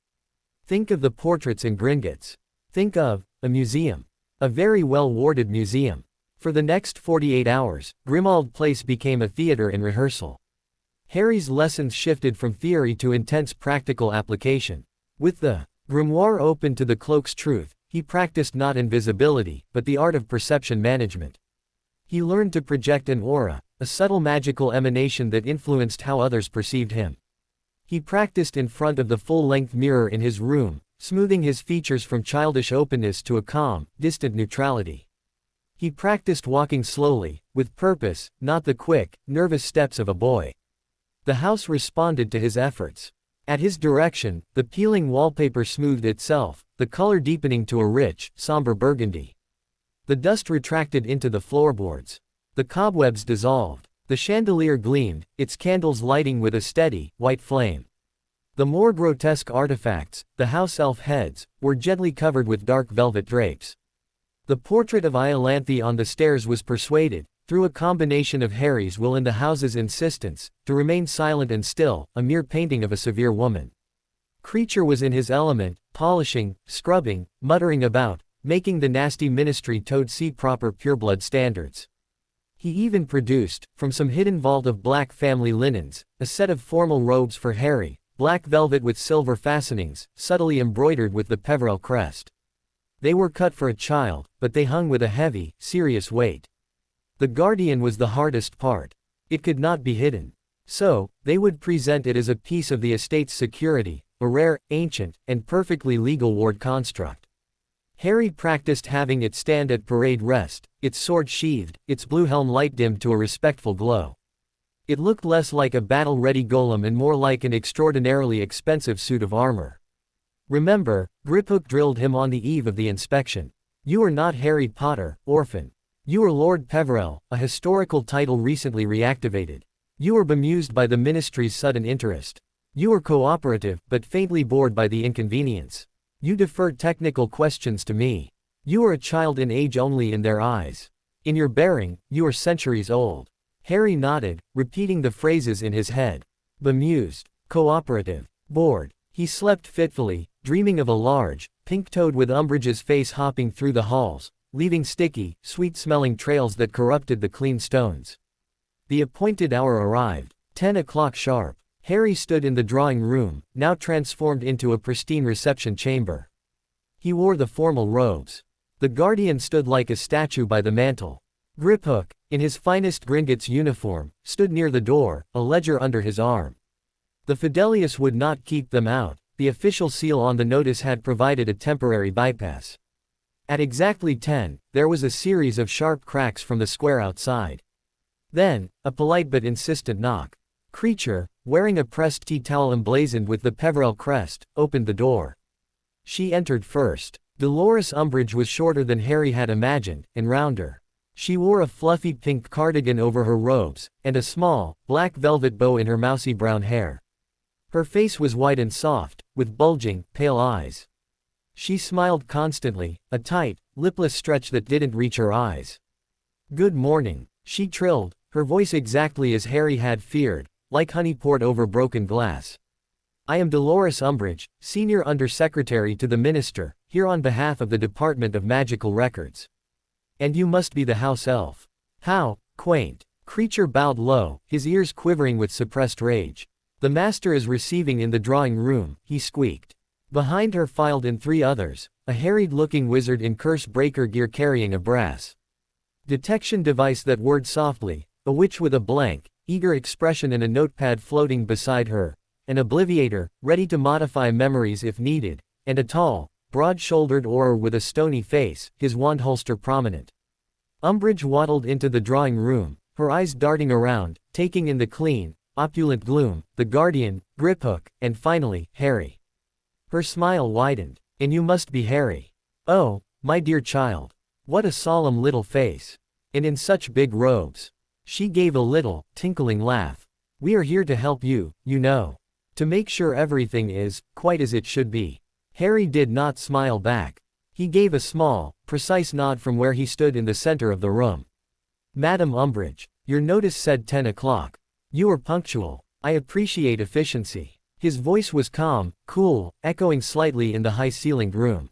Think of the portraits in Gringotts. Think of a museum. A very well-warded museum. For the next 48 hours, Grimmauld Place became a theater in rehearsal. Harry's lessons shifted from theory to intense practical application. With the grimoire open to the cloak's truth, he practiced not invisibility, but the art of perception management. He learned to project an aura, a subtle magical emanation that influenced how others perceived him. He practiced in front of the full-length mirror in his room, smoothing his features from childish openness to a calm, distant neutrality. He practiced walking slowly, with purpose, not the quick, nervous steps of a boy. The house responded to his efforts. At his direction, the peeling wallpaper smoothed itself, the color deepening to a rich, somber burgundy. The dust retracted into the floorboards. The cobwebs dissolved. The chandelier gleamed, its candles lighting with a steady, white flame. The more grotesque artifacts, the house elf heads, were gently covered with dark velvet drapes. The portrait of Iolanthe on the stairs was persuaded, through a combination of Harry's will and the house's insistence, to remain silent and still, a mere painting of a severe woman. Creature was in his element, polishing, scrubbing, muttering about, making the nasty ministry toad see proper pureblood standards. He even produced, from some hidden vault of black family linens, a set of formal robes for Harry, black velvet with silver fastenings, subtly embroidered with the Peverell crest. They were cut for a child, but they hung with a heavy, serious weight. The guardian was the hardest part. It could not be hidden. So, they would present it as a piece of the estate's security, a rare, ancient, and perfectly legal ward construct. Harry practiced having it stand at parade rest, its sword sheathed, its blue helm light dimmed to a respectful glow. It looked less like a battle-ready golem and more like an extraordinarily expensive suit of armor. Remember, Griphook drilled him on the eve of the inspection. You are not Harry Potter, orphan. You are Lord Peverell, a historical title recently reactivated. You are bemused by the Ministry's sudden interest. You are cooperative, but faintly bored by the inconvenience. You defer technical questions to me. You are a child in age only in their eyes. In your bearing, you are centuries old. Harry nodded, repeating the phrases in his head. Bemused, cooperative, bored. He slept fitfully, dreaming of a large, pink toad with Umbridge's face hopping through the halls, leaving sticky, sweet-smelling trails that corrupted the clean stones. The appointed hour arrived, 10 o'clock sharp. Harry stood in the drawing room, now transformed into a pristine reception chamber. He wore the formal robes. The guardian stood like a statue by the mantel. Griphook, in his finest Gringotts uniform, stood near the door, a ledger under his arm. The Fidelius would not keep them out. The official seal on the notice had provided a temporary bypass. At exactly 10, there was a series of sharp cracks from the square outside. Then, a polite but insistent knock. Creature, wearing a pressed tea towel emblazoned with the Peverell crest, opened the door. She entered first. Dolores Umbridge was shorter than Harry had imagined, and rounder. She wore a fluffy pink cardigan over her robes, and a small, black velvet bow in her mousy brown hair. Her face was white and soft, with bulging, pale eyes. She smiled constantly, a tight, lipless stretch that didn't reach her eyes. "Good morning," she trilled, her voice exactly as Harry had feared, like honey poured over broken glass. "I am Dolores Umbridge, Senior Undersecretary to the Minister, here on behalf of the Department of Magical Records. And you must be the house elf." "How quaint." Creature bowed low, his ears quivering with suppressed rage. "The master is receiving in the drawing room," he squeaked. Behind her filed in 3 others, a harried-looking wizard in curse breaker gear carrying a brass detection device that whirred softly, a witch with a blank, eager expression and a notepad floating beside her, an obliviator, ready to modify memories if needed, and a tall, broad-shouldered Auror with a stony face, his wand holster prominent. Umbridge waddled into the drawing room, her eyes darting around, taking in the clean, opulent gloom, the guardian, Griphook, and finally, Harry. Her smile widened. "And you must be Harry. Oh, my dear child. What a solemn little face. And in such big robes." She gave a little, tinkling laugh. "We are here to help you, you know. To make sure everything is, quite as it should be." Harry did not smile back. He gave a small, precise nod from where he stood in the center of the room. "Madam Umbridge, your notice said 10 o'clock. You are punctual. I appreciate efficiency." His voice was calm, cool, echoing slightly in the high-ceilinged room.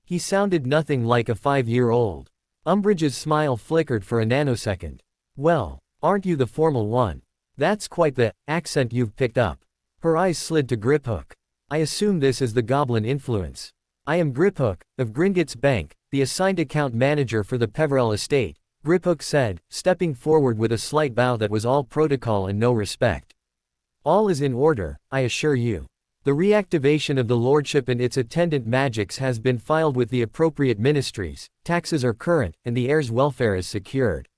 He sounded nothing like a 5-year-old. Umbridge's smile flickered for a nanosecond. "Well, aren't you the formal one? That's quite the accent you've picked up." Her eyes slid to Griphook. "I assume this is the Goblin influence. I am Griphook, of Gringotts Bank, the assigned account manager for the Peverell estate," Griphook said, stepping forward with a slight bow that was all protocol and no respect. "All is in order, I assure you. The reactivation of the Lordship and its attendant magics has been filed with the appropriate ministries, taxes are current, and the heir's welfare is secured.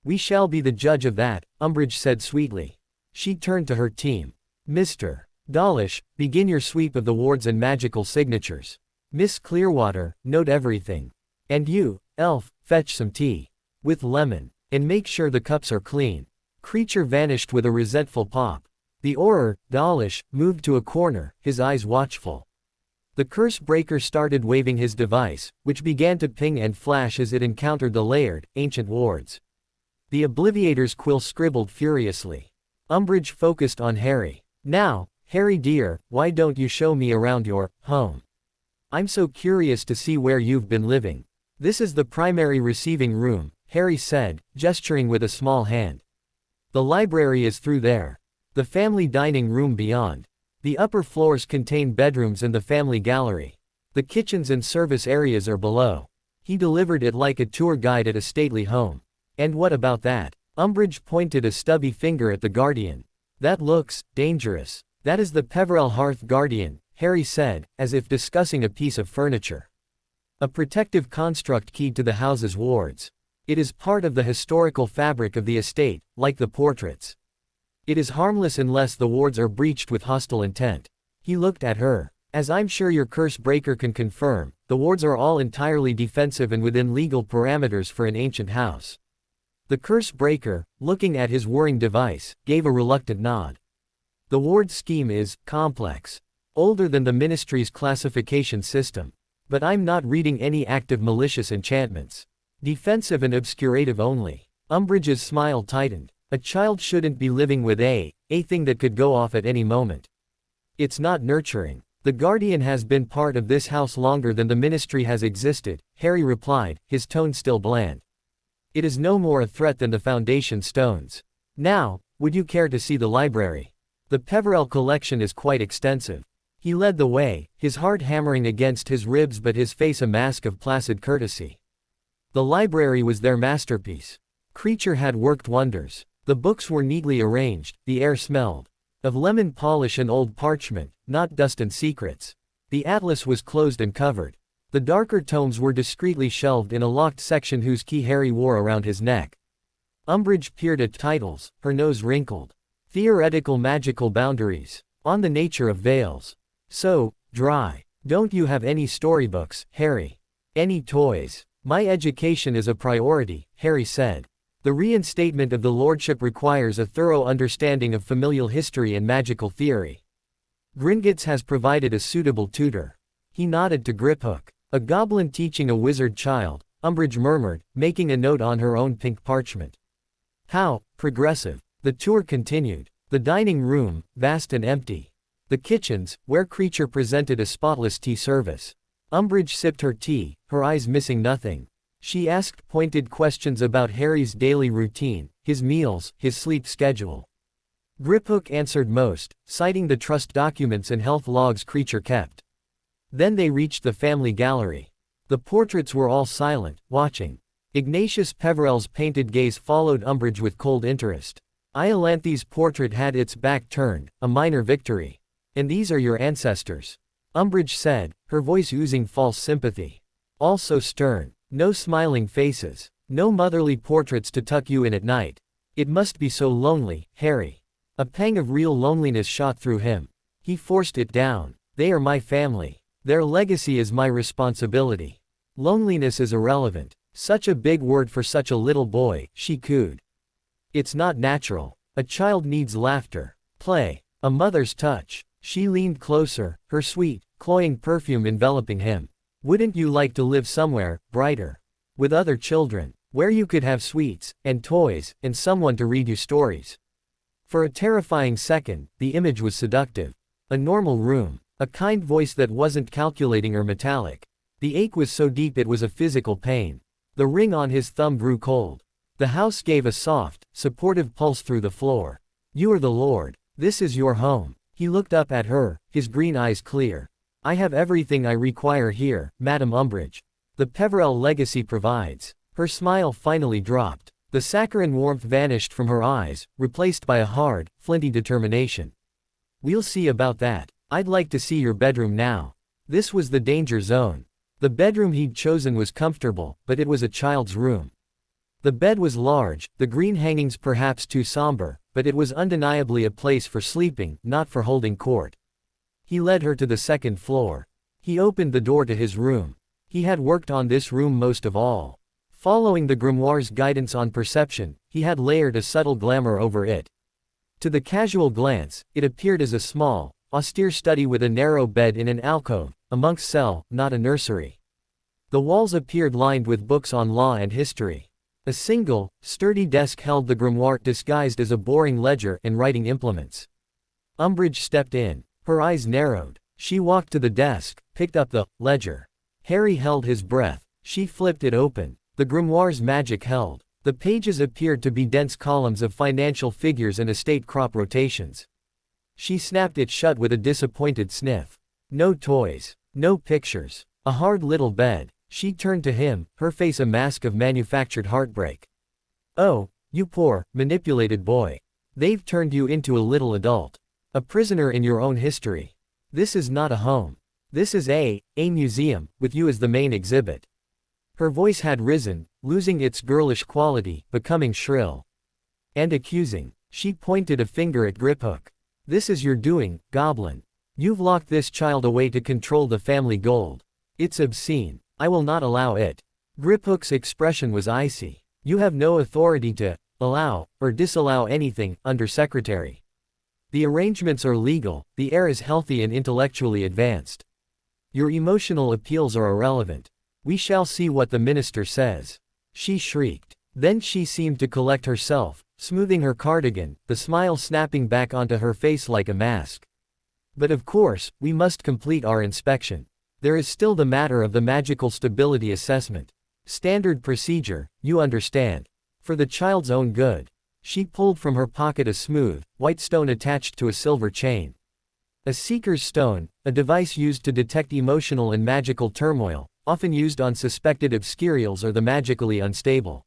We shall be the judge of that," Umbridge said sweetly. She turned to her team. "Mr. Dawlish, begin your sweep of the wards and magical signatures. Miss Clearwater, note everything. And you, elf, fetch some tea. With lemon. And make sure the cups are clean." Creature vanished with a resentful pop. The Auror, Dawlish, moved to a corner, his eyes watchful. The curse breaker started waving his device, which began to ping and flash as it encountered the layered, ancient wards. The Obliviator's quill scribbled furiously. Umbridge focused on Harry. "Now, Harry dear, why don't you show me around your home? I'm so curious to see where you've been living." "This is the primary receiving room," Harry said, gesturing with a small hand. "The library is through there. The family dining room beyond. The upper floors contain bedrooms and the family gallery. The kitchens and service areas are below." He delivered it like a tour guide at a stately home. "And what about that?" Umbridge pointed a stubby finger at the guardian. That looks dangerous. That is the Peverell Hearth Guardian, Harry said, as if discussing a piece of furniture. A protective construct keyed to the house's wards. It is part of the historical fabric of the estate, like the portraits. It is harmless unless the wards are breached with hostile intent. He looked at her. As I'm sure your curse breaker can confirm, the wards are all entirely defensive and within legal parameters for an ancient house. The curse breaker, looking at his whirring device, gave a reluctant nod. The ward scheme is complex. Older than the Ministry's classification system. But I'm not reading any active malicious enchantments. Defensive and obscurative only. Umbridge's smile tightened. A child shouldn't be living with a thing that could go off at any moment. It's not nurturing. The Guardian has been part of this house longer than the Ministry has existed, Harry replied, his tone still bland. It is no more a threat than the foundation stones. Now, would you care to see the library? The Peverell collection is quite extensive. He led the way, his heart hammering against his ribs but his face a mask of placid courtesy. The library was their masterpiece. Creature had worked wonders. The books were neatly arranged, the air smelled of lemon polish and old parchment, not dust and secrets. The atlas was closed and covered. The darker tomes were discreetly shelved in a locked section whose key Harry wore around his neck. Umbridge peered at titles, her nose wrinkled. Theoretical magical boundaries. On the nature of veils. So, dry. Don't you have any storybooks, Harry? Any toys? My education is a priority, Harry said. The reinstatement of the Lordship requires a thorough understanding of familial history and magical theory. Gringotts has provided a suitable tutor. He nodded to Griphook. A goblin teaching a wizard child, Umbridge murmured, making a note on her own pink parchment. How progressive. The tour continued. The dining room, vast and empty. The kitchens, where Creature presented a spotless tea service. Umbridge sipped her tea, her eyes missing nothing. She asked pointed questions about Harry's daily routine, his meals, his sleep schedule. Griphook answered most, citing the trust documents and health logs Creature kept. Then they reached the family gallery. The portraits were all silent, watching. Ignatius Peverell's painted gaze followed Umbridge with cold interest. Iolanthe's portrait had its back turned, a minor victory. And these are your ancestors. Umbridge said, her voice oozing false sympathy. All so stern. No smiling faces. No motherly portraits to tuck you in at night. It must be so lonely, Harry. A pang of real loneliness shot through him. He forced it down. They are my family. Their legacy is my responsibility. Loneliness is irrelevant. Such a big word for such a little boy, she cooed. It's not natural. A child needs laughter, play, a mother's touch. She leaned closer, her sweet, cloying perfume enveloping him. Wouldn't you like to live somewhere, brighter? With other children, where you could have sweets, and toys, and someone to read you stories. For a terrifying second, the image was seductive. A normal room. A kind voice that wasn't calculating or metallic. The ache was so deep it was a physical pain. The ring on his thumb grew cold. The house gave a soft, supportive pulse through the floor. You are the Lord. This is your home. He looked up at her, his green eyes clear. I have everything I require here, Madam Umbridge. The Peverell legacy provides. Her smile finally dropped. The saccharine warmth vanished from her eyes, replaced by a hard, flinty determination. We'll see about that. I'd like to see your bedroom now. This was the danger zone. The bedroom he'd chosen was comfortable, but it was a child's room. The bed was large, the green hangings perhaps too somber, but it was undeniably a place for sleeping, not for holding court. He led her to the second floor. He opened the door to his room. He had worked on this room most of all. Following the grimoire's guidance on perception, he had layered a subtle glamour over it. To the casual glance, it appeared as a small, austere study with a narrow bed in an alcove, a monk's cell, not a nursery. The walls appeared lined with books on law and history. A single, sturdy desk held the grimoire disguised as a boring ledger and writing implements. Umbridge stepped in. Her eyes narrowed. She walked to the desk, picked up the ledger. Harry held his breath. She flipped it open. The grimoire's magic held. The pages appeared to be dense columns of financial figures and estate crop rotations. She snapped it shut with a disappointed sniff. No toys. No pictures. A hard little bed. She turned to him, her face a mask of manufactured heartbreak. Oh, you poor, manipulated boy. They've turned you into a little adult. A prisoner in your own history. This is not a home. This is a museum, with you as the main exhibit. Her voice had risen, losing its girlish quality, becoming shrill and accusing. She pointed a finger at Griphook. This is your doing, Goblin. You've locked this child away to control the family gold. It's obscene. I will not allow it. Griphook's expression was icy. You have no authority to allow or disallow anything, Undersecretary. The arrangements are legal, the heir is healthy and intellectually advanced. Your emotional appeals are irrelevant. We shall see what the minister says. She shrieked. Then she seemed to collect herself, smoothing her cardigan, the smile snapping back onto her face like a mask. But of course, we must complete our inspection. There is still the matter of the magical stability assessment. Standard procedure, you understand. For the child's own good. She pulled from her pocket a smooth, white stone attached to a silver chain. A seeker's stone, a device used to detect emotional and magical turmoil, often used on suspected obscurials or the magically unstable.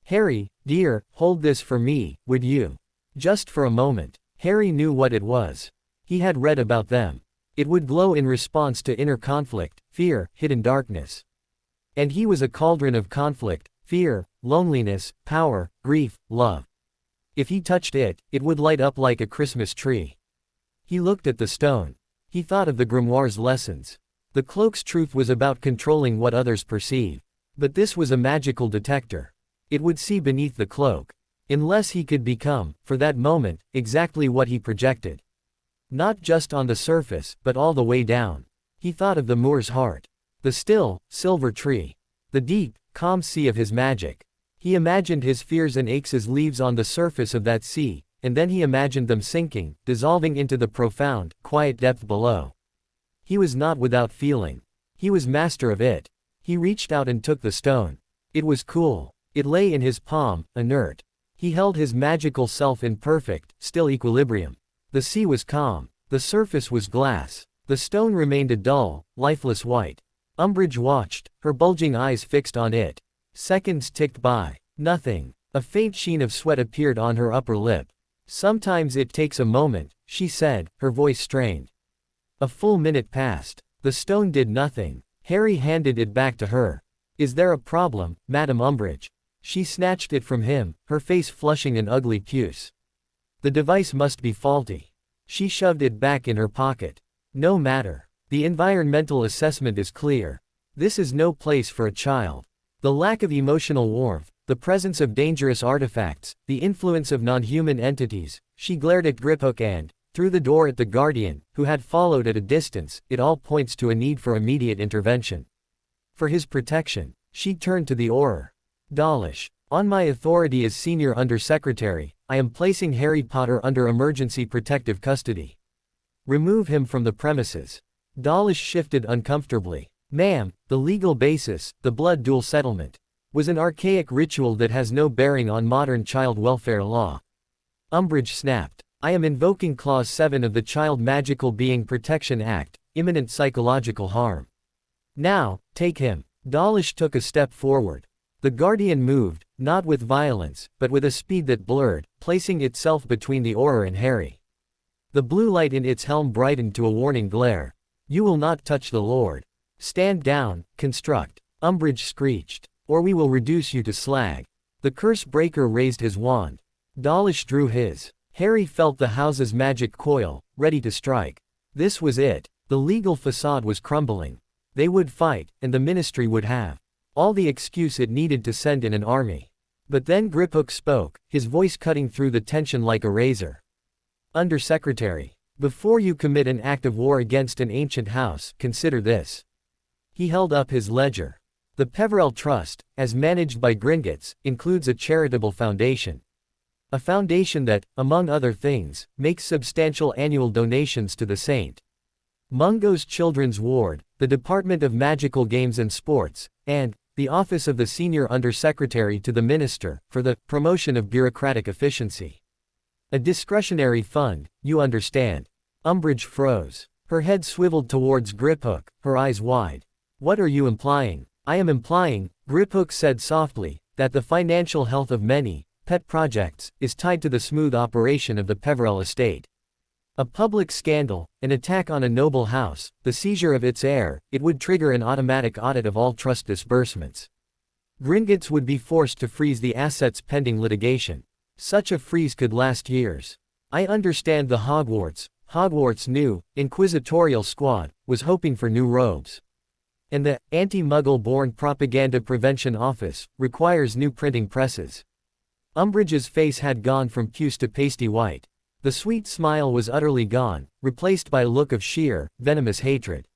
Harry, dear, hold this for me, would you? Just for a moment. Harry knew what it was. He had read about them. It would glow in response to inner conflict, fear, hidden darkness. And he was a cauldron of conflict, fear, loneliness, power, grief, love. If he touched it, it would light up like a Christmas tree. He looked at the stone. He thought of the grimoire's lessons. The cloak's truth was about controlling what others perceive. But this was a magical detector. It would see beneath the cloak. Unless he could become, for that moment, exactly what he projected. Not just on the surface, but all the way down. He thought of the Moor's heart. The still, silver tree. The deep, calm sea of his magic. He imagined his fears and aches as leaves on the surface of that sea, and then he imagined them sinking, dissolving into the profound, quiet depth below. He was not without feeling. He was master of it. He reached out and took the stone. It was cool. It lay in his palm, inert. He held his magical self in perfect, still equilibrium. The sea was calm. The surface was glass. The stone remained a dull, lifeless white. Umbridge watched, her bulging eyes fixed on it. Seconds ticked by. Nothing. A faint sheen of sweat appeared on her upper lip. Sometimes it takes a moment, she said, her voice strained. A full minute passed. The stone did nothing. Harry handed it back to her. Is there a problem, Madam Umbridge? She snatched it from him, her face flushing an ugly puce. The device must be faulty. She shoved it back in her pocket. No matter. The environmental assessment is clear. This is no place for a child. The lack of emotional warmth, the presence of dangerous artifacts, the influence of non-human entities. She glared at Griphook and, through the door at the Guardian, who had followed at a distance. It all points to a need for immediate intervention. For his protection, she turned to the Auror. Dawlish. On my authority as Senior Undersecretary, I am placing Harry Potter under emergency protective custody. Remove him from the premises. Dawlish shifted uncomfortably. Ma'am, the legal basis, the blood duel settlement, was an archaic ritual that has no bearing on modern child welfare law. Umbridge snapped. I am invoking Clause 7 of the Child Magical Being Protection Act, imminent psychological harm. Now, take him. Dawlish took a step forward. The Guardian moved, not with violence, but with a speed that blurred, placing itself between the Auror and Harry. The blue light in its helm brightened to a warning glare. You will not touch the Lord. Stand down, construct. Umbridge screeched. Or we will reduce you to slag. The curse breaker raised his wand. Dawlish drew his. Harry felt the house's magic coil, ready to strike. This was it. The legal facade was crumbling. They would fight, and the ministry would have all the excuse it needed to send in an army. But then Griphook spoke, his voice cutting through the tension like a razor. Undersecretary, before you commit an act of war against an ancient house, consider this. He held up his ledger. The Peverell Trust, as managed by Gringotts, includes a charitable foundation. A foundation that, among other things, makes substantial annual donations to the St. Mungo's Children's Ward, the Department of Magical Games and Sports, and the Office of the Senior Undersecretary to the Minister, for the promotion of bureaucratic efficiency. A discretionary fund, you understand. Umbridge froze. Her head swiveled towards Griphook, her eyes wide. What are you implying? I am implying, Griphook said softly, that the financial health of many, pet projects, is tied to the smooth operation of the Peverell estate. A public scandal, an attack on a noble house, the seizure of its heir, it would trigger an automatic audit of all trust disbursements. Gringotts would be forced to freeze the assets pending litigation. Such a freeze could last years. I understand the Hogwarts' new, inquisitorial squad, was hoping for new robes. And the Anti-Muggle-Born Propaganda Prevention Office requires new printing presses. Umbridge's face had gone from puce to pasty white. The sweet smile was utterly gone, replaced by a look of sheer, venomous hatred.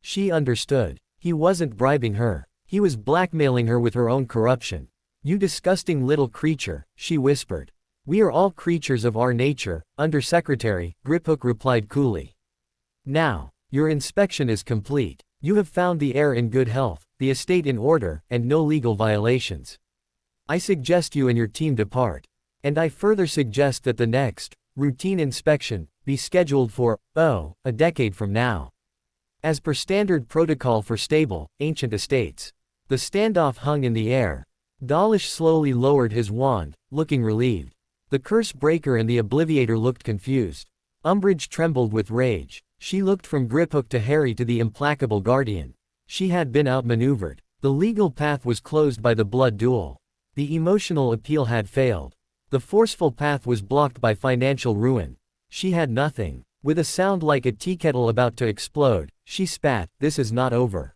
She understood. He wasn't bribing her. He was blackmailing her with her own corruption. "You disgusting little creature," she whispered. "We are all creatures of our nature, Undersecretary," Griphook replied coolly. "Now, your inspection is complete. You have found the heir in good health, the estate in order, and no legal violations. I suggest you and your team depart. And I further suggest that the next, routine inspection, be scheduled for, a decade from now. As per standard protocol for stable, ancient estates." The standoff hung in the air. Dawlish slowly lowered his wand, looking relieved. The curse breaker and the obliviator looked confused. Umbridge trembled with rage. She looked from Griphook to Harry to the implacable guardian. She had been outmaneuvered. The legal path was closed by the blood duel. The emotional appeal had failed. The forceful path was blocked by financial ruin. She had nothing. With a sound like a teakettle about to explode, she spat, "This is not over.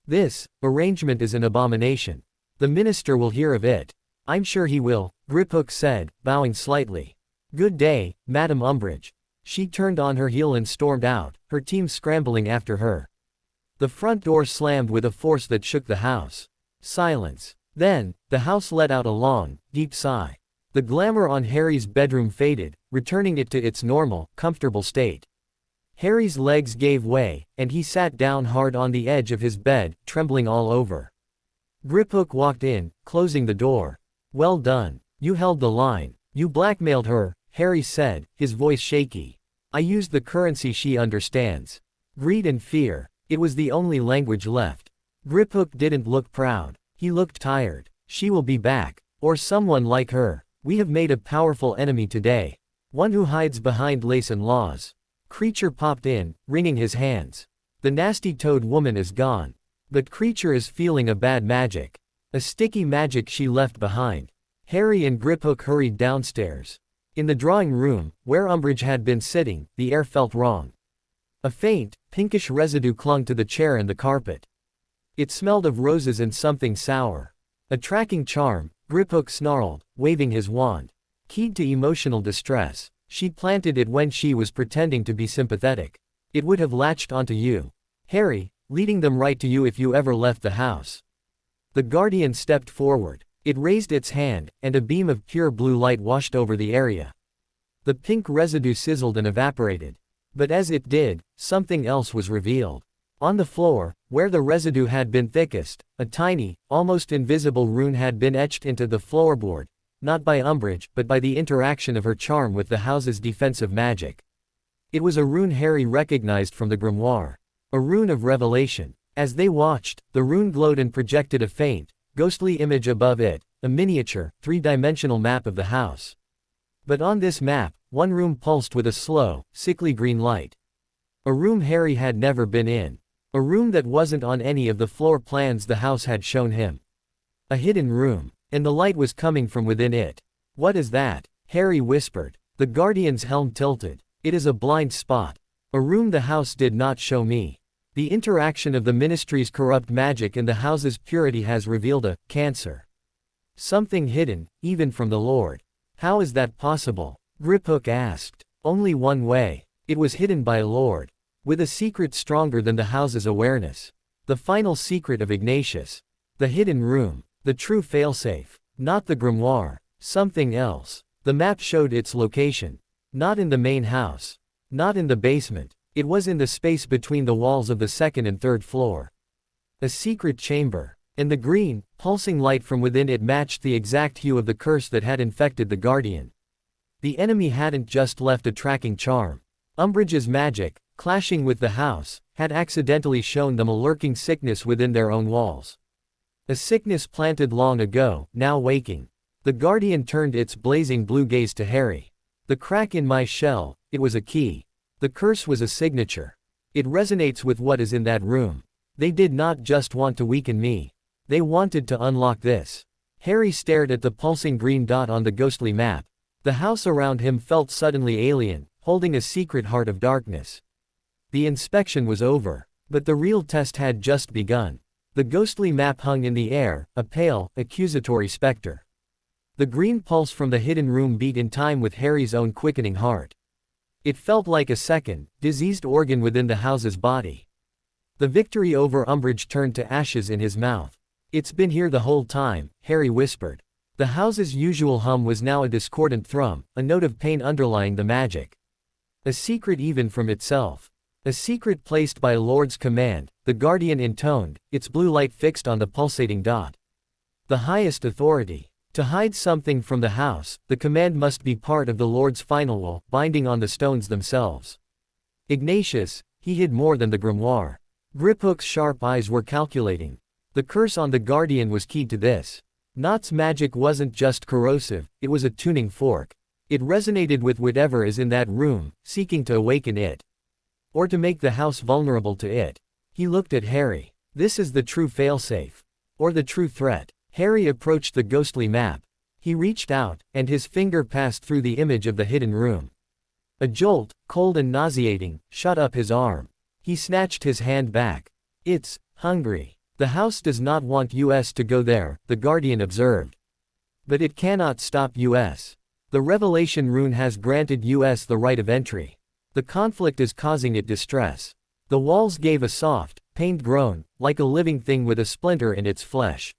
This arrangement is an abomination. The minister will hear of it." "I'm sure he will," Griphook said, bowing slightly. "Good day, Madam Umbridge." She turned on her heel and stormed out, her team scrambling after her. The front door slammed with a force that shook the house. Silence. Then, the house let out a long, deep sigh. The glamour on Harry's bedroom faded, returning it to its normal, comfortable state. Harry's legs gave way, and he sat down hard on the edge of his bed, trembling all over. Griphook walked in, closing the door. "Well done. You held the line. You blackmailed her," Harry said, his voice shaky. "I used the currency she understands. Greed and fear. It was the only language left." Griphook didn't look proud. He looked tired. "She will be back. Or someone like her. We have made a powerful enemy today. One who hides behind lace and laws." Creature popped in, wringing his hands. "The nasty toad woman is gone. But Creature is feeling a bad magic. A sticky magic she left behind." Harry and Griphook hurried downstairs. In the drawing room, where Umbridge had been sitting, the air felt wrong. A faint, pinkish residue clung to the chair and the carpet. It smelled of roses and something sour. "A tracking charm," Griphook snarled, waving his wand. Keyed to emotional distress. She planted it when she was pretending to be sympathetic. It would have latched onto you, Harry, leading them right to you if you ever left the house. The guardian stepped forward. It raised its hand, and a beam of pure blue light washed over the area. The pink residue sizzled and evaporated. But as it did, something else was revealed. On the floor, where the residue had been thickest, a tiny, almost invisible rune had been etched into the floorboard. Not by Umbridge, but by the interaction of her charm with the house's defensive magic. It was a rune Harry recognized from the grimoire. A rune of revelation. As they watched, the rune glowed and projected a faint, ghostly image above it, a miniature, three-dimensional map of the house. But on this map, one room pulsed with a slow, sickly green light. A room Harry had never been in. A room that wasn't on any of the floor plans the house had shown him. A hidden room. And the light was coming from within it. "What is that?" Harry whispered. The guardian's helm tilted. "It is a blind spot. A room the house did not show me. The interaction of the ministry's corrupt magic and the house's purity has revealed a cancer. Something hidden, even from the Lord." "How is that possible?" Griphook asked. "Only one way. It was hidden by a Lord. With a secret stronger than the house's awareness. The final secret of Ignatius. The hidden room. The true failsafe. Not the grimoire. Something else. The map showed its location. Not in the main house. Not in the basement. It was in the space between the walls of the second and third floor. A secret chamber. And the green, pulsing light from within it matched the exact hue of the curse that had infected the guardian. The enemy hadn't just left a tracking charm. Umbridge's magic, clashing with the house, had accidentally shown them a lurking sickness within their own walls. A sickness planted long ago, now waking. The Guardian turned its blazing blue gaze to Harry. The crack in my shell, it was a key. The curse was a signature. It resonates with what is in that room. They did not just want to weaken me. They wanted to unlock this. Harry stared at the pulsing green dot on the ghostly map. The house around him felt suddenly alien, holding a secret heart of darkness. The inspection was over, but the real test had just begun. The ghostly map hung in the air, a pale, accusatory specter. The green pulse from the hidden room beat in time with Harry's own quickening heart. It felt like a second, diseased organ within the house's body. The victory over Umbridge turned to ashes in his mouth. "It's been here the whole time," Harry whispered. The house's usual hum was now a discordant thrum, a note of pain underlying the magic. A secret even from itself. A secret placed by Lord's command, the Guardian intoned, its blue light fixed on the pulsating dot. The highest authority. To hide something from the house, the command must be part of the Lord's final will, binding on the stones themselves. Ignatius, he hid more than the grimoire. Griphook's sharp eyes were calculating. The curse on the Guardian was keyed to this. Knott's magic wasn't just corrosive, it was a tuning fork. It resonated with whatever is in that room, seeking to awaken it. Or to make the house vulnerable to it. He looked at Harry. This is the true failsafe. Or the true threat. Harry approached the ghostly map. He reached out, and his finger passed through the image of the hidden room. A jolt, cold and nauseating, shot up his arm. He snatched his hand back. "It's hungry. The house does not want us to go there," the Guardian observed. "But it cannot stop us. The Revelation rune has granted us the right of entry. The conflict is causing it distress." The walls gave a soft, pained groan, like a living thing with a splinter in its flesh.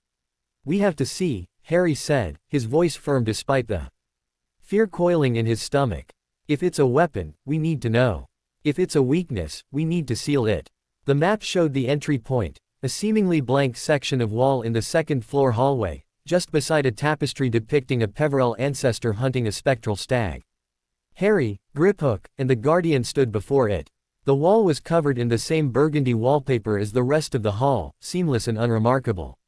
"We have to see," Harry said, his voice firm despite the fear coiling in his stomach. "If it's a weapon, we need to know. If it's a weakness, we need to seal it." The map showed the entry point, a seemingly blank section of wall in the second-floor hallway, just beside a tapestry depicting a Peverell ancestor hunting a spectral stag. Harry, Griphook, and the Guardian stood before it. The wall was covered in the same burgundy wallpaper as the rest of the hall, seamless and unremarkable.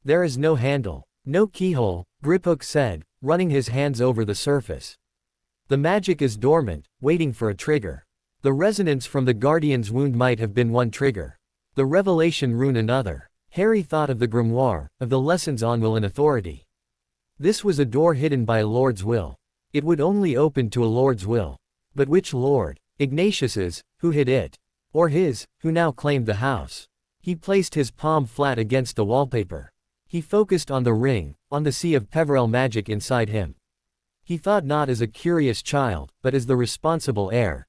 "There is no handle, no keyhole," Griphook said, running his hands over the surface. "The magic is dormant, waiting for a trigger." The resonance from the Guardian's wound might have been one trigger. The Revelation rune another. Harry thought of the grimoire, of the lessons on will and authority. This was a door hidden by a Lord's will. It would only open to a Lord's will. But which Lord? Ignatius's, who hid it? Or his, who now claimed the house? He placed his palm flat against the wallpaper. He focused on the ring, on the sea of Peverell magic inside him. He thought not as a curious child, but as the responsible heir.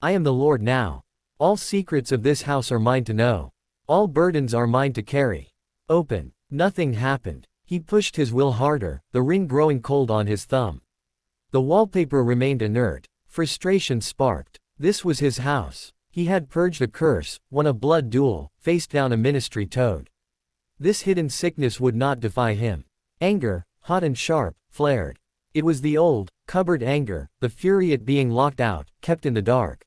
"I am the Lord now. All secrets of this house are mine to know. All burdens are mine to carry. Open." Nothing happened. He pushed his will harder, the ring growing cold on his thumb. The wallpaper remained inert. Frustration sparked. This was his house. He had purged a curse, won a blood duel, faced down a ministry toad. This hidden sickness would not defy him. Anger, hot and sharp, flared. It was the old, cupboard anger, the fury at being locked out, kept in the dark.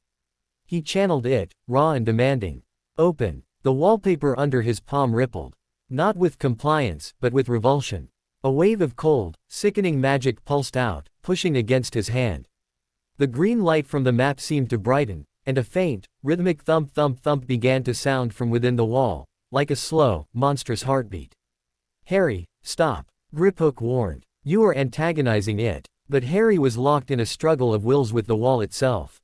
He channeled it, raw and demanding. "Open." The wallpaper under his palm rippled. Not with compliance, but with revulsion. A wave of cold, sickening magic pulsed out, pushing against his hand. The green light from the map seemed to brighten, and a faint, rhythmic thump thump thump began to sound from within the wall, like a slow, monstrous heartbeat. "Harry, stop," Griphook warned. "You are antagonizing it." But Harry was locked in a struggle of wills with the wall itself.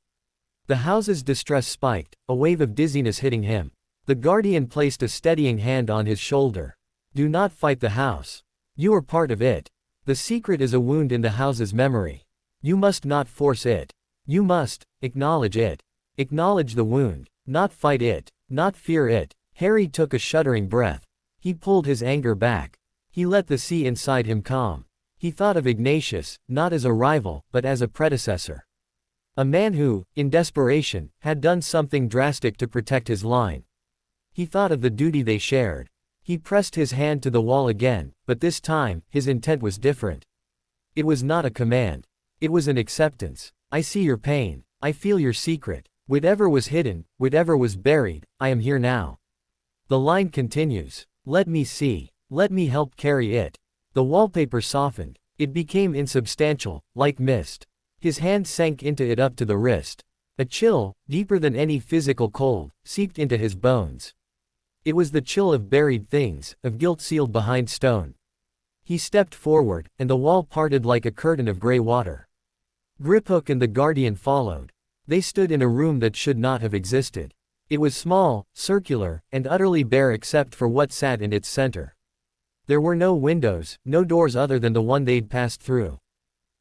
The house's distress spiked, a wave of dizziness hitting him. The Guardian placed a steadying hand on his shoulder. "Do not fight the house. You are part of it. The secret is a wound in the house's memory. You must not force it. You must acknowledge it. Acknowledge the wound, not fight it, not fear it." Harry took a shuddering breath. He pulled his anger back. He let the sea inside him calm. He thought of Ignatius, not as a rival, but as a predecessor. A man who, in desperation, had done something drastic to protect his line. He thought of the duty they shared. He pressed his hand to the wall again, but this time, his intent was different. It was not a command. It was an acceptance. "I see your pain. I feel your secret. Whatever was hidden, whatever was buried, I am here now." The line continues. "Let me see. Let me help carry it." The wallpaper softened. It became insubstantial, like mist. His hand sank into it up to the wrist. A chill, deeper than any physical cold, seeped into his bones. It was the chill of buried things, of guilt sealed behind stone. He stepped forward, and the wall parted like a curtain of gray water. Griphook and the Guardian followed. They stood in a room that should not have existed. It was small, circular, and utterly bare except for what sat in its center. There were no windows, no doors other than the one they'd passed through.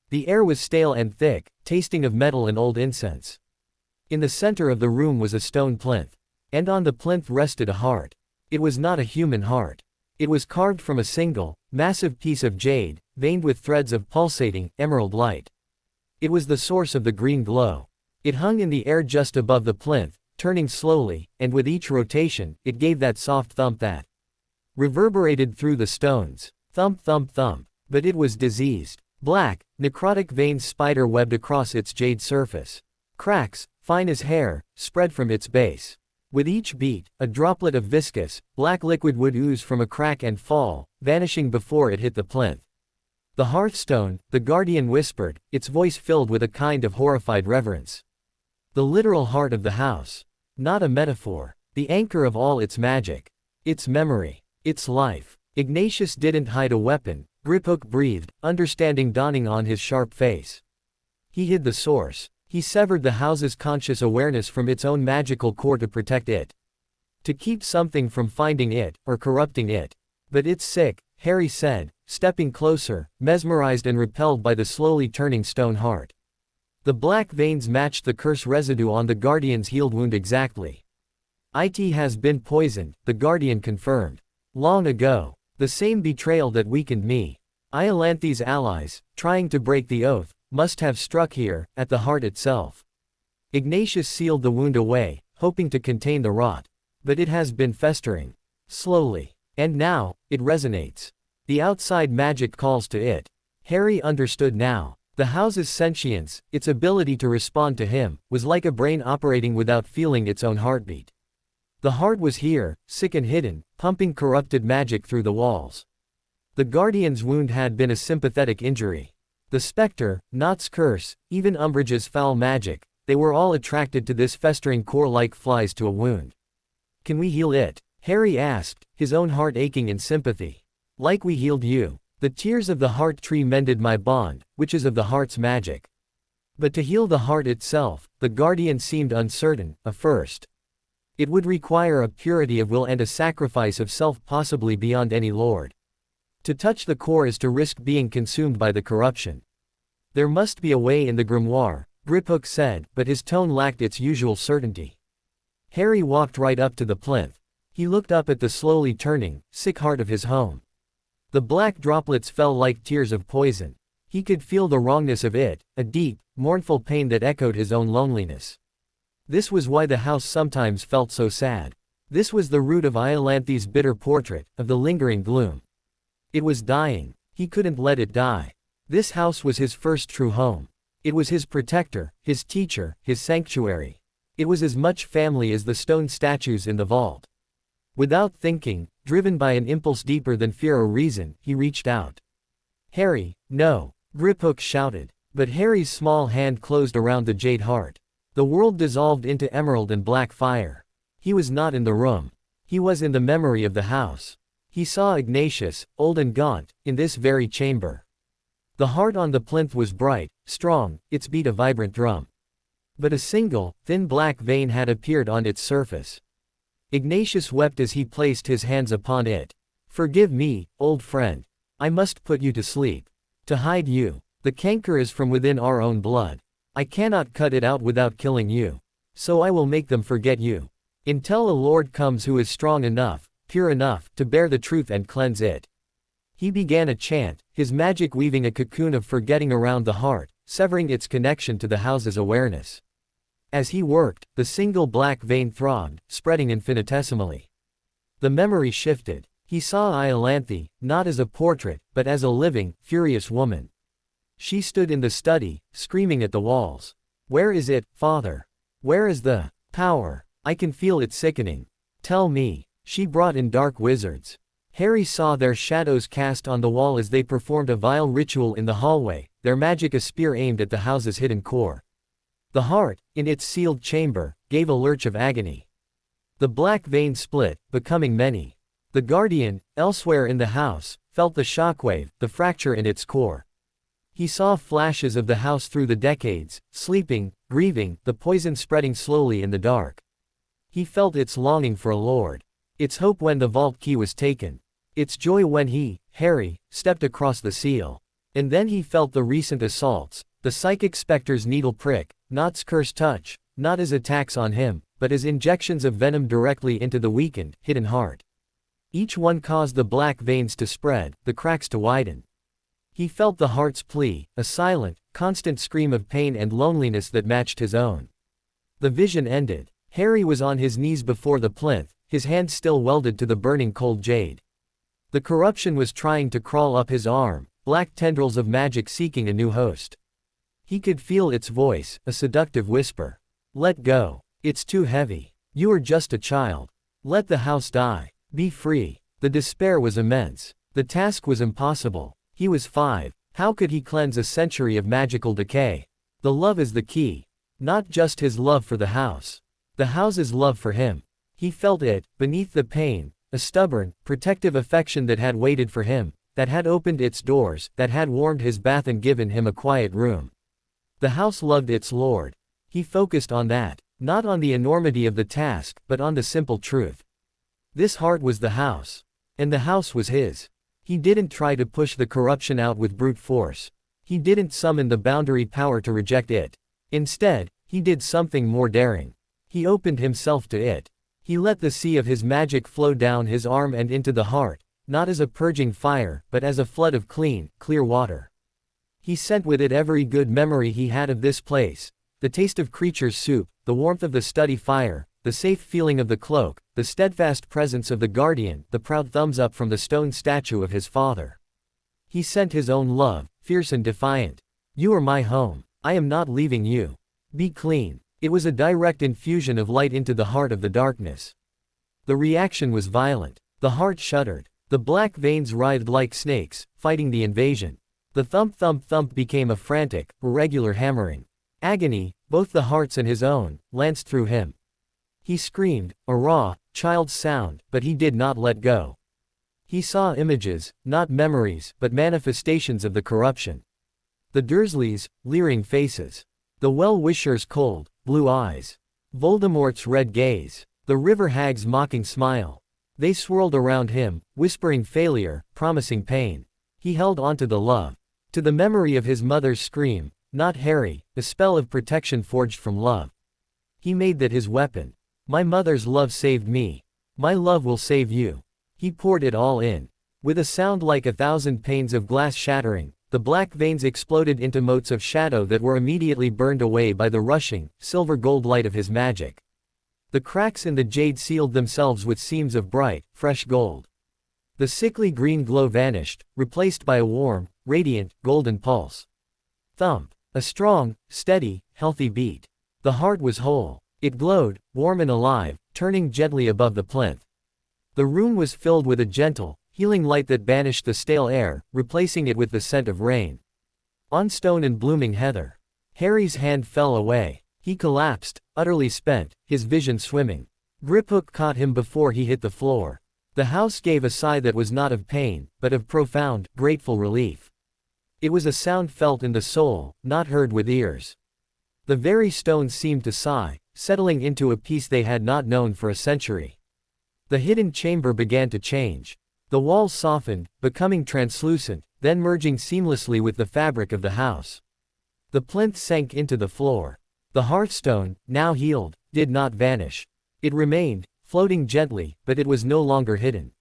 The air was stale and thick, tasting of metal and old incense. In the center of the room was a stone plinth. And on the plinth rested a heart. It was not a human heart. It was carved from a single, massive piece of jade, veined with threads of pulsating, emerald light. It was the source of the green glow. It hung in the air just above the plinth, turning slowly, and with each rotation, it gave that soft thump that reverberated through the stones. Thump thump thump. But it was diseased. Black, necrotic veins spider-webbed across its jade surface. Cracks, fine as hair, spread from its base. With each beat, a droplet of viscous, black liquid would ooze from a crack and fall, vanishing before it hit the plinth. The hearthstone, the Guardian whispered, its voice filled with a kind of horrified reverence. The literal heart of the house. Not a metaphor. The anchor of all its magic. Its memory. Its life. Ignatius didn't hide a weapon, Griphook breathed, understanding dawning on his sharp face. He hid the source. He severed the house's conscious awareness from its own magical core to protect it. To keep something from finding it, or corrupting it. But it's sick, Harry said, stepping closer, mesmerized and repelled by the slowly turning stone heart. The black veins matched the curse residue on the Guardian's healed wound exactly. It has been poisoned, the Guardian confirmed. Long ago. The same betrayal that weakened me. Iolanthi's allies, trying to break the oath, must have struck here, at the heart itself. Ignatius sealed the wound away, hoping to contain the rot. But it has been festering. Slowly. And now, it resonates. The outside magic calls to it. Harry understood now. The house's sentience, its ability to respond to him, was like a brain operating without feeling its own heartbeat. The heart was here, sick and hidden, pumping corrupted magic through the walls. The Guardian's wound had been a sympathetic injury. The specter, Not's curse, even Umbridge's foul magic, they were all attracted to this festering core like flies to a wound. Can we heal it? Harry asked, his own heart aching in sympathy. Like we healed you. The tears of the heart tree mended my bond, which is of the heart's magic. But to heal the heart itself, the Guardian seemed uncertain, first. It would require a purity of will and a sacrifice of self possibly beyond any lord. To touch the core is to risk being consumed by the corruption. There must be a way in the grimoire, Griphook said, but his tone lacked its usual certainty. Harry walked right up to the plinth. He looked up at the slowly turning, sick heart of his home. The black droplets fell like tears of poison. He could feel the wrongness of it, a deep, mournful pain that echoed his own loneliness. This was why the house sometimes felt so sad. This was the root of Iolanthi's bitter portrait, of the lingering gloom. It was dying. He couldn't let it die. This house was his first true home. It was his protector, his teacher, his sanctuary. It was as much family as the stone statues in the vault. Without thinking, driven by an impulse deeper than fear or reason, he reached out. Harry, no, Griphook shouted. But Harry's small hand closed around the jade heart. The world dissolved into emerald and black fire. He was not in the room. He was in the memory of the house. He saw Ignatius, old and gaunt, in this very chamber. The heart on the plinth was bright, strong, its beat a vibrant drum. But a single, thin black vein had appeared on its surface. Ignatius wept as he placed his hands upon it. Forgive me, old friend. I must put you to sleep. To hide you. The canker is from within our own blood. I cannot cut it out without killing you. So I will make them forget you. Until a lord comes who is strong enough, pure enough, to bear the truth and cleanse it. He began a chant, his magic weaving a cocoon of forgetting around the heart, severing its connection to the house's awareness. As he worked, the single black vein throbbed, spreading infinitesimally. The memory shifted. He saw Iolanthi, not as a portrait, but as a living, furious woman. She stood in the study, screaming at the walls. Where is it, Father? Where is the power? I can feel it sickening. Tell me. She brought in dark wizards. Harry saw their shadows cast on the wall as they performed a vile ritual in the hallway, their magic a spear aimed at the house's hidden core. The heart, in its sealed chamber, gave a lurch of agony. The black vein split, becoming many. The guardian, elsewhere in the house, felt the shockwave, the fracture in its core. He saw flashes of the house through the decades, sleeping, grieving, the poison spreading slowly in the dark. He felt its longing for a lord. Its hope when the vault key was taken. Its joy when he, Harry, stepped across the seal. And then he felt the recent assaults, the psychic specter's needle prick, not curse touch, not as attacks on him, but as injections of venom directly into the weakened, hidden heart. Each one caused the black veins to spread, the cracks to widen. He felt the heart's plea, a silent, constant scream of pain and loneliness that matched his own. The vision ended. Harry was on his knees before the plinth, his hand still welded to the burning cold jade. The corruption was trying to crawl up his arm, black tendrils of magic seeking a new host. He could feel its voice, a seductive whisper. Let go. It's too heavy. You are just a child. Let the house die. Be free. The despair was immense. The task was impossible. He was 5. How could he cleanse a century of magical decay? The love is the key. Not just his love for the house. The house's love for him. He felt it, beneath the pain, a stubborn, protective affection that had waited for him, that had opened its doors, that had warmed his bath and given him a quiet room. The house loved its lord. He focused on that, not on the enormity of the task, but on the simple truth. This heart was the house. And the house was his. He didn't try to push the corruption out with brute force. He didn't summon the boundary power to reject it. Instead, he did something more daring. He opened himself to it. He let the sea of his magic flow down his arm and into the heart, not as a purging fire, but as a flood of clean, clear water. He sent with it every good memory he had of this place, the taste of creature's soup, the warmth of the study fire, the safe feeling of the cloak, the steadfast presence of the guardian, the proud thumbs up from the stone statue of his father. He sent his own love, fierce and defiant. You are my home. I am not leaving you. Be clean. It was a direct infusion of light into the heart of the darkness. The reaction was violent. The heart shuddered. The black veins writhed like snakes, fighting the invasion. The thump thump thump became a frantic, irregular hammering. Agony, both the heart's and his own, lanced through him. He screamed, a raw, child's sound, but he did not let go. He saw images, not memories, but manifestations of the corruption. The Dursleys, leering faces. The well-wishers' cold, blue eyes. Voldemort's red gaze. The river hag's mocking smile. They swirled around him, whispering failure, promising pain. He held onto the love. To the memory of his mother's scream, not Harry, a spell of protection forged from love. He made that his weapon. My mother's love saved me. My love will save you. He poured it all in. With a sound like 1,000 panes of glass shattering, the black veins exploded into motes of shadow that were immediately burned away by the rushing, silver-gold light of his magic. The cracks in the jade sealed themselves with seams of bright, fresh gold. The sickly green glow vanished, replaced by a warm, radiant, golden pulse. Thump. A strong, steady, healthy beat. The heart was whole. It glowed, warm and alive, turning gently above the plinth. The room was filled with a gentle, healing light that banished the stale air, replacing it with the scent of rain. On stone and blooming heather. Harry's hand fell away. He collapsed, utterly spent, his vision swimming. Griphook caught him before he hit the floor. The house gave a sigh that was not of pain, but of profound, grateful relief. It was a sound felt in the soul, not heard with ears. The very stones seemed to sigh, settling into a peace they had not known for a century. The hidden chamber began to change. The walls softened, becoming translucent, then merging seamlessly with the fabric of the house. The plinth sank into the floor. The hearthstone, now healed, did not vanish. It remained, floating gently, but it was no longer hidden.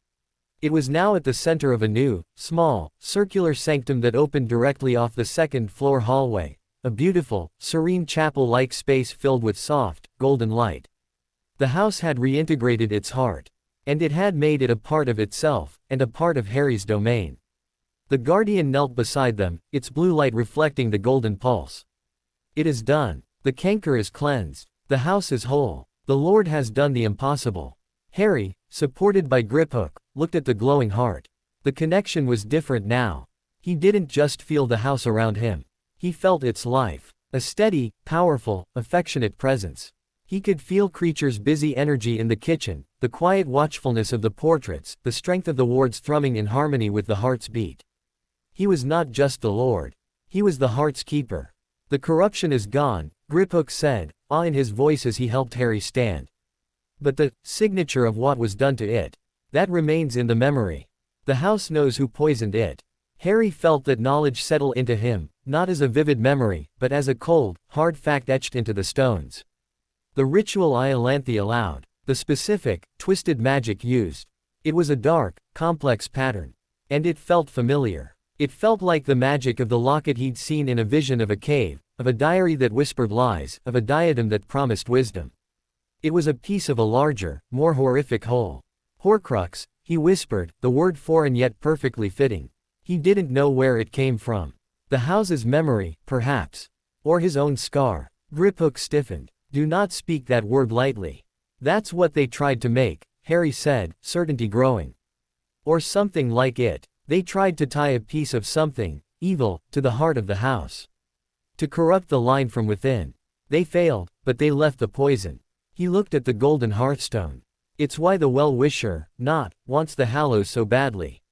It was now at the center of a new, small, circular sanctum that opened directly off the second-floor hallway, a beautiful, serene chapel-like space filled with soft, golden light. The house had reintegrated its heart. And it had made it a part of itself, and a part of Harry's domain. The guardian knelt beside them, its blue light reflecting the golden pulse. It is done. The canker is cleansed. The house is whole. The Lord has done the impossible. Harry, supported by Griphook, looked at the glowing heart. The connection was different now. He didn't just feel the house around him. He felt its life. A steady, powerful, affectionate presence. He could feel Creature's busy energy in the kitchen, the quiet watchfulness of the portraits, the strength of the wards thrumming in harmony with the heart's beat. He was not just the Lord. He was the heart's keeper. The corruption is gone, Griphook said, awe in his voice as he helped Harry stand. But the signature of what was done to it, that remains in the memory. The house knows who poisoned it. Harry felt that knowledge settle into him, not as a vivid memory, but as a cold, hard fact etched into the stones. The ritual Iolanthe allowed, the specific, twisted magic used. It was a dark, complex pattern. And it felt familiar. It felt like the magic of the locket he'd seen in a vision of a cave, of a diary that whispered lies, of a diadem that promised wisdom. It was a piece of a larger, more horrific whole. Horcrux, he whispered, the word foreign yet perfectly fitting. He didn't know where it came from. The house's memory, perhaps. Or his own scar. Griphook stiffened. Do not speak that word lightly. That's what they tried to make, Harry said, certainty growing. Or something like it. They tried to tie a piece of something, evil, to the heart of the house. To corrupt the line from within. They failed, but they left the poison. He looked at the golden hearthstone. It's why the well-wisher, wants the hallows so badly.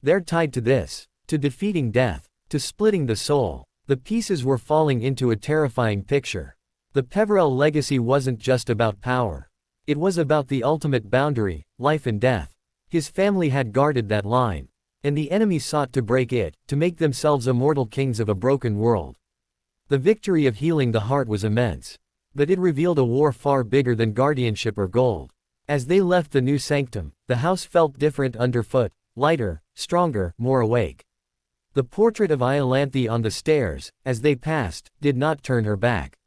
They're tied to this. To defeating death. To splitting the soul. The pieces were falling into a terrifying picture. The Peverell legacy wasn't just about power. It was about the ultimate boundary, life and death. His family had guarded that line. And the enemy sought to break it, to make themselves immortal kings of a broken world. The victory of healing the heart was immense. But it revealed a war far bigger than guardianship or gold. As they left the new sanctum, the house felt different underfoot, lighter, stronger, more awake. The portrait of Iolanthe on the stairs, as they passed, did not turn her back.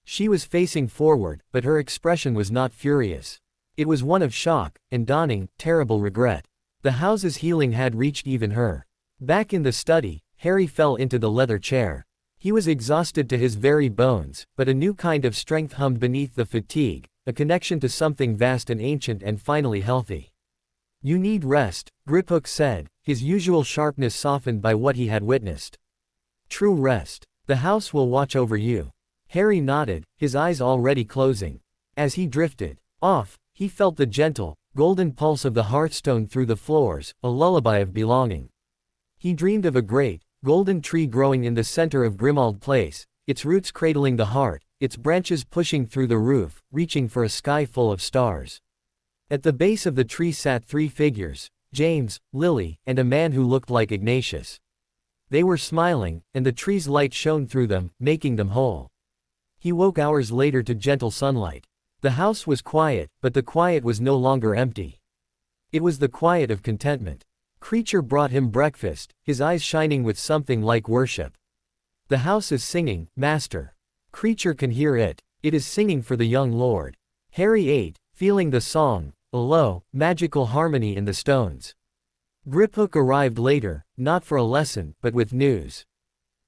She was facing forward, but her expression was not furious. It was one of shock, and dawning, terrible regret. The house's healing had reached even her. Back in the study, Harry fell into the leather chair. He was exhausted to his very bones, but a new kind of strength hummed beneath the fatigue, a connection to something vast and ancient and finally healthy. You need rest, Griphook said, his usual sharpness softened by what he had witnessed. True rest. The house will watch over you. Harry nodded, his eyes already closing. As he drifted off, he felt the gentle, golden pulse of the hearthstone through the floors, a lullaby of belonging. He dreamed of a great, golden tree growing in the center of Grimmauld Place, its roots cradling the heart, its branches pushing through the roof, reaching for a sky full of stars. At the base of the tree sat 3 figures, James, Lily, and a man who looked like Ignatius. They were smiling, and the tree's light shone through them, making them whole. He woke hours later to gentle sunlight. The house was quiet, but the quiet was no longer empty. It was the quiet of contentment. Creature brought him breakfast, his eyes shining with something like worship. The house is singing, Master. Creature can hear it. It is singing for the young lord. Harry ate, feeling the song, a low, magical harmony in the stones. Griphook arrived later, not for a lesson, but with news.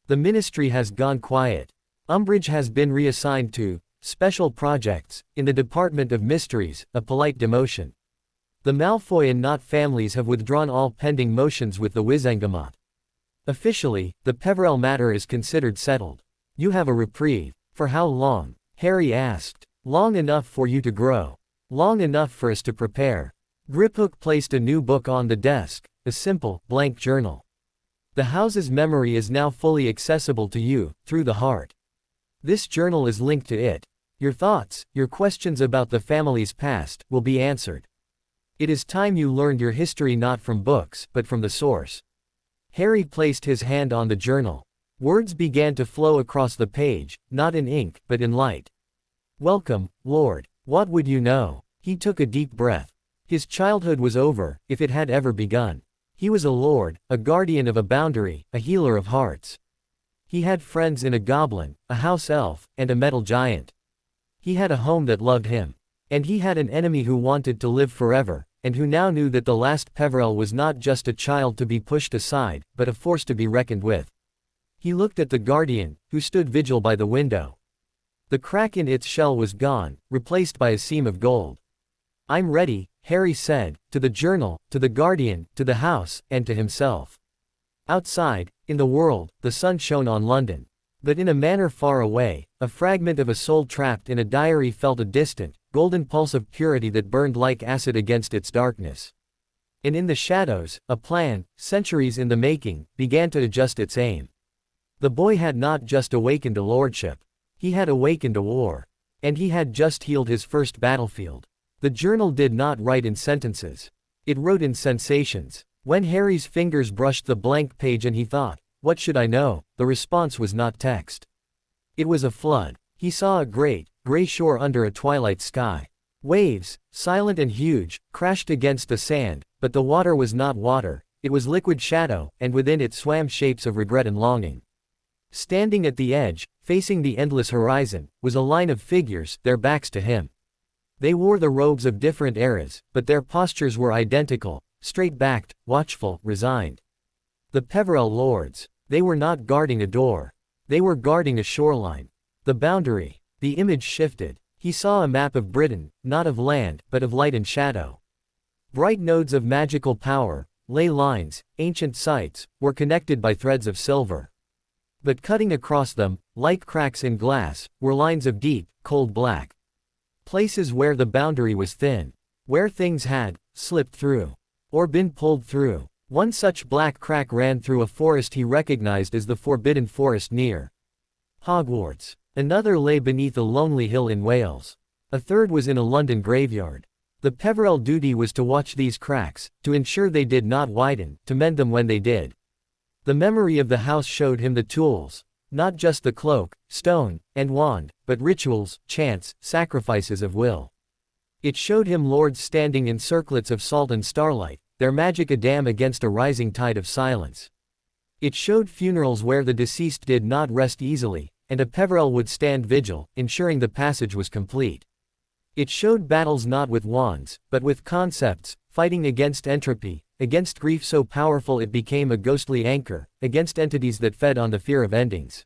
The ministry has gone quiet. Umbridge has been reassigned to special projects in the Department of Mysteries, a polite demotion. The Malfoy and Knott families have withdrawn all pending motions with the Wizengamot. Officially, the Peverell matter is considered settled. You have a reprieve. For how long? Harry asked. Long enough for you to grow. Long enough for us to prepare. Griphook placed a new book on the desk, a simple, blank journal. The house's memory is now fully accessible to you, through the heart. This journal is linked to it. Your thoughts, your questions about the family's past, will be answered. It is time you learned your history not from books, but from the source. Harry placed his hand on the journal. Words began to flow across the page, not in ink, but in light. Welcome, Lord. What would you know? He took a deep breath. His childhood was over, if it had ever begun. He was a lord, a guardian of a boundary, a healer of hearts. He had friends in a goblin, a house elf, and a metal giant. He had a home that loved him. And he had an enemy who wanted to live forever, and who now knew that the last Peverell was not just a child to be pushed aside, but a force to be reckoned with. He looked at the guardian, who stood vigil by the window. The crack in its shell was gone, replaced by a seam of gold. I'm ready, Harry said, to the journal, to the guardian, to the house, and to himself. Outside, in the world, the sun shone on London. But in a manner far away, a fragment of a soul trapped in a diary felt a distant, golden pulse of purity that burned like acid against its darkness. And in the shadows, a plan, centuries in the making, began to adjust its aim. The boy had not just awakened a lordship. He had awakened a war. And he had just healed his first battlefield. The journal did not write in sentences. It wrote in sensations. When Harry's fingers brushed the blank page and he thought, "What should I know?" the response was not text. It was a flood. He saw a great, gray shore under a twilight sky. Waves, silent and huge, crashed against the sand, but the water was not water, it was liquid shadow, and within it swam shapes of regret and longing. Standing at the edge, facing the endless horizon, was a line of figures, their backs to him. They wore the robes of different eras, but their postures were identical, straight-backed, watchful, resigned. The Peverell Lords. They were not guarding a door. They were guarding a shoreline. The boundary. The image shifted. He saw a map of Britain, not of land, but of light and shadow. Bright nodes of magical power, ley lines, ancient sites, were connected by threads of silver. But cutting across them, like cracks in glass, were lines of deep, cold black. Places where the boundary was thin. Where things had slipped through. Or been pulled through. One such black crack ran through a forest he recognized as the Forbidden Forest near Hogwarts. Another lay beneath a lonely hill in Wales. A third was in a London graveyard. The Peverell duty was to watch these cracks, to ensure they did not widen, to mend them when they did. The memory of the house showed him the tools, not just the cloak, stone, and wand, but rituals, chants, sacrifices of will. It showed him lords standing in circlets of salt and starlight, their magic a dam against a rising tide of silence. It showed funerals where the deceased did not rest easily, and a Peverell would stand vigil, ensuring the passage was complete. It showed battles not with wands, but with concepts, fighting against entropy, against grief so powerful it became a ghostly anchor, against entities that fed on the fear of endings.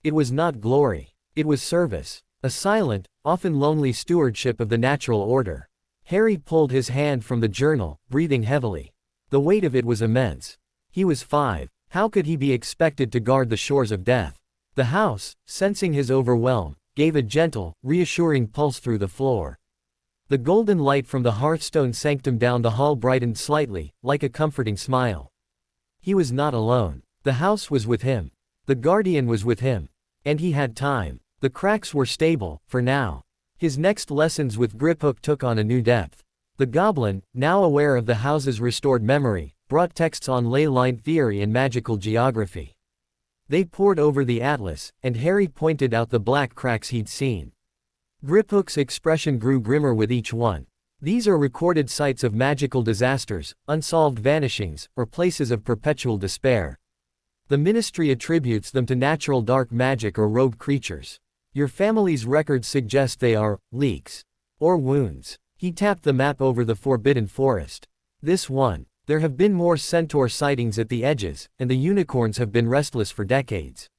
It was not glory. It was service. A silent, often lonely stewardship of the natural order. Harry pulled his hand from the journal, breathing heavily. The weight of it was immense. He was 5. How could he be expected to guard the shores of death? The house, sensing his overwhelm, gave a gentle, reassuring pulse through the floor. The golden light from the hearthstone sanctum down the hall brightened slightly, like a comforting smile. He was not alone. The house was with him. The guardian was with him. And he had time. The cracks were stable, for now. His next lessons with Griphook took on a new depth. The Goblin, now aware of the house's restored memory, brought texts on ley line theory and magical geography. They pored over the atlas, and Harry pointed out the black cracks he'd seen. Griphook's expression grew grimmer with each one. These are recorded sites of magical disasters, unsolved vanishings, or places of perpetual despair. The Ministry attributes them to natural dark magic or rogue creatures. Your family's records suggest they are leaks or wounds. He tapped the map over the Forbidden Forest. This one. There have been more centaur sightings at the edges, and the unicorns have been restless for decades.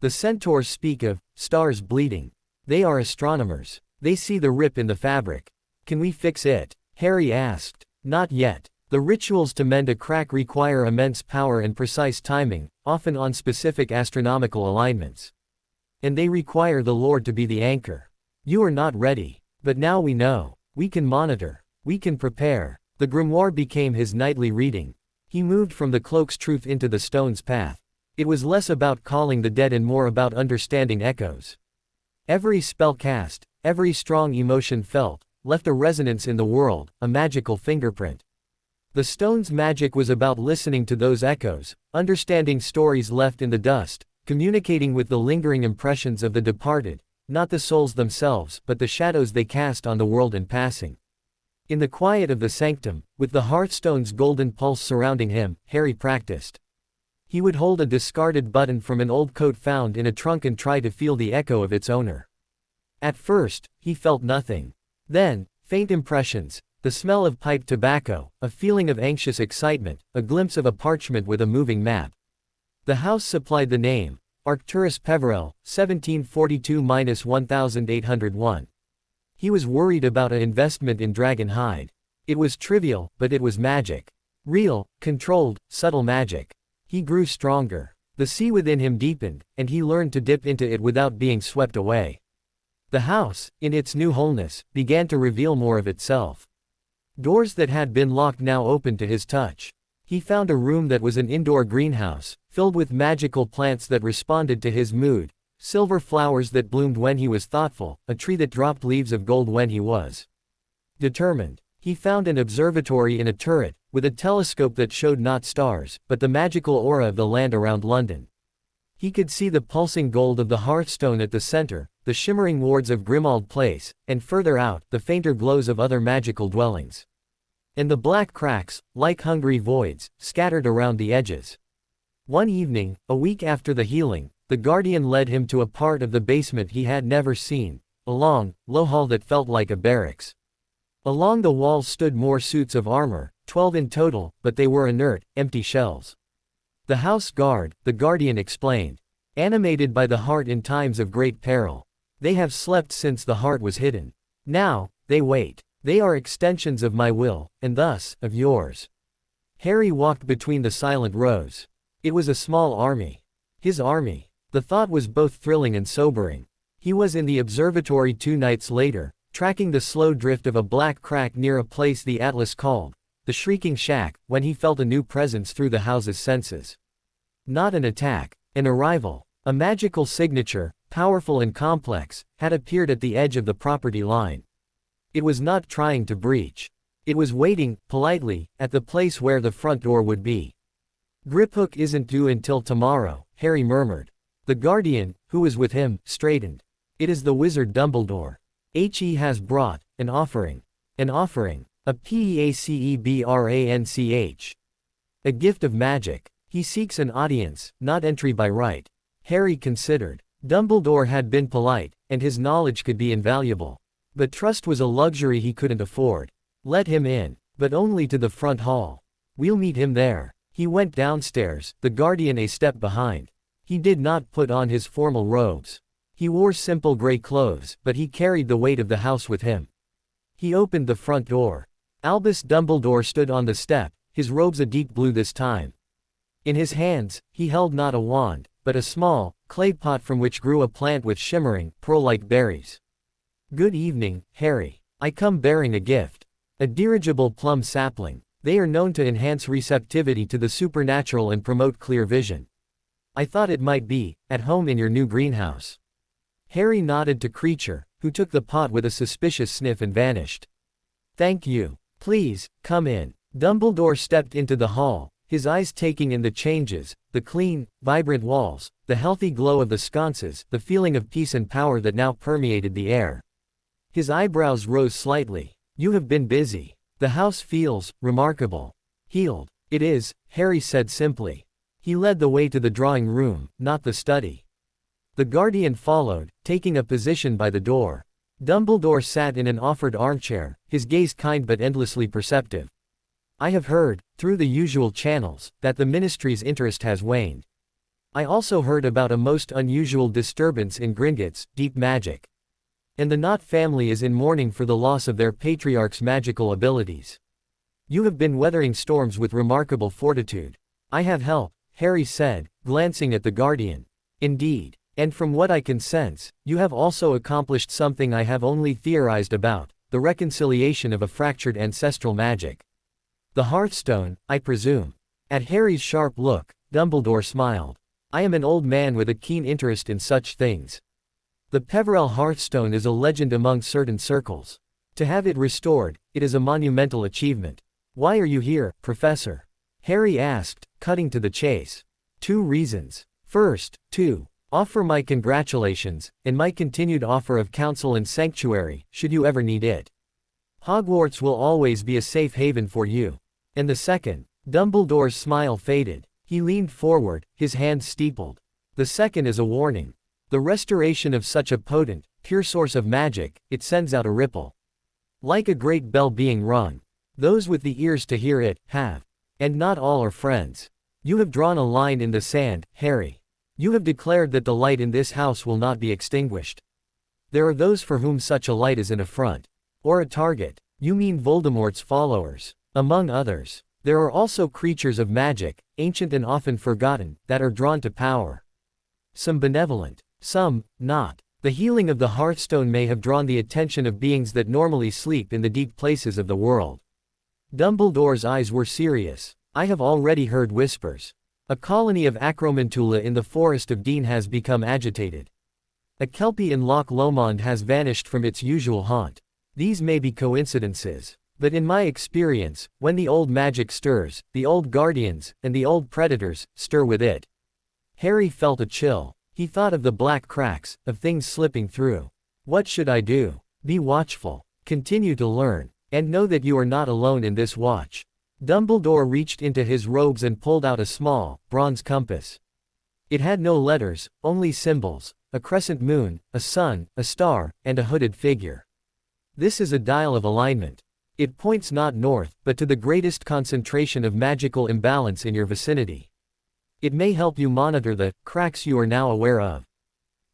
The centaurs speak of stars bleeding. They are astronomers. They see the rip in the fabric. Can we fix it? Harry asked. Not yet. The rituals to mend a crack require immense power and precise timing, often on specific astronomical alignments. And they require the Lord to be the anchor. You are not ready. But now we know. We can monitor. We can prepare. The grimoire became his nightly reading. He moved from the cloak's truth into the stone's path. It was less about calling the dead and more about understanding echoes. Every spell cast, every strong emotion felt, left a resonance in the world, a magical fingerprint. The stone's magic was about listening to those echoes, understanding stories left in the dust, communicating with the lingering impressions of the departed, not the souls themselves but the shadows they cast on the world in passing. In the quiet of the sanctum, with the hearthstone's golden pulse surrounding him, Harry practiced. He would hold a discarded button from an old coat found in a trunk and try to feel the echo of its owner. At first, he felt nothing. Then, faint impressions, the smell of pipe tobacco, a feeling of anxious excitement, a glimpse of a parchment with a moving map. The house supplied the name, Arcturus Peverell, 1742–1801. He was worried about an investment in dragon hide. It was trivial, but it was magic. Real, controlled, subtle magic. He grew stronger. The sea within him deepened, and he learned to dip into it without being swept away. The house, in its new wholeness, began to reveal more of itself. Doors that had been locked now opened to his touch. He found a room that was an indoor greenhouse, filled with magical plants that responded to his mood, silver flowers that bloomed when he was thoughtful, a tree that dropped leaves of gold when he was determined. He found an observatory in a turret, with a telescope that showed not stars, but the magical aura of the land around London. He could see the pulsing gold of the hearthstone at the center, the shimmering wards of Grimmauld Place, and further out, the fainter glows of other magical dwellings. And the black cracks, like hungry voids, scattered around the edges. One evening, a week after the healing, the guardian led him to a part of the basement he had never seen, a long, low hall that felt like a barracks. Along the walls stood more suits of armor, 12 in total, but they were inert, empty shells. The house guard, the guardian explained. Animated by the heart in times of great peril. They have slept since the heart was hidden. Now, they wait. They are extensions of my will, and thus, of yours. Harry walked between the silent rows. It was a small army. His army. The thought was both thrilling and sobering. He was in the observatory 2 nights later, tracking the slow drift of a black crack near a place the Atlas called the Shrieking Shack, when he felt a new presence through the house's senses. Not an attack, an arrival. A magical signature, powerful and complex, had appeared at the edge of the property line. It was not trying to breach. It was waiting, politely, at the place where the front door would be. Griphook isn't due until tomorrow, Harry murmured. The guardian, who was with him, straightened. It is the wizard Dumbledore. He has brought an offering. An offering. A pacebranch. A gift of magic. He seeks an audience, not entry by right. Harry considered. Dumbledore had been polite, and his knowledge could be invaluable. But trust was a luxury he couldn't afford. Let him in, but only to the front hall. We'll meet him there. He went downstairs, the guardian a step behind. He did not put on his formal robes. He wore simple gray clothes, but he carried the weight of the house with him. He opened the front door. Albus Dumbledore stood on the step, his robes a deep blue this time. In his hands, he held not a wand, but a small, clay pot from which grew a plant with shimmering, pearl-like berries. Good evening, Harry. I come bearing a gift. A dirigible plum sapling. They are known to enhance receptivity to the supernatural and promote clear vision. I thought it might be, at home in your new greenhouse. Harry nodded to Creature, who took the pot with a suspicious sniff and vanished. Thank you. Please, come in. Dumbledore stepped into the hall, his eyes taking in the changes, the clean, vibrant walls, the healthy glow of the sconces, the feeling of peace and power that now permeated the air. His eyebrows rose slightly. You have been busy. The house feels remarkable. Healed. It is, Harry said simply. He led the way to the drawing room, not the study. The guardian followed, taking a position by the door. Dumbledore sat in an offered armchair, his gaze kind but endlessly perceptive. I have heard, through the usual channels, that the ministry's interest has waned. I also heard about a most unusual disturbance in Gringotts, deep magic. And the Knot family is in mourning for the loss of their patriarch's magical abilities. You have been weathering storms with remarkable fortitude. I have helped, Harry said, glancing at the guardian. Indeed. And from what I can sense, you have also accomplished something I have only theorized about, the reconciliation of a fractured ancestral magic. The Hearthstone, I presume. At Harry's sharp look, Dumbledore smiled. I am an old man with a keen interest in such things. The Peverell Hearthstone is a legend among certain circles. To have it restored, it is a monumental achievement. Why are you here, Professor? Harry asked, cutting to the chase. 2 reasons. First, to offer my congratulations, and my continued offer of counsel and sanctuary, should you ever need it. Hogwarts will always be a safe haven for you. And the second. Dumbledore's smile faded. He leaned forward, his hands steepled. The second is a warning. The restoration of such a potent, pure source of magic, it sends out a ripple. Like a great bell being rung. Those with the ears to hear it, have. And not all are friends. You have drawn a line in the sand, Harry. You have declared that the light in this house will not be extinguished. There are those for whom such a light is an affront. Or a target. You mean Voldemort's followers. Among others. There are also creatures of magic, ancient and often forgotten, that are drawn to power. Some benevolent. Some, not. The healing of the Hearthstone may have drawn the attention of beings that normally sleep in the deep places of the world. Dumbledore's eyes were serious. I have already heard whispers. A colony of Acromantula in the Forest of Dean has become agitated. A Kelpie in Loch Lomond has vanished from its usual haunt. These may be coincidences. But in my experience, when the old magic stirs, the old guardians, and the old predators, stir with it. Harry felt a chill. He thought of the black cracks, of things slipping through. What should I do? Be watchful. Continue to learn. And know that you are not alone in this watch. Dumbledore reached into his robes and pulled out a small, bronze compass. It had no letters, only symbols, a crescent moon, a sun, a star, and a hooded figure. This is a dial of alignment. It points not north, but to the greatest concentration of magical imbalance in your vicinity. It may help you monitor the cracks you are now aware of.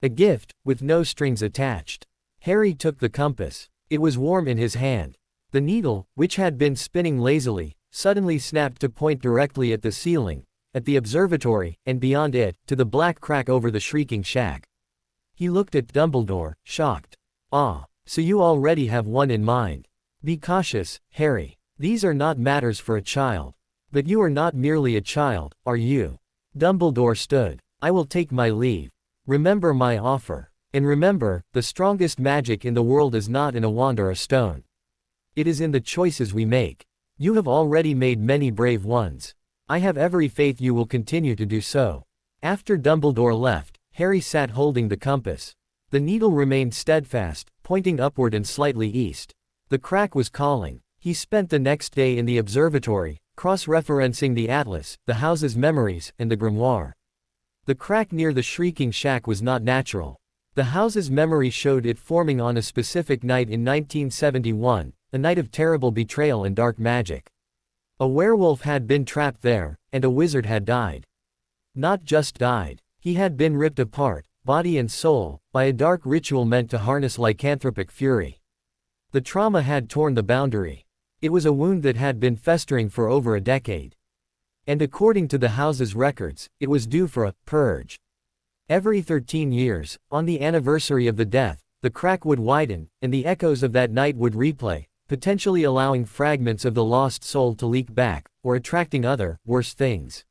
A gift, with no strings attached. Harry took the compass. It was warm in his hand. The needle, which had been spinning lazily, suddenly snapped to point directly at the ceiling, at the observatory, and beyond it, to the black crack over the shrieking shack. He looked at Dumbledore, shocked. Ah, so you already have one in mind. Be cautious, Harry. These are not matters for a child. But you are not merely a child, are you? Dumbledore stood. I will take my leave. Remember my offer. And remember, the strongest magic in the world is not in a wand or a stone. It is in the choices we make. You have already made many brave ones. I have every faith you will continue to do so. After Dumbledore left, Harry sat holding the compass. The needle remained steadfast, pointing upward and slightly east. The crack was calling. He spent the next day in the observatory, cross-referencing the atlas, the house's memories, and the grimoire. The crack near the shrieking shack was not natural. The house's memory showed it forming on a specific night in 1971, a night of terrible betrayal and dark magic. A werewolf had been trapped there, and a wizard had died. Not just died. He had been ripped apart, body and soul, by a dark ritual meant to harness lycanthropic fury. The trauma had torn the boundary. It was a wound that had been festering for over a decade. And according to the house's records, it was due for a purge. Every 13 years, on the anniversary of the death, the crack would widen, and the echoes of that night would replay, potentially allowing fragments of the lost soul to leak back, or attracting other, worse things.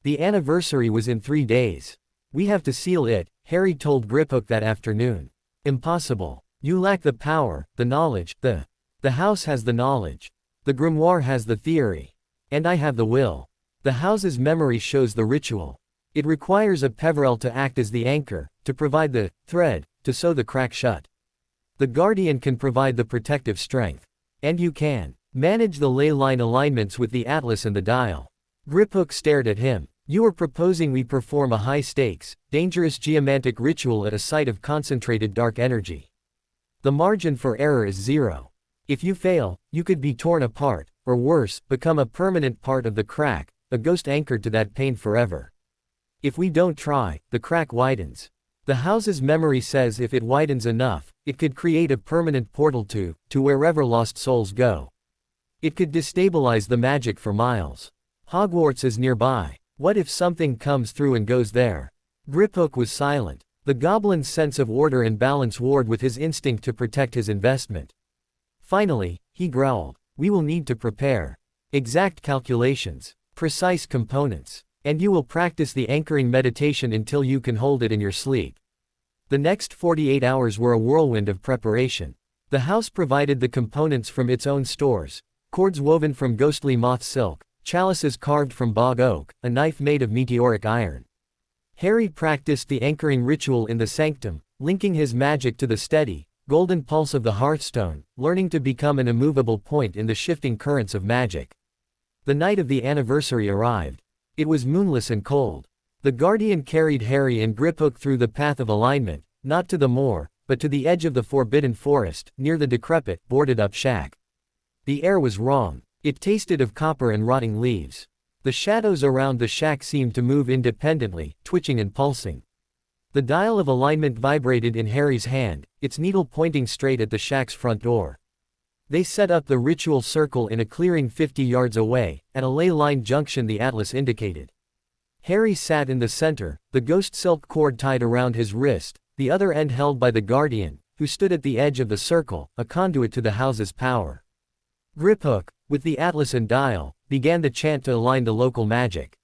The anniversary was in 3 days. We have to seal it, Harry told Griphook that afternoon. Impossible. You lack the power, the knowledge, the house has the knowledge. The grimoire has the theory. And I have the will. The house's memory shows the ritual. It requires a Peverell to act as the anchor, to provide the thread, to sew the crack shut. The guardian can provide the protective strength. And you can manage the ley line alignments with the atlas and the dial. Griphook stared at him. You are proposing we perform a high-stakes, dangerous geomantic ritual at a site of concentrated dark energy. The margin for error is 0. If you fail, you could be torn apart, or worse, become a permanent part of the crack, a ghost anchored to that pain forever. If we don't try, the crack widens. The house's memory says if it widens enough, it could create a permanent portal to wherever lost souls go. It could destabilize the magic for miles. Hogwarts is nearby. What if something comes through and goes there? Griphook was silent. The goblin's sense of order and balance warred with his instinct to protect his investment. Finally, he growled, we will need to prepare. Exact calculations. Precise components. And you will practice the anchoring meditation until you can hold it in your sleep. The next 48 hours were a whirlwind of preparation. The house provided the components from its own stores, cords woven from ghostly moth silk, chalices carved from bog oak, a knife made of meteoric iron. Harry practiced the anchoring ritual in the sanctum, linking his magic to the steady, golden pulse of the Hearthstone, learning to become an immovable point in the shifting currents of magic. The night of the anniversary arrived. It was moonless and cold. The guardian carried Harry and Griphook through the path of alignment, not to the moor, but to the edge of the forbidden forest, near the decrepit, boarded-up shack. The air was wrong. It tasted of copper and rotting leaves. The shadows around the shack seemed to move independently, twitching and pulsing. The dial of alignment vibrated in Harry's hand, its needle pointing straight at the shack's front door. They set up the ritual circle in a clearing 50 yards away, at a ley-lined junction the atlas indicated. Harry sat in the center, the ghost silk cord tied around his wrist, the other end held by the guardian, who stood at the edge of the circle, a conduit to the house's power. Griphook, with the atlas and dial, began the chant to align the local magic.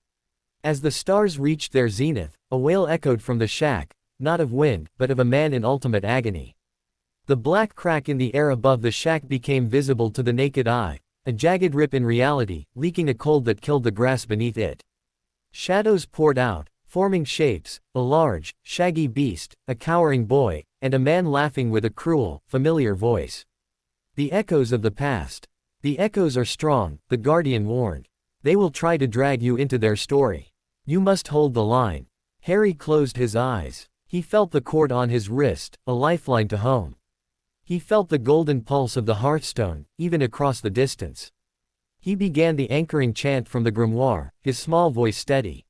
As the stars reached their zenith, a wail echoed from the shack, not of wind, but of a man in ultimate agony. The black crack in the air above the shack became visible to the naked eye, a jagged rip in reality, leaking a cold that killed the grass beneath it. Shadows poured out, forming shapes, a large, shaggy beast, a cowering boy, and a man laughing with a cruel, familiar voice. The echoes of the past. The echoes are strong, the guardian warned. They will try to drag you into their story. You must hold the line. Harry closed his eyes. He felt the cord on his wrist, a lifeline to home. He felt the golden pulse of the hearthstone, even across the distance. He began the anchoring chant from the grimoire, his small voice steady.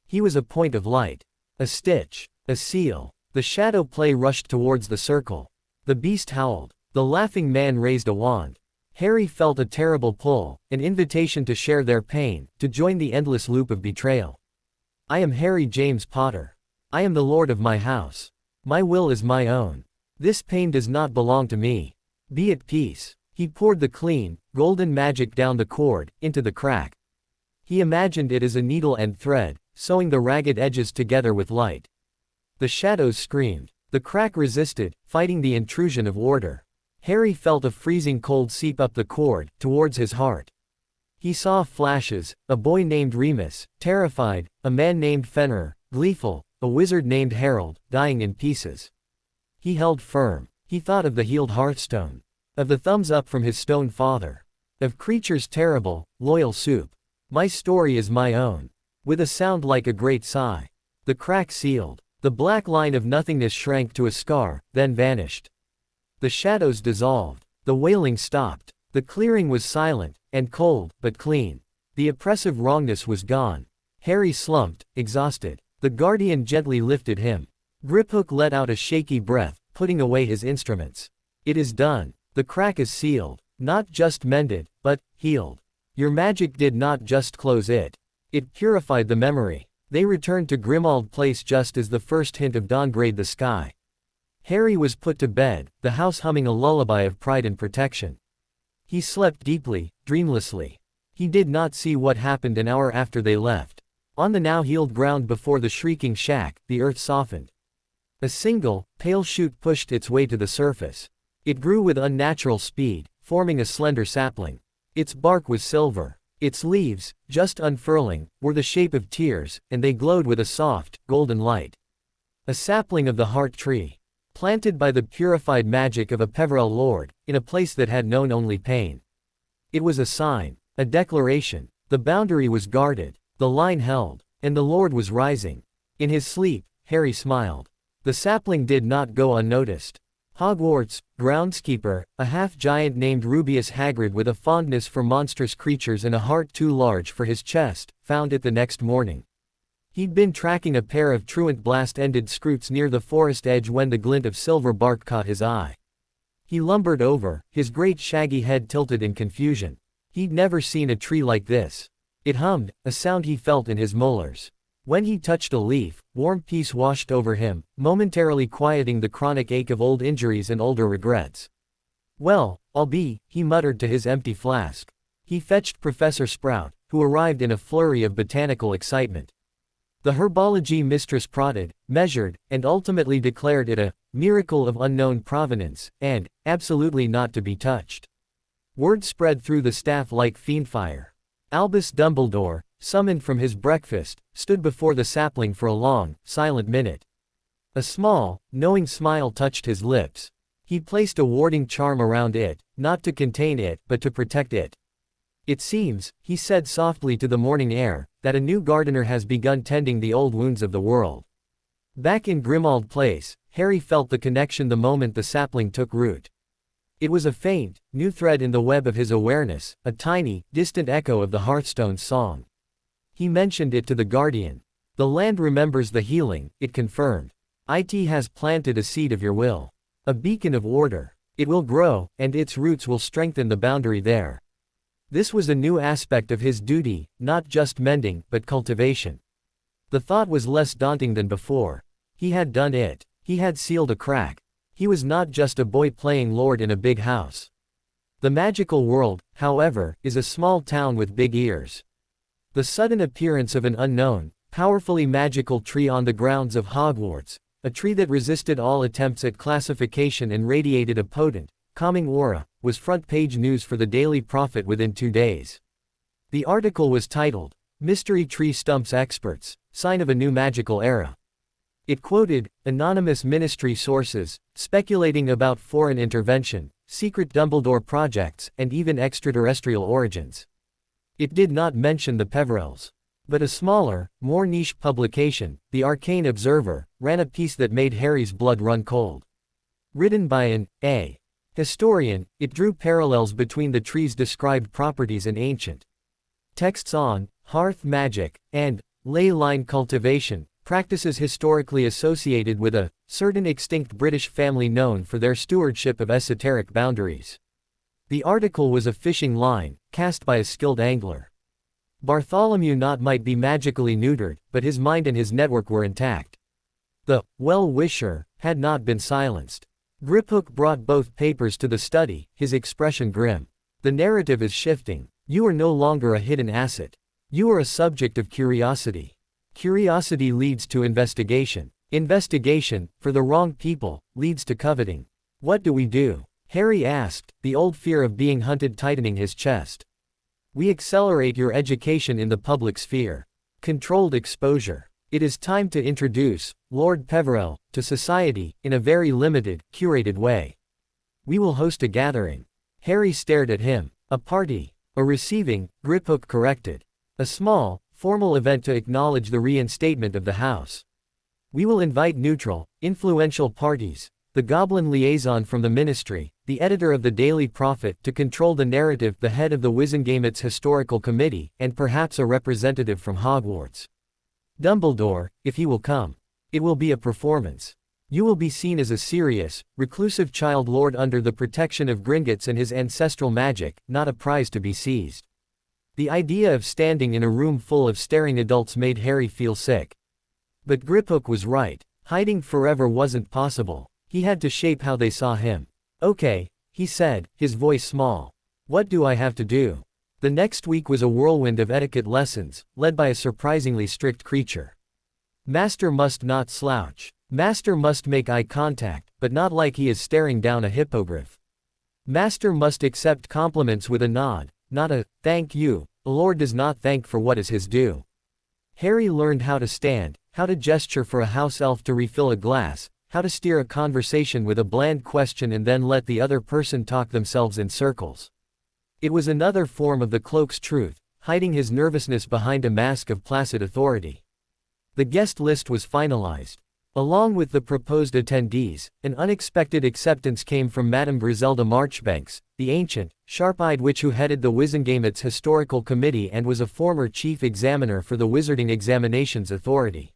He was a point of light. A stitch. A seal. The shadow play rushed towards the circle. The beast howled. The laughing man raised a wand. Harry felt a terrible pull, an invitation to share their pain, to join the endless loop of betrayal. I am Harry James Potter. I am the lord of my house. My will is my own. This pain does not belong to me. Be at peace. He poured the clean, golden magic down the cord, into the crack. He imagined it as a needle and thread, sewing the ragged edges together with light. The shadows screamed. The crack resisted, fighting the intrusion of order. Harry felt a freezing cold seep up the cord, towards his heart. He saw flashes, a boy named Remus, terrified, a man named Fenrir, gleeful, a wizard named Harold, dying in pieces. He held firm. He thought of the healed hearthstone. Of the thumbs up from his stone father. Of creatures terrible, loyal soup. My story is my own. With a sound like a great sigh. The crack sealed. The black line of nothingness shrank to a scar, then vanished. The shadows dissolved. The wailing stopped. The clearing was silent, and cold, but clean. The oppressive wrongness was gone. Harry slumped, exhausted. The guardian gently lifted him. Griphook let out a shaky breath, putting away his instruments. It is done. The crack is sealed. Not just mended, but healed. Your magic did not just close it. It purified the memory. They returned to Grimmauld Place just as the first hint of dawn grayed the sky. Harry was put to bed, the house humming a lullaby of pride and protection. He slept deeply, dreamlessly. He did not see what happened an hour after they left. On the now healed ground before the shrieking shack, the earth softened. A single, pale shoot pushed its way to the surface. It grew with unnatural speed, forming a slender sapling. Its bark was silver. Its leaves, just unfurling, were the shape of tears, and they glowed with a soft, golden light. A sapling of the heart tree. Planted by the purified magic of a Peverell Lord, in a place that had known only pain. It was a sign, a declaration. The boundary was guarded, the line held, and the Lord was rising. In his sleep, Harry smiled. The sapling did not go unnoticed. Hogwarts, groundskeeper, a half-giant named Rubeus Hagrid with a fondness for monstrous creatures and a heart too large for his chest, found it the next morning. He'd been tracking a pair of truant blast-ended scroots near the forest edge when the glint of silver bark caught his eye. He lumbered over, his great shaggy head tilted in confusion. He'd never seen a tree like this. It hummed, a sound he felt in his molars. When he touched a leaf, warm peace washed over him, momentarily quieting the chronic ache of old injuries and older regrets. Well, I'll be, he muttered to his empty flask. He fetched Professor Sprout, who arrived in a flurry of botanical excitement. The herbology mistress prodded, measured, and ultimately declared it a miracle of unknown provenance, and absolutely not to be touched. Word spread through the staff like fiendfire. Albus Dumbledore, summoned from his breakfast, stood before the sapling for a long, silent minute. A small, knowing smile touched his lips. He placed a warding charm around it, not to contain it, but to protect it. It seems, he said softly to the morning air, that a new gardener has begun tending the old wounds of the world. Back in Grimmauld Place, Harry felt the connection the moment the sapling took root. It was a faint, new thread in the web of his awareness, a tiny, distant echo of the Hearthstone's song. He mentioned it to the guardian. The land remembers the healing, it confirmed. It has planted a seed of your will. A beacon of order. It will grow, and its roots will strengthen the boundary there. This was a new aspect of his duty, not just mending, but cultivation. The thought was less daunting than before. He had done it. He had sealed a crack. He was not just a boy playing lord in a big house. The magical world, however, is a small town with big ears. The sudden appearance of an unknown, powerfully magical tree on the grounds of Hogwarts, a tree that resisted all attempts at classification and radiated a potent, calming aura, was front-page news for the Daily Prophet within 2 days. The article was titled, "Mystery Tree Stumps Experts, Sign of a New Magical Era." It quoted anonymous ministry sources, speculating about foreign intervention, secret Dumbledore projects, and even extraterrestrial origins. It did not mention the Peverells. But a smaller, more niche publication, The Arcane Observer, ran a piece that made Harry's blood run cold. Written by an A. historian, it drew parallels between the tree's described properties and ancient texts on hearth magic and ley line cultivation, practices historically associated with a certain extinct British family known for their stewardship of esoteric boundaries. The article was a fishing line, cast by a skilled angler. Bartholomew Knott might be magically neutered, but his mind and his network were intact. The well-wisher had not been silenced. Griphook brought both papers to the study, his expression grim. The narrative is shifting. You are no longer a hidden asset. You are a subject of curiosity. Curiosity leads to investigation. Investigation, for the wrong people, leads to coveting. What do we do? Harry asked, the old fear of being hunted tightening his chest. We accelerate your education in the public sphere. Controlled exposure. It is time to introduce Lord Peverell to society in a very limited, curated way. We will host a gathering. Harry stared at him. A party. A receiving, Griphook corrected. A small, formal event to acknowledge the reinstatement of the house. We will invite neutral, influential parties, the Goblin liaison from the ministry, the editor of the Daily Prophet to control the narrative, the head of the Wizengame's historical committee, and perhaps a representative from Hogwarts. Dumbledore, if he will come. It will be a performance. You will be seen as a serious, reclusive child lord under the protection of Gringotts and his ancestral magic, not a prize to be seized. The idea of standing in a room full of staring adults made Harry feel sick. But Griphook was right. Hiding forever wasn't possible. He had to shape how they saw him. Okay, he said, his voice small. What do I have to do? The next week was a whirlwind of etiquette lessons, led by a surprisingly strict creature. Master must not slouch. Master must make eye contact, but not like he is staring down a hippogriff. Master must accept compliments with a nod, not a, thank you. A lord does not thank for what is his due. Harry learned how to stand, how to gesture for a house elf to refill a glass, how to steer a conversation with a bland question and then let the other person talk themselves in circles. It was another form of the cloak's truth, hiding his nervousness behind a mask of placid authority. The guest list was finalized. Along with the proposed attendees, an unexpected acceptance came from Madame Griselda Marchbanks, the ancient, sharp-eyed witch who headed the Wizengame's historical committee and was a former chief examiner for the Wizarding Examinations Authority.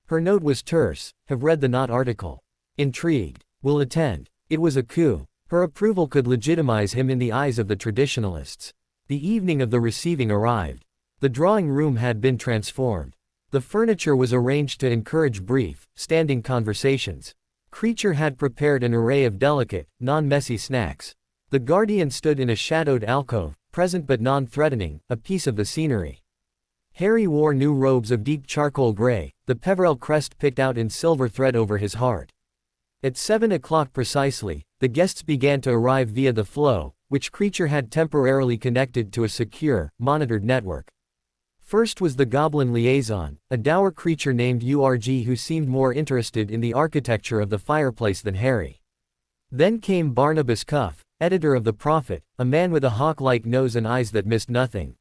Her note was terse, have read the Knott article. Intrigued. Will attend. It was a coup. Her approval could legitimize him in the eyes of the traditionalists. The evening of the receiving arrived. The drawing room had been transformed. The furniture was arranged to encourage brief, standing conversations. Creature had prepared an array of delicate, non-messy snacks. The guardian stood in a shadowed alcove, present but non-threatening, a piece of the scenery. Harry wore new robes of deep charcoal gray, the Peverell crest picked out in silver thread over his heart. At 7 o'clock precisely, the guests began to arrive via the flow, which Creature had temporarily connected to a secure, monitored network. First was the Goblin liaison, a dour creature named Urg who seemed more interested in the architecture of the fireplace than Harry. Then came Barnabas Cuff, editor of the Prophet, a man with a hawk-like nose and eyes that missed nothing.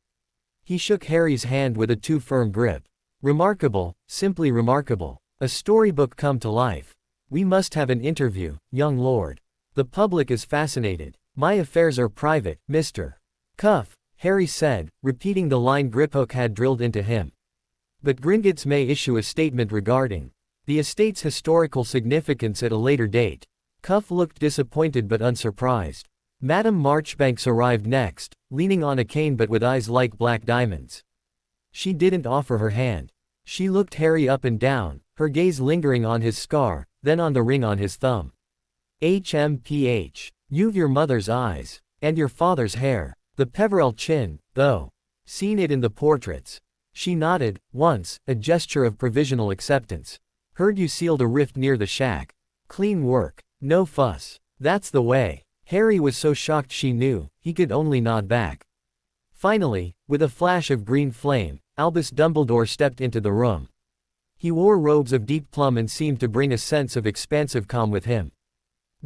He shook Harry's hand with a too firm grip. Remarkable, simply remarkable. A storybook come to life. We must have an interview, young lord. The public is fascinated. My affairs are private, Mr. Cuff, Harry said, repeating the line Griphook had drilled into him. But Gringotts may issue a statement regarding The estate's historical significance at a later date. Cuff looked disappointed but unsurprised. Madame Marchbanks arrived next, leaning on a cane but with eyes like black diamonds. She didn't offer her hand. She looked Harry up and down, her gaze lingering on his scar, then on the ring on his thumb. HMPH. You've your mother's eyes. And your father's hair. The Peverell chin, though. Seen it in the portraits. She nodded, once, a gesture of provisional acceptance. Heard you sealed a rift near the shack. Clean work. No fuss. That's the way. Harry was so shocked she knew, he could only nod back. Finally, with a flash of green flame, Albus Dumbledore stepped into the room. He wore robes of deep plum and seemed to bring a sense of expansive calm with him.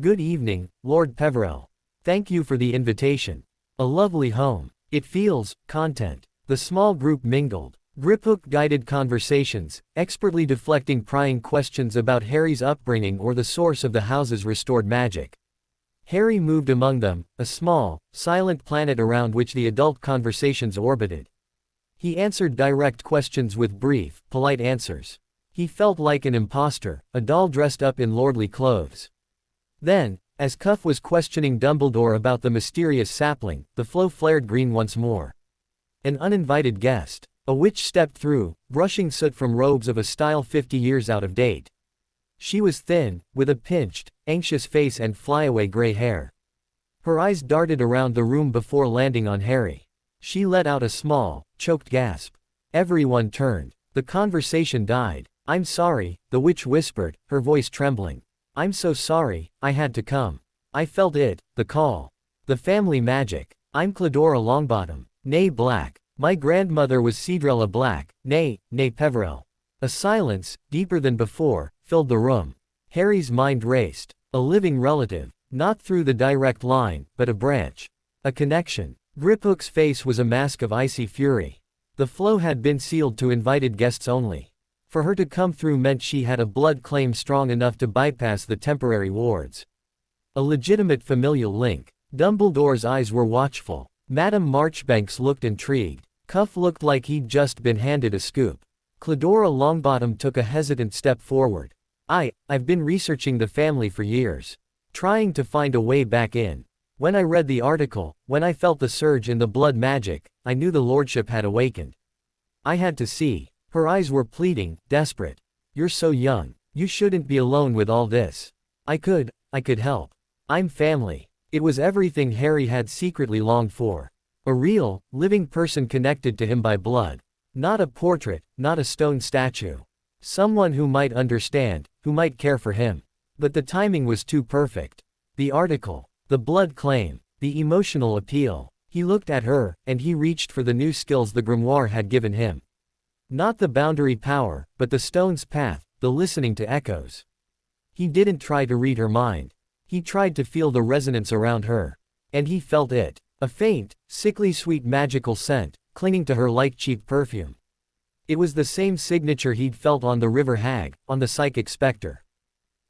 Good evening, Lord Peverell. Thank you for the invitation. A lovely home. It feels, content. The small group mingled. Griphook guided conversations, expertly deflecting prying questions about Harry's upbringing or the source of the house's restored magic. Harry moved among them, a small, silent planet around which the adult conversations orbited. He answered direct questions with brief, polite answers. He felt like an imposter, a doll dressed up in lordly clothes. Then, as Cuff was questioning Dumbledore about the mysterious sapling, the flow flared green once more. An uninvited guest. A witch stepped through, brushing soot from robes of a style 50 years out of date. She was thin, with a pinched, anxious face and flyaway gray hair. Her eyes darted around the room before landing on Harry. She let out a small, choked gasp. Everyone turned. The conversation died. I'm sorry, the witch whispered, her voice trembling. I'm so sorry, I had to come. I felt it, the call. The family magic. I'm Cladora Longbottom, née Black. My grandmother was Cedrella Black, née Peverell. A silence, deeper than before, filled the room. Harry's mind raced. A living relative. Not through the direct line, but a branch. A connection. Griphook's face was a mask of icy fury. The flow had been sealed to invited guests only. For her to come through meant she had a blood claim strong enough to bypass the temporary wards. A legitimate familial link. Dumbledore's eyes were watchful. Madame Marchbanks looked intrigued. Cuff looked like he'd just been handed a scoop. Cladora Longbottom took a hesitant step forward. I've been researching the family for years. Trying to find a way back in. When I read the article, when I felt the surge in the blood magic, I knew the Lordship had awakened. I had to see. Her eyes were pleading, desperate. You're so young. You shouldn't be alone with all this. I could help. I'm family. It was everything Harry had secretly longed for. A real, living person connected to him by blood. Not a portrait, not a stone statue. Someone who might understand, who might care for him. But the timing was too perfect. The article, the blood claim, the emotional appeal. He looked at her, and he reached for the new skills the grimoire had given him. Not the boundary power, but the stone's path, the listening to echoes. He didn't try to read her mind. He tried to feel the resonance around her. And he felt it. A faint, sickly sweet magical scent, clinging to her like cheap perfume. It was the same signature he'd felt on the river hag, on the psychic specter.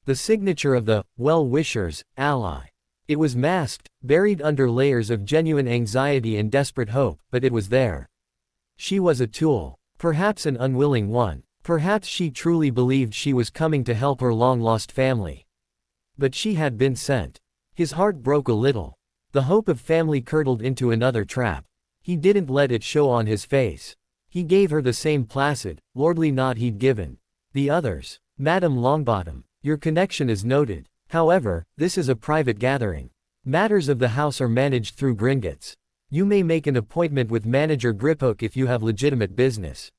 The signature of the well-wishers, ally. It was masked, buried under layers of genuine anxiety and desperate hope, but it was there. She was a tool. Perhaps an unwilling one. Perhaps she truly believed she was coming to help her long-lost family. But she had been sent. His heart broke a little. The hope of family curdled into another trap. He didn't let it show on his face. He gave her the same placid, lordly nod he'd given the others. Madame Longbottom, your connection is noted. However, this is a private gathering. Matters of the house are managed through Gringotts. You may make an appointment with Manager Griphook if you have legitimate business.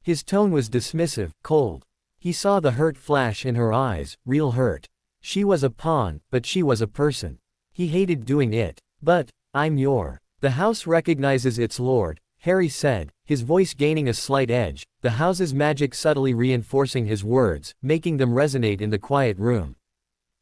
His tone was dismissive, cold. He saw the hurt flash in her eyes, real hurt. She was a pawn, but she was a person. He hated doing it. But, the house recognizes its lord, Harry said, his voice gaining a slight edge, the house's magic subtly reinforcing his words, making them resonate in the quiet room.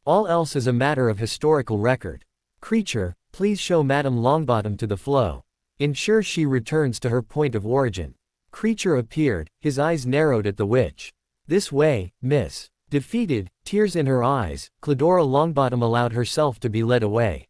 All else is a matter of historical record. Creature, please show Madame Longbottom to the flow. Ensure she returns to her point of origin. Creature appeared, his eyes narrowed at the witch. This way, miss. Defeated, tears in her eyes, Cladora Longbottom allowed herself to be led away.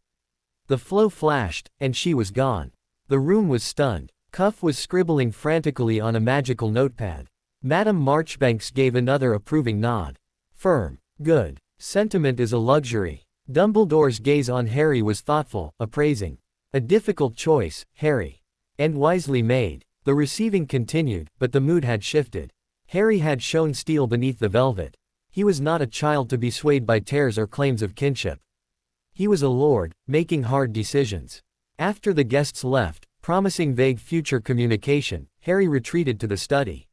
The flow flashed, and she was gone. The room was stunned. Cuff was scribbling frantically on a magical notepad. Madame Marchbanks gave another approving nod. Firm. Good. Sentiment is a luxury. Dumbledore's gaze on Harry was thoughtful, appraising. A difficult choice, Harry. And wisely made. The receiving continued, but the mood had shifted. Harry had shown steel beneath the velvet. He was not a child to be swayed by tares or claims of kinship. He was a lord, making hard decisions. After the guests left, promising vague future communication, Harry retreated to the study.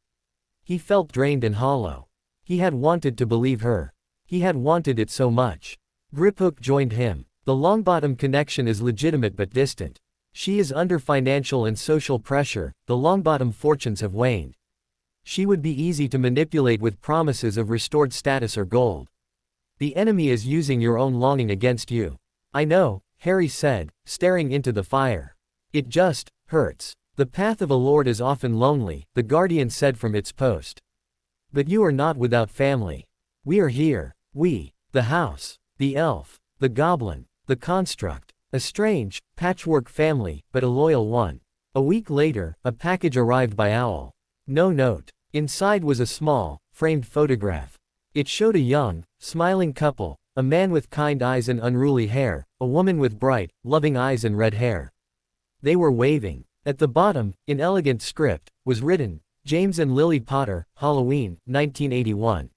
He felt drained and hollow. He had wanted to believe her. He had wanted it so much. Griphook joined him. The Longbottom connection is legitimate but distant. She is under financial and social pressure, the Longbottom fortunes have waned. She would be easy to manipulate with promises of restored status or gold. The enemy is using your own longing against you. I know, Harry said, staring into the fire. It just hurts. The path of a lord is often lonely, the guardian said from its post. But you are not without family. We are here. We, the house, the elf, the goblin, the construct. A strange, patchwork family, but a loyal one. A week later, a package arrived by Owl. No note. Inside was a small, framed photograph. It showed a young, smiling couple, a man with kind eyes and unruly hair, a woman with bright, loving eyes and red hair. They were waving. At the bottom, in elegant script, was written, James and Lily Potter, Halloween, 1981.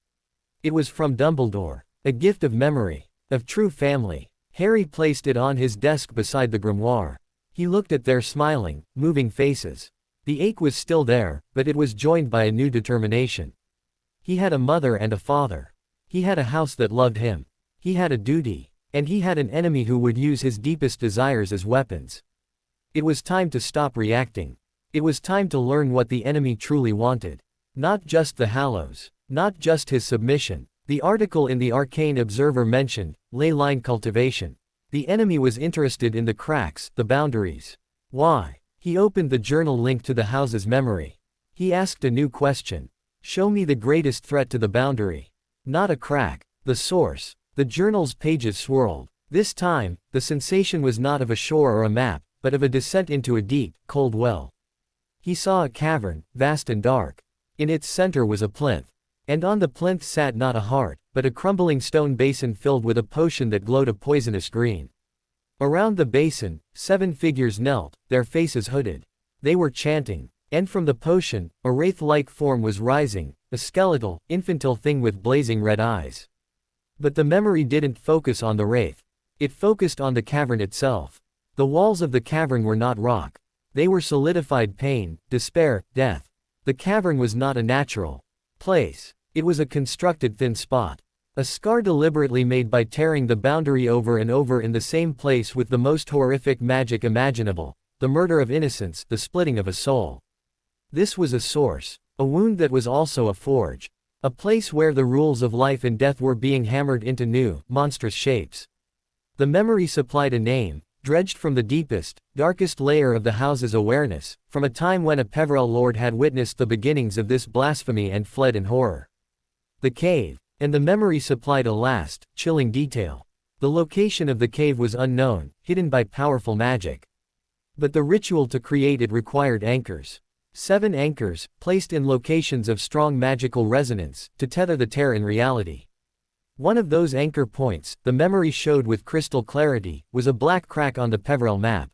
It was from Dumbledore. A gift of memory. Of true family. Harry placed it on his desk beside the grimoire. He looked at their smiling, moving faces. The ache was still there, but it was joined by a new determination. He had a mother and a father. He had a house that loved him. He had a duty. And he had an enemy who would use his deepest desires as weapons. It was time to stop reacting. It was time to learn what the enemy truly wanted. Not just the Hallows. Not just his submission. The article in the Arcane Observer mentioned ley line cultivation. The enemy was interested in the cracks, the boundaries. Why? He opened the journal linked to the house's memory. He asked a new question. Show me the greatest threat to the boundary. Not a crack. The source. The journal's pages swirled. This time, the sensation was not of a shore or a map, but of a descent into a deep, cold well. He saw a cavern, vast and dark. In its center was a plinth. And on the plinth sat not a heart, but a crumbling stone basin filled with a potion that glowed a poisonous green. Around the basin, 7 figures knelt, their faces hooded. They were chanting. And from the potion, a wraith-like form was rising, a skeletal, infantile thing with blazing red eyes. But the memory didn't focus on the wraith. It focused on the cavern itself. The walls of the cavern were not rock. They were solidified pain, despair, death. The cavern was not a natural place. It was a constructed thin spot. A scar deliberately made by tearing the boundary over and over in the same place with the most horrific magic imaginable. The murder of innocence, the splitting of a soul. This was a source. A wound that was also a forge. A place where the rules of life and death were being hammered into new, monstrous shapes. The memory supplied a name, dredged from the deepest, darkest layer of the house's awareness, from a time when a Peverell Lord had witnessed the beginnings of this blasphemy and fled in horror. The cave. And the memory supplied a last, chilling detail. The location of the cave was unknown, hidden by powerful magic. But the ritual to create it required anchors. 7 anchors, placed in locations of strong magical resonance, to tether the tear in reality. One of those anchor points, the memory showed with crystal clarity, was a black crack on the Peverell map.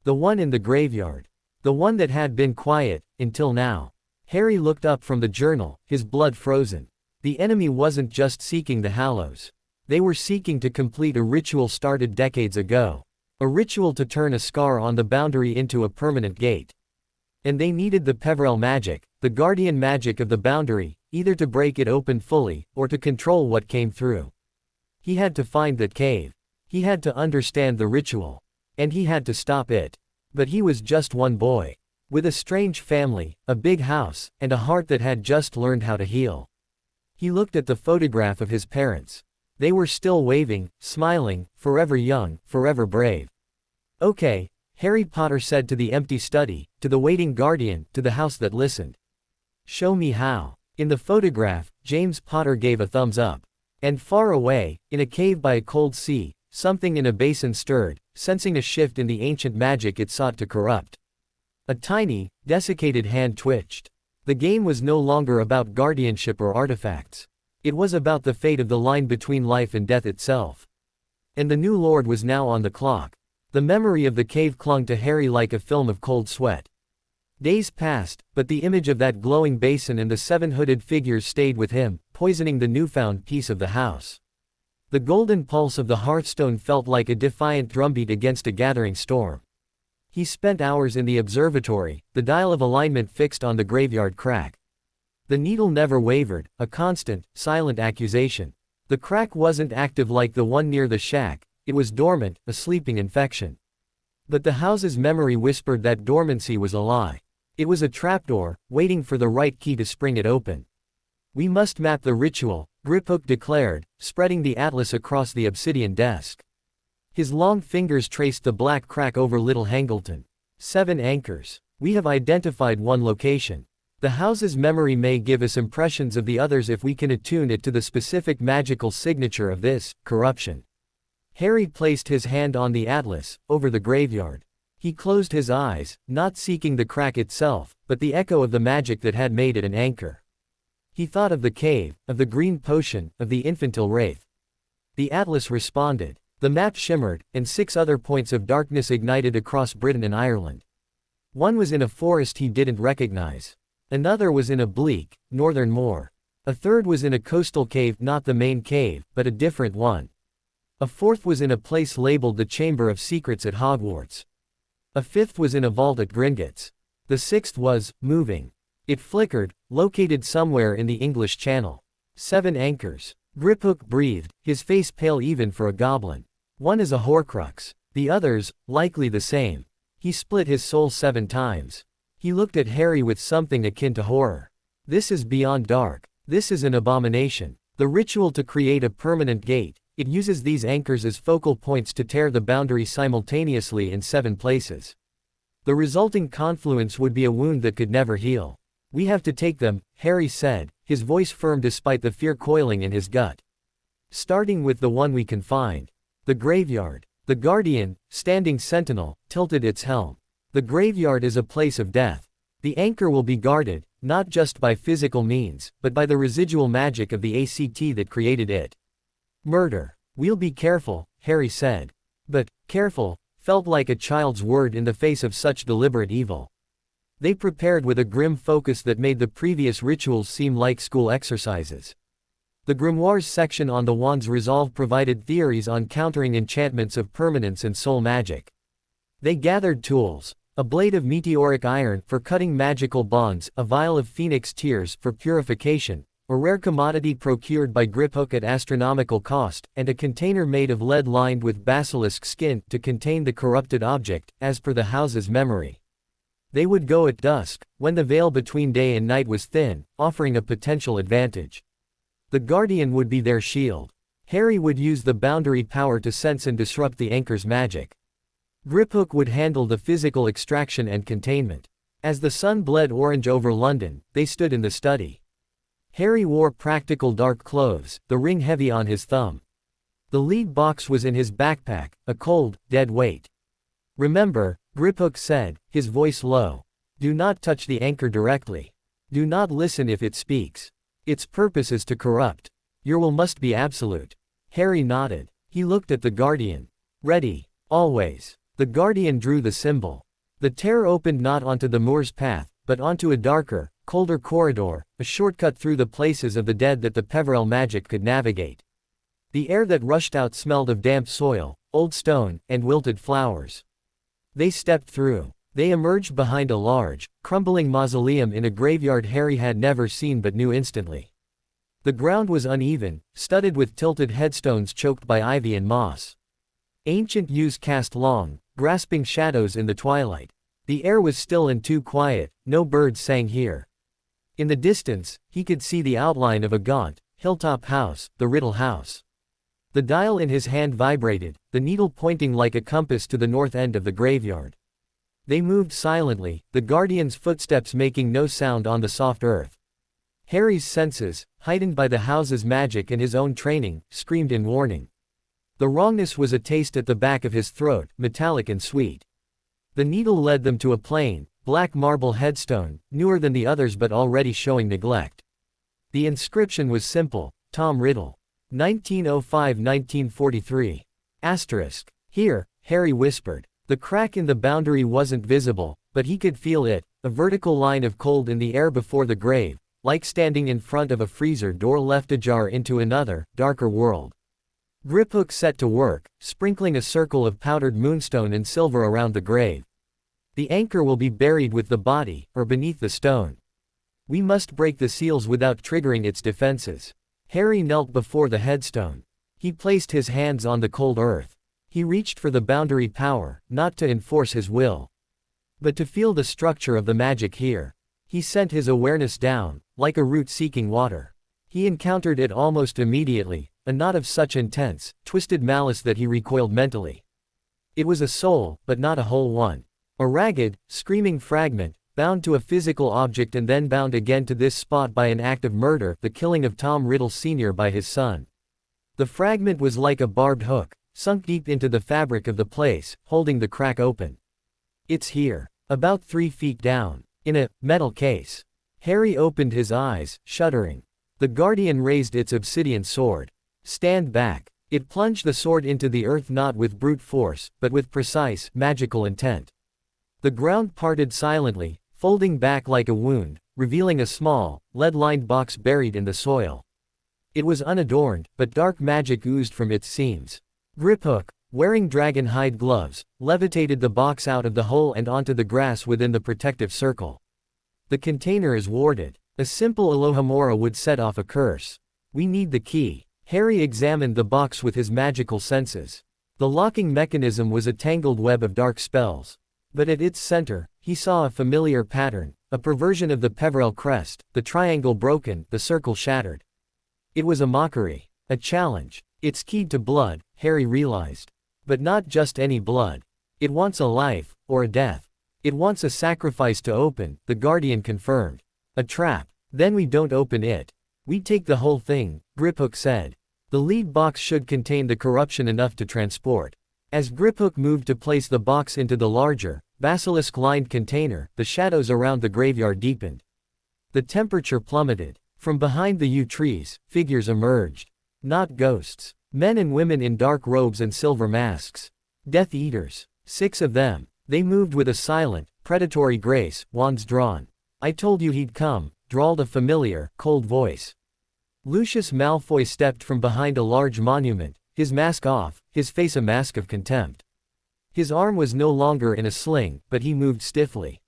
The one in the graveyard. The one that had been quiet, until now. Harry looked up from the journal, his blood frozen. The enemy wasn't just seeking the Hallows. They were seeking to complete a ritual started decades ago. A ritual to turn a scar on the boundary into a permanent gate. And they needed the Peverell magic, the guardian magic of the boundary, either to break it open fully, or to control what came through. He had to find that cave. He had to understand the ritual. And he had to stop it. But he was just one boy. With a strange family, a big house, and a heart that had just learned how to heal. He looked at the photograph of his parents. They were still waving, smiling, forever young, forever brave. Okay, Harry Potter said to the empty study, to the waiting guardian, to the house that listened. Show me how. In the photograph, James Potter gave a thumbs up. And far away, in a cave by a cold sea, something in a basin stirred, sensing a shift in the ancient magic it sought to corrupt. A tiny, desiccated hand twitched. The game was no longer about guardianship or artifacts. It was about the fate of the line between life and death itself. And the new lord was now on the clock. The memory of the cave clung to Harry like a film of cold sweat. Days passed, but the image of that glowing basin and the 7 hooded figures stayed with him, poisoning the newfound peace of the house. The golden pulse of the hearthstone felt like a defiant drumbeat against a gathering storm. He spent hours in the observatory, the dial of alignment fixed on the graveyard crack. The needle never wavered, a constant, silent accusation. The crack wasn't active like the one near the shack, it was dormant, a sleeping infection. But the house's memory whispered that dormancy was a lie. It was a trapdoor, waiting for the right key to spring it open. "We must map the ritual," Griphook declared, spreading the atlas across the obsidian desk. His long fingers traced the black crack over Little Hangleton. 7 anchors. We have identified one location. The house's memory may give us impressions of the others if we can attune it to the specific magical signature of this corruption. Harry placed his hand on the atlas, over the graveyard. He closed his eyes, not seeking the crack itself, but the echo of the magic that had made it an anchor. He thought of the cave, of the green potion, of the infantile wraith. The atlas responded. The map shimmered, and 6 other points of darkness ignited across Britain and Ireland. One was in a forest he didn't recognize. Another was in a bleak, northern moor. A third was in a coastal cave, not the main cave, but a different one. A fourth was in a place labeled the Chamber of Secrets at Hogwarts. A fifth was in a vault at Gringotts. The sixth was moving. It flickered, located somewhere in the English Channel. 7 anchors. Griphook breathed, his face pale even for a goblin. One is a Horcrux. The others, likely the same. He split his soul 7 times. He looked at Harry with something akin to horror. This is beyond dark. This is an abomination. The ritual to create a permanent gate. It uses these anchors as focal points to tear the boundary simultaneously in 7 places. The resulting confluence would be a wound that could never heal. We have to take them, Harry said, his voice firm despite the fear coiling in his gut. Starting with the one we can find. The graveyard. The guardian, standing sentinel, tilted its helm. The graveyard is a place of death. The anchor will be guarded, not just by physical means, but by the residual magic of the ACT that created it. Murder. We'll be careful, Harry said. But, careful, felt like a child's word in the face of such deliberate evil. They prepared with a grim focus that made the previous rituals seem like school exercises. The grimoires section on the Wand's Resolve provided theories on countering enchantments of permanence and soul magic. They gathered tools. A blade of meteoric iron for cutting magical bonds, a vial of phoenix tears for purification, a rare commodity procured by Griphook at astronomical cost, and a container made of lead lined with basilisk skin to contain the corrupted object, as per the house's memory. They would go at dusk, when the veil between day and night was thin, offering a potential advantage. The Guardian would be their shield. Harry would use the boundary power to sense and disrupt the anchor's magic. Griphook would handle the physical extraction and containment. As the sun bled orange over London, they stood in the study. Harry wore practical dark clothes, the ring heavy on his thumb. The lead box was in his backpack, a cold, dead weight. "Remember," Griphook said, his voice low. "Do not touch the anchor directly. Do not listen if it speaks. Its purpose is to corrupt. Your will must be absolute." Harry nodded. He looked at the Guardian. "Ready. Always." The Guardian drew the symbol. The tear opened not onto the moor's path, but onto a darker, colder corridor, a shortcut through the places of the dead that the Peverell magic could navigate. The air that rushed out smelled of damp soil, old stone, and wilted flowers. They stepped through. They emerged behind a large, crumbling mausoleum in a graveyard Harry had never seen but knew instantly. The ground was uneven, studded with tilted headstones choked by ivy and moss. Ancient yews cast long, grasping shadows in the twilight. The air was still and too quiet, no birds sang here. In the distance, he could see the outline of a gaunt, hilltop house, the Riddle House. The dial in his hand vibrated, the needle pointing like a compass to the north end of the graveyard. They moved silently, the Guardian's footsteps making no sound on the soft earth. Harry's senses, heightened by the house's magic and his own training, screamed in warning. The wrongness was a taste at the back of his throat, metallic and sweet. The needle led them to a plain, black marble headstone, newer than the others but already showing neglect. The inscription was simple: Tom Riddle. 1905–1943. Asterisk. Here, Harry whispered. The crack in the boundary wasn't visible, but he could feel it, a vertical line of cold in the air before the grave, like standing in front of a freezer door left ajar into another, darker world. Griphook set to work, sprinkling a circle of powdered moonstone and silver around the grave. The anchor will be buried with the body, or beneath the stone. We must break the seals without triggering its defenses. Harry knelt before the headstone. He placed his hands on the cold earth. He reached for the boundary power, not to enforce his will, but to feel the structure of the magic here. He sent his awareness down, like a root seeking water. He encountered it almost immediately, a knot of such intense, twisted malice that he recoiled mentally. It was a soul, but not a whole one. A ragged, screaming fragment, bound to a physical object and then bound again to this spot by an act of murder, the killing of Tom Riddle Sr. by his son. The fragment was like a barbed hook, sunk deep into the fabric of the place, holding the crack open. It's here. About 3 feet down. In a metal case. Harry opened his eyes, shuddering. The Guardian raised its obsidian sword. Stand back. It plunged the sword into the earth not with brute force, but with precise, magical intent. The ground parted silently, folding back like a wound, revealing a small, lead-lined box buried in the soil. It was unadorned, but dark magic oozed from its seams. Griphook, wearing dragon hide gloves, levitated the box out of the hole and onto the grass within the protective circle. The container is warded. A simple Alohomora would set off a curse. We need the key. Harry examined the box with his magical senses. The locking mechanism was a tangled web of dark spells. But at its center, he saw a familiar pattern, a perversion of the Peverell crest, the triangle broken, the circle shattered. It was a mockery, a challenge. It's keyed to blood, Harry realized. But not just any blood. It wants a life, or a death. It wants a sacrifice to open, the Guardian confirmed. A trap. Then we don't open it. We take the whole thing, Griphook said. The lead box should contain the corruption enough to transport. As Griphook moved to place the box into the larger, basilisk-lined container, the shadows around the graveyard deepened. The temperature plummeted. From behind the yew trees, figures emerged. Not ghosts. Men and women in dark robes and silver masks. Death Eaters. 6 of them. They moved with a silent, predatory grace, wands drawn. I told you he'd come, drawled a familiar, cold voice. Lucius Malfoy stepped from behind a large monument, his mask off, his face a mask of contempt. His arm was no longer in a sling, but he moved stiffly.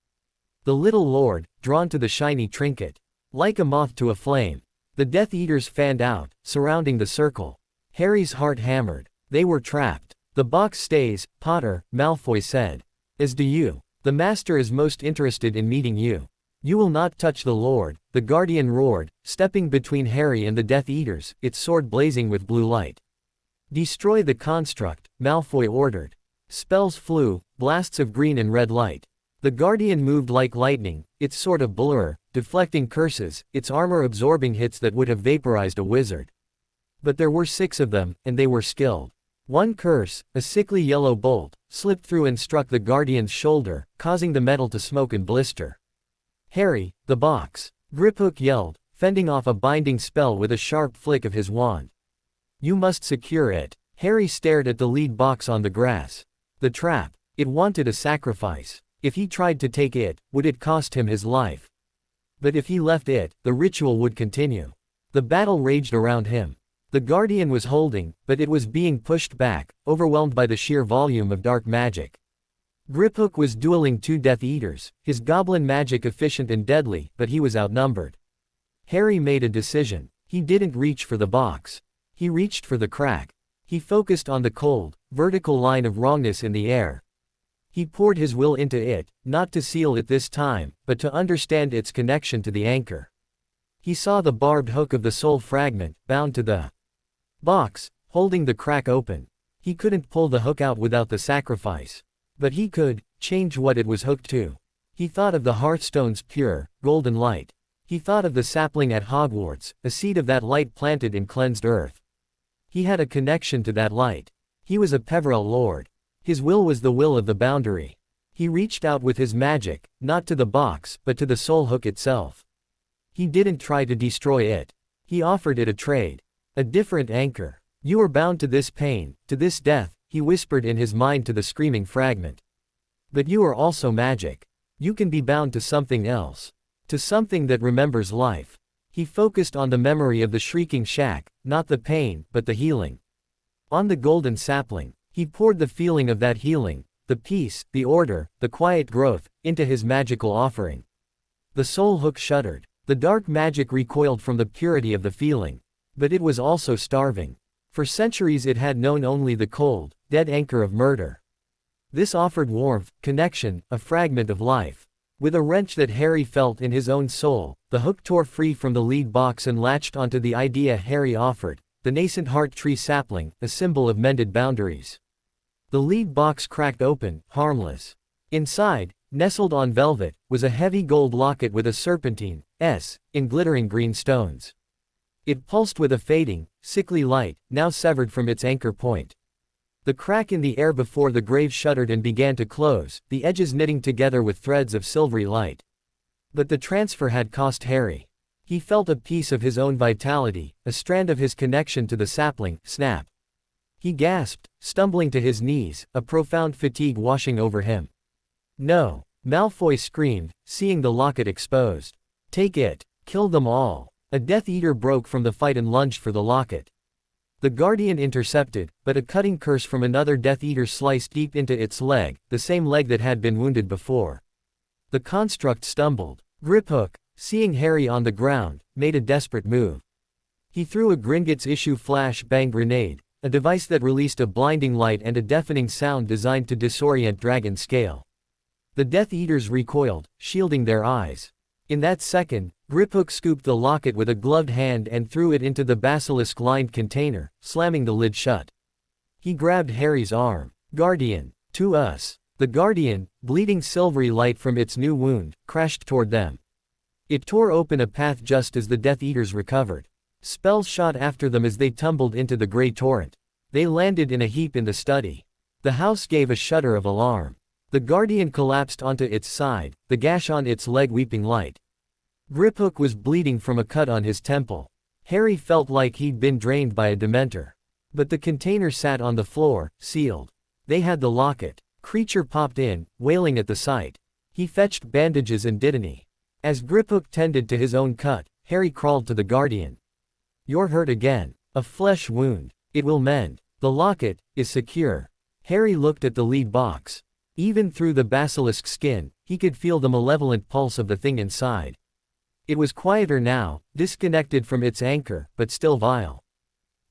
The little lord, drawn to the shiny trinket. Like a moth to a flame. The Death Eaters fanned out, surrounding the circle. Harry's heart hammered. They were trapped. The box stays, Potter, Malfoy said. As do you. The Master is most interested in meeting you. You will not touch the Lord, the Guardian roared, stepping between Harry and the Death Eaters, its sword blazing with blue light. Destroy the construct, Malfoy ordered. Spells flew, blasts of green and red light. The Guardian moved like lightning, its sword a blur, deflecting curses, its armor absorbing hits that would have vaporized a wizard. But there were 6 of them, and they were skilled. One curse, a sickly yellow bolt, slipped through and struck the Guardian's shoulder, causing the metal to smoke and blister. Harry, the box. Griphook yelled, fending off a binding spell with a sharp flick of his wand. You must secure it. Harry stared at the lead box on the grass. The trap. It wanted a sacrifice. If he tried to take it, would it cost him his life? But if he left it, the ritual would continue. The battle raged around him. The Guardian was holding, but it was being pushed back, overwhelmed by the sheer volume of dark magic. Griphook was dueling 2 Death Eaters, his goblin magic efficient and deadly, but he was outnumbered. Harry made a decision. He didn't reach for the box. He reached for the crack. He focused on the cold, vertical line of wrongness in the air. He poured his will into it, not to seal it this time, but to understand its connection to the anchor. He saw the barbed hook of the soul fragment, bound to the box, holding the crack open. He couldn't pull the hook out without the sacrifice. But he could change what it was hooked to. He thought of the Hearthstone's pure, golden light. He thought of the sapling at Hogwarts, a seed of that light planted in cleansed earth. He had a connection to that light. He was a Peverell Lord. His will was the will of the boundary. He reached out with his magic, not to the box, but to the soul hook itself. He didn't try to destroy it. He offered it a trade. A different anchor. You are bound to this pain, to this death, he whispered in his mind to the screaming fragment. But you are also magic. You can be bound to something else. To something that remembers life. He focused on the memory of the shrieking shack, not the pain, but the healing. On the golden sapling, he poured the feeling of that healing, the peace, the order, the quiet growth, into his magical offering. The soul hook shuddered. The dark magic recoiled from the purity of the feeling. But it was also starving. For centuries it had known only the cold, dead anchor of murder. This offered warmth, connection, a fragment of life. With a wrench that Harry felt in his own soul, the hook tore free from the lead box and latched onto the idea Harry offered, the nascent heart tree sapling, a symbol of mended boundaries. The lead box cracked open, harmless. Inside, nestled on velvet, was a heavy gold locket with a serpentine, in glittering green stones. It pulsed with a fading, sickly light, now severed from its anchor point. The crack in the air before the grave shuddered and began to close, the edges knitting together with threads of silvery light. But the transfer had cost Harry. He felt a piece of his own vitality, a strand of his connection to the sapling, snap. He gasped, stumbling to his knees, a profound fatigue washing over him. No! Malfoy screamed, seeing the locket exposed. Take it! Kill them all! A Death Eater broke from the fight and lunged for the locket. The Guardian intercepted, but a cutting curse from another Death Eater sliced deep into its leg, the same leg that had been wounded before. The construct stumbled. Griphook, seeing Harry on the ground, made a desperate move. He threw a Gringotts issue flash bang grenade, a device that released a blinding light and a deafening sound designed to disorient dragon scale. The Death Eaters recoiled, shielding their eyes. In that second, Griphook scooped the locket with a gloved hand and threw it into the basilisk-lined container, slamming the lid shut. He grabbed Harry's arm. Guardian, to us. The Guardian, bleeding silvery light from its new wound, crashed toward them. It tore open a path just as the Death Eaters recovered. Spells shot after them as they tumbled into the grey torrent. They landed in a heap in the study. The house gave a shudder of alarm. The Guardian collapsed onto its side, the gash on its leg weeping light. Griphook was bleeding from a cut on his temple. Harry felt like he'd been drained by a dementor. But the container sat on the floor, sealed. They had the locket. Creature popped in, wailing at the sight. He fetched bandages and Dittany. As Griphook tended to his own cut, Harry crawled to the Guardian. You're hurt again. A flesh wound. It will mend. The locket is secure. Harry looked at the lead box. Even through the basilisk skin, he could feel the malevolent pulse of the thing inside. It was quieter now, disconnected from its anchor, but still vile.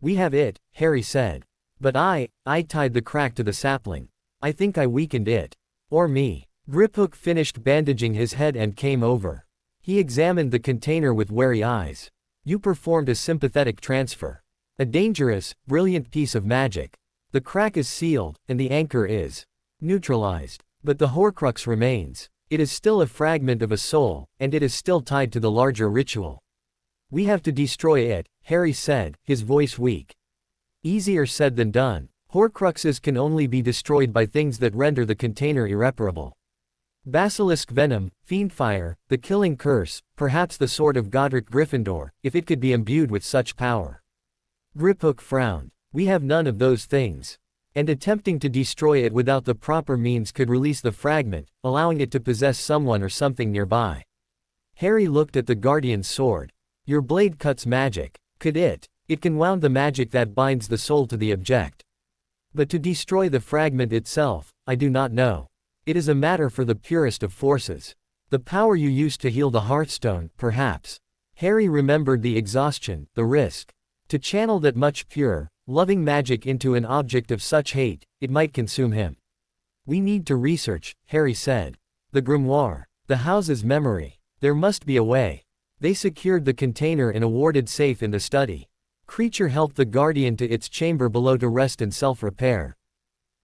We have it, Harry said. But I tied the crack to the sapling. I think I weakened it. Or me. Griphook finished bandaging his head and came over. He examined the container with wary eyes. You performed a sympathetic transfer. A dangerous, brilliant piece of magic. The crack is sealed, and the anchor is neutralized. But the Horcrux remains. It is still a fragment of a soul, and it is still tied to the larger ritual. We have to destroy it, Harry said, his voice weak. Easier said than done. Horcruxes can only be destroyed by things that render the container irreparable. Basilisk venom, fiendfire, the killing curse, perhaps the sword of Godric Gryffindor, if it could be imbued with such power. Griphook frowned. We have none of those things. And attempting to destroy it without the proper means could release the fragment, allowing it to possess someone or something nearby. Harry looked at the Guardian's sword. Your blade cuts magic. Could it? It can wound the magic that binds the soul to the object. But to destroy the fragment itself, I do not know. It is a matter for the purest of forces. The power you used to heal the Hearthstone, perhaps. Harry remembered the exhaustion, the risk. To channel that much pure, loving magic into an object of such hate, it might consume him. We need to research, Harry said. The grimoire. The house's memory. There must be a way. They secured the container in a warded safe in the study. Creature helped the Guardian to its chamber below to rest and self-repair.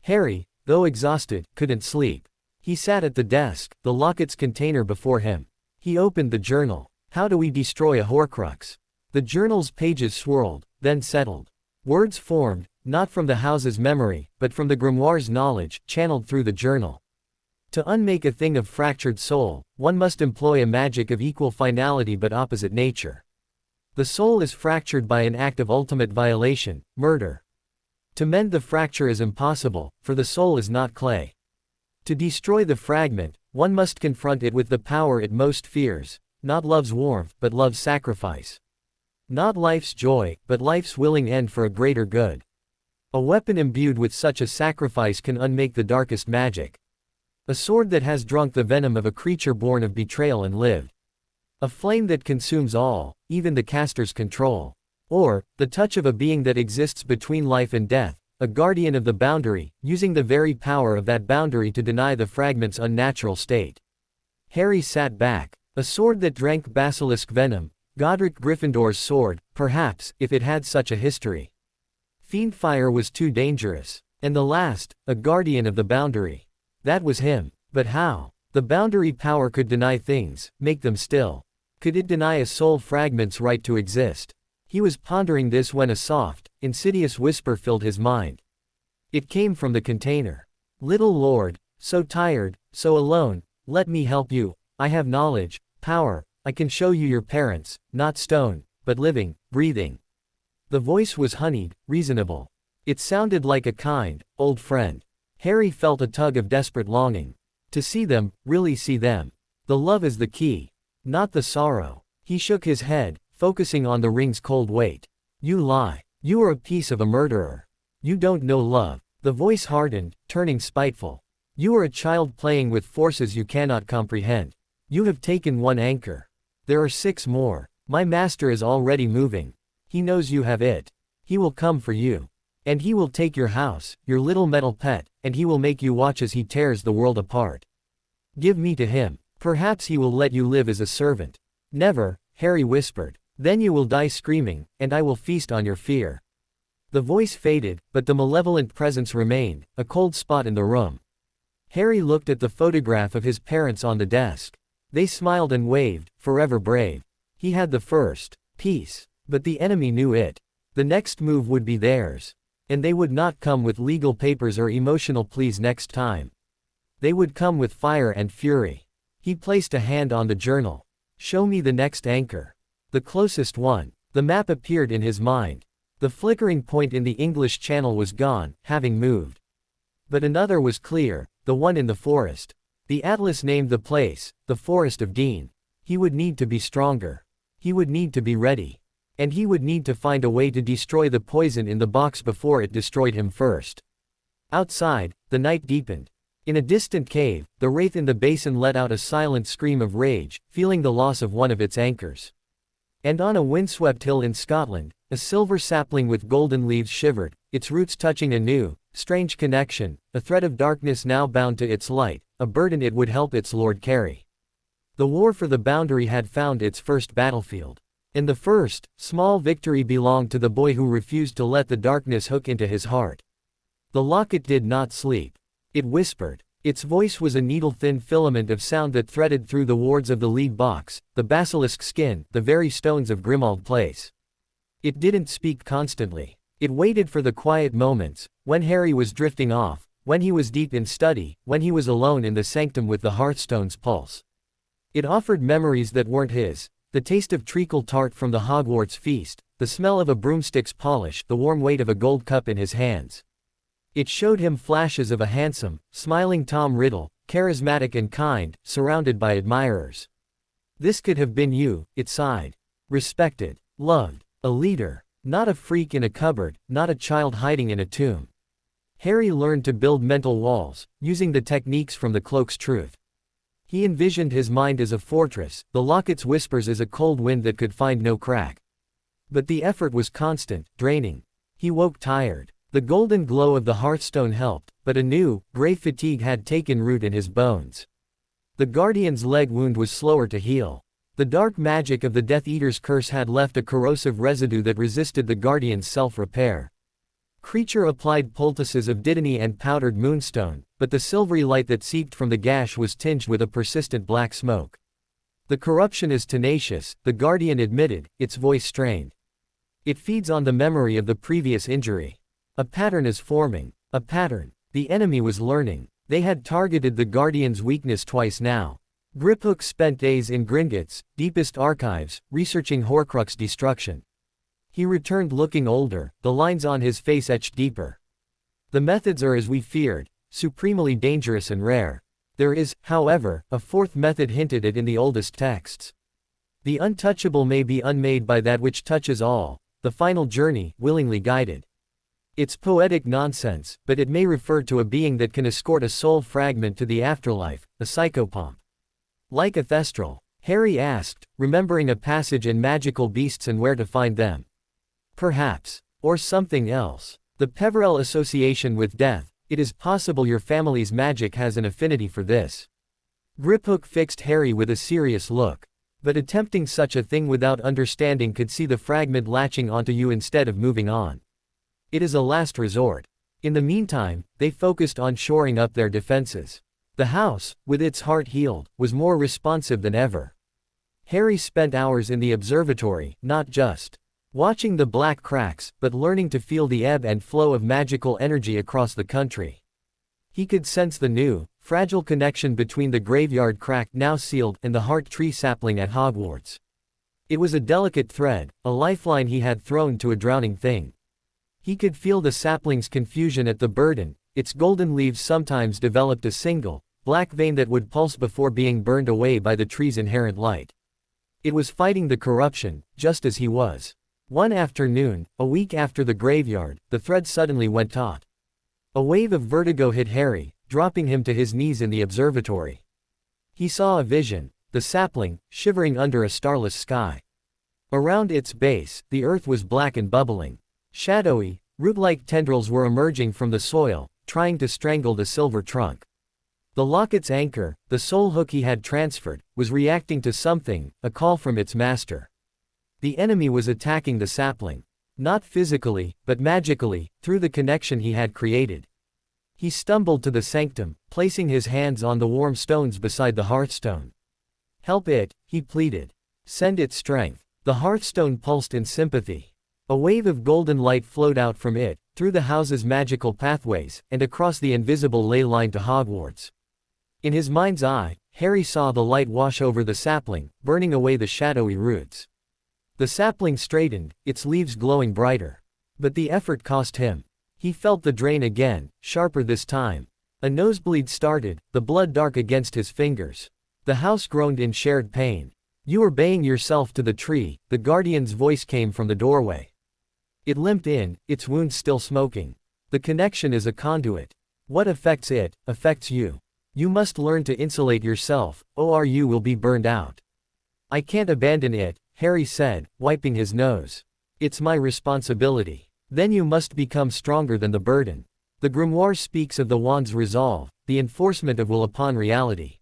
Harry, though exhausted, couldn't sleep. He sat at the desk, the locket's container before him. He opened the journal. How do we destroy a Horcrux? The journal's pages swirled, then settled. Words formed, not from the house's memory, but from the grimoire's knowledge, channeled through the journal. To unmake a thing of fractured soul, one must employ a magic of equal finality but opposite nature. The soul is fractured by an act of ultimate violation, murder. To mend the fracture is impossible, for the soul is not clay. To destroy the fragment, one must confront it with the power it most fears, not love's warmth, but love's sacrifice. Not life's joy, but life's willing end for a greater good. A weapon imbued with such a sacrifice can unmake the darkest magic. A sword that has drunk the venom of a creature born of betrayal and lived. A flame that consumes all, even the caster's control. Or, the touch of a being that exists between life and death, a guardian of the boundary, using the very power of that boundary to deny the fragment's unnatural state. Harry sat back. A sword that drank basilisk venom, Godric Gryffindor's sword, perhaps, if it had such a history. Fiendfire was too dangerous. And the last, a guardian of the boundary. That was him. But how? The boundary power could deny things, make them still. Could it deny a soul fragment's right to exist? He was pondering this when a soft, insidious whisper filled his mind. It came from the container. Little Lord, so tired, so alone, let me help you. I have knowledge, power, I can show you your parents, not stone, but living, breathing. The voice was honeyed, reasonable. It sounded like a kind, old friend. Harry felt a tug of desperate longing. To see them, really see them. The love is the key. Not the sorrow. He shook his head, focusing on the ring's cold weight. You lie. You are a piece of a murderer. You don't know love. The voice hardened, turning spiteful. You are a child playing with forces you cannot comprehend. You have taken one anchor. There are 6 more. My master is already moving. He knows you have it. He will come for you. And he will take your house, your little metal pet, and he will make you watch as he tears the world apart. Give me to him. Perhaps he will let you live as a servant. Never, Harry whispered. Then you will die screaming, and I will feast on your fear. The voice faded, but the malevolent presence remained, a cold spot in the room. Harry looked at the photograph of his parents on the desk. They smiled and waved, forever brave. He had the first piece, but the enemy knew it. The next move would be theirs. And they would not come with legal papers or emotional pleas next time. They would come with fire and fury. He placed a hand on the journal. Show me the next anchor. The closest one. The map appeared in his mind. The flickering point in the English Channel was gone, having moved. But another was clear, the one in the forest. The atlas named the place, the Forest of Dean. He would need to be stronger. He would need to be ready. And he would need to find a way to destroy the poison in the box before it destroyed him first. Outside, the night deepened. In a distant cave, the wraith in the basin let out a silent scream of rage, feeling the loss of one of its anchors. And on a windswept hill in Scotland, a silver sapling with golden leaves shivered, its roots touching a new, strange connection, a thread of darkness now bound to its light, a burden it would help its lord carry. The war for the boundary had found its first battlefield. And the first, small victory belonged to the boy who refused to let the darkness hook into his heart. The locket did not sleep. It whispered. Its voice was a needle-thin filament of sound that threaded through the wards of the lead box, the basilisk skin, the very stones of Grimmauld Place. It didn't speak constantly. It waited for the quiet moments, when Harry was drifting off, when he was deep in study, when he was alone in the sanctum with the Hearthstone's pulse. It offered memories that weren't his. The taste of treacle tart from the Hogwarts feast, the smell of a broomstick's polish, the warm weight of a gold cup in his hands. It showed him flashes of a handsome, smiling Tom Riddle, charismatic and kind, surrounded by admirers. This could have been you, it sighed. Respected, loved, a leader, not a freak in a cupboard, not a child hiding in a tomb. Harry learned to build mental walls, using the techniques from the cloak's truth. He envisioned his mind as a fortress, the locket's whispers as a cold wind that could find no crack. But the effort was constant, draining. He woke tired. The golden glow of the hearthstone helped, but a new, gray fatigue had taken root in his bones. The guardian's leg wound was slower to heal. The dark magic of the Death Eater's curse had left a corrosive residue that resisted the guardian's self-repair. Creature applied poultices of Dittany and powdered moonstone, but the silvery light that seeped from the gash was tinged with a persistent black smoke. The corruption is tenacious, the guardian admitted, its voice strained. It feeds on the memory of the previous injury. A pattern is forming. A pattern. The enemy was learning. They had targeted the Guardian's weakness twice now. Griphook spent days in Gringotts' deepest archives, researching Horcrux destruction. He returned looking older, the lines on his face etched deeper. The methods are as we feared, supremely dangerous and rare. There is, however, a fourth method hinted at in the oldest texts. The untouchable may be unmade by that which touches all, the final journey, willingly guided. It's poetic nonsense, but it may refer to a being that can escort a soul fragment to the afterlife, a psychopomp. Like a thestral? Harry asked, remembering a passage in Magical Beasts and Where to Find Them. Perhaps. Or something else. The Peverell association with death. It is possible your family's magic has an affinity for this. Griphook fixed Harry with a serious look. But attempting such a thing without understanding could see the fragment latching onto you instead of moving on. It is a last resort. In the meantime, they focused on shoring up their defenses. The house, with its heart healed, was more responsive than ever. Harry spent hours in the observatory, not just watching the black cracks, but learning to feel the ebb and flow of magical energy across the country. He could sense the new, fragile connection between the graveyard crack now sealed and the heart tree sapling at Hogwarts. It was a delicate thread, a lifeline he had thrown to a drowning thing. He could feel the sapling's confusion at the burden. Its golden leaves sometimes developed a single, black vein that would pulse before being burned away by the tree's inherent light. It was fighting the corruption, just as he was. One afternoon, a week after the graveyard, the thread suddenly went taut. A wave of vertigo hit Harry, dropping him to his knees in the observatory. He saw a vision, the sapling, shivering under a starless sky. Around its base, the earth was black and bubbling. Shadowy, root-like tendrils were emerging from the soil, trying to strangle the silver trunk. The locket's anchor, the soul hook he had transferred, was reacting to something, a call from its master. The enemy was attacking the sapling. Not physically, but magically, through the connection he had created. He stumbled to the sanctum, placing his hands on the warm stones beside the hearthstone. Help it, he pleaded. Send it strength. The hearthstone pulsed in sympathy. A wave of golden light flowed out from it, through the house's magical pathways, and across the invisible ley line to Hogwarts. In his mind's eye, Harry saw the light wash over the sapling, burning away the shadowy roots. The sapling straightened, its leaves glowing brighter. But the effort cost him. He felt the drain again, sharper this time. A nosebleed started, the blood dark against his fingers. The house groaned in shared pain. You are baying yourself to the tree, the guardian's voice came from the doorway. It limped in, its wounds still smoking. The connection is a conduit. What affects it, affects you. You must learn to insulate yourself, or you will be burned out. I can't abandon it, Harry said, wiping his nose. It's my responsibility. Then you must become stronger than the burden. The grimoire speaks of the wand's resolve, the enforcement of will upon reality.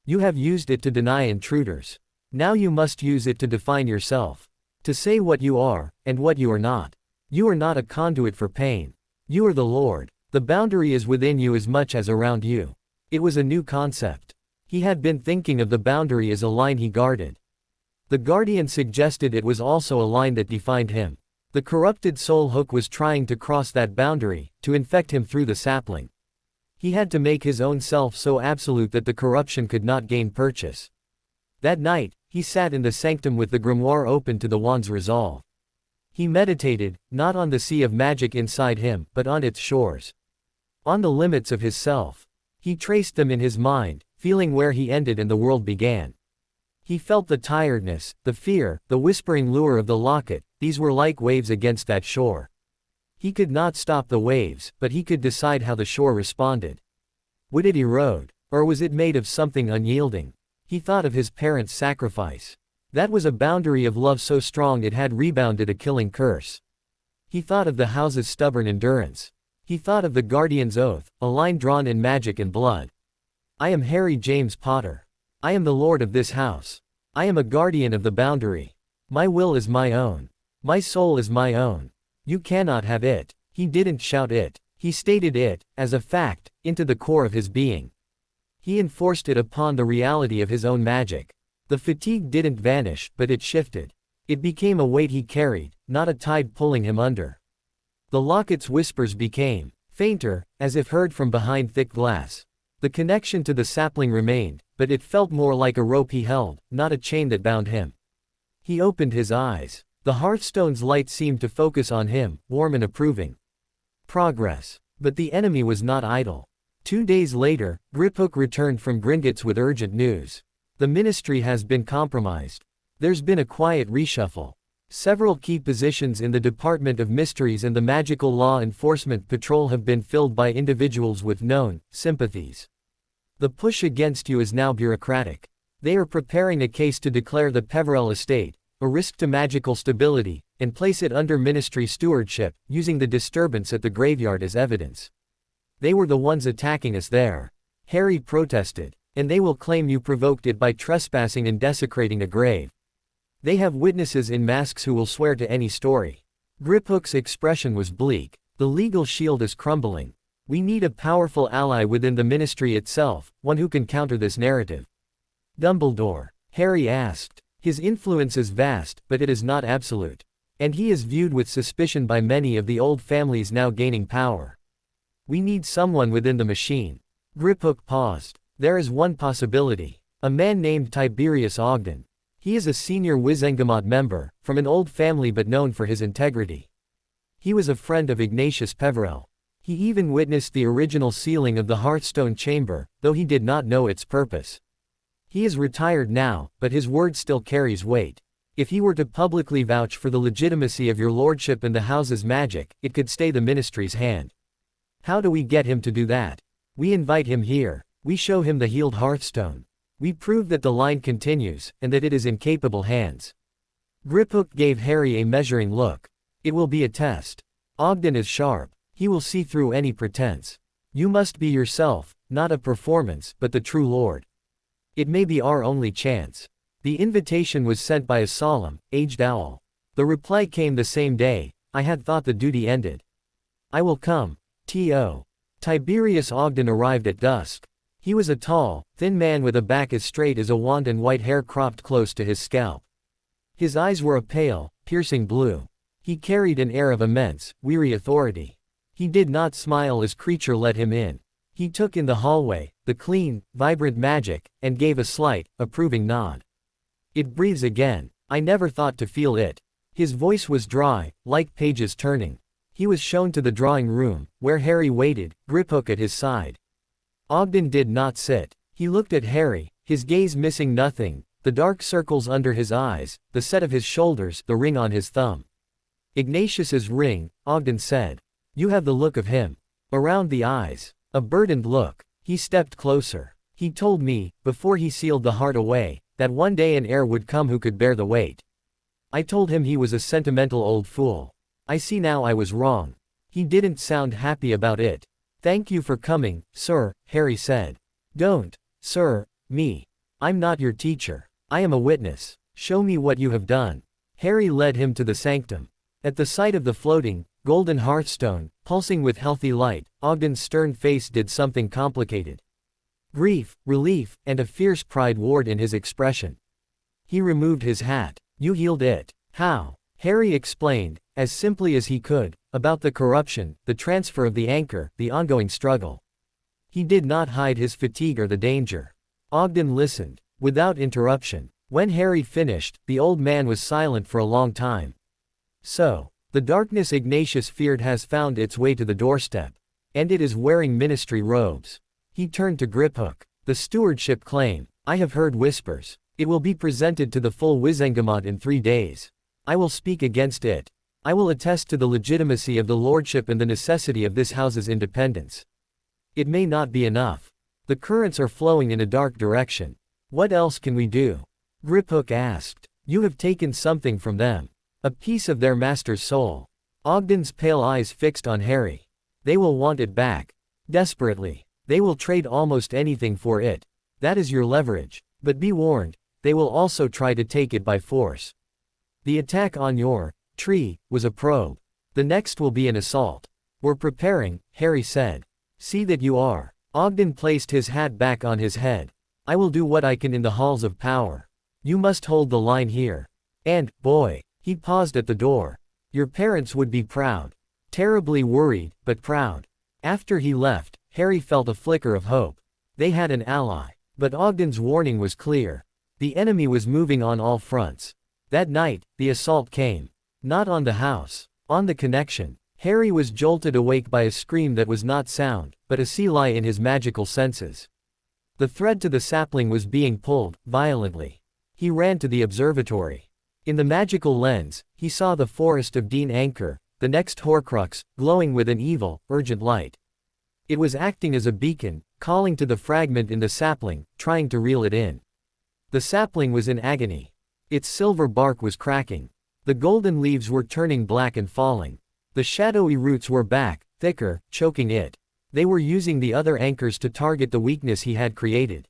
You have used it to deny intruders. Now you must use it to define yourself. To say what you are, and what you are not. You are not a conduit for pain. You are the Lord. The boundary is within you as much as around you. It was a new concept. He had been thinking of the boundary as a line he guarded. The guardian suggested it was also a line that defined him. The corrupted soul hook was trying to cross that boundary, to infect him through the sapling. He had to make his own self so absolute that the corruption could not gain purchase. That night, he sat in the sanctum with the grimoire open to the wand's resolve. He meditated, not on the sea of magic inside him, but on its shores. On the limits of his self. He traced them in his mind, feeling where he ended and the world began. He felt the tiredness, the fear, the whispering lure of the locket. These were like waves against that shore. He could not stop the waves, but he could decide how the shore responded. Would it erode? Or was it made of something unyielding? He thought of his parents' sacrifice. That was a boundary of love so strong it had rebounded a killing curse. He thought of the house's stubborn endurance. He thought of the guardian's oath, a line drawn in magic and blood. I am Harry James Potter. I am the lord of this house. I am a guardian of the boundary. My will is my own. My soul is my own. You cannot have it. He didn't shout it. He stated it, as a fact, into the core of his being. He enforced it upon the reality of his own magic. The fatigue didn't vanish, but it shifted. It became a weight he carried, not a tide pulling him under. The locket's whispers became fainter, as if heard from behind thick glass. The connection to the sapling remained, but it felt more like a rope he held, not a chain that bound him. He opened his eyes. The hearthstone's light seemed to focus on him, warm and approving. Progress. But the enemy was not idle. 2 days later, Griphook returned from Gringotts with urgent news. The ministry has been compromised. There's been a quiet reshuffle. Several key positions in the Department of Mysteries and the Magical Law Enforcement Patrol have been filled by individuals with known sympathies. The push against you is now bureaucratic. They are preparing a case to declare the Peverell estate a risk to magical stability, and place it under ministry stewardship, using the disturbance at the graveyard as evidence. They were the ones attacking us there. Harry protested. And they will claim you provoked it by trespassing and desecrating a grave. They have witnesses in masks who will swear to any story. Griphook's expression was bleak. The legal shield is crumbling. We need a powerful ally within the ministry itself, one who can counter this narrative. Dumbledore? Harry asked. His influence is vast, but it is not absolute. And he is viewed with suspicion by many of the old families now gaining power. We need someone within the machine. Griphook paused. There is one possibility. A man named Tiberius Ogden. He is a senior Wizengamot member, from an old family but known for his integrity. He was a friend of Ignatius Peverell. He even witnessed the original sealing of the Hearthstone Chamber, though he did not know its purpose. He is retired now, but his word still carries weight. If he were to publicly vouch for the legitimacy of your lordship and the house's magic, it could stay the ministry's hand. How do we get him to do that? We invite him here. We show him the healed Hearthstone. We prove that the line continues, and that it is in capable hands. Griphook gave Harry a measuring look. It will be a test. Ogden is sharp. He will see through any pretense. You must be yourself, not a performance, but the true lord. It may be our only chance. The invitation was sent by a solemn, aged owl. The reply came the same day. I had thought the duty ended. I will come. T.O. Tiberius Ogden arrived at dusk. He was a tall, thin man with a back as straight as a wand and white hair cropped close to his scalp. His eyes were a pale, piercing blue. He carried an air of immense, weary authority. He did not smile as Creature let him in. He took in the hallway, the clean, vibrant magic, and gave a slight, approving nod. It breathes again. I never thought to feel it. His voice was dry, like pages turning. He was shown to the drawing room, where Harry waited, Griphook at his side. Ogden did not sit. He looked at Harry, his gaze missing nothing, the dark circles under his eyes, the set of his shoulders, the ring on his thumb. Ignatius's ring, Ogden said. You have the look of him. Around the eyes. A burdened look. He stepped closer. He told me, before he sealed the heart away, that one day an heir would come who could bear the weight. I told him he was a sentimental old fool. I see now I was wrong. He didn't sound happy about it. Thank you for coming, sir, Harry said. Don't, sir, me. I'm not your teacher. I am a witness. Show me what you have done. Harry led him to the sanctum. At the sight of the floating, golden hearthstone, pulsing with healthy light, Ogden's stern face did something complicated. Grief, relief, and a fierce pride warred in his expression. He removed his hat. You healed it. How? Harry explained, as simply as he could, about the corruption, the transfer of the anchor, the ongoing struggle. He did not hide his fatigue or the danger. Ogden listened, without interruption. When Harry finished, the old man was silent for a long time. So, the darkness Ignatius feared has found its way to the doorstep. And it is wearing ministry robes. He turned to Griphook. The stewardship claim. I have heard whispers. It will be presented to the full Wizengamot in 3 days. I will speak against it. I will attest to the legitimacy of the lordship and the necessity of this house's independence. It may not be enough. The currents are flowing in a dark direction. What else can we do? Griphook asked. You have taken something from them. A piece of their master's soul. Ogden's pale eyes fixed on Harry. They will want it back. Desperately. They will trade almost anything for it. That is your leverage. But be warned, they will also try to take it by force. The attack on your tree was a probe. The next will be an assault. We're preparing, Harry said. See that you are. Ogden placed his hat back on his head. I will do what I can in the halls of power. You must hold the line here. And, boy, he paused at the door. Your parents would be proud. Terribly worried, but proud. After he left, Harry felt a flicker of hope. They had an ally. But Ogden's warning was clear. The enemy was moving on all fronts. That night, the assault came. Not on the house. On the connection. Harry was jolted awake by a scream that was not sound, but a sea lie in his magical senses. The thread to the sapling was being pulled, violently. He ran to the observatory. In the magical lens, he saw the forest of Dean Anchor, the next Horcrux, glowing with an evil, urgent light. It was acting as a beacon, calling to the fragment in the sapling, trying to reel it in. The sapling was in agony. Its silver bark was cracking. The golden leaves were turning black and falling. The shadowy roots were back, thicker, choking it. They were using the other anchors to target the weakness he had created.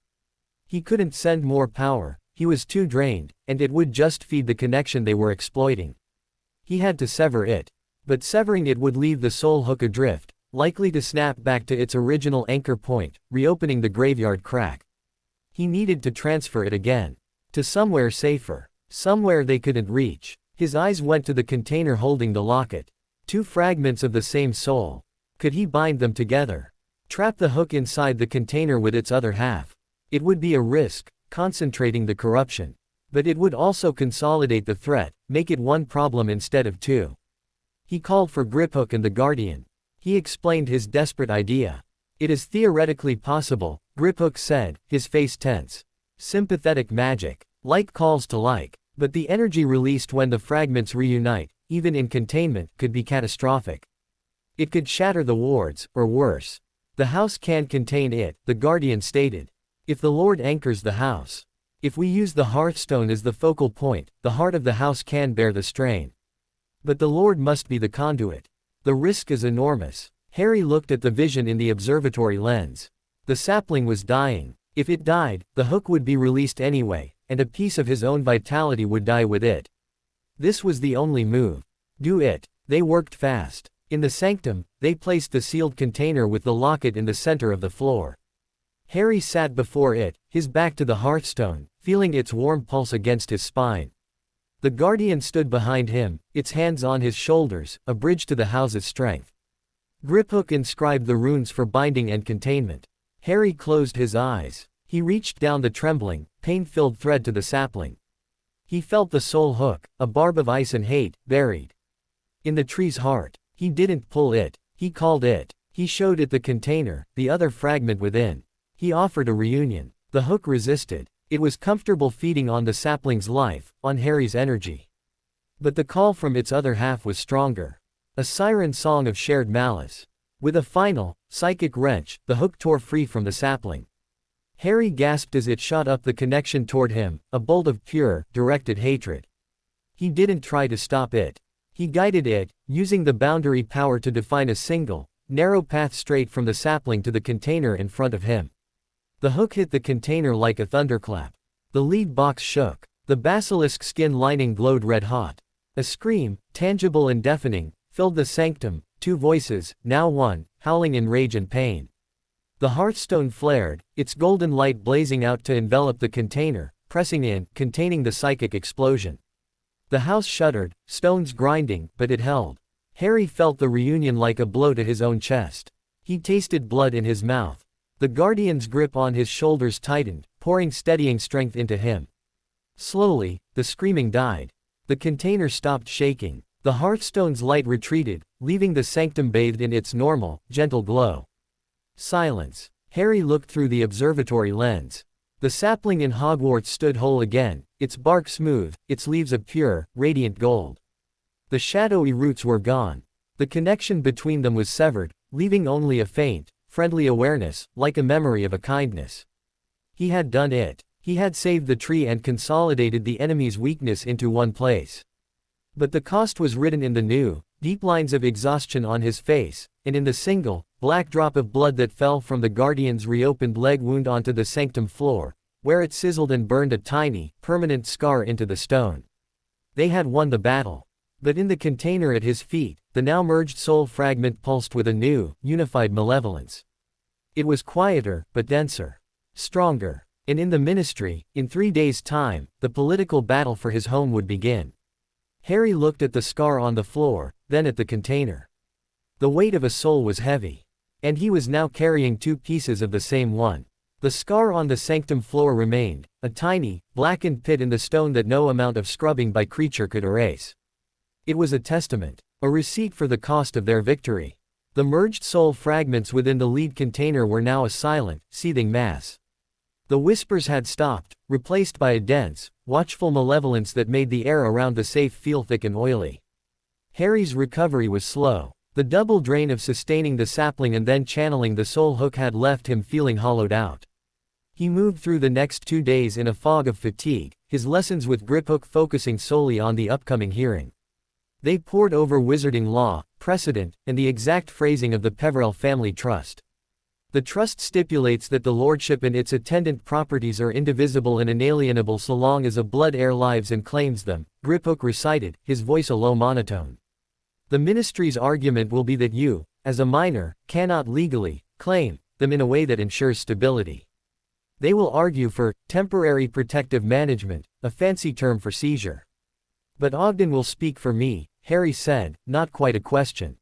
He couldn't send more power, he was too drained, and it would just feed the connection they were exploiting. He had to sever it. But severing it would leave the soul hook adrift, likely to snap back to its original anchor point, reopening the graveyard crack. He needed to transfer it again. To somewhere safer. Somewhere they couldn't reach. His eyes went to the container holding the locket. Two fragments of the same soul. Could he bind them together? Trap the hook inside the container with its other half. It would be a risk, concentrating the corruption. But it would also consolidate the threat, make it one problem instead of two. He called for Griphook and the Guardian. He explained his desperate idea. It is theoretically possible, Griphook said, his face tense. Sympathetic magic. Like calls to like. But the energy released when the fragments reunite, even in containment, could be catastrophic. It could shatter the wards, or worse. The house can't contain it, the Guardian stated. If the Lord anchors the house. If we use the Hearthstone as the focal point, the heart of the house can bear the strain. But the Lord must be the conduit. The risk is enormous. Harry looked at the vision in the observatory lens. The sapling was dying. If it died, the hook would be released anyway, and a piece of his own vitality would die with it. This was the only move. Do it. They worked fast. In the sanctum, they placed the sealed container with the locket in the center of the floor. Harry sat before it, his back to the hearthstone, feeling its warm pulse against his spine. The Guardian stood behind him, its hands on his shoulders, a bridge to the house's strength. Griphook inscribed the runes for binding and containment. Harry closed his eyes. He reached down the trembling, pain-filled thread to the sapling. He felt the soul hook, a barb of ice and hate, buried in the tree's heart. He didn't pull it, he called it. He showed it the container, the other fragment within. He offered a reunion. The hook resisted. It was comfortable feeding on the sapling's life, on Harry's energy. But the call from its other half was stronger. A siren song of shared malice. With a final, psychic wrench, the hook tore free from the sapling. Harry gasped as it shot up the connection toward him, a bolt of pure, directed hatred. He didn't try to stop it. He guided it, using the boundary power to define a single, narrow path straight from the sapling to the container in front of him. The hook hit the container like a thunderclap. The lead box shook. The basilisk skin lining glowed red hot. A scream, tangible and deafening, filled the sanctum, two voices, now one, howling in rage and pain. The hearthstone flared, its golden light blazing out to envelop the container, pressing in, containing the psychic explosion. The house shuddered, stones grinding, but it held. Harry felt the reunion like a blow to his own chest. He tasted blood in his mouth. The Guardian's grip on his shoulders tightened, pouring steadying strength into him. Slowly, the screaming died. The container stopped shaking. The hearthstone's light retreated, leaving the sanctum bathed in its normal, gentle glow. Silence. Harry looked through the observatory lens. The sapling in Hogwarts stood whole again, its bark smooth, its leaves of pure, radiant gold. The shadowy roots were gone. The connection between them was severed, leaving only a faint, friendly awareness, like a memory of a kindness. He had done it. He had saved the tree and consolidated the enemy's weakness into one place. But the cost was written in the new, deep lines of exhaustion on his face, and in the single, black drop of blood that fell from the Guardian's reopened leg wound onto the sanctum floor, where it sizzled and burned a tiny, permanent scar into the stone. They had won the battle. But in the container at his feet, the now merged soul fragment pulsed with a new, unified malevolence. It was quieter, but denser. Stronger. And in the ministry, in 3 days' time, the political battle for his home would begin. Harry looked at the scar on the floor, then at the container. The weight of a soul was heavy. And he was now carrying two pieces of the same one. The scar on the sanctum floor remained, a tiny, blackened pit in the stone that no amount of scrubbing by creature could erase. It was a testament, a receipt for the cost of their victory. The merged soul fragments within the lead container were now a silent, seething mass. The whispers had stopped, replaced by a dense, watchful malevolence that made the air around the safe feel thick and oily. Harry's recovery was slow. The double drain of sustaining the sapling and then channeling the soul hook had left him feeling hollowed out. He moved through the next 2 days in a fog of fatigue, his lessons with Griphook focusing solely on the upcoming hearing. They pored over wizarding law, precedent, and the exact phrasing of the Peverell family trust. The trust stipulates that the lordship and its attendant properties are indivisible and inalienable so long as a blood heir lives and claims them, Griphook recited, his voice a low monotone. The ministry's argument will be that you, as a minor, cannot legally claim them in a way that ensures stability. They will argue for temporary protective management, a fancy term for seizure. But Ogden will speak for me, Harry said, not quite a question.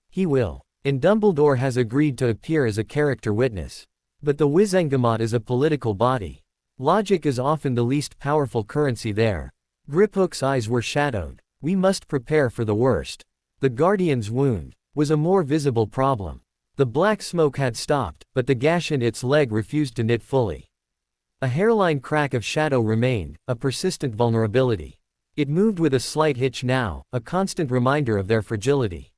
He will. And Dumbledore has agreed to appear as a character witness. But the Wizengamot is a political body. Logic is often the least powerful currency there. Griphook's eyes were shadowed. We must prepare for the worst. The Guardian's wound was a more visible problem. The black smoke had stopped, but the gash in its leg refused to knit fully. A hairline crack of shadow remained, a persistent vulnerability. It moved with a slight hitch now, a constant reminder of their fragility.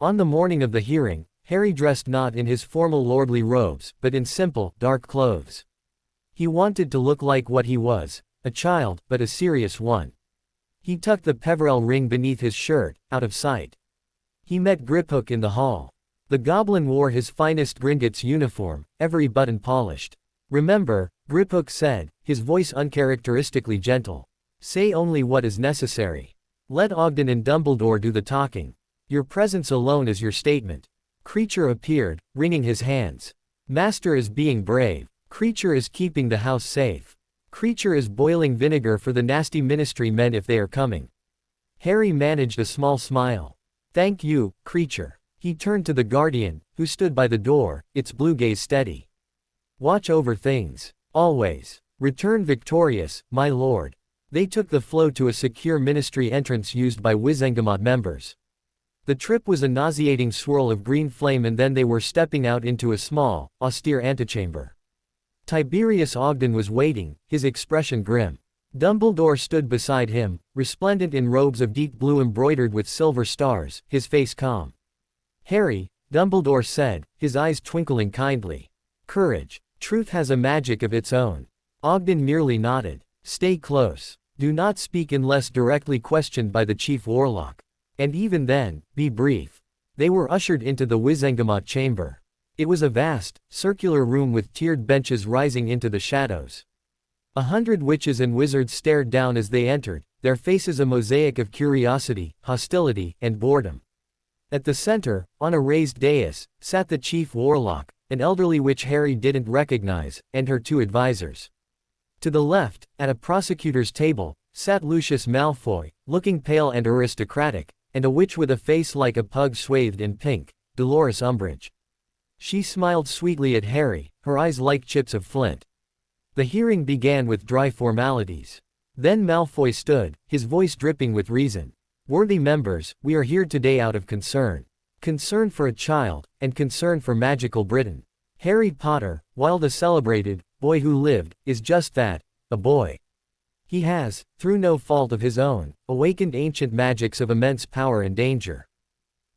On the morning of the hearing, Harry dressed not in his formal lordly robes, but in simple, dark clothes. He wanted to look like what he was, a child, but a serious one. He tucked the Peverell ring beneath his shirt, out of sight. He met Griphook in the hall. The goblin wore his finest Gringotts uniform, every button polished. Remember, Griphook said, his voice uncharacteristically gentle. Say only what is necessary. Let Ogden and Dumbledore do the talking. Your presence alone is your statement. Creature appeared, wringing his hands. Master is being brave. Creature is keeping the house safe. Creature is boiling vinegar for the nasty ministry men if they are coming. Harry managed a small smile. Thank you, Creature. He turned to the Guardian, who stood by the door, its blue gaze steady. Watch over things. Always. Return victorious, my lord. They took the flow to a secure ministry entrance used by Wizengamot members. The trip was a nauseating swirl of green flame and then they were stepping out into a small, austere antechamber. Tiberius Ogden was waiting, his expression grim. Dumbledore stood beside him, resplendent in robes of deep blue embroidered with silver stars, his face calm. Harry, Dumbledore said, his eyes twinkling kindly. Courage. Truth has a magic of its own. Ogden merely nodded. Stay close. Do not speak unless directly questioned by the chief warlock. And even then, be brief. They were ushered into the Wizengamot chamber. It was a vast, circular room with tiered benches rising into the shadows. 100 witches and wizards stared down as they entered, their faces a mosaic of curiosity, hostility, and boredom. At the center, on a raised dais, sat the chief warlock, an elderly witch Harry didn't recognize, and her 2 advisors. To the left, at a prosecutor's table, sat Lucius Malfoy, looking pale and aristocratic, and a witch with a face like a pug swathed in pink, Dolores Umbridge. She smiled sweetly at Harry, her eyes like chips of flint. The hearing began with dry formalities. Then Malfoy stood, his voice dripping with reason. Worthy members, we are here today out of concern. Concern for a child, and concern for magical Britain. Harry Potter, while the celebrated boy who lived, is just that, a boy. He has, through no fault of his own, awakened ancient magics of immense power and danger.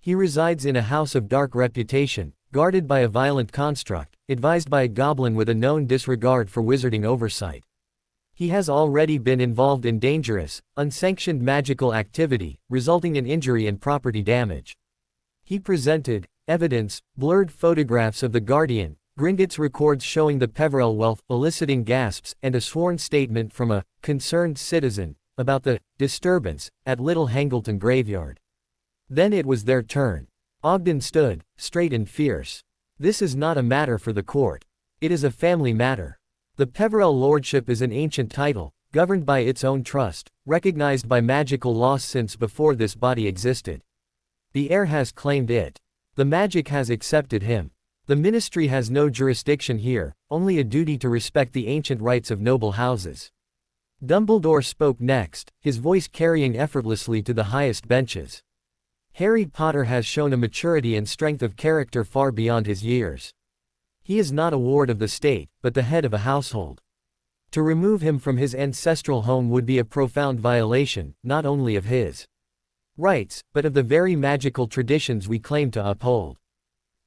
He resides in a house of dark reputation, guarded by a violent construct, advised by a goblin with a known disregard for wizarding oversight. He has already been involved in dangerous, unsanctioned magical activity, resulting in injury and property damage. He presented evidence, blurred photographs of the Guardian, Gringotts records showing the Peverell wealth, eliciting gasps, and a sworn statement from a concerned citizen about the disturbance at Little Hangleton Graveyard. Then it was their turn. Ogden stood, straight and fierce. This is not a matter for the court. It is a family matter. The Peverell Lordship is an ancient title, governed by its own trust, recognized by magical law since before this body existed. The heir has claimed it. The magic has accepted him. The ministry has no jurisdiction here, only a duty to respect the ancient rights of noble houses. Dumbledore spoke next, his voice carrying effortlessly to the highest benches. Harry Potter has shown a maturity and strength of character far beyond his years. He is not a ward of the state, but the head of a household. To remove him from his ancestral home would be a profound violation, not only of his rights, but of the very magical traditions we claim to uphold.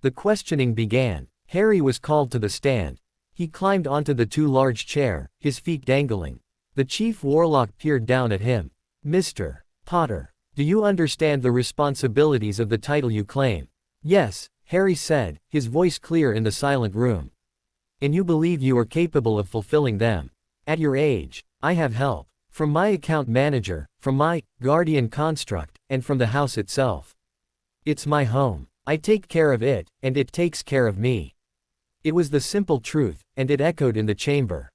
The questioning began. Harry was called to the stand. He climbed onto the too large chair, his feet dangling. The chief warlock peered down at him. Mr. Potter, do you understand the responsibilities of the title you claim? Yes, Harry said, his voice clear in the silent room. And you believe you are capable of fulfilling them? At your age, I have help. From my account manager, from my guardian construct, and from the house itself. It's my home. I take care of it, and it takes care of me. It was the simple truth, and it echoed in the chamber.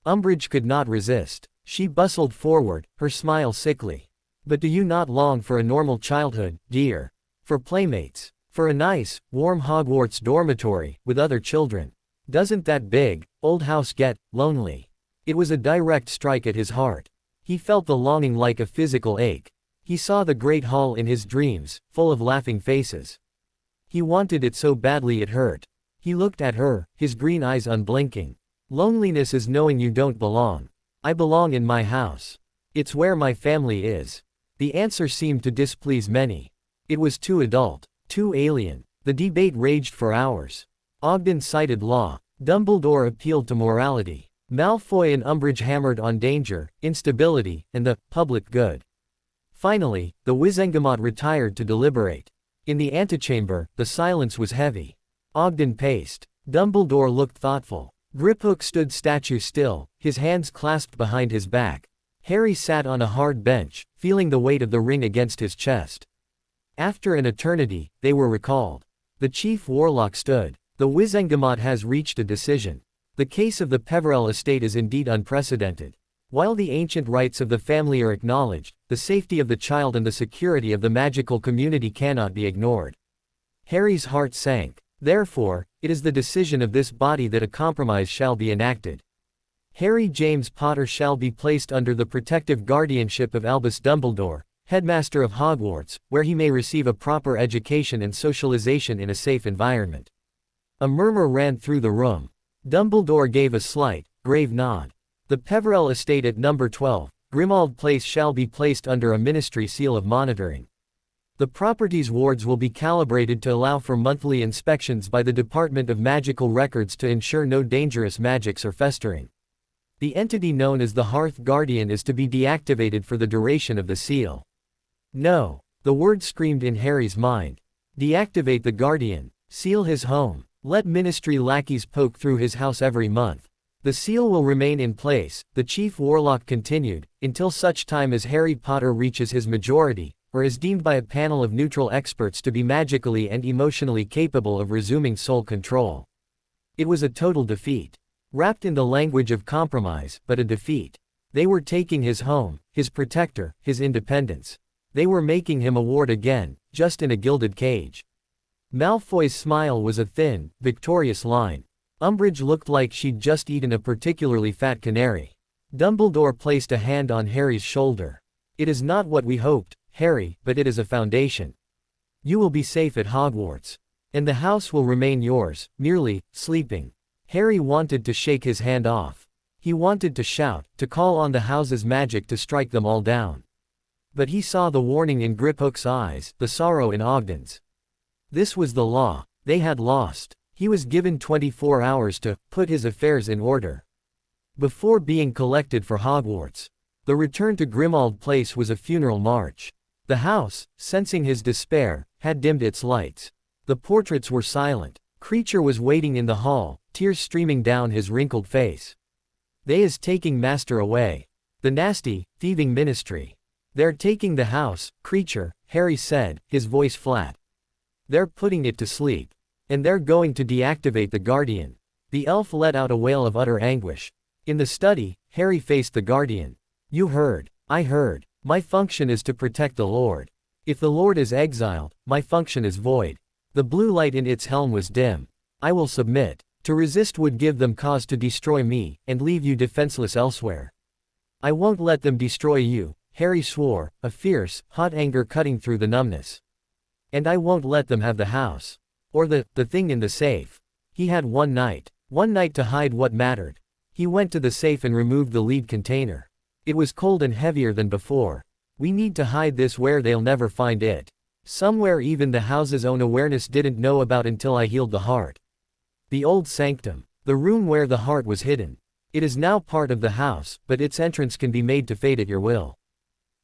Umbridge could not resist. She bustled forward, her smile sickly. But do you not long for a normal childhood, dear? For playmates? For a nice, warm Hogwarts dormitory, with other children? Doesn't that big, old house get lonely? It was a direct strike at his heart. He felt the longing like a physical ache. He saw the great hall in his dreams, full of laughing faces. He wanted it so badly it hurt. He looked at her, his green eyes unblinking. Loneliness is knowing you don't belong. I belong in my house. It's where my family is. The answer seemed to displease many. It was too adult, too alien. The debate raged for hours. Ogden cited law. Dumbledore appealed to morality. Malfoy and Umbridge hammered on danger, instability, and the public good. Finally, the Wizengamot retired to deliberate. In the antechamber, the silence was heavy. Ogden paced. Dumbledore looked thoughtful. Griphook stood statue still, his hands clasped behind his back. Harry sat on a hard bench, feeling the weight of the ring against his chest. After an eternity, they were recalled. The chief warlock stood. The Wizengamot has reached a decision. The case of the Peverell estate is indeed unprecedented. While the ancient rights of the family are acknowledged, the safety of the child and the security of the magical community cannot be ignored. Harry's heart sank. Therefore, it is the decision of this body that a compromise shall be enacted. Harry James Potter shall be placed under the protective guardianship of Albus Dumbledore, headmaster of Hogwarts, where he may receive a proper education and socialization in a safe environment. A murmur ran through the room. Dumbledore gave a slight, grave nod. The Peverell estate at number 12, Grimmauld Place shall be placed under a ministry seal of monitoring. The property's wards will be calibrated to allow for monthly inspections by the Department of Magical Records to ensure no dangerous magics are festering. The entity known as the Hearth Guardian is to be deactivated for the duration of the seal. No, the word screamed in Harry's mind. Deactivate the Guardian. Seal his home. Let ministry lackeys poke through his house every month. The seal will remain in place, the chief warlock continued, until such time as Harry Potter reaches his majority, or is deemed by a panel of neutral experts to be magically and emotionally capable of resuming sole control. It was a total defeat. Wrapped in the language of compromise, but a defeat. They were taking his home, his protector, his independence. They were making him a ward again, just in a gilded cage. Malfoy's smile was a thin, victorious line. Umbridge looked like she'd just eaten a particularly fat canary. Dumbledore placed a hand on Harry's shoulder. It is not what we hoped, Harry, but it is a foundation. You will be safe at Hogwarts. And the house will remain yours, merely, sleeping. Harry wanted to shake his hand off. He wanted to shout, to call on the house's magic to strike them all down. But he saw the warning in Griphook's eyes, the sorrow in Ogden's. This was the law. They had lost. He was given 24 hours to put his affairs in order before being collected for Hogwarts. The return to Grimmauld Place was a funeral march. The house, sensing his despair, had dimmed its lights. The portraits were silent. Creature was waiting in the hall, tears streaming down his wrinkled face. They is taking master away. The nasty, thieving ministry. They're taking the house, Creature, Harry said, his voice flat. They're putting it to sleep. And they're going to deactivate the Guardian. The elf let out a wail of utter anguish. In the study, Harry faced the Guardian. You heard. I heard. My function is to protect the Lord. If the Lord is exiled, my function is void. The blue light in its helm was dim. I will submit. To resist would give them cause to destroy me, and leave you defenseless elsewhere. I won't let them destroy you, Harry swore, a fierce, hot anger cutting through the numbness. And I won't let them have the house. Or the thing in the safe. He had one night to hide what mattered. He went to the safe and removed the lead container. It was cold and heavier than before. We need to hide this where they'll never find it. Somewhere even the house's own awareness didn't know about until I healed the heart. The old sanctum. The room where the heart was hidden. It is now part of the house, but its entrance can be made to fade at your will.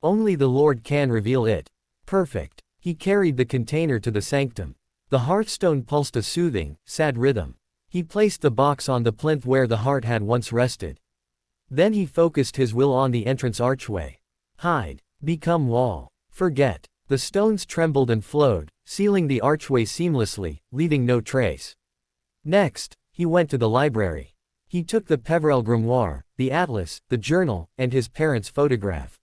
Only the Lord can reveal it. Perfect. He carried the container to the sanctum. The hearthstone pulsed a soothing, sad rhythm. He placed the box on the plinth where the heart had once rested. Then he focused his will on the entrance archway. Hide. Become wall. Forget. The stones trembled and flowed, sealing the archway seamlessly, leaving no trace. Next, he went to the library. He took the Peverell grimoire, the atlas, the journal, and his parents' photograph.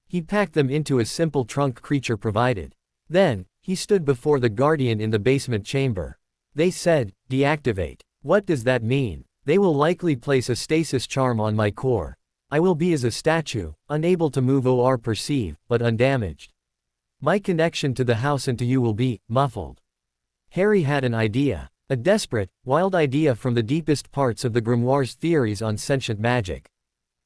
He packed them into a simple trunk creature provided. Then, he stood before the guardian in the basement chamber. They said, deactivate. What does that mean? They will likely place a stasis charm on my core. I will be as a statue, unable to move or perceive, but undamaged. My connection to the house and to you will be muffled. Harry had an idea. A desperate, wild idea from the deepest parts of the grimoire's theories on sentient magic.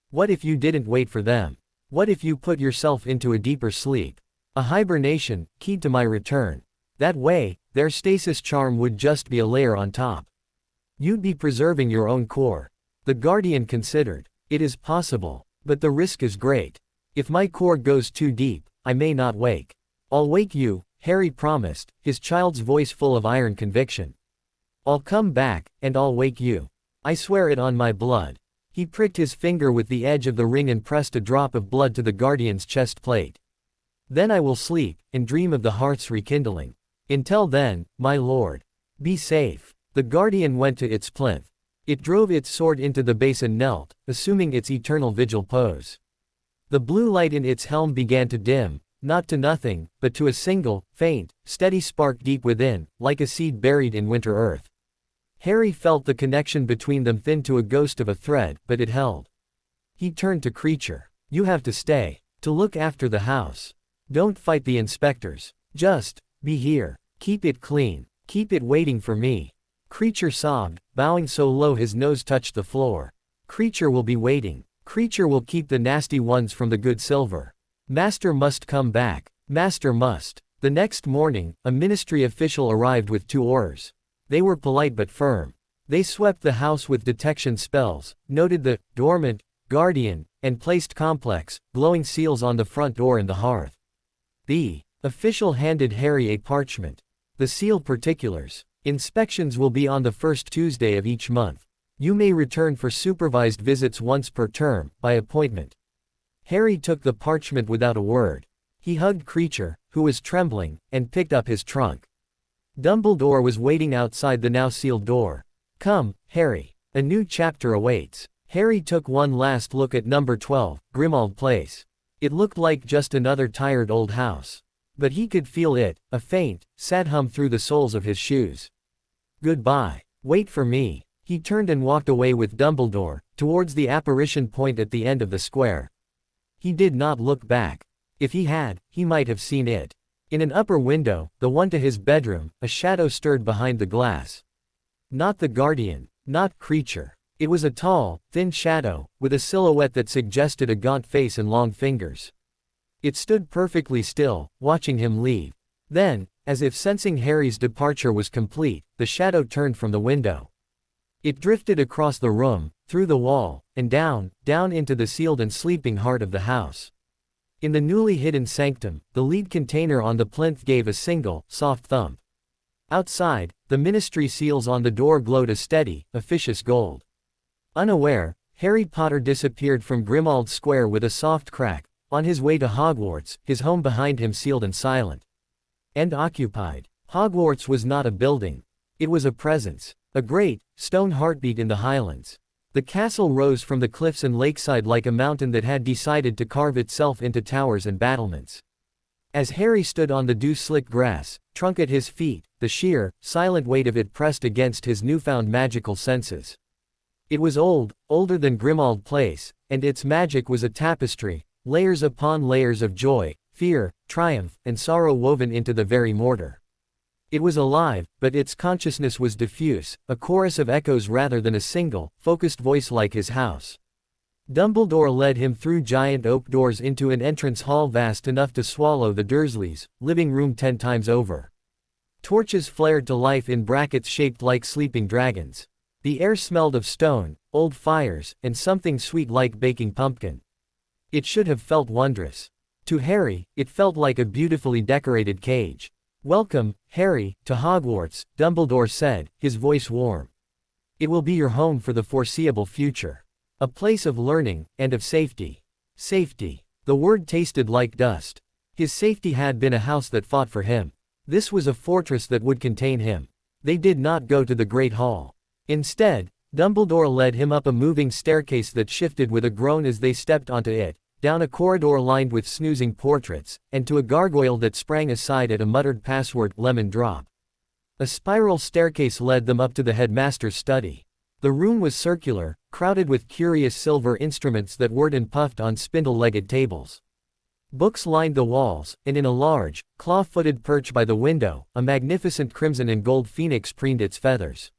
What if you didn't wait for them? What if you put yourself into a deeper sleep? A hibernation, keyed to my return. That way, their stasis charm would just be a layer on top. You'd be preserving your own core. The Guardian considered. It is possible, but the risk is great. If my core goes too deep, I may not wake. I'll wake you, Harry promised, his child's voice full of iron conviction. I'll come back, and I'll wake you. I swear it on my blood. He pricked his finger with the edge of the ring and pressed a drop of blood to the Guardian's chest plate. Then I will sleep, and dream of the hearth's rekindling. Until then, my lord. Be safe. The Guardian went to its plinth. It drove its sword into the base and knelt, assuming its eternal vigil pose. The blue light in its helm began to dim, not to nothing, but to a single, faint, steady spark deep within, like a seed buried in winter earth. Harry felt the connection between them thin to a ghost of a thread, but it held. He turned to Creature. You have to stay. To look after the house. Don't fight the inspectors. Just, be here. Keep it clean. Keep it waiting for me. Creature sobbed, bowing so low his nose touched the floor. Creature will be waiting. Creature will keep the nasty ones from the good silver. Master must come back. Master must. The next morning, a ministry official arrived with 2 oars. They were polite but firm. They swept the house with detection spells, noted the dormant, guardian, and placed complex, glowing seals on the front door and the hearth. The official handed Harry a parchment. The seal particulars. Inspections will be on the first Tuesday of each month. You may return for supervised visits once per term, by appointment. Harry took the parchment without a word. He hugged Creature, who was trembling, and picked up his trunk. Dumbledore was waiting outside the now sealed door. Come, Harry. A new chapter awaits. Harry took one last look at number 12, Grimmauld Place. It looked like just another tired old house. But he could feel it, a faint, sad hum through the soles of his shoes. Goodbye. Wait for me. He turned and walked away with Dumbledore, towards the apparition point at the end of the square. He did not look back. If he had, he might have seen it. In an upper window, the one to his bedroom, a shadow stirred behind the glass. Not the Guardian, not Creature. It was a tall, thin shadow, with a silhouette that suggested a gaunt face and long fingers. It stood perfectly still, watching him leave. Then, as if sensing Harry's departure was complete, the shadow turned from the window. It drifted across the room, through the wall, and down into the sealed and sleeping heart of the house. In the newly hidden sanctum, the lead container on the plinth gave a single, soft thump. Outside, the ministry seals on the door glowed a steady, officious gold. Unaware, Harry Potter disappeared from Grimmauld Square with a soft crack, on his way to Hogwarts, his home behind him sealed and silent. And occupied. Hogwarts was not a building. It was a presence. A great, stone heartbeat in the highlands. The castle rose from the cliffs and lakeside like a mountain that had decided to carve itself into towers and battlements. As Harry stood on the dew-slick grass, trunk at his feet, the sheer, silent weight of it pressed against his newfound magical senses. It was old, older than Grimmauld Place, and its magic was a tapestry, layers upon layers of joy, fear, triumph, and sorrow woven into the very mortar. It was alive, but its consciousness was diffuse, a chorus of echoes rather than a single, focused voice like his house. Dumbledore led him through giant oak doors into an entrance hall vast enough to swallow the Dursleys' living room 10 times over. Torches flared to life in brackets shaped like sleeping dragons. The air smelled of stone, old fires, and something sweet like baking pumpkin. It should have felt wondrous. To Harry, it felt like a beautifully decorated cage. "Welcome, Harry, to Hogwarts," Dumbledore said, his voice warm. "It will be your home for the foreseeable future. A place of learning, and of safety." Safety. The word tasted like dust. His safety had been a house that fought for him. This was a fortress that would contain him. They did not go to the Great Hall. Instead, Dumbledore led him up a moving staircase that shifted with a groan as they stepped onto it, down a corridor lined with snoozing portraits, and to a gargoyle that sprang aside at a muttered password, "Lemon Drop." A spiral staircase led them up to the headmaster's study. The room was circular, crowded with curious silver instruments that whirred and puffed on spindle-legged tables. Books lined the walls, and in a large, claw-footed perch by the window, a magnificent crimson and gold phoenix preened its feathers.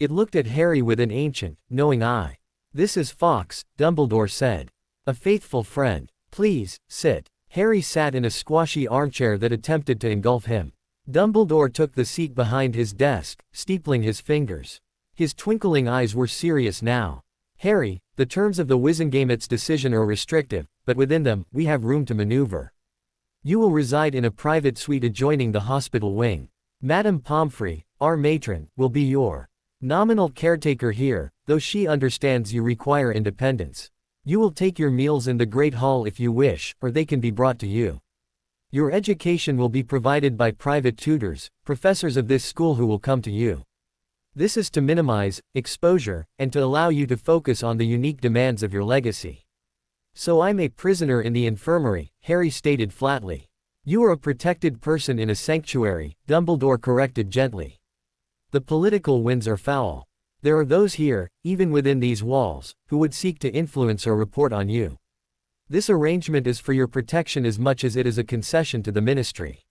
It looked at Harry with an ancient, knowing eye. "This is Fawkes," Dumbledore said. "A faithful friend. Please, sit." Harry sat in a squashy armchair that attempted to engulf him. Dumbledore took the seat behind his desk, steepling his fingers. His twinkling eyes were serious now. "Harry, the terms of the Wizengame's decision are restrictive, but within them, we have room to maneuver. You will reside in a private suite adjoining the hospital wing. Madame Pomfrey, our matron, will be your nominal caretaker here, though she understands you require independence. You will take your meals in the Great Hall if you wish, or they can be brought to you. Your education will be provided by private tutors, professors of this school who will come to you. This is to minimize exposure, and to allow you to focus on the unique demands of your legacy." "So I'm a prisoner in the infirmary," Harry stated flatly. "You are a protected person in a sanctuary," Dumbledore corrected gently. "The political winds are foul. There are those here, even within these walls, who would seek to influence or report on you. This arrangement is for your protection as much as it is a concession to the ministry."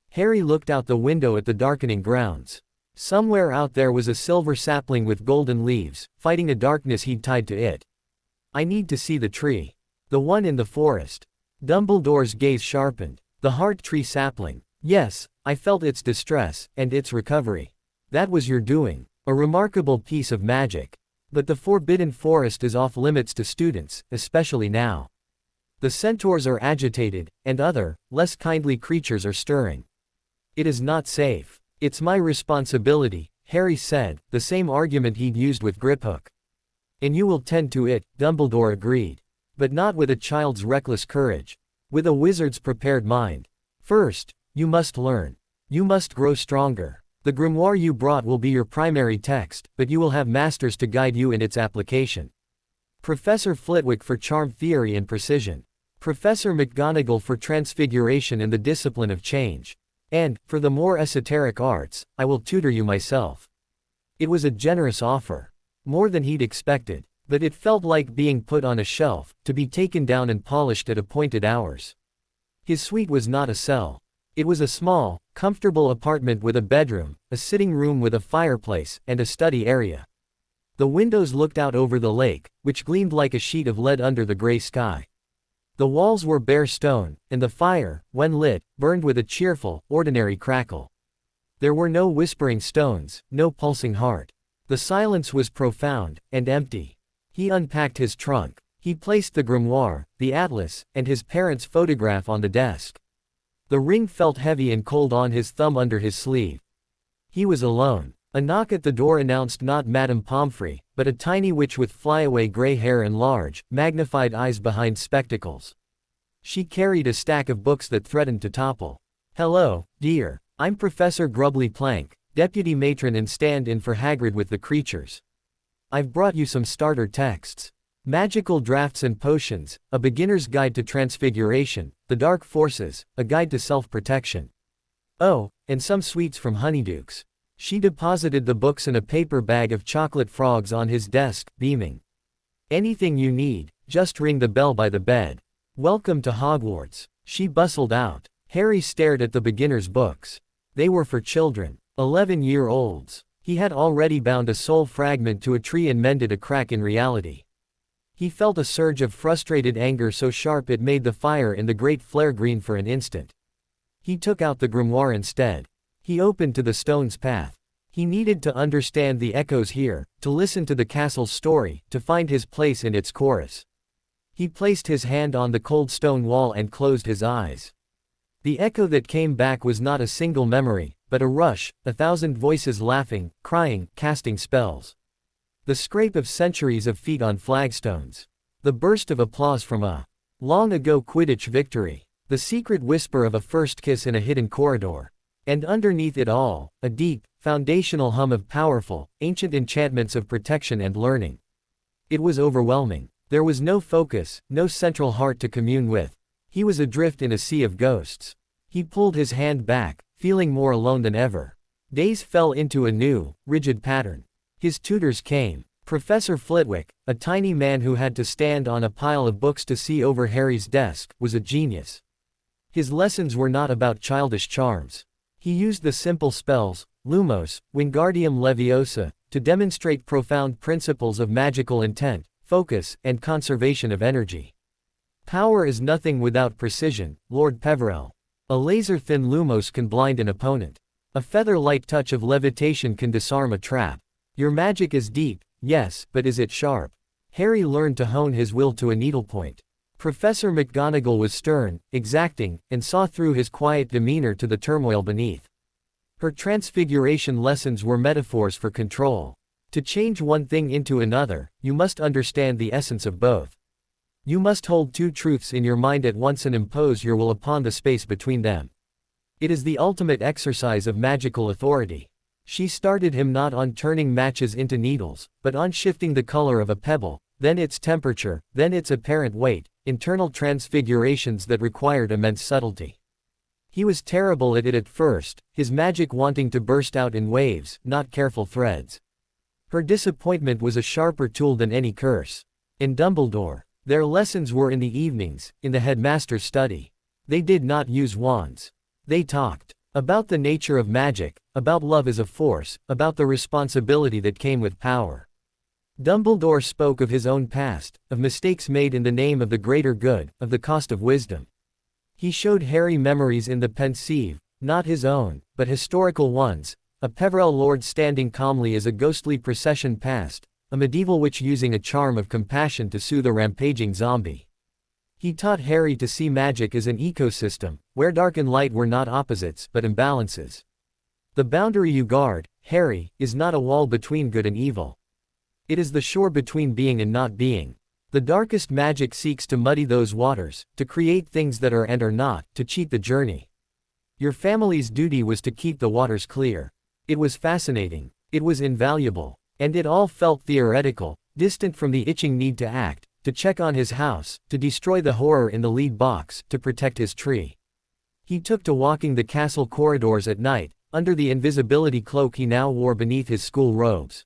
Harry looked out the window at the darkening grounds. Somewhere out there was a silver sapling with golden leaves, fighting a darkness he'd tied to it. "I need to see the tree. The one in the forest." Dumbledore's gaze sharpened. "The heart tree sapling. Yes, I felt its distress, and its recovery. That was your doing. A remarkable piece of magic. But the forbidden forest is off limits to students, especially now. The centaurs are agitated, and other, less kindly creatures are stirring. It is not safe. It's my responsibility," Harry said, the same argument he'd used with Griphook. "And you will tend to it," Dumbledore agreed. "But not with a child's reckless courage. With a wizard's prepared mind. First, you must learn. You must grow stronger. The grimoire you brought will be your primary text, but you will have masters to guide you in its application. Professor Flitwick for charm theory and precision. Professor McGonagall for transfiguration and the discipline of change. And, for the more esoteric arts, I will tutor you myself." It was a generous offer. More than he'd expected, but it felt like being put on a shelf, to be taken down and polished at appointed hours. His suite was not a cell. It was a small, comfortable apartment with a bedroom, a sitting room with a fireplace, and a study area. The windows looked out over the lake, which gleamed like a sheet of lead under the gray sky. The walls were bare stone, and the fire, when lit, burned with a cheerful, ordinary crackle. There were no whispering stones, no pulsing heart. The silence was profound, and empty. He unpacked his trunk. He placed the grimoire, the atlas, and his parents' photograph on the desk. The ring felt heavy and cold on his thumb under his sleeve. He was alone. A knock at the door announced not Madame Pomfrey, but a tiny witch with flyaway gray hair and large, magnified eyes behind spectacles. She carried a stack of books that threatened to topple. "Hello, dear. I'm Professor Grubbly Plank, deputy matron and stand-in for Hagrid with the creatures. I've brought you some starter texts." Magical drafts and potions, a beginner's guide to transfiguration, the dark forces, a guide to self-protection. Oh, and some sweets from Honeydukes. She deposited the books in a paper bag of chocolate frogs on his desk, beaming. Anything you need, just ring the bell by the bed. Welcome to Hogwarts. She bustled out. Harry stared at the beginner's books. They were for children, 11-year-olds. He had already bound a soul fragment to a tree and mended a crack in reality. He felt a surge of frustrated anger so sharp it made the fire in the grate flare green for an instant. He took out the grimoire instead. He opened to the stone's path. He needed to understand the echoes here, to listen to the castle's story, to find his place in its chorus. He placed his hand on the cold stone wall and closed his eyes. The echo that came back was not a single memory, but a rush, 1,000 voices laughing, crying, casting spells. The scrape of centuries of feet on flagstones. The burst of applause from a long-ago Quidditch victory. The secret whisper of a first kiss in a hidden corridor. And underneath it all, a deep, foundational hum of powerful, ancient enchantments of protection and learning. It was overwhelming. There was no focus, no central heart to commune with. He was adrift in a sea of ghosts. He pulled his hand back, feeling more alone than ever. Days fell into a new, rigid pattern. His tutors came. Professor Flitwick, a tiny man who had to stand on a pile of books to see over Harry's desk, was a genius. His lessons were not about childish charms. He used the simple spells, Lumos, Wingardium Leviosa, to demonstrate profound principles of magical intent, focus, and conservation of energy. Power is nothing without precision, Lord Peverell. A laser-thin Lumos can blind an opponent. A feather-light touch of levitation can disarm a trap. Your magic is deep, yes, but is it sharp? Harry learned to hone his will to a needlepoint. Professor McGonagall was stern, exacting, and saw through his quiet demeanor to the turmoil beneath. Her transfiguration lessons were metaphors for control. To change one thing into another, you must understand the essence of both. You must hold two truths in your mind at once and impose your will upon the space between them. It is the ultimate exercise of magical authority. She started him not on turning matches into needles, but on shifting the color of a pebble, then its temperature, then its apparent weight, internal transfigurations that required immense subtlety. He was terrible at it at first, his magic wanting to burst out in waves, not careful threads. Her disappointment was a sharper tool than any curse. In Dumbledore, their lessons were in the evenings, in the headmaster's study. They did not use wands. They talked. About the nature of magic, about love as a force, about the responsibility that came with power. Dumbledore spoke of his own past, of mistakes made in the name of the greater good, of the cost of wisdom. He showed Harry memories in the Pensieve, not his own, but historical ones, a Peverell Lord standing calmly as a ghostly procession passed, a medieval witch using a charm of compassion to soothe a rampaging zombie. He taught Harry to see magic as an ecosystem, where dark and light were not opposites, but imbalances. The boundary you guard, Harry, is not a wall between good and evil. It is the shore between being and not being. The darkest magic seeks to muddy those waters, to create things that are and are not, to cheat the journey. Your family's duty was to keep the waters clear. It was fascinating. It was invaluable. And it all felt theoretical, distant from the itching need to act. To check on his house, to destroy the horror in the lead box, to protect his tree. He took to walking the castle corridors at night, under the invisibility cloak he now wore beneath his school robes.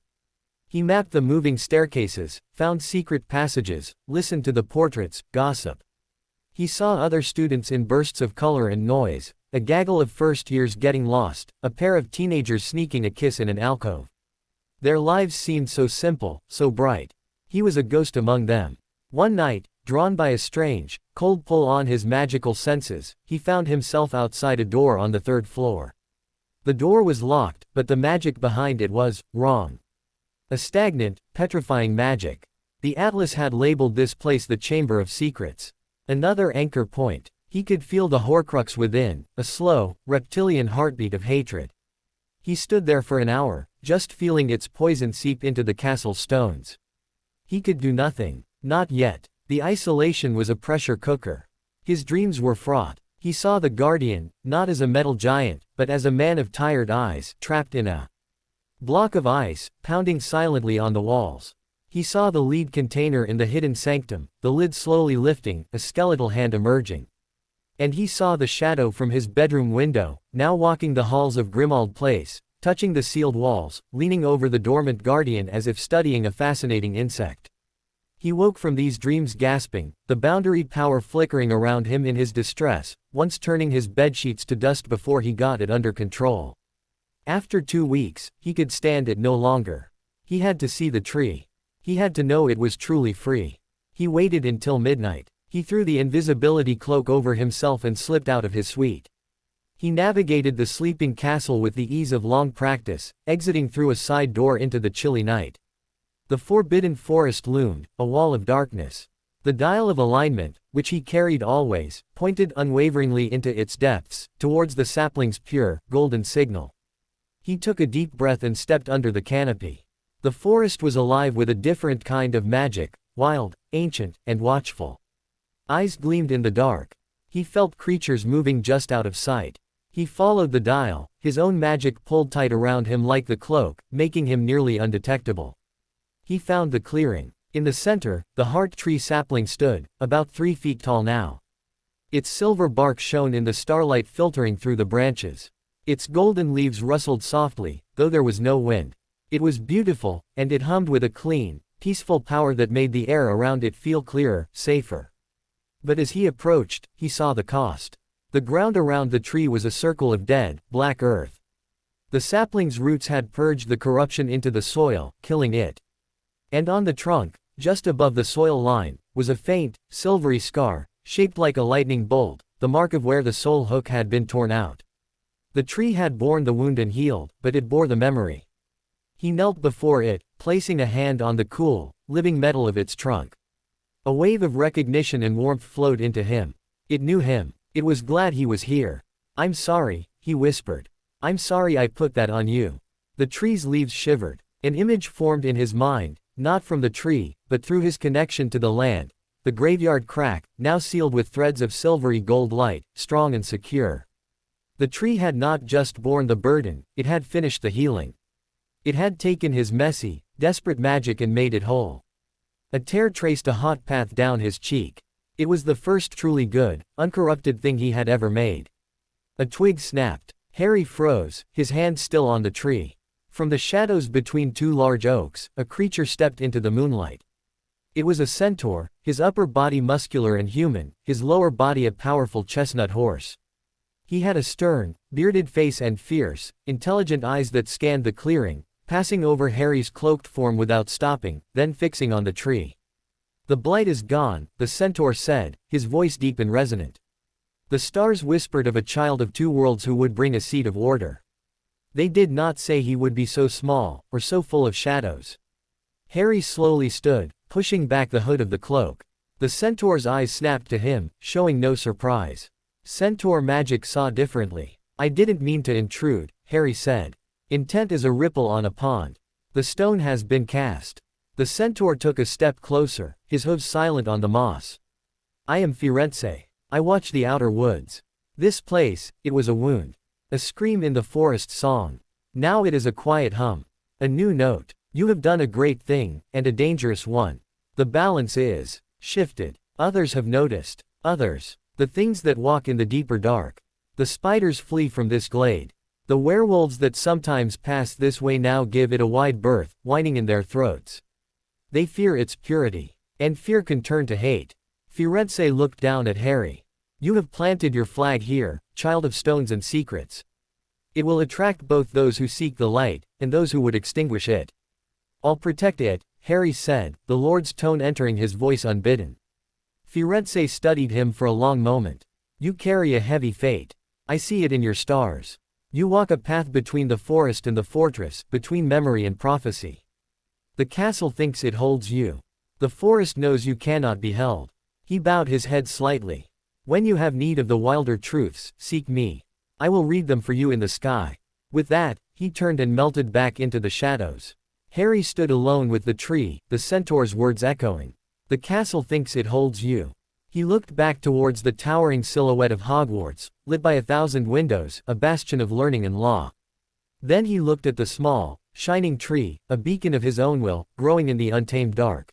He mapped the moving staircases, found secret passages, listened to the portraits, gossip. He saw other students in bursts of color and noise, a gaggle of first years getting lost, a pair of teenagers sneaking a kiss in an alcove. Their lives seemed so simple, so bright. He was a ghost among them. One night, drawn by a strange, cold pull on his magical senses, he found himself outside a door on the 3rd floor. The door was locked, but the magic behind it was wrong. A stagnant, petrifying magic. The Atlas had labeled this place the Chamber of Secrets. Another anchor point. He could feel the Horcrux within, a slow, reptilian heartbeat of hatred. He stood there for an hour, just feeling its poison seep into the castle's stones. He could do nothing. Not yet. The isolation was a pressure cooker. His dreams were fraught. He saw the Guardian, not as a metal giant, but as a man of tired eyes, trapped in a block of ice, pounding silently on the walls. He saw the lead container in the hidden sanctum, the lid slowly lifting, a skeletal hand emerging. And he saw the shadow from his bedroom window, now walking the halls of Grimmauld Place, touching the sealed walls, leaning over the dormant guardian as if studying a fascinating insect. He woke from these dreams gasping, the boundary power flickering around him in his distress, once turning his bedsheets to dust before he got it under control. After 2 weeks, he could stand it no longer. He had to see the tree. He had to know it was truly free. He waited until midnight. He threw the invisibility cloak over himself and slipped out of his suite. He navigated the sleeping castle with the ease of long practice, exiting through a side door into the chilly night. The forbidden forest loomed, a wall of darkness. The dial of alignment, which he carried always, pointed unwaveringly into its depths, towards the sapling's pure, golden signal. He took a deep breath and stepped under the canopy. The forest was alive with a different kind of magic, wild, ancient, and watchful. Eyes gleamed in the dark. He felt creatures moving just out of sight. He followed the dial, his own magic pulled tight around him like the cloak, making him nearly undetectable. He found the clearing. In the center, the heart tree sapling stood, about 3 feet tall now. Its silver bark shone in the starlight filtering through the branches. Its golden leaves rustled softly, though there was no wind. It was beautiful, and it hummed with a clean, peaceful power that made the air around it feel clearer, safer. But as he approached, he saw the cost. The ground around the tree was a circle of dead, black earth. The sapling's roots had purged the corruption into the soil, killing it. And on the trunk, just above the soil line, was a faint, silvery scar, shaped like a lightning bolt, the mark of where the soul hook had been torn out. The tree had borne the wound and healed, but it bore the memory. He knelt before it, placing a hand on the cool, living metal of its trunk. A wave of recognition and warmth flowed into him. It knew him. It was glad he was here. "I'm sorry," he whispered. "I'm sorry I put that on you." The tree's leaves shivered. An image formed in his mind, not from the tree, but through his connection to the land, the graveyard crack, now sealed with threads of silvery gold light, strong and secure. The tree had not just borne the burden, it had finished the healing. It had taken his messy, desperate magic and made it whole. A tear traced a hot path down his cheek. It was the first truly good, uncorrupted thing he had ever made. A twig snapped. Harry froze, his hand still on the tree. From the shadows between 2 large oaks, a creature stepped into the moonlight. It was a centaur, his upper body muscular and human, his lower body a powerful chestnut horse. He had a stern, bearded face and fierce, intelligent eyes that scanned the clearing, passing over Harry's cloaked form without stopping, then fixing on the tree. "The blight is gone," the centaur said, his voice deep and resonant. The stars whispered of a child of 2 worlds who would bring a seed of order. They did not say he would be so small, or so full of shadows. Harry slowly stood, pushing back the hood of the cloak. The centaur's eyes snapped to him, showing no surprise. Centaur magic saw differently. "I didn't mean to intrude," Harry said. "Intent is a ripple on a pond. The stone has been cast." The centaur took a step closer, his hooves silent on the moss. "I am Firenze. I watch the outer woods. This place, it was a wound. A scream in the forest song. Now it is a quiet hum. A new note. You have done a great thing, and a dangerous one. The balance is shifted. Others have noticed. Others. The things that walk in the deeper dark. The spiders flee from this glade. The werewolves that sometimes pass this way now give it a wide berth, whining in their throats. They fear its purity. And fear can turn to hate." Firenze looked down at Harry. "You have planted your flag here, child of stones and secrets. It will attract both those who seek the light, and those who would extinguish it." "I'll protect it," Harry said, the Lord's tone entering his voice unbidden. Firenze studied him for a long moment. "You carry a heavy fate. I see it in your stars. You walk a path between the forest and the fortress, between memory and prophecy. The castle thinks it holds you. The forest knows you cannot be held." He bowed his head slightly. "When you have need of the wilder truths, seek me. I will read them for you in the sky." With that, he turned and melted back into the shadows. Harry stood alone with the tree, the centaur's words echoing. "The castle thinks it holds you." He looked back towards the towering silhouette of Hogwarts, lit by 1,000 windows, a bastion of learning and law. Then he looked at the small, shining tree, a beacon of his own will, growing in the untamed dark.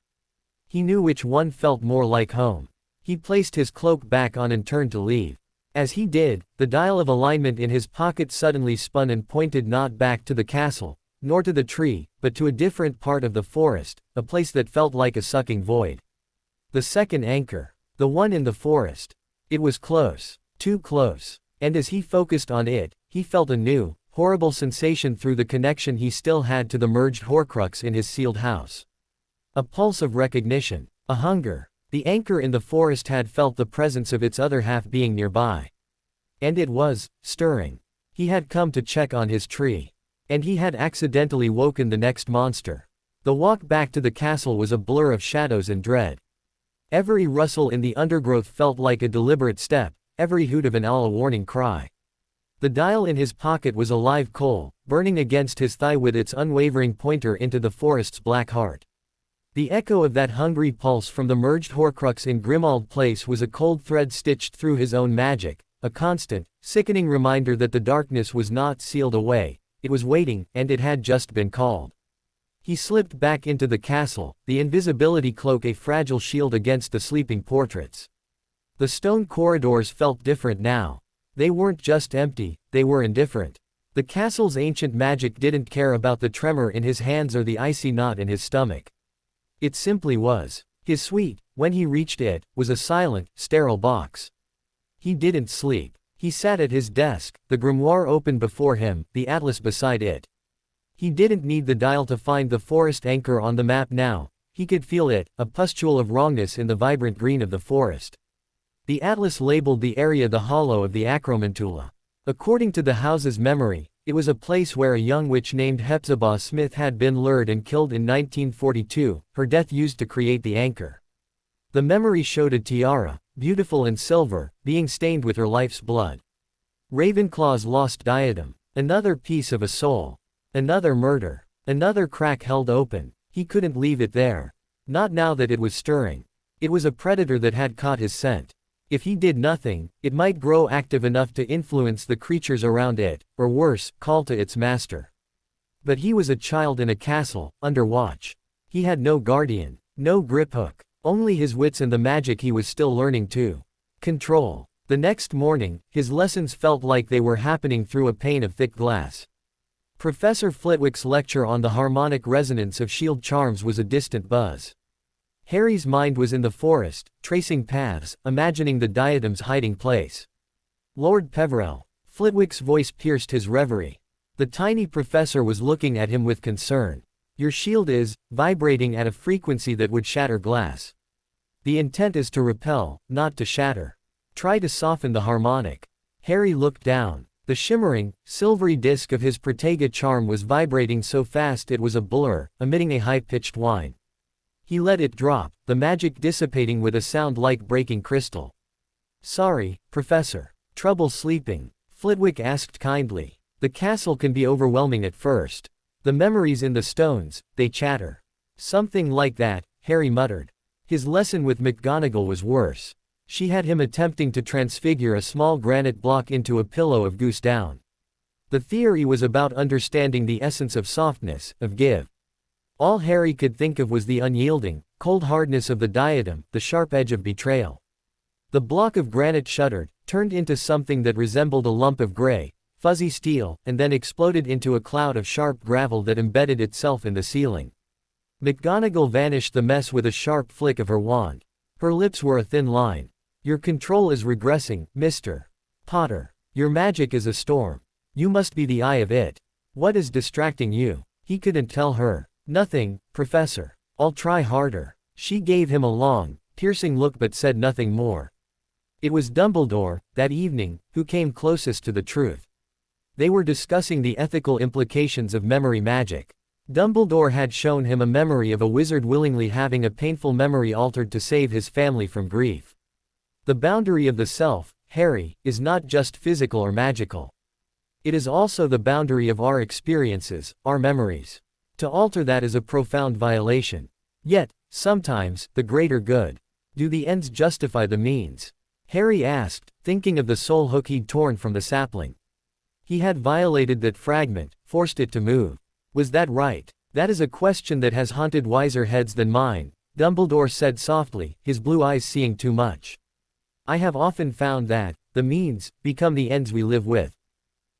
He knew which one felt more like home. He placed his cloak back on and turned to leave. As he did, the dial of alignment in his pocket suddenly spun and pointed not back to the castle, nor to the tree, but to a different part of the forest, a place that felt like a sucking void. The second anchor. The one in the forest. It was close. Too close. And as he focused on it, he felt a new, horrible sensation through the connection he still had to the merged Horcrux in his sealed house. A pulse of recognition. A hunger. The anchor in the forest had felt the presence of its other half being nearby. And it was stirring. He had come to check on his tree. And he had accidentally woken the next monster. The walk back to the castle was a blur of shadows and dread. Every rustle in the undergrowth felt like a deliberate step, every hoot of an owl a warning cry. The dial in his pocket was a live coal, burning against his thigh with its unwavering pointer into the forest's black heart. The echo of that hungry pulse from the merged Horcrux in Grimmauld Place was a cold thread stitched through his own magic, a constant, sickening reminder that the darkness was not sealed away, it was waiting, and it had just been called. He slipped back into the castle, the invisibility cloak a fragile shield against the sleeping portraits. The stone corridors felt different now. They weren't just empty, they were indifferent. The castle's ancient magic didn't care about the tremor in his hands or the icy knot in his stomach. It simply was. His suite, when he reached it, was a silent, sterile box. He didn't sleep. He sat at his desk, the grimoire open before him, the atlas beside it. He didn't need the dial to find the forest anchor on the map now. He could feel it, a pustule of wrongness in the vibrant green of the forest. The atlas labeled the area the hollow of the Acromantula. According to the house's memory, it was a place where a young witch named Hepzibah Smith had been lured and killed in 1942, her death used to create the anchor. The memory showed a tiara, beautiful and silver, being stained with her life's blood. Ravenclaw's lost diadem. Another piece of a soul. Another murder. Another crack held open. He couldn't leave it there. Not now that it was stirring. It was a predator that had caught his scent. If he did nothing, it might grow active enough to influence the creatures around it, or worse, call to its master. But he was a child in a castle, under watch. He had no guardian, no grip hook, only his wits and the magic he was still learning to control. The next morning, his lessons felt like they were happening through a pane of thick glass. Professor Flitwick's lecture on the harmonic resonance of shield charms was a distant buzz. Harry's mind was in the forest, tracing paths, imagining the diadem's hiding place. Lord Peverell. Flitwick's voice pierced his reverie. The tiny professor was looking at him with concern. Your shield is vibrating at a frequency that would shatter glass. The intent is to repel, not to shatter. Try to soften the harmonic. Harry looked down. The shimmering, silvery disk of his Protega charm was vibrating so fast it was a blur, emitting a high-pitched whine. He let it drop, the magic dissipating with a sound like breaking crystal. Sorry, Professor. Trouble sleeping? Flitwick asked kindly. The castle can be overwhelming at first. The memories in the stones, they chatter. Something like that, Harry muttered. His lesson with McGonagall was worse. She had him attempting to transfigure a small granite block into a pillow of goose down. The theory was about understanding the essence of softness, of give. All Harry could think of was the unyielding, cold hardness of the diadem, the sharp edge of betrayal. The block of granite shuddered, turned into something that resembled a lump of gray, fuzzy steel, and then exploded into a cloud of sharp gravel that embedded itself in the ceiling. McGonagall vanished the mess with a sharp flick of her wand. Her lips were a thin line. Your control is regressing, Mr. Potter. Your magic is a storm. You must be the eye of it. What is distracting you? He couldn't tell her. Nothing, Professor. I'll try harder. She gave him a long, piercing look but said nothing more. It was Dumbledore, that evening, who came closest to the truth. They were discussing the ethical implications of memory magic. Dumbledore had shown him a memory of a wizard willingly having a painful memory altered to save his family from grief. The boundary of the self, Harry, is not just physical or magical. It is also the boundary of our experiences, our memories. To alter that is a profound violation. Yet, sometimes, the greater good. Do the ends justify the means? Harry asked, thinking of the soul hook he'd torn from the sapling. He had violated that fragment, forced it to move. Was that right? That is a question that has haunted wiser heads than mine, Dumbledore said softly, his blue eyes seeing too much. I have often found that, the means, become the ends we live with.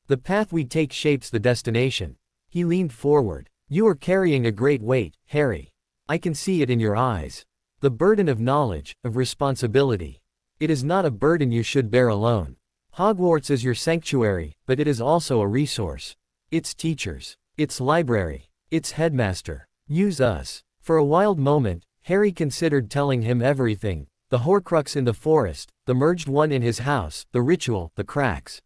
The path we take shapes the destination. He leaned forward. You are carrying a great weight, Harry. I can see it in your eyes. The burden of knowledge, of responsibility. It is not a burden you should bear alone. Hogwarts is your sanctuary, but it is also a resource. Its teachers, its library, its headmaster. Use us. For a wild moment, Harry considered telling him everything, the Horcrux in the forest, the merged one in his house, the ritual, the cracks.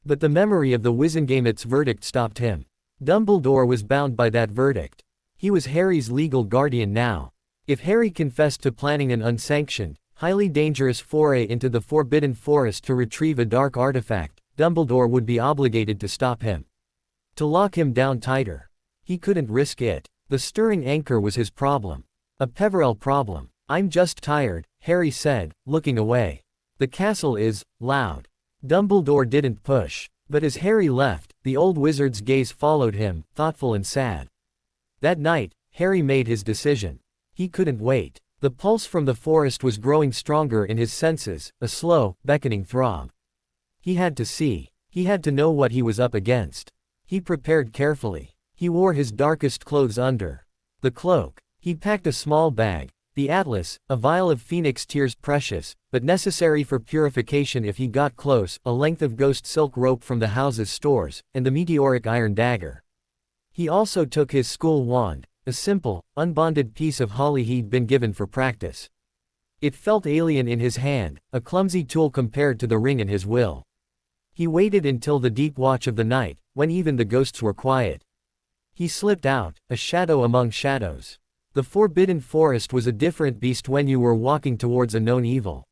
But the memory of the Wizengame's verdict stopped him. Dumbledore was bound by that verdict. He was Harry's legal guardian now. If Harry confessed to planning an unsanctioned, highly dangerous foray into the Forbidden Forest to retrieve a dark artifact, Dumbledore would be obligated to stop him. To lock him down tighter. He couldn't risk it. The stirring anchor was his problem. A Peverell problem. I'm just tired, Harry said, looking away. The castle is loud. Dumbledore didn't push. But as Harry left, the old wizard's gaze followed him, thoughtful and sad. That night, Harry made his decision. He couldn't wait. The pulse from the forest was growing stronger in his senses, a slow, beckoning throb. He had to see. He had to know what he was up against. He prepared carefully. He wore his darkest clothes under the cloak. He packed a small bag, the atlas, a vial of phoenix tears precious, but necessary for purification if he got close, a length of ghost silk rope from the house's stores, and the meteoric iron dagger. He also took his school wand, a simple, unbonded piece of holly he'd been given for practice. It felt alien in his hand, a clumsy tool compared to the ring in his will. He waited until the deep watch of the night, when even the ghosts were quiet. He slipped out, a shadow among shadows. The Forbidden Forest was a different beast when you were walking towards a known evil.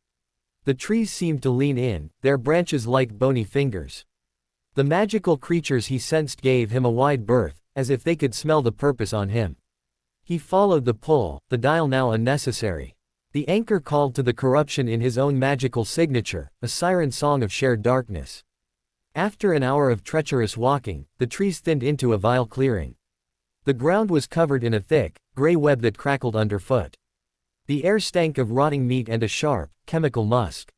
The trees seemed to lean in, their branches like bony fingers. The magical creatures he sensed gave him a wide berth, as if they could smell the purpose on him. He followed the pull, the dial now unnecessary. The anchor called to the corruption in his own magical signature, a siren song of shared darkness. After an hour of treacherous walking, the trees thinned into a vile clearing. The ground was covered in a thick, gray web that crackled underfoot. The air stank of rotting meat and a sharp, chemical musk.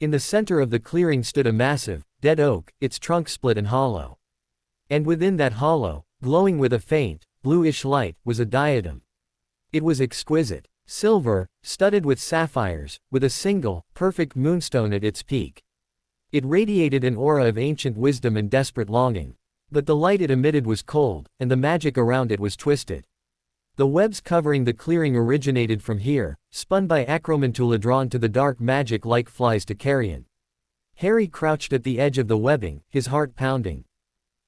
In the center of the clearing stood a massive, dead oak, its trunk split and hollow. And within that hollow, glowing with a faint, bluish light, was a diadem. It was exquisite, silver, studded with sapphires, with a single, perfect moonstone at its peak. It radiated an aura of ancient wisdom and desperate longing. But the light it emitted was cold, and the magic around it was twisted. The webs covering the clearing originated from here, spun by acromantula drawn to the dark magic like flies to carrion. Harry crouched at the edge of the webbing, his heart pounding.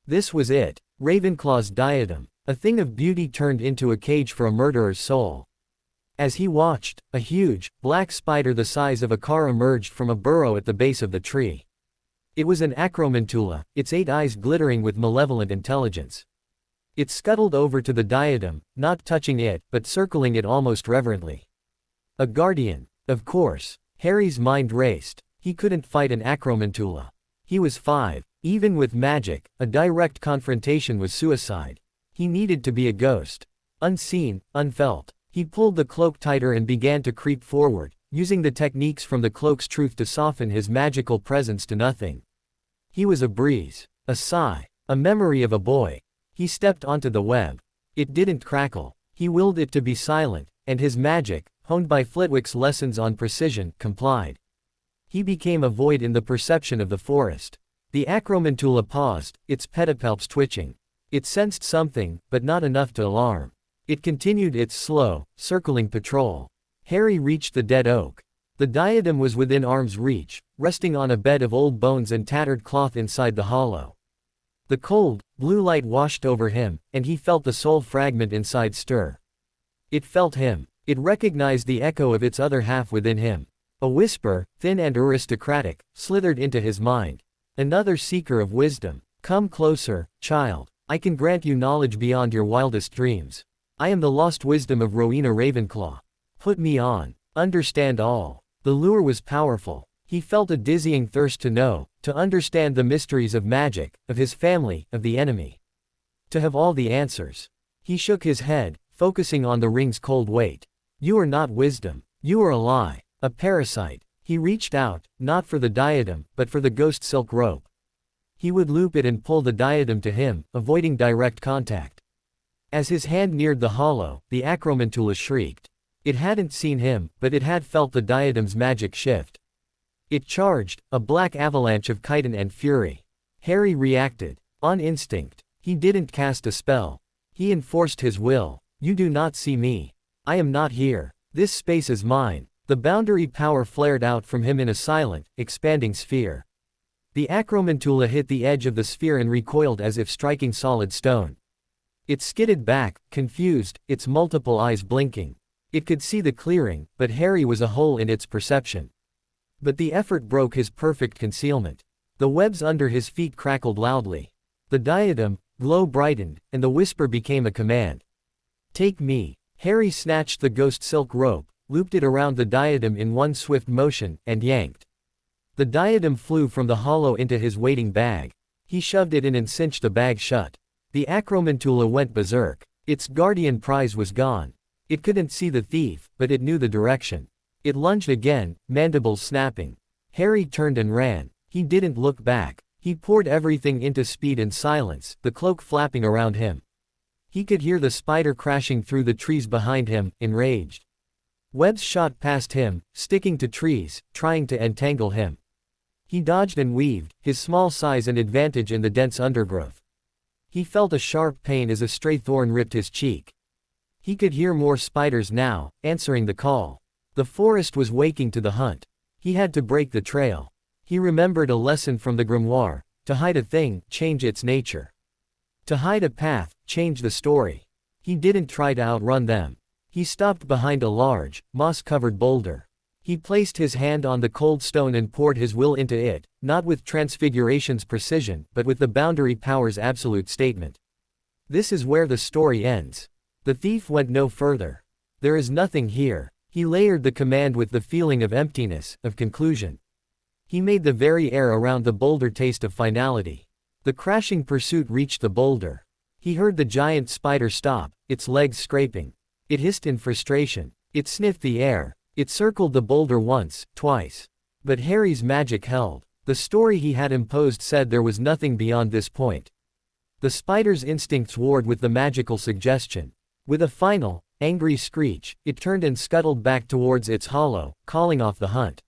This was it, Ravenclaw's diadem, a thing of beauty turned into a cage for a murderer's soul. As he watched, a huge, black spider the size of a car emerged from a burrow at the base of the tree. It was an acromantula, its 8 eyes glittering with malevolent intelligence. It scuttled over to the diadem, not touching it, but circling it almost reverently. A guardian, of course. Harry's mind raced. He couldn't fight an acromantula. He was 5. Even with magic, a direct confrontation was suicide. He needed to be a ghost. Unseen, unfelt. He pulled the cloak tighter and began to creep forward, using the techniques from the cloak's truth to soften his magical presence to nothing. He was a breeze, a sigh, a memory of a boy. He stepped onto the web. It didn't crackle. He willed it to be silent, and his magic, honed by Flitwick's lessons on precision, complied. He became a void in the perception of the forest. The acromantula paused, its pedipalps twitching. It sensed something, but not enough to alarm. It continued its slow, circling patrol. Harry reached the dead oak. The diadem was within arm's reach, resting on a bed of old bones and tattered cloth inside the hollow. The cold, blue light washed over him, and he felt the soul fragment inside stir. It felt him. It recognized the echo of its other half within him. A whisper, thin and aristocratic, slithered into his mind. Another seeker of wisdom. Come closer, child. I can grant you knowledge beyond your wildest dreams. I am the lost wisdom of Rowena Ravenclaw. Put me on. Understand all. The lure was powerful. He felt a dizzying thirst to know, to understand the mysteries of magic, of his family, of the enemy. To have all the answers. He shook his head, focusing on the ring's cold weight. You are not wisdom. You are a lie. A parasite. He reached out, not for the diadem, but for the ghost silk rope. He would loop it and pull the diadem to him, avoiding direct contact. As his hand neared the hollow, the acromantula shrieked. It hadn't seen him, but it had felt the diadem's magic shift. It charged, a black avalanche of chitin and fury. Harry reacted. On instinct. He didn't cast a spell. He enforced his will. You do not see me. I am not here. This space is mine. The boundary power flared out from him in a silent, expanding sphere. The acromantula hit the edge of the sphere and recoiled as if striking solid stone. It skidded back, confused, its multiple eyes blinking. It could see the clearing, but Harry was a hole in its perception. But the effort broke his perfect concealment. The webs under his feet crackled loudly. The diadem, glow brightened, and the whisper became a command. Take me. Harry snatched the ghost silk rope, looped it around the diadem in one swift motion, and yanked. The diadem flew from the hollow into his waiting bag. He shoved it in and cinched the bag shut. The acromantula went berserk. Its guardian prize was gone. It couldn't see the thief, but it knew the direction. It lunged again, mandibles snapping. Harry turned and ran. He didn't look back. He poured everything into speed and silence, the cloak flapping around him. He could hear the spider crashing through the trees behind him, enraged. Webs shot past him, sticking to trees, trying to entangle him. He dodged and weaved, his small size an advantage in the dense undergrowth. He felt a sharp pain as a stray thorn ripped his cheek. He could hear more spiders now, answering the call. The forest was waking to the hunt. He had to break the trail. He remembered a lesson from the grimoire: to hide a thing, change its nature. To hide a path, change the story. He didn't try to outrun them. He stopped behind a large, moss-covered boulder. He placed his hand on the cold stone and poured his will into it, not with Transfiguration's precision, but with the boundary power's absolute statement. This is where the story ends. The thief went no further. There is nothing here. He layered the command with the feeling of emptiness, of conclusion. He made the very air around the boulder taste of finality. The crashing pursuit reached the boulder. He heard the giant spider stop, its legs scraping. It hissed in frustration. It sniffed the air. It circled the boulder once, twice. But Harry's magic held. The story he had imposed said there was nothing beyond this point. The spider's instincts warred with the magical suggestion. With a final, angry screech, it turned and scuttled back towards its hollow, calling off the hunt.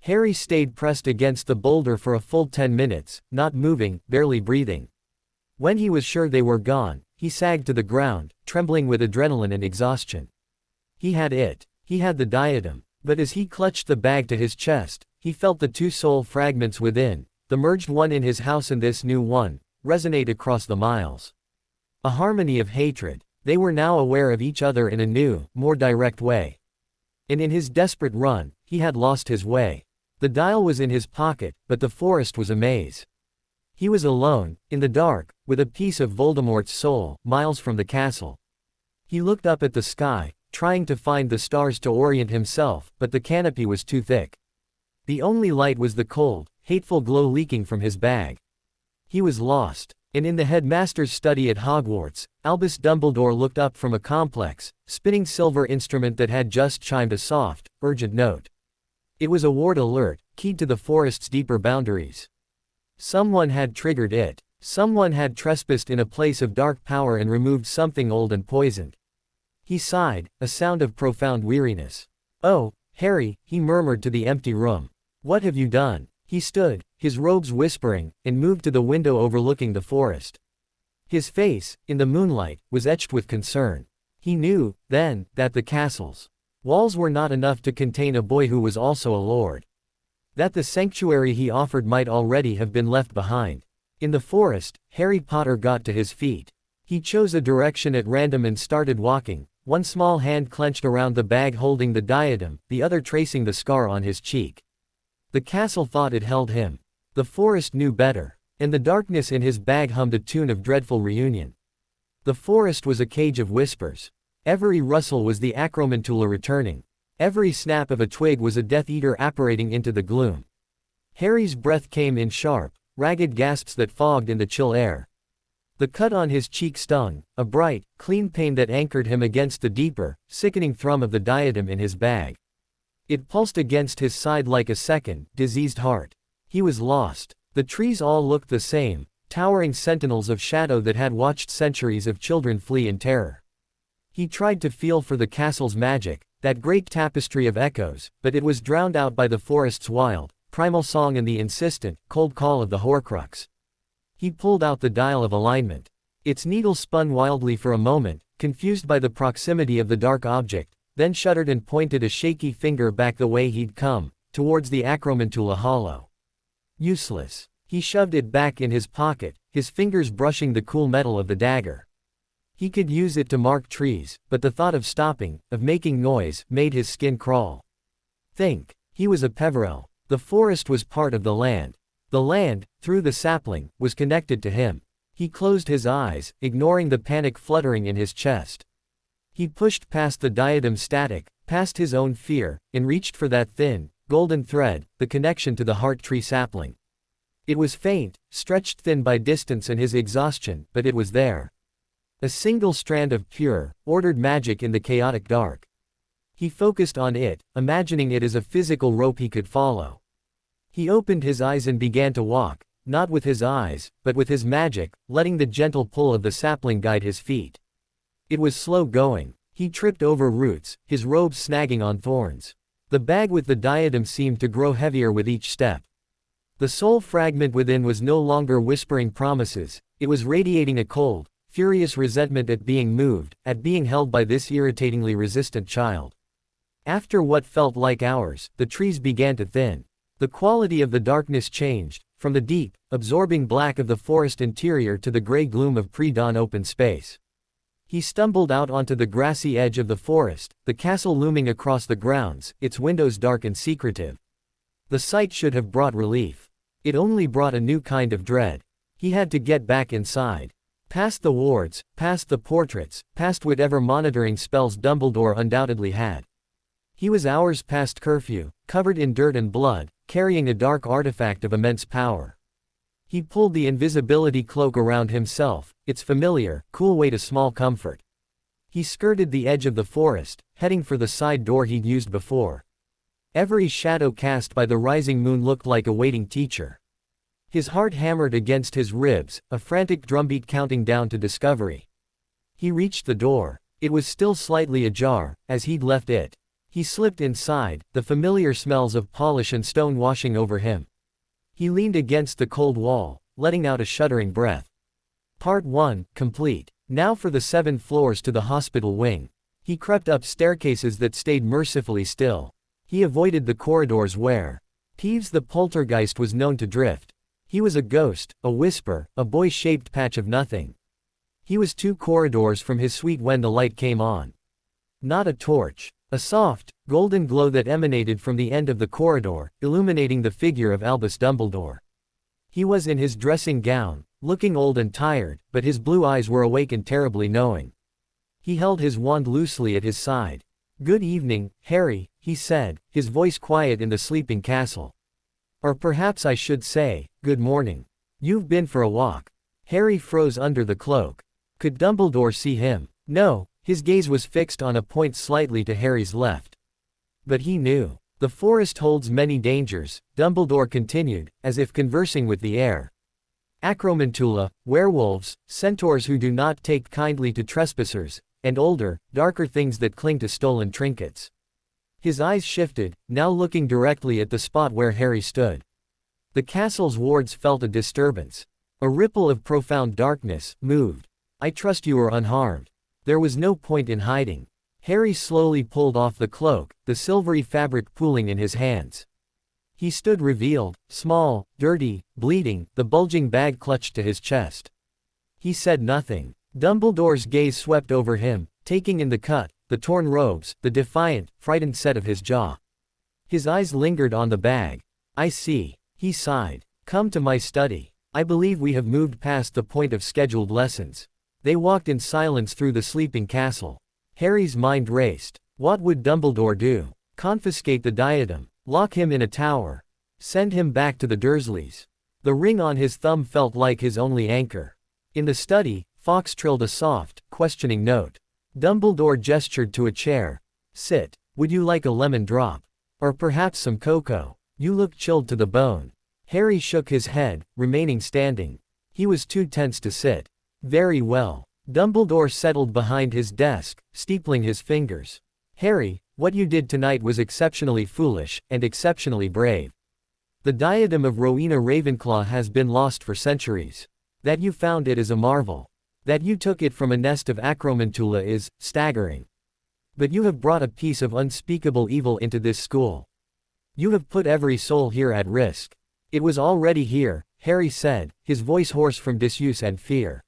Harry stayed pressed against the boulder for a full 10 minutes, not moving, barely breathing. When he was sure they were gone, he sagged to the ground, trembling with adrenaline and exhaustion. He had it. He had the diadem. But as he clutched the bag to his chest, he felt the two soul fragments within, the merged one in his house and this new one, resonate across the miles. A harmony of hatred. They were now aware of each other in a new, more direct way. And in his desperate run, he had lost his way. The dial was in his pocket, but the forest was a maze. He was alone, in the dark, with a piece of Voldemort's soul, miles from the castle. He looked up at the sky, trying to find the stars to orient himself, but the canopy was too thick. The only light was the cold, hateful glow leaking from his bag. He was lost. And in the headmaster's study at Hogwarts, Albus Dumbledore looked up from a complex, spinning silver instrument that had just chimed a soft, urgent note. It was a ward alert, keyed to the forest's deeper boundaries. Someone had triggered it. Someone had trespassed in a place of dark power and removed something old and poisoned. He sighed, a sound of profound weariness. "Oh, Harry," he murmured to the empty room. "What have you done?" He stood, his robes whispering, and moved to the window overlooking the forest. His face, in the moonlight, was etched with concern. He knew, then, that the castle's walls were not enough to contain a boy who was also a lord. That the sanctuary he offered might already have been left behind. In the forest, Harry Potter got to his feet. He chose a direction at random and started walking, one small hand clenched around the bag holding the diadem, the other tracing the scar on his cheek. The castle thought it held him. The forest knew better. And the darkness in his bag hummed a tune of dreadful reunion. The forest was a cage of whispers. Every rustle was the acromantula returning. Every snap of a twig was a Death Eater apparating into the gloom. Harry's breath came in sharp, ragged gasps that fogged in the chill air. The cut on his cheek stung, a bright, clean pain that anchored him against the deeper, sickening thrum of the diadem in his bag. It pulsed against his side like a second, diseased heart. He was lost. The trees all looked the same, towering sentinels of shadow that had watched centuries of children flee in terror. He tried to feel for the castle's magic, that great tapestry of echoes, but it was drowned out by the forest's wild, primal song and the insistent, cold call of the Horcrux. He pulled out the dial of alignment. Its needle spun wildly for a moment, confused by the proximity of the dark object, then shuddered and pointed a shaky finger back the way he'd come, towards the acromantula hollow. Useless. He shoved it back in his pocket, his fingers brushing the cool metal of the dagger. He could use it to mark trees, but the thought of stopping, of making noise, made his skin crawl. Think. He was a Peverell. The forest was part of the land. The land, through the sapling, was connected to him. He closed his eyes, ignoring the panic fluttering in his chest. He pushed past the diadem static, past his own fear, and reached for that thin, golden thread, the connection to the heart tree sapling. It was faint, stretched thin by distance and his exhaustion, but it was there. A single strand of pure, ordered magic in the chaotic dark. He focused on it, imagining it as a physical rope he could follow. He opened his eyes and began to walk, not with his eyes, but with his magic, letting the gentle pull of the sapling guide his feet. It was slow going. He tripped over roots, his robes snagging on thorns. The bag with the diadem seemed to grow heavier with each step. The soul fragment within was no longer whispering promises, it was radiating a cold, furious resentment at being moved, at being held by this irritatingly resistant child. After what felt like hours, the trees began to thin. The quality of the darkness changed, from the deep, absorbing black of the forest interior to the gray gloom of pre-dawn open space. He stumbled out onto the grassy edge of the forest, the castle looming across the grounds, its windows dark and secretive. The sight should have brought relief. It only brought a new kind of dread. He had to get back inside. Past the wards, past the portraits, past whatever monitoring spells Dumbledore undoubtedly had. He was hours past curfew, covered in dirt and blood, carrying a dark artifact of immense power. He pulled the invisibility cloak around himself, its familiar, cool weight a small comfort. He skirted the edge of the forest, heading for the side door he'd used before. Every shadow cast by the rising moon looked like a waiting teacher. His heart hammered against his ribs, a frantic drumbeat counting down to discovery. He reached the door. It was still slightly ajar, as he'd left it. He slipped inside, the familiar smells of polish and stone washing over him. He leaned against the cold wall, letting out a shuddering breath. Part 1, complete. Now for the 7 floors to the hospital wing. He crept up staircases that stayed mercifully still. He avoided the corridors where Peeves the poltergeist was known to drift. He was a ghost, a whisper, a boy-shaped patch of nothing. He was 2 corridors from his suite when the light came on. Not a torch. A soft, golden glow that emanated from the end of the corridor, illuminating the figure of Albus Dumbledore. He was in his dressing gown, looking old and tired, but his blue eyes were awake and terribly knowing. He held his wand loosely at his side. "Good evening, Harry," he said, his voice quiet in the sleeping castle. "Or perhaps I should say, good morning. You've been for a walk." Harry froze under the cloak. Could Dumbledore see him? No. His gaze was fixed on a point slightly to Harry's left. But he knew. The forest holds many dangers, Dumbledore continued, as if conversing with the air. Acromantula, werewolves, centaurs who do not take kindly to trespassers, and older, darker things that cling to stolen trinkets. His eyes shifted, now looking directly at the spot where Harry stood. The castle's wards felt a disturbance. A ripple of profound darkness moved. "I trust you are unharmed." There was no point in hiding. Harry slowly pulled off the cloak, the silvery fabric pooling in his hands. He stood revealed, small, dirty, bleeding, the bulging bag clutched to his chest. He said nothing. Dumbledore's gaze swept over him, taking in the cut, the torn robes, the defiant, frightened set of his jaw. His eyes lingered on the bag. "I see." He sighed. "Come to my study. I believe we have moved past the point of scheduled lessons." They walked in silence through the sleeping castle. Harry's mind raced. What would Dumbledore do? Confiscate the diadem? Lock him in a tower? Send him back to the Dursleys? The ring on his thumb felt like his only anchor. In the study, Fawkes trilled a soft, questioning note. Dumbledore gestured to a chair. Sit. Would you like a lemon drop? Or perhaps some cocoa? You look chilled to the bone. Harry shook his head, remaining standing. He was too tense to sit. Very well. Dumbledore settled behind his desk, steepling his fingers. Harry, what you did tonight was exceptionally foolish, and exceptionally brave. The diadem of Rowena Ravenclaw has been lost for centuries. That you found it is a marvel. That you took it from a nest of Acromantula is staggering. But you have brought a piece of unspeakable evil into this school. You have put every soul here at risk. It was already here, Harry said, his voice hoarse from disuse and fear.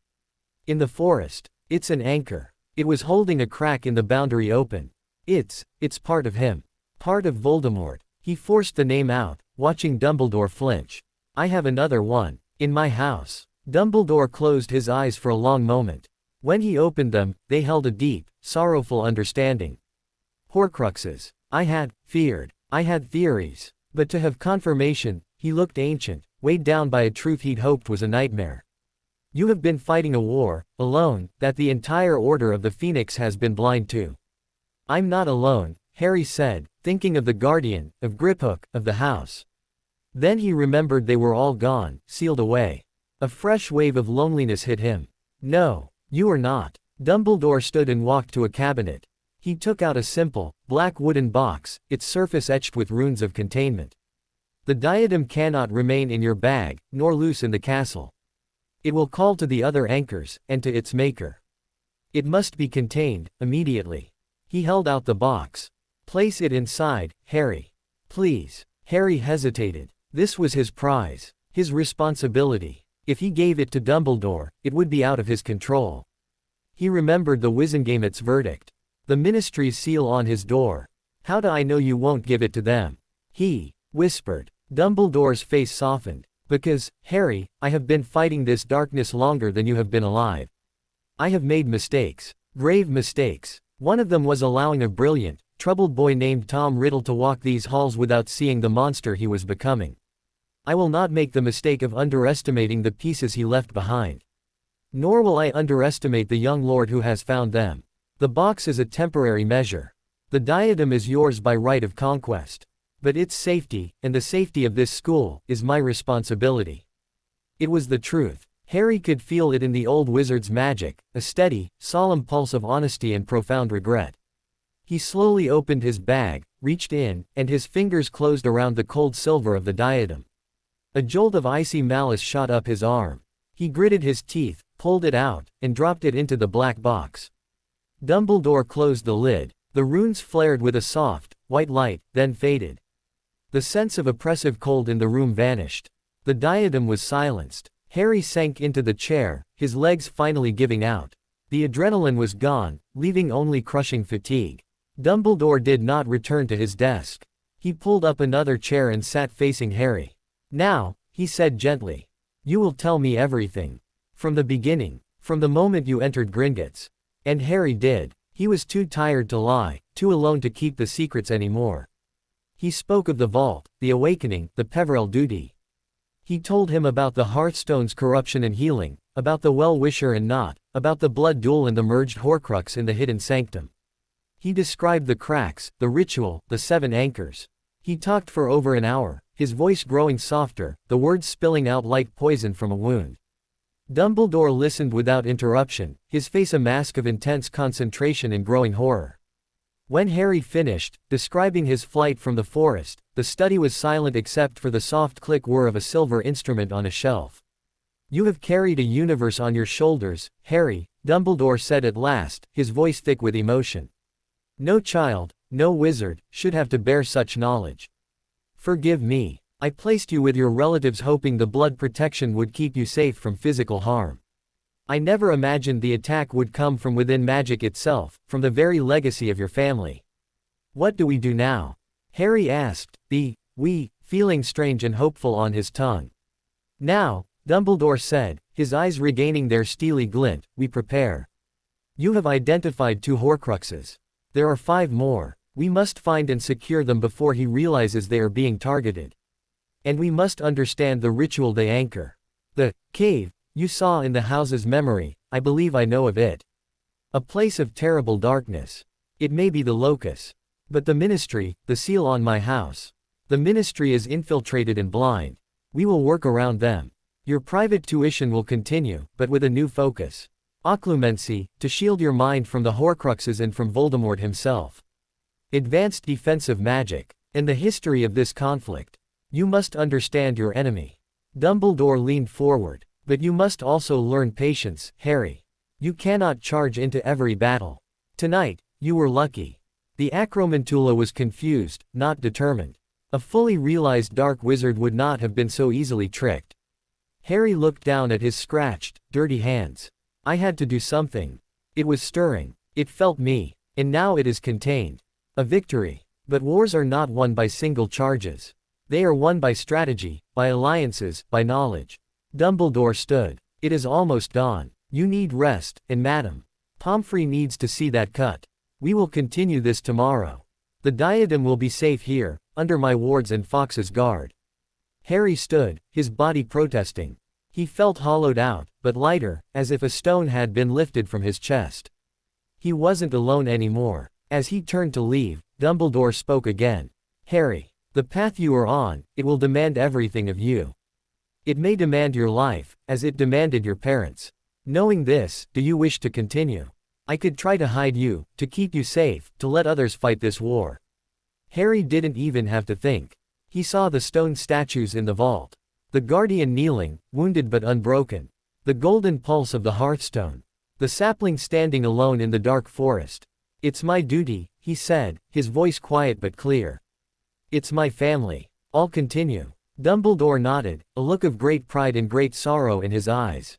In the forest. It's an anchor. It was holding a crack in the boundary open. It's part of him. Part of Voldemort. He forced the name out, watching Dumbledore flinch. I have another one. In my house. Dumbledore closed his eyes for a long moment. When he opened them, they held a deep, sorrowful understanding. Horcruxes. I had feared. I had theories. But to have confirmation, he looked ancient, weighed down by a truth he'd hoped was a nightmare. You have been fighting a war, alone, that the entire Order of the Phoenix has been blind to. I'm not alone, Harry said, thinking of the Guardian, of Griphook, of the house. Then he remembered they were all gone, sealed away. A fresh wave of loneliness hit him. No, you are not. Dumbledore stood and walked to a cabinet. He took out a simple, black wooden box, its surface etched with runes of containment. The diadem cannot remain in your bag, nor loose in the castle. It will call to the other anchors, and to its maker. It must be contained, immediately. He held out the box. Place it inside, Harry. Please. Harry hesitated. This was his prize. His responsibility. If he gave it to Dumbledore, it would be out of his control. He remembered the Wizengame's verdict. The Ministry's seal on his door. How do I know you won't give it to them? He whispered. Dumbledore's face softened. Because, Harry, I have been fighting this darkness longer than you have been alive. I have made mistakes. Grave mistakes. One of them was allowing a brilliant, troubled boy named Tom Riddle to walk these halls without seeing the monster he was becoming. I will not make the mistake of underestimating the pieces he left behind. Nor will I underestimate the young lord who has found them. The box is a temporary measure. The diadem is yours by right of conquest. But its safety, and the safety of this school, is my responsibility. It was the truth. Harry could feel it in the old wizard's magic, a steady, solemn pulse of honesty and profound regret. He slowly opened his bag, reached in, and his fingers closed around the cold silver of the diadem. A jolt of icy malice shot up his arm. He gritted his teeth, pulled it out, and dropped it into the black box. Dumbledore closed the lid. The runes flared with a soft, white light, then faded. The sense of oppressive cold in the room vanished. The diadem was silenced. Harry sank into the chair, his legs finally giving out. The adrenaline was gone, leaving only crushing fatigue. Dumbledore did not return to his desk. He pulled up another chair and sat facing Harry. Now, he said gently. You will tell me everything. From the beginning. From the moment you entered Gringotts. And Harry did. He was too tired to lie, too alone to keep the secrets anymore. He spoke of the vault, the awakening, the Peverell duty. He told him about the Hearthstone's corruption and healing, about the well-wisher and not, about the blood duel and the merged Horcrux in the hidden sanctum. He described the cracks, the ritual, the 7 anchors. He talked for over an hour, his voice growing softer, the words spilling out like poison from a wound. Dumbledore listened without interruption, his face a mask of intense concentration and growing horror. When Harry finished, describing his flight from the forest, the study was silent except for the soft click-whir of a silver instrument on a shelf. You have carried a universe on your shoulders, Harry, Dumbledore said at last, his voice thick with emotion. No child, no wizard, should have to bear such knowledge. Forgive me. I placed you with your relatives hoping the blood protection would keep you safe from physical harm. I never imagined the attack would come from within magic itself, from the very legacy of your family. What do we do now? Harry asked, we, feeling strange and hopeful on his tongue. Now, Dumbledore said, his eyes regaining their steely glint, we prepare. You have identified 2 Horcruxes. There are 5 more. We must find and secure them before he realizes they are being targeted. And we must understand the ritual they anchor. The cave You saw in the house's memory, I believe I know of it. A place of terrible darkness. It may be the locus. But the ministry, the seal on my house. The ministry is infiltrated and blind. We will work around them. Your private tuition will continue, but with a new focus. Occlumency, to shield your mind from the Horcruxes and from Voldemort himself. Advanced defensive magic. In the history of this conflict, you must understand your enemy. Dumbledore leaned forward. But you must also learn patience, Harry. You cannot charge into every battle. Tonight, you were lucky. The Acromantula was confused, not determined. A fully realized dark wizard would not have been so easily tricked. Harry looked down at his scratched, dirty hands. I had to do something. It was stirring. It felt me. And now it is contained. A victory. But wars are not won by single charges. They are won by strategy, by alliances, by knowledge. Dumbledore stood. It is almost dawn. You need rest, and Madam Pomfrey needs to see that cut. We will continue this tomorrow. The diadem will be safe here, under my wards and Fox's guard. Harry stood, his body protesting. He felt hollowed out, but lighter, as if a stone had been lifted from his chest. He wasn't alone anymore. As he turned to leave, Dumbledore spoke again. Harry, the path you are on, it will demand everything of you. It may demand your life, as it demanded your parents'. Knowing this, do you wish to continue? I could try to hide you, to keep you safe, to let others fight this war. Harry didn't even have to think. He saw the stone statues in the vault. The guardian kneeling, wounded but unbroken. The golden pulse of the hearthstone. The sapling standing alone in the dark forest. It's my duty, he said, his voice quiet but clear. It's my family. I'll continue. Dumbledore nodded, a look of great pride and great sorrow in his eyes.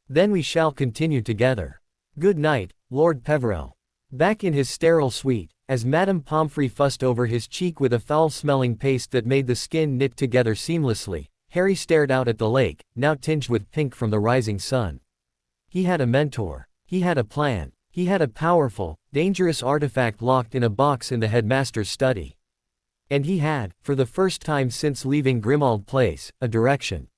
Then we shall continue together. Good night, Lord Peverell. Back in his sterile suite, as Madame Pomfrey fussed over his cheek with a foul-smelling paste that made the skin knit together seamlessly, Harry stared out at the lake, now tinged with pink from the rising sun. He had a mentor. He had a plan. He had a powerful, dangerous artifact locked in a box in the headmaster's study. And he had, for the first time since leaving Grimmauld Place, a direction.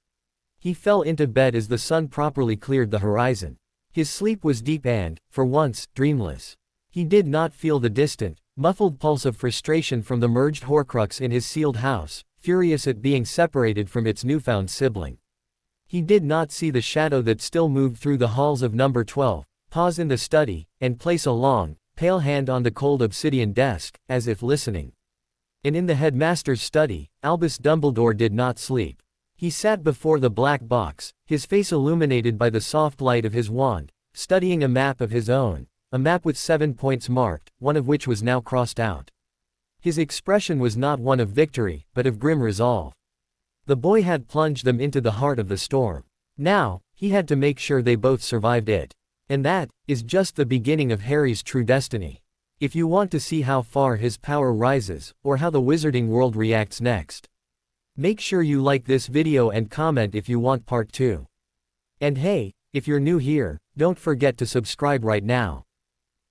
He fell into bed as the sun properly cleared the horizon. His sleep was deep and, for once, dreamless. He did not feel the distant, muffled pulse of frustration from the merged Horcrux in his sealed house, furious at being separated from its newfound sibling. He did not see the shadow that still moved through the halls of number 12, pause in the study, and place a long, pale hand on the cold obsidian desk, as if listening. And in the headmaster's study, Albus Dumbledore did not sleep. He sat before the black box, his face illuminated by the soft light of his wand, studying a map of his own, a map with 7 points marked, one of which was now crossed out. His expression was not one of victory, but of grim resolve. The boy had plunged them into the heart of the storm. Now, he had to make sure they both survived it. And that is just the beginning of Harry's true destiny. If you want to see how far his power rises, or how the wizarding world reacts next, make sure you like this video and comment if you want part 2. And hey, if you're new here, don't forget to subscribe right now.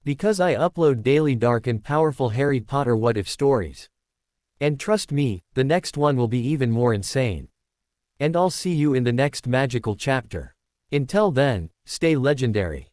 Because I upload daily dark and powerful Harry Potter what-if stories. And trust me, the next one will be even more insane. And I'll see you in the next magical chapter. Until then, stay legendary.